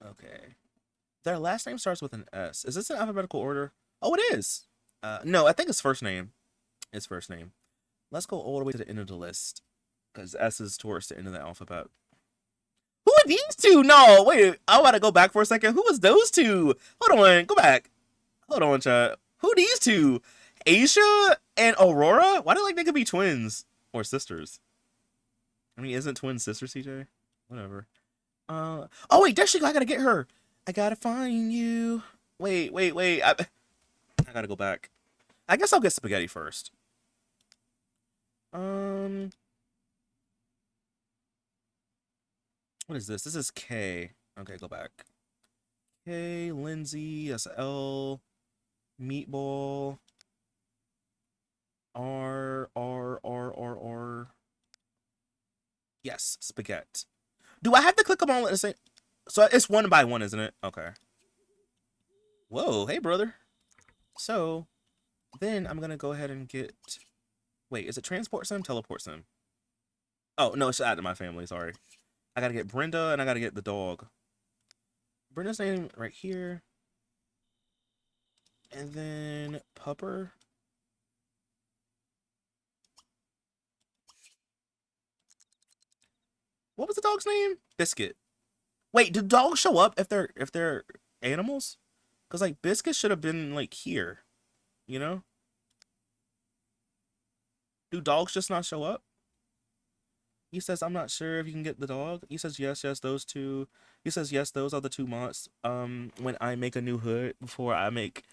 A: Okay. Their last name starts with an S. Is this in alphabetical order? Oh, it is. No, I think it's first name. It's first name. Let's go all the way to the end of the list. Because S is towards the end of the alphabet. Who are these two? No, wait. I want to go back for a second. Who was those two? Hold on. Go back. Hold on, chat. Who these two? Asia and Aurora? Why do like they could be twins or sisters? I mean, isn't twin sister CJ? Whatever. Oh wait, there she go. I gotta get her. I gotta find you. Wait. I gotta go back. I guess I'll get spaghetti first. What is this? This is K. Okay, go back. K, Lindsay, that's L, Meatball, R. Yes, spaghetti. Do I have to click them all at the same? So it's one by one, isn't it? Okay. Whoa, hey brother. So then I'm gonna go ahead and get. Wait, is it transport sim? Teleport sim. Oh no, it's add to my family. Sorry. I gotta get Brenda and I gotta get the dog. Brenda's name right here. And then Pupper. What was the dog's name? Biscuit. Wait, do dogs show up if they're animals? Cause like Biscuit should have been like here, you know? Do dogs just not show up? He says, I'm not sure if you can get the dog. He says, yes, those two. He says, yes, those are the two mods. When I make a new hood, before I make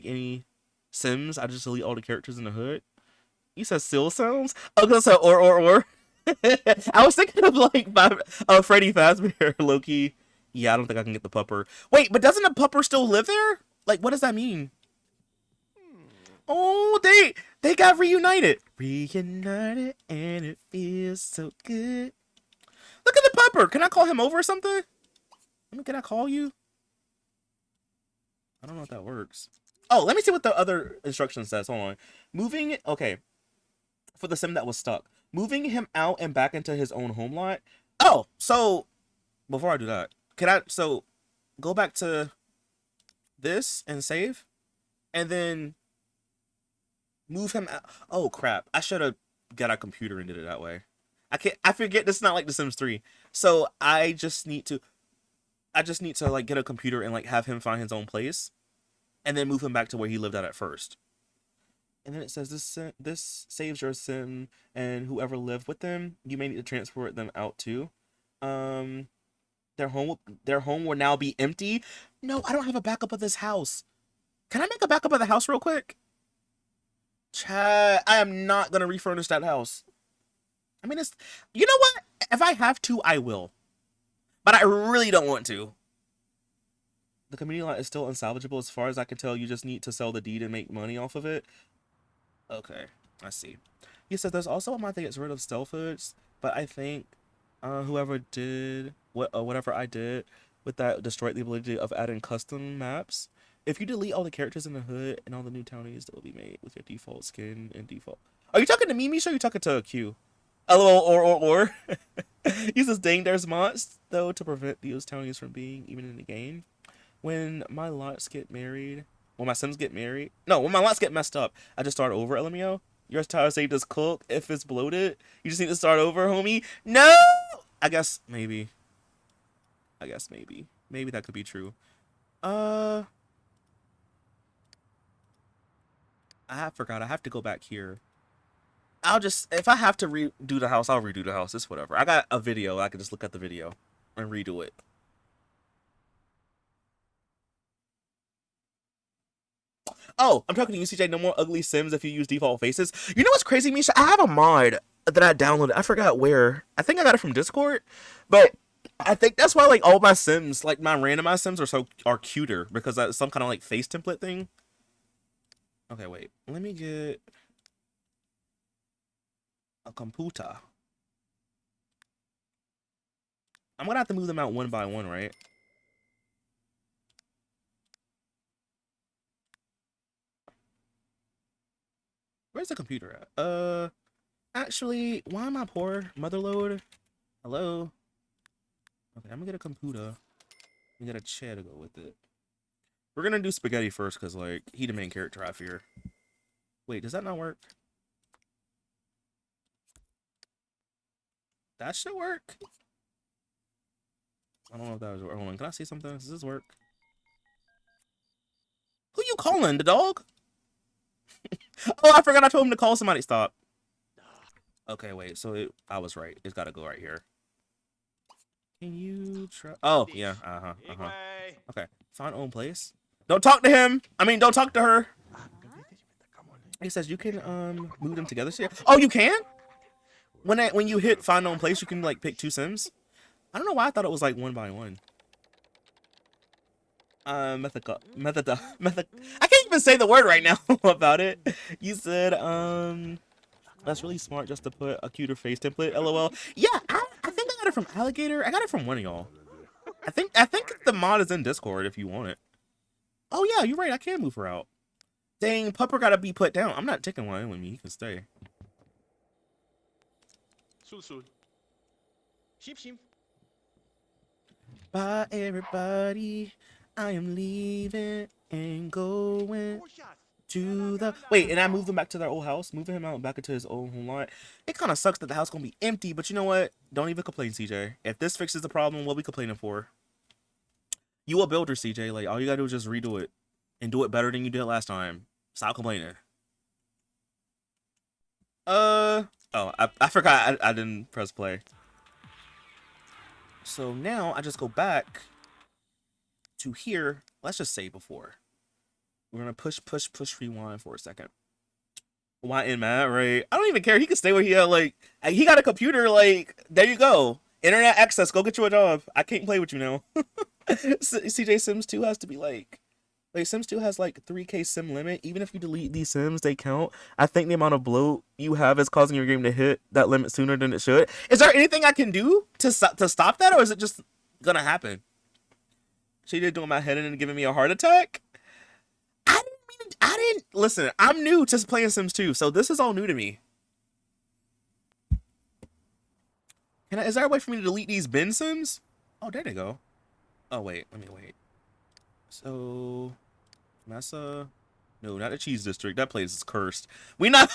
A: any Sims, I just delete all the characters in the hood. He says, still sounds? I'm gonna say or. I was thinking of like Freddy Fazbear, Loki. Yeah, I don't think I can get the pupper. Wait, but doesn't the pupper still live there? Like, what does that mean? Oh, they got reunited. Reunited, and it feels so good. Look at the pupper. Can I call him over or something? I mean, can I call you? I don't know if that works. Oh, let me see what the other instruction says. Hold on. Moving, okay. For the sim that was stuck. Moving him out and back into his own home lot. Oh, so before I do that, so go back to this and save, and then move him out. Oh crap! I should have got a computer and did it that way. I forget this is not like The Sims 3. So I just need to like get a computer and like have him find his own place, and then move him back to where he lived at first. And then it says this saves your sim and whoever lived with them. You may need to transport them out too. Their home will now be empty. No, I don't have a backup of this house. Can I make a backup of the house real quick? Chad, I am not gonna refurnish that house. I mean, you know what? If I have to, I will. But I really don't want to. The community lot is still unsalvageable. As far as I can tell, you just need to sell the deed and make money off of it. Okay, I see. He says there's also a mod that gets rid of stealth hoods, but I think whoever did whatever I did with that destroyed the ability of adding custom maps. If you delete all the characters in the hood and all the new townies that will be made with your default skin and default. Are you talking to me, Misha? Or are you talking to Q? LOL or. He says, dang, there's mods though to prevent those townies from being even in the game. When my lots get married. When my Sims get married. No, when my lots get messed up, I just start over, LMAO. Your tile saved as cook. If it's bloated, you just need to start over, homie. No! I guess maybe. Maybe that could be true. I forgot. I have to go back here. If I have to redo the house, I'll redo the house. It's whatever. I got a video. I can just look at the video and redo it. Oh, I'm talking to you, CJ. No more ugly Sims if you use default faces. You know what's crazy, Misha? I have a mod that I downloaded. I forgot where. I think I got it from Discord. But I think that's why like all my Sims, like my randomized Sims are cuter because that's some kind of like face template thing. Okay, wait. Let me get a computer. I'm gonna have to move them out one by one, right? Where's the computer at? Actually, why am I poor? Motherload? Hello? Okay, I'm gonna get a computer and get a chair to go with it. We're gonna do spaghetti first, because, like, he the main character, I fear. Wait, does that not work? That should work. I don't know if that was... Hold on, can I see something? Does this work? Who you calling? The dog? Oh, I forgot I told him to call somebody. Stop. Okay, wait. So I was right. It's got to go right here. Can you try? Oh, yeah. Okay. Find own place. Don't talk to him. I mean, don't talk to her. He says you can move them together. Oh, you can? When you hit find own place, you can like pick 2 Sims. I don't know why I thought it was like 1 by 1. Method. I can't even say the word right now about it. You said that's really smart just to put a cuter face template. LOL. Yeah, I think I got it from Alligator. I got it from one of y'all. I think the mod is in Discord if you want it. Oh yeah, you're right. I can move her out. Dang, Pupper gotta be put down. I'm not taking one with me. He can stay.
C: sul. Shim.
A: Bye everybody. I am leaving and going to the... Wait, and I moved him back to their old house? Moving him out back into his old home lot. It kind of sucks that the house gonna be empty, but you know what? Don't even complain, CJ. If this fixes the problem, what are we complaining for? You a builder, CJ. Like, all you gotta do is just redo it. And do it better than you did last time. Stop complaining. Oh, I forgot I didn't press play. So now I just go back to here. Let's just say before. We're gonna push rewind for a second. Why in Matt, right? I don't even care. He can stay where he at. Like, he got a computer. Like, there you go. Internet access. Go get you a job. I can't play with you now. CJ Sims 2 has to be like Sims 2 has like 3K sim limit. Even if you delete these sims, they count. I think the amount of bloat you have is causing your game to hit that limit sooner than it should. Is there anything I can do to stop that, or is it just gonna happen? She did doing my head in and giving me a heart attack. I didn't listen. I'm new to playing Sims 2, so this is all new to me. Is there a way for me to delete these bin sims? Oh, there they go. Oh wait, let me wait. So, Massa, no, not the cheese district. That place is cursed. We not.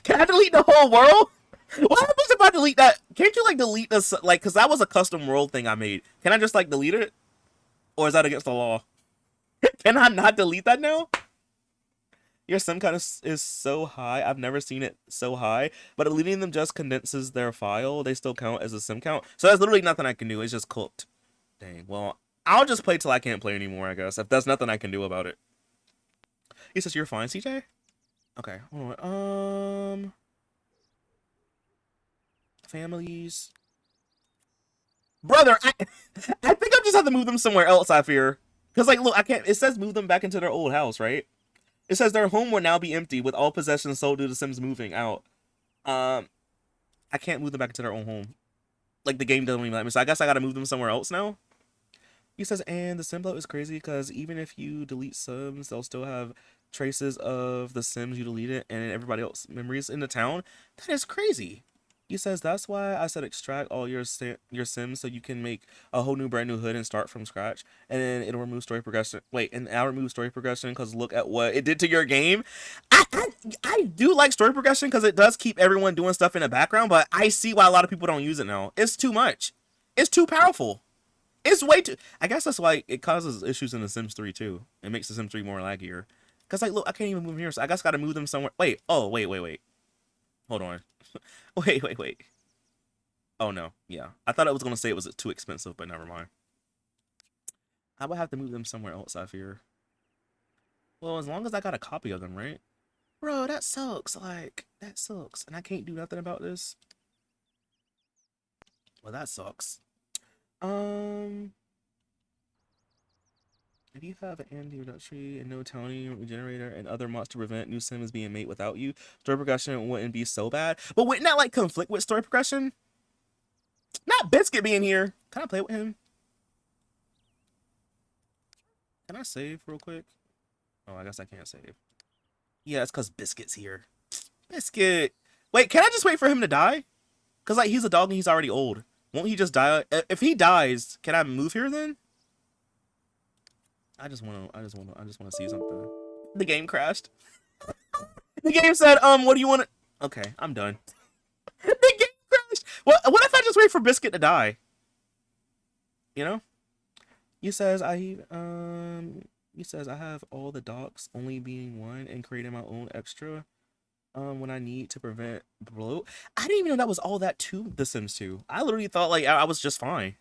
A: Can I delete the whole world? What happens if I delete that? Can't you like delete this? Like, cause that was a custom world thing I made. Can I just like delete it, or is that against the law? Can I not delete that now? Your sim count is so high. I've never seen it so high. But deleting them just condenses their file. They still count as a sim count. So there's literally nothing I can do. It's just cooked. Dang. Well, I'll just play till I can't play anymore, I guess. If there's nothing I can do about it. He says you're fine, CJ? Okay. Hold on. Families. Brother, I think I just have to move them somewhere else, I fear. Because, like, look, I can't... It says move them back into their old house, right? It says their home will now be empty with all possessions sold due to Sims moving out. I can't move them back into their own home. Like, the game doesn't even let me. So I guess I gotta move them somewhere else now? He says, and the sim bloat is crazy because even if you delete Sims, they'll still have traces of the Sims you deleted and everybody else's memories in the town. That is crazy. He says, that's why I said extract all your Sims so you can make a whole new brand new hood and start from scratch. And then it'll remove story progression. Wait, and I'll remove story progression because look at what it did to your game. I do like story progression because it does keep everyone doing stuff in the background, but I see why a lot of people don't use it now. It's too much. It's too powerful. It's way too... I guess that's why it causes issues in The Sims 3 too. It makes The Sims 3 more laggier. Because, like, look, I can't even move here, so I guess I gotta move them somewhere. Wait. Oh, wait. Hold on. Wait. Oh, no. Yeah. I thought I was gonna say it was too expensive, but never mind. I would have to move them somewhere else, I fear. Well, as long as I got a copy of them, right? Bro, that sucks. Like, that sucks. And I can't do nothing about this. Well, that sucks. If you have an anti-reductory and no Tony regenerator and other mods to prevent new Sims being made without you, story progression wouldn't be so bad. But wouldn't that like conflict with story progression? Not Biscuit being here. Can I play with him? Can I save real quick? Oh, I guess I can't save. Yeah, it's because Biscuit's here. Biscuit. Wait, can I just wait for him to die? Because like he's a dog and he's already old. Won't he just die? If he dies, can I move here then? I just want to see something. The game crashed. The game said, what do you want to... Okay, I'm done. The game crashed. What if I just wait for Biscuit to die? You know? He says, you He says I have all the docs only being one and creating my own extra when I need to prevent bloat. I didn't even know that was all that to The Sims 2. I literally thought like I was just fine.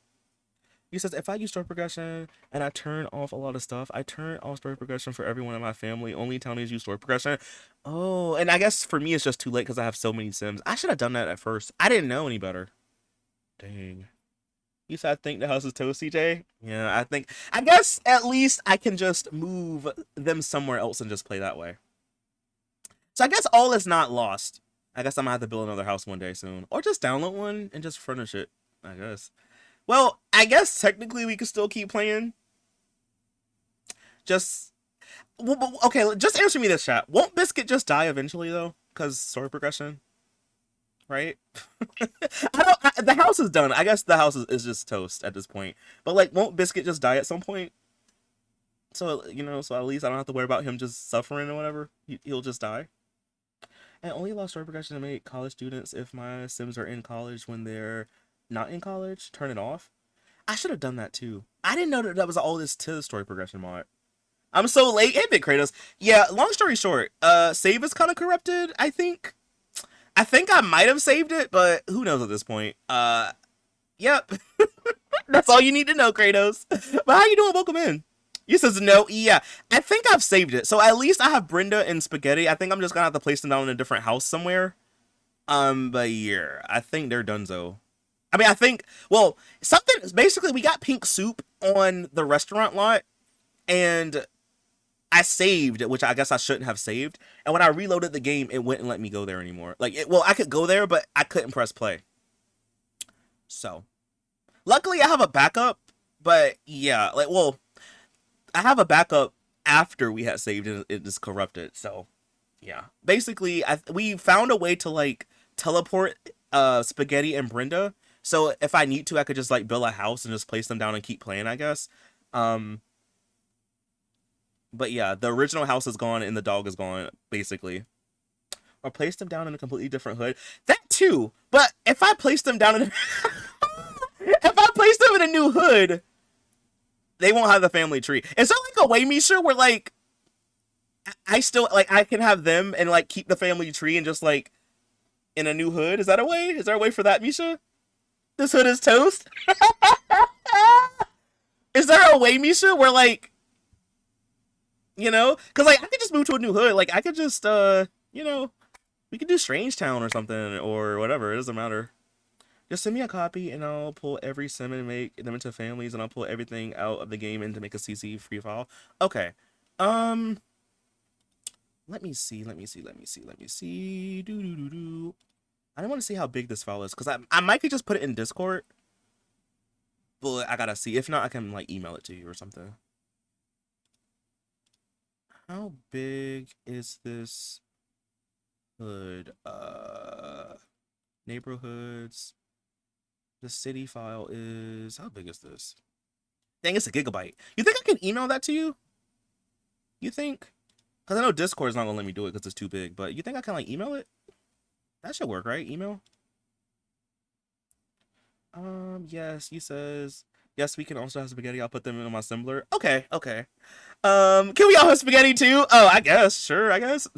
A: He says if I use story progression and I turn off a lot of stuff, I turn off story progression for everyone in my family. Only Townies use story progression. Oh, and I guess for me it's just too late because I have so many Sims. I should have done that at first. I didn't know any better. Dang. You said I think the house is toast, CJ? Yeah, I guess at least I can just move them somewhere else and just play that way. So I guess all is not lost. I guess I'm gonna have to build another house one day soon. Or just download one and just furnish it, I guess. Well, I guess technically we could still keep playing. Okay, just answer me this, chat. Won't Biscuit just die eventually, though? Because story progression? Right? The house is done. I guess the house is just toast at this point. But, like, won't Biscuit just die at some point? So, you know, so at least I don't have to worry about him just suffering or whatever. He'll just die. And only allow story progression to make college students if my Sims are in college. When they're not in college, turn it off. I should have done that too. I didn't know that was all this to the story progression mod. I'm so late. Hey, Big Kratos. Yeah, long story short, save is kind of corrupted, I think. I think I might have saved it, but who knows at this point. Yep. That's all you need to know, Kratos. But how you doing? Welcome in. You says no. Yeah, I think I've saved it. So at least I have Brenda and Spaghetti. I think I'm just gonna have to place them down in a different house somewhere. But yeah, I think they're donezo. I mean, I think, well, basically we got pink soup on the restaurant lot and I saved, which I guess I shouldn't have saved. And when I reloaded the game, it wouldn't let me go there anymore. Like, I could go there, but I couldn't press play. So, luckily I have a backup, but yeah, like, well, I have a backup after we had saved and it is corrupted. So, yeah, basically we found a way to like teleport Spaghetti and Brenda. So if I need to, I could just like build a house and just place them down and keep playing, I guess. But yeah, the original house is gone and the dog is gone, basically. Or place them down in a completely different hood. That too. But if I place them down in if I place them in a new hood, they won't have the family tree. Is there like a way, Misha, where like I still like I can have them and like keep the family tree and just like in a new hood? Is that a way? Is there a way for that, Misha? This hood is toast? Is there a way, Misha, where like, you know, because like I could just move to a new hood. Like I could just you know, we could do Strange Town or something or whatever. It doesn't matter. Just send me a copy and I'll pull every sim and make them into families and I'll pull everything out of the game and to make a CC free file. Okay. Let me see. Do. I want to see how big this file is because I might could just put it in Discord. But I gotta see. If not, I can like email it to you or something. How big is this hood? Neighborhoods. The city file is, how big is this? Dang, it's a gigabyte. You think I can email that to you? You think? Because I know Discord is not gonna let me do it because it's too big. But you think I can like email it? That should work, right? Email. Yes, he says yes. We can also have spaghetti. I'll put them in my assembler. Okay. Can we all have spaghetti too? Oh, I guess. Sure, I guess.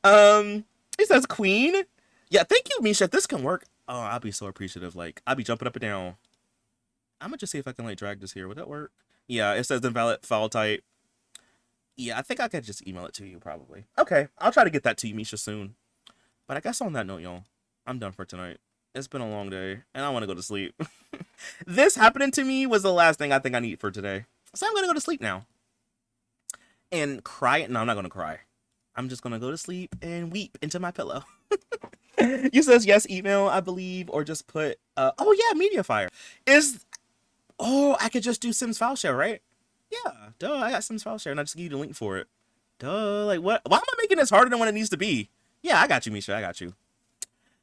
A: He says queen. Yeah, thank you, Misha. If this can work, oh, I'll be so appreciative. Like, I'll be jumping up and down. I'm gonna just see if I can like drag this here. Would that work? Yeah, it says invalid file type. Yeah, I think I could just email it to you probably. Okay, I'll try to get that to you, Misha, soon. But I guess on that note, y'all, I'm done for tonight. It's been a long day, and I want to go to sleep. This happening to me was the last thing I think I need for today. So I'm going to go to sleep now. And cry. No, I'm not going to cry. I'm just going to go to sleep and weep into my pillow. You says yes, email, I believe, or just put, oh yeah, Mediafire. I could just do Sims file share, right? Yeah, duh, I got Sims file share, and I just give you the link for it. Duh, like what? Why am I making this harder than what it needs to be? Yeah, I got you, Misha. I got you.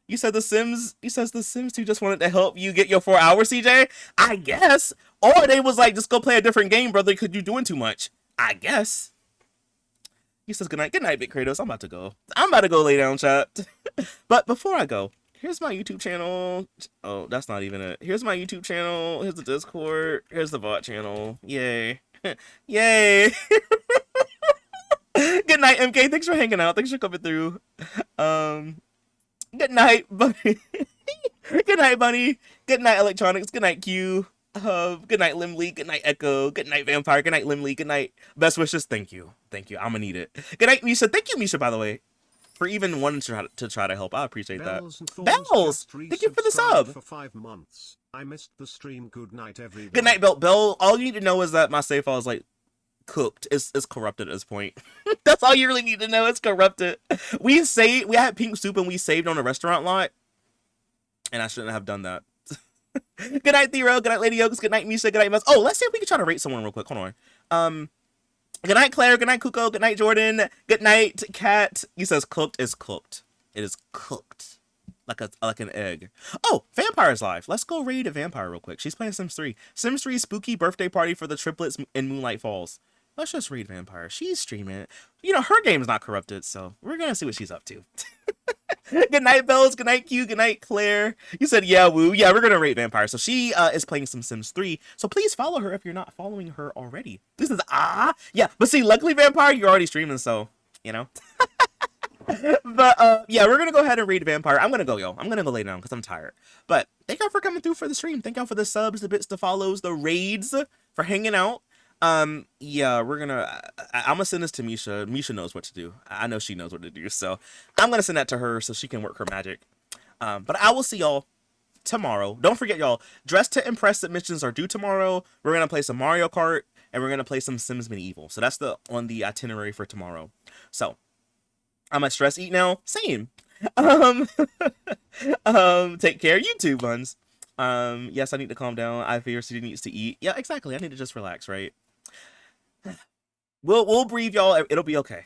A: You said the Sims 2 just wanted to help you get your 4 hours, CJ? I guess. Or they was like, just go play a different game, brother, because you're doing too much. I guess. He says, good night. Good night, Big Kratos. I'm about to go. Lay down, chat. But before I go, here's my YouTube channel. Oh, that's not even it. Here's my YouTube channel. Here's the Discord. Here's the bot channel. Yay. Yay. Good night, MK. Thanks for hanging out. Thanks for coming through. Good night, Bunny. Good night, Bunny. Good night, Electronics. Good night, Q. Good night, Limley. Good night, Echo. Good night, Vampire. Good night, Limley. Good night. Best wishes. Thank you. Thank you. I'm gonna need it. Good night, Misha. Thank you, Misha, by the way, for even wanting to try to help. I appreciate that. Bells! Thank you for the sub.
B: For 5 months. I missed the stream. Good night, everyone.
A: Good night, Bell. All you need to know is that my save file is like cooked. It's corrupted at this point. That's all you really need to know. It's corrupted. We had pink soup and we saved on a restaurant lot, and I shouldn't have done that. Good night, Thero. Good night, Lady Oaks. Good night, Misha. Good night, Mus. Oh, let's see if we can try to rate someone real quick. Hold on. Good night, Claire. Good night, Kuko. Good night, Jordan. Good night, Kat. He says cooked is cooked. It is cooked. Like an egg. Oh, Vampire's live. Let's go raid a vampire real quick. She's playing Sims 3. Sims 3 spooky birthday party for the triplets in Moonlight Falls. Let's just raid Vampire. She's streaming it. You know, her game's not corrupted, so we're gonna see what she's up to. Good night, Bells. Good night, Q. Good night, Claire. You said, yeah, woo. Yeah, we're gonna rate Vampire. So she is playing some Sims 3. So please follow her if you're not following her already. This is, yeah. But see, luckily, Vampire, you're already streaming, so, you know. But, yeah, we're gonna go ahead and raid Vampire. I'm gonna go, yo. I'm gonna go lay down because I'm tired. But thank y'all for coming through for the stream. Thank y'all for the subs, the bits, the follows, the raids, for hanging out. Yeah, I'm gonna send this to Misha. Misha knows what to do. I know she knows what to do, so I'm gonna send that to her so she can work her magic. But I will see y'all tomorrow. Don't forget, y'all, Dress to Impress submissions are due tomorrow. We're gonna play some Mario Kart and we're gonna play some Sims Medieval. So that's on the itinerary for tomorrow. So I'm at Stress Eat now. Same. Take care, you too, buns. Yes, I need to calm down. I fear City needs to eat. Yeah, exactly. I need to just relax, right? We'll breathe, y'all. It'll be okay.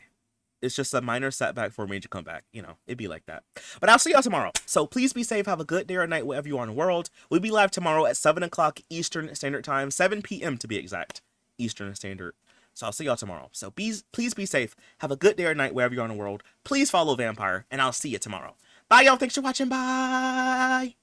A: It's just a minor setback for a major comeback. You know, it'd be like that. But I'll see y'all tomorrow. So please be safe. Have a good day or night wherever you are in the world. We'll be live tomorrow at 7 o'clock Eastern Standard Time. 7 p.m. to be exact. Eastern Standard. So I'll see y'all tomorrow. So please be safe. Have a good day or night wherever you are in the world. Please follow Vampire, and I'll see you tomorrow. Bye, y'all. Thanks for watching. Bye.